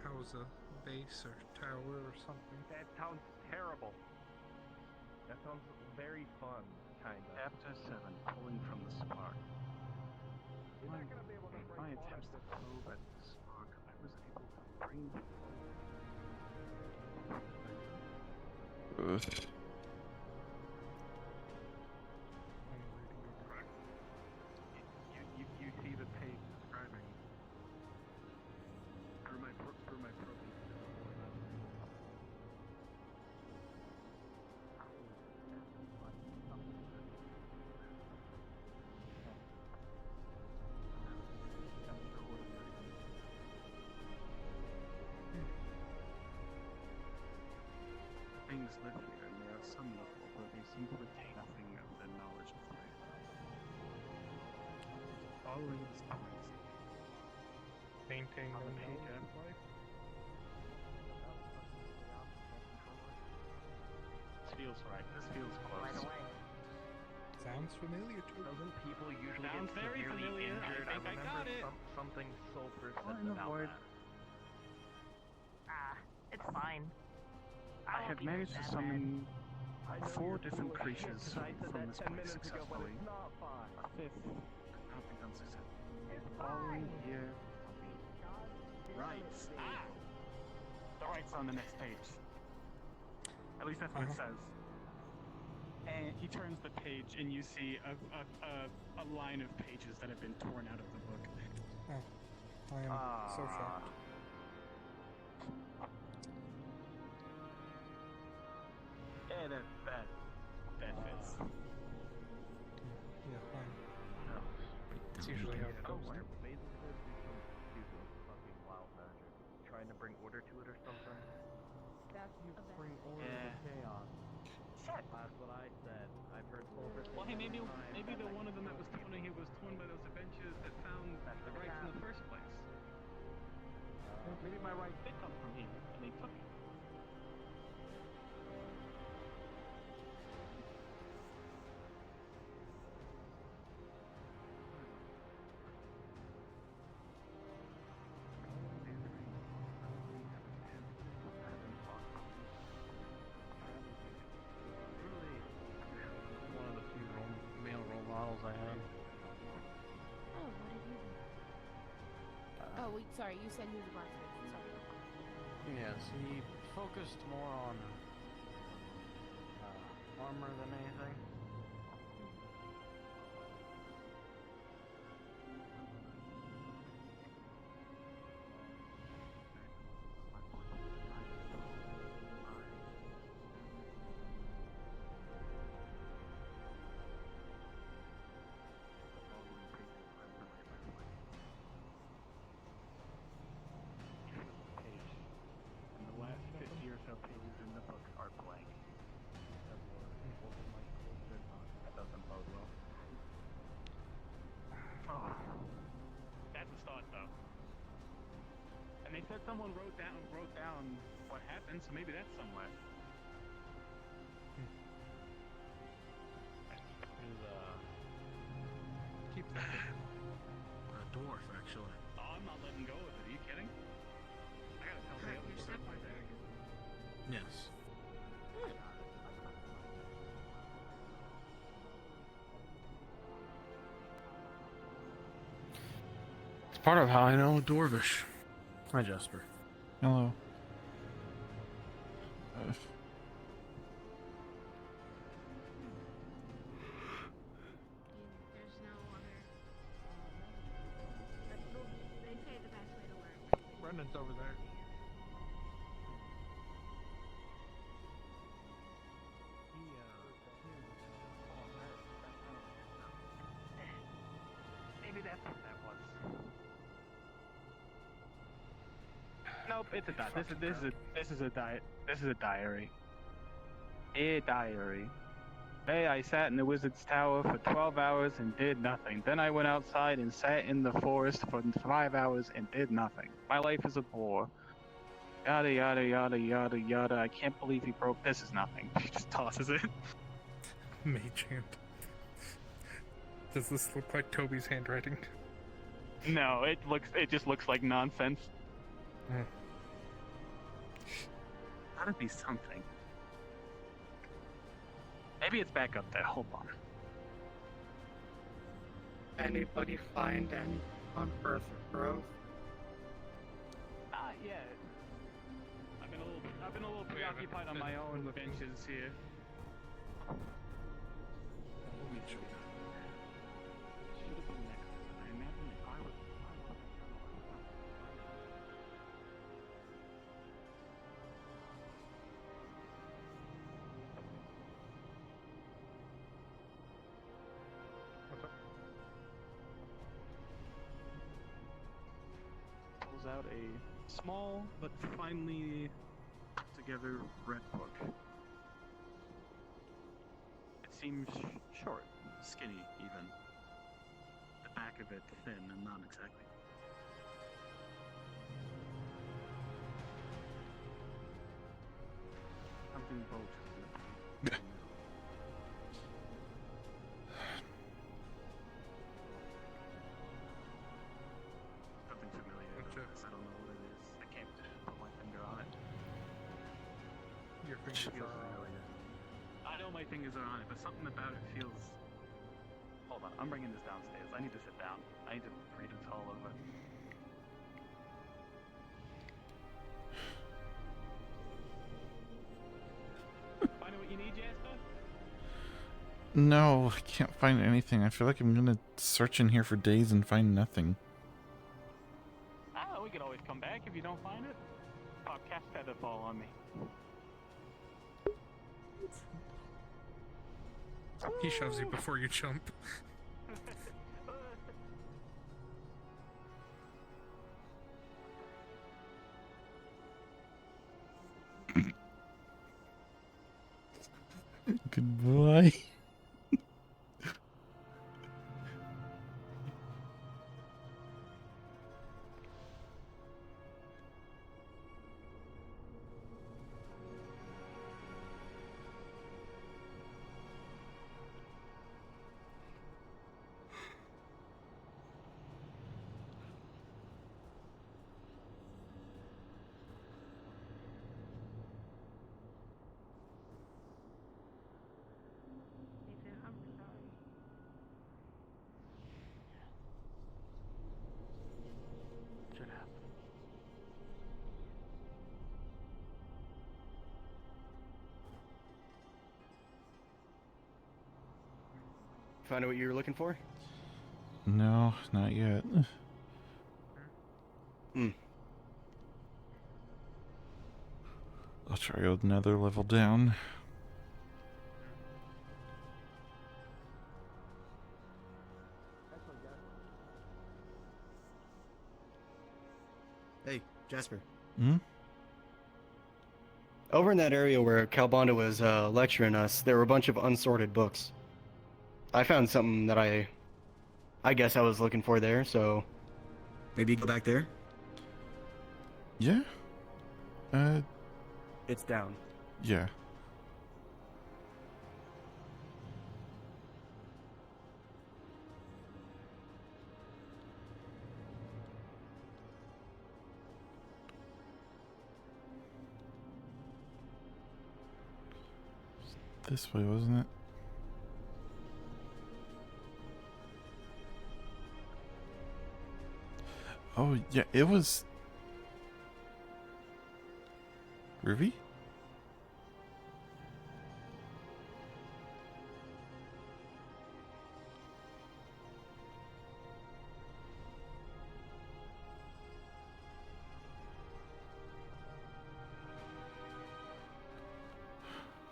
house a base or tower or something. That sounds terrible. That sounds very fun, kinda. Chapter 7, Pulling from the Spark. My attempts to probe at the spark, I was able to bring... Ugh. You see the page describing through my probing. Things live here, and they are some level, but they seem to retain nothing of their knowledge of life. Following the spines. Painting On the or page no? of life. This feels right. This feels close. Sounds familiar to me. Doesn't people usually Sounds get very severely familiar. injured? I think I got remember it. something Sulfur said Fine, about avoid. that. It's fine. I have managed to summon 4 different creatures from this place successfully. A 5th could not be done successfully. The following here will be rights. The rights on the next page. At least that's what it says. And he turns the page, and you see a line of pages that have been torn out of the book. Oh, I am so shocked. Yeah, that fits. Yeah, fine. It's usually how it goes. Basically, do some stupid fucking wild magic. Trying to bring order to it or something. You bring order to chaos. Shit. That's what I said. I've heard Sulfur say Well, hey, maybe many times. the one of them that was torn here was torn by those adventurers that found the rights in the first place. Maybe my rights did come from here, and they took it. One of the few male role models I had. Oh, what did you do? Oh, wait, sorry, you said he was a blacksmith. Sorry. Yes, he focused more on armor than anything. someone wrote down what happened, so maybe that's somewhere. Keep thinking. A dwarf, actually. Oh, I'm not letting go of it. Are you kidding? I gotta tell the other stuff right there. Yes. It's part of how I know Dwarvish. Hi, Jasper. Hello. There's no other. They say the best way to learn. Brendan's over there. Maybe that's what that was. Nope, it's a diary. This is a diary. A diary. Today I sat in the wizard's tower for 12 hours and did nothing. Then I went outside and sat in the forest for 5 hours and did nothing. My life is a bore. Yada yada yada yada yada. I can't believe he broke. This is nothing. He just tosses it. Mage hand. Does this look like Toby's handwriting? No, it just looks like nonsense. Mm. Gotta be something. Maybe it's back up there. Hold on. Anybody find any unearthed growth? Yeah. I've been a little preoccupied on my own benches here. Should have been next. I imagine if I was. Pulls out a small but finely put together red book. It seems short, skinny even. The back of it thin and not exactly. Something bulges in the Something familiar. I don't know what it is. I can't put my finger on it. Your fingers Feels are familiar. I know my fingers are on it, but something about it feels. Hold on, I'm bringing this downstairs. I need to sit down. I need to read it all over. Find out what you need, Jasper? No, I can't find anything. I feel like I'm gonna search in here for days and find nothing. We could always come back if you don't find it. Oh, cast feather fall on me. He shoves you before you jump. Goodbye. I'm sorry. Should have. Find out what you were looking for? No, not yet. I'll try another level down. Hey, Jasper. Hmm? Over in that area where Calbonda was lecturing us, there were a bunch of unsorted books. I found something that I guess I was looking for there, so... Maybe go back there? Yeah. It's down. Yeah. This way, wasn't it? Oh, yeah, it was... Ruby?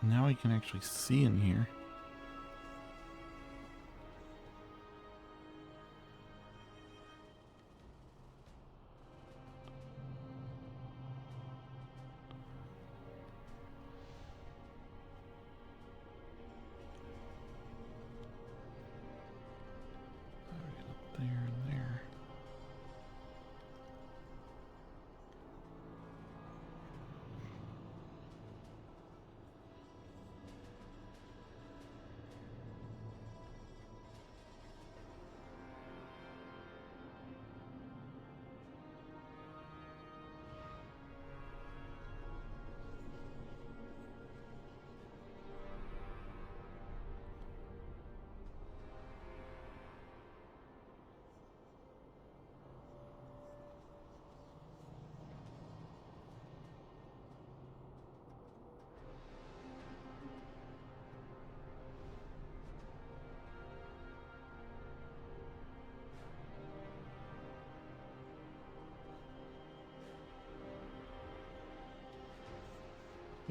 Now I can actually see in here. There and there.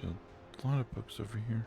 Yeah, a lot of books over here.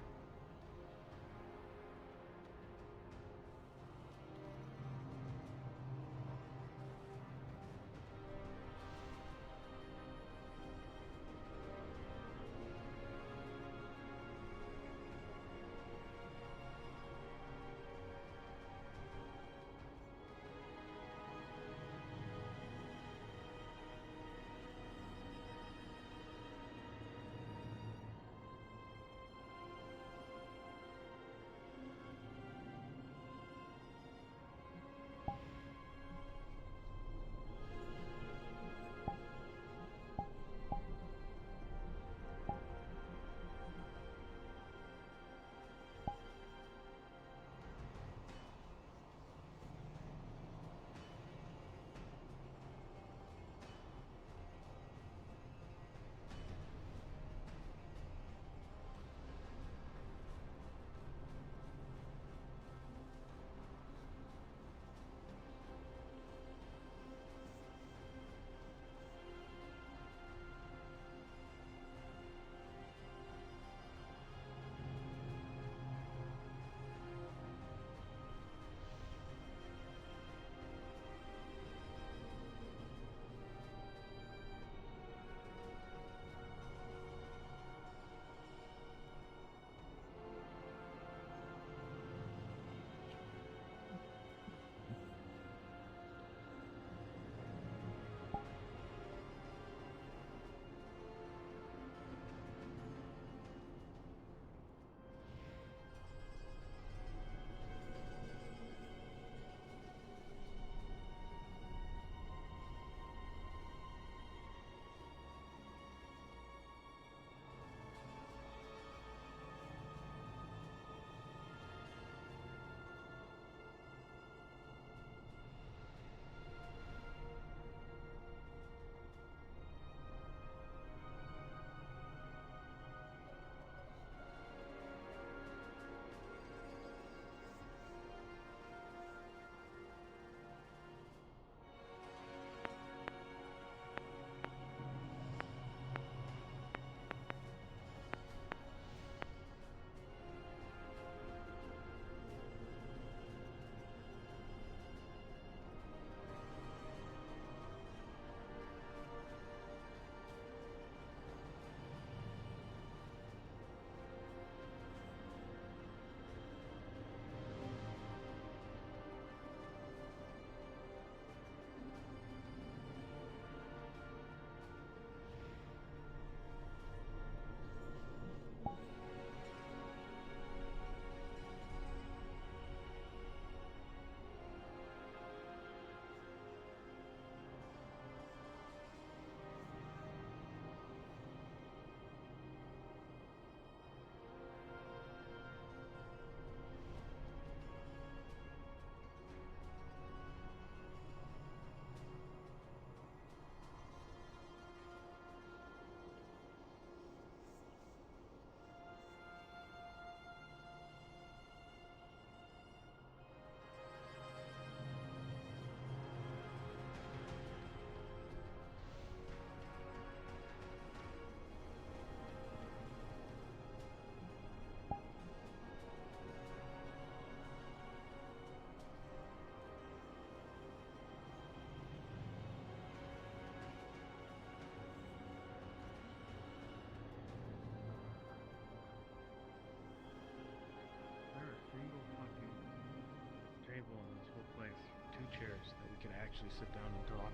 table in this whole place, 2 chairs that we can actually sit down and talk.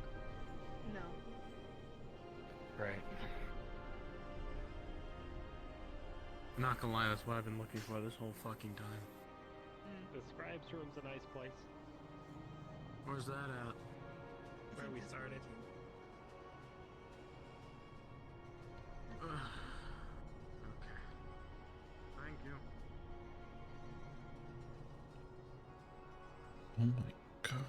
No. Right. Not gonna lie, that's what I've been looking for this whole fucking time. The scribe's room's a nice place. Where's that at? Where we started. Okay. Thank you. Oh my god.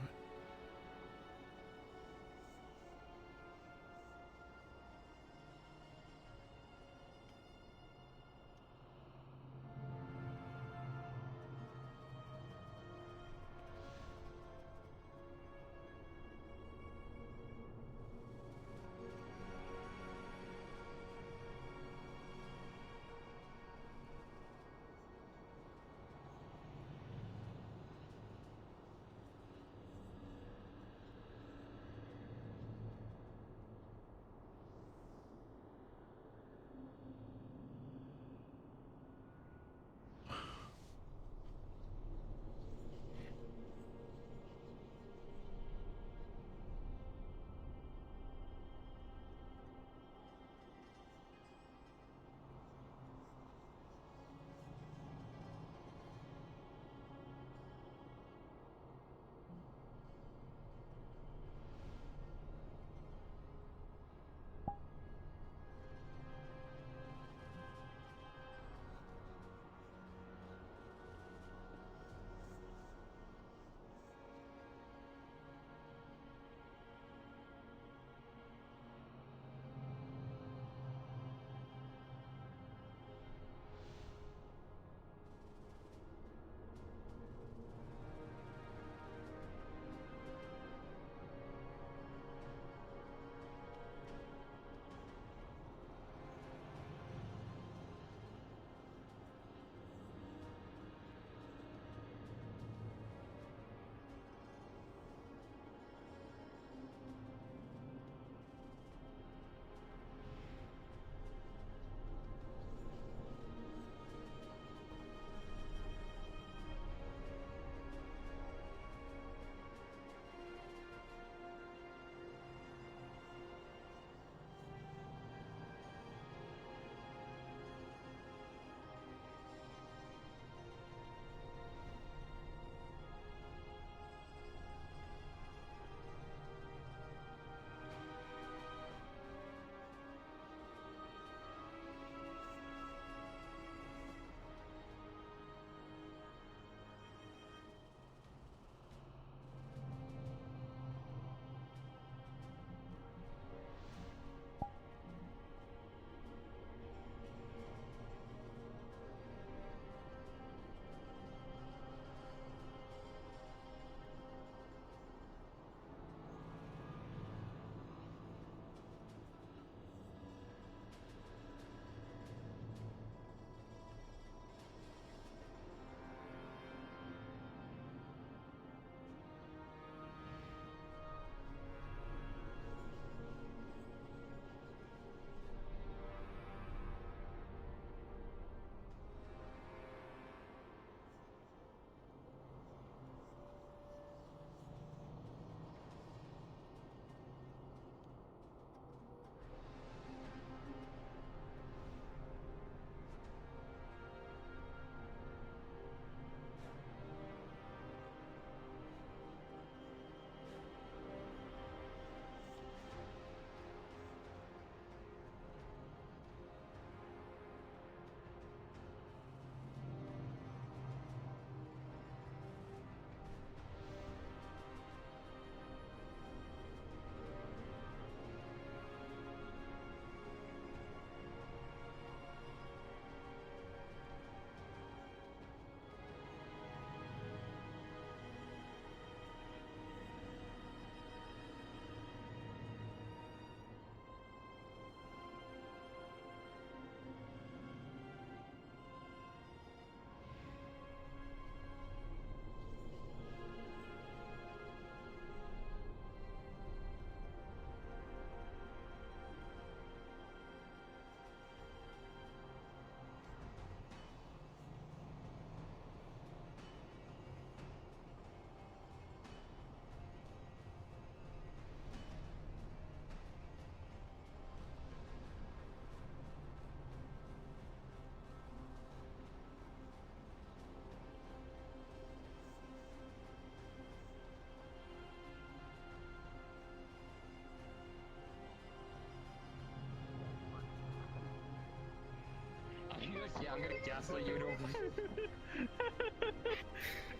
I'm gonna gaslight you.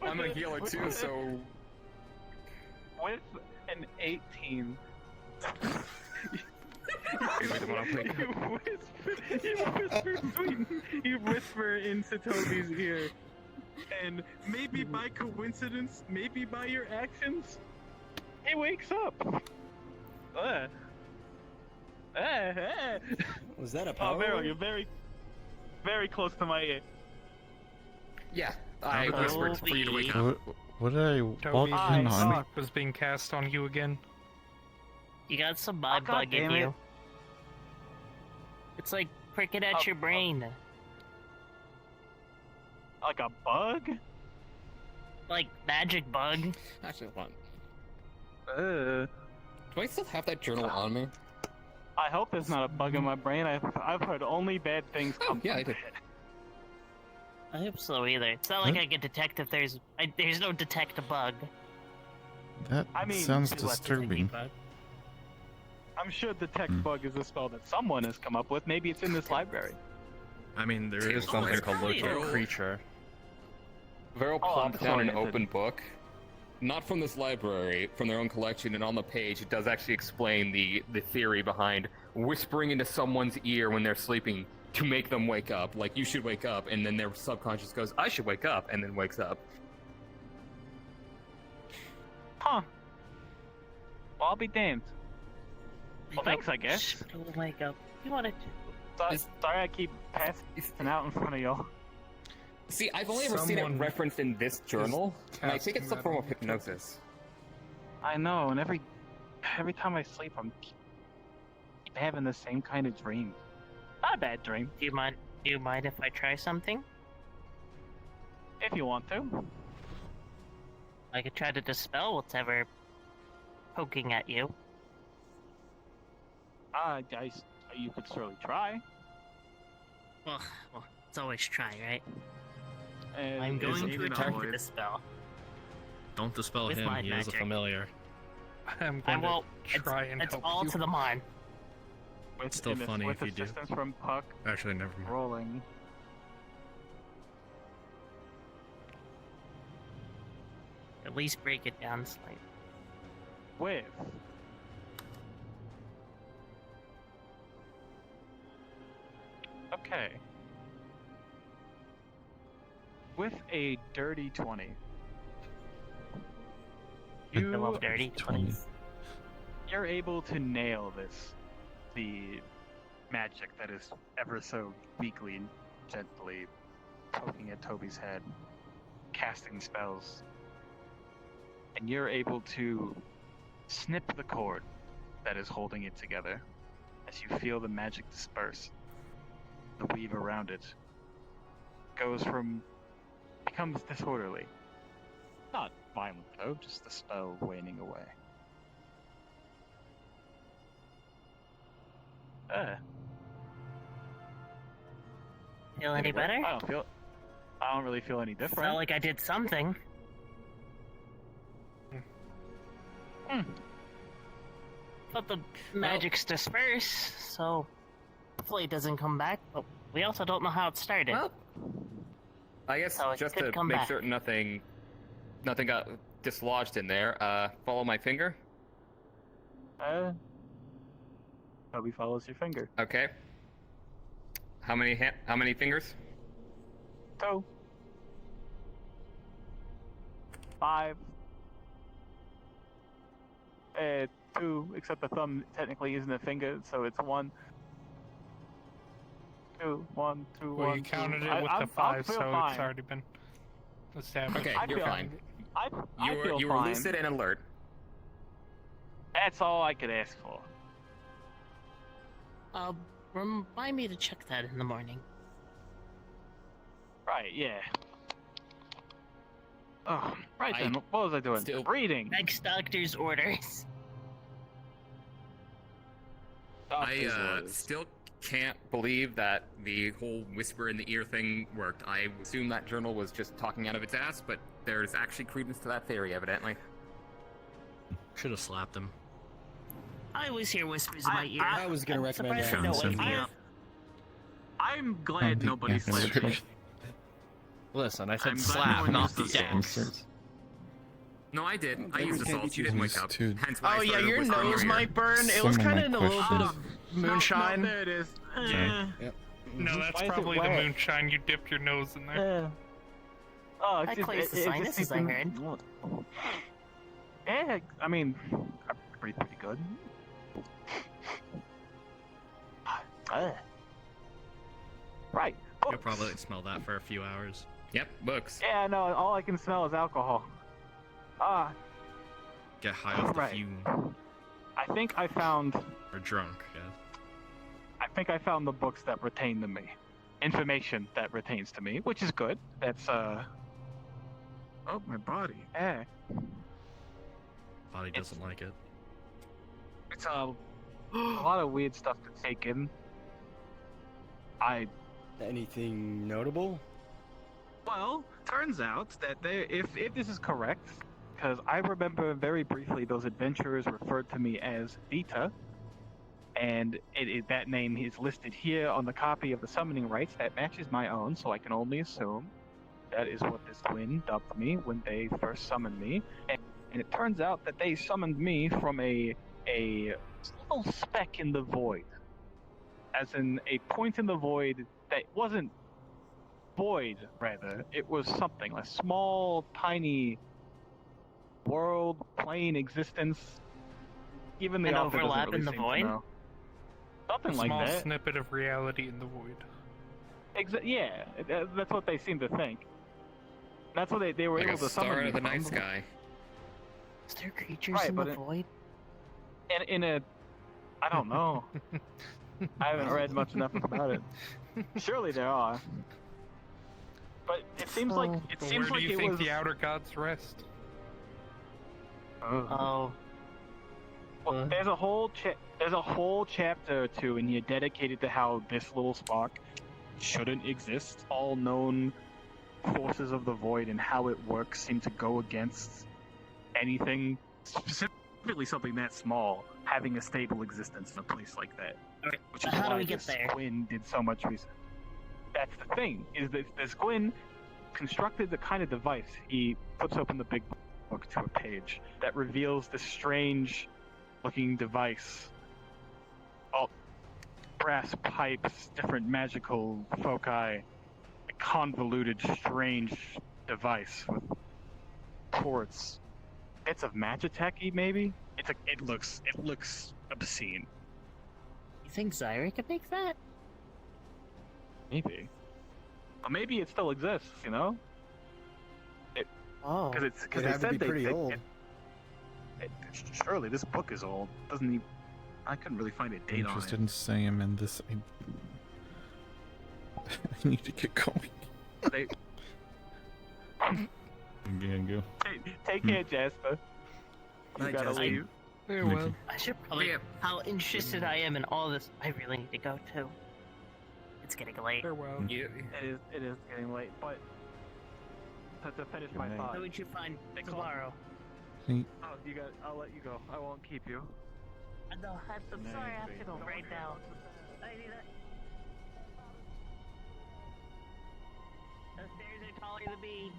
I'm a healer too, so. With an 18. You whisper into Toby's ear, and maybe by coincidence, maybe by your actions, he wakes up. Was that a Oh, power? Meryl, you're very, very close to my ear. Yeah, I whispered for you to wake up. What did I walk Toby, in on? sleep was being cast on you again. You got some mind God bug in damn it. you. It's like pricking at your brain. Like a bug? Like magic bug. Actually, hold Uh, do I still have that journal on me? I hope there's not a bug in my brain. I've heard only bad things come yeah, from I did. it. I hope so either. It's not like I can detect if there's no detect a bug. That I mean, sounds It's less disturbing. bug. I'm sure detect bug is a spell that someone has come up with. Maybe it's in this library. I mean, there is something called locate creature. Vero Oh, I'm plopped down an disoriented. open book, not from this library, from their own collection, and on the page it does actually explain the theory behind whispering into someone's ear when they're sleeping to make them wake up. Like, you should wake up, and then their subconscious goes, I should wake up, and then wakes up. Huh. Well, I'll be damned. Well, thanks, I guess. Wake up. You want to? Sorry I keep passing out in front of y'all. See, I've only ever seen it Someone referenced in this journal, and I think it's some casting form that of hypnosis. I know, and every time I sleep, I'm keep having the same kind of dream. Not a bad dream. Do you mind if I try something? If you want to. I could try to dispel whatever poking at you. You could surely try. Well, it's always try, right? And I'm going to even attempt to avoid- dispel. Don't dispel With him, my he is a magic. familiar. I'm I going will. to try and It's help all you. to the mind. It's still funny with if you do. assistance from Puck Actually, never mind. rolling. At least break it down slightly. With okay. With a dirty 20. I love dirty 20s. You're able to nail the magic that is ever so weakly and gently poking at Toby's head, casting spells. And you're able to snip the cord that is holding it together as you feel the magic disperse. The weave around it becomes disorderly. Not violent though, just the spell waning away. Feel any better? I don't really feel any different. Felt like I did something. But the magic's dispersed, so hopefully it doesn't come back, but we also don't know how it started. Well, I guess So it just could to come make back. certain nothing got dislodged in there, follow my finger. Toby follows your finger. Okay. How many fingers? 2. 5. 2, except the thumb technically isn't a finger, so it's 1. 2, 1, 2, Well, 1, you counted 2. it with the 5, so feel it's fine. already been established. Okay, you're fine. I feel You were fine. lucid and alert. That's all I could ask for. Remind me to check that in the morning. Right, yeah. Oh, right then. I What was I doing? still- Reading. Next doctor's orders. I still can't believe that the whole whisper in the ear thing worked. I assume that journal was just talking out of its ass, but there's actually credence to that theory, evidently. Should have slapped him. I always hear whispers in my ear. I was gonna I'm recommend surprised I know that. what Found ear. I'm glad nobody slapped me. Listen, I said I'm glad slap, no one not used assault. No, I did. I used assault. You didn't wake up. Hence why I Oh yeah, started your whispering nose your ear. might burn. It was kind of in a little bit of moonshine. No, there it is. No, that's Why is it probably the wet? moonshine. You dipped your nose in there. Oh, That clears the sinuses, I heard. Yeah, I mean, pretty good. Right. You'll probably smell that for a few hours. Yep, books. Yeah, no, all I can smell is alcohol. Get high off the Right. fume. I think I found. Or drunk, yeah. I think I found the books that pertain to me. Information that pertains to me, which is good. That's Oh, my body. Eh. Body doesn't like it. It's a lot of weird stuff to take in. Anything notable? Well, turns out that if this is correct, because I remember very briefly those adventurers referred to me as Vita, and that name is listed here on the copy of the summoning rites that matches my own, so I can only assume that is what this twin dubbed me when they first summoned me. And it turns out that they summoned me from a little speck in the void. As in a point in the void that wasn't void, rather. It was something, a small, tiny world, plane existence. Even the An author doesn't overlap really in the seem to void? know. Something A like small that. snippet of reality in the void. Yeah, that's what they seem to think. That's what they were Like able a to summon star me in the from. night sky. Is there creatures Right, in but the void? In a, I don't know. I haven't read much enough about it. Surely there are. But it seems like it But seems where like do you it think was. the outer gods rest? Oh. Well, there's a whole chapter or two in here dedicated to how this little spark shouldn't exist. All known forces of the void and how it works seem to go against anything, specifically something that small, having a stable existence in a place like that. Which is How do why we get this there? Gwyn did so much research. That's the thing, is that this Gwyn constructed the kind of device. He flips open the big book to a page that reveals this strange looking device. All brass pipes, different magical foci, a convoluted, strange device with ports. Bits of magitech maybe? It looks obscene. You think Zyra could make that? Maybe. Or maybe it still exists, you know? Oh. Because It'd have to be pretty old. Surely this book is old. Doesn't he? I couldn't really find a date on it. Interested in Sam in this. I need to get going. They, Go. take care, Jasper. You Night, gotta Jasper. leave. Farewell. I should probably. How interested I am in all this, I really need to go too. It's getting late. Farewell. Yeah. It is getting late, but to finish my night. thought. Who would you find tomorrow? Oh, I'll let you go. I won't keep you. No, I'm sorry, I have to go right now. I need a... The stairs are taller than me.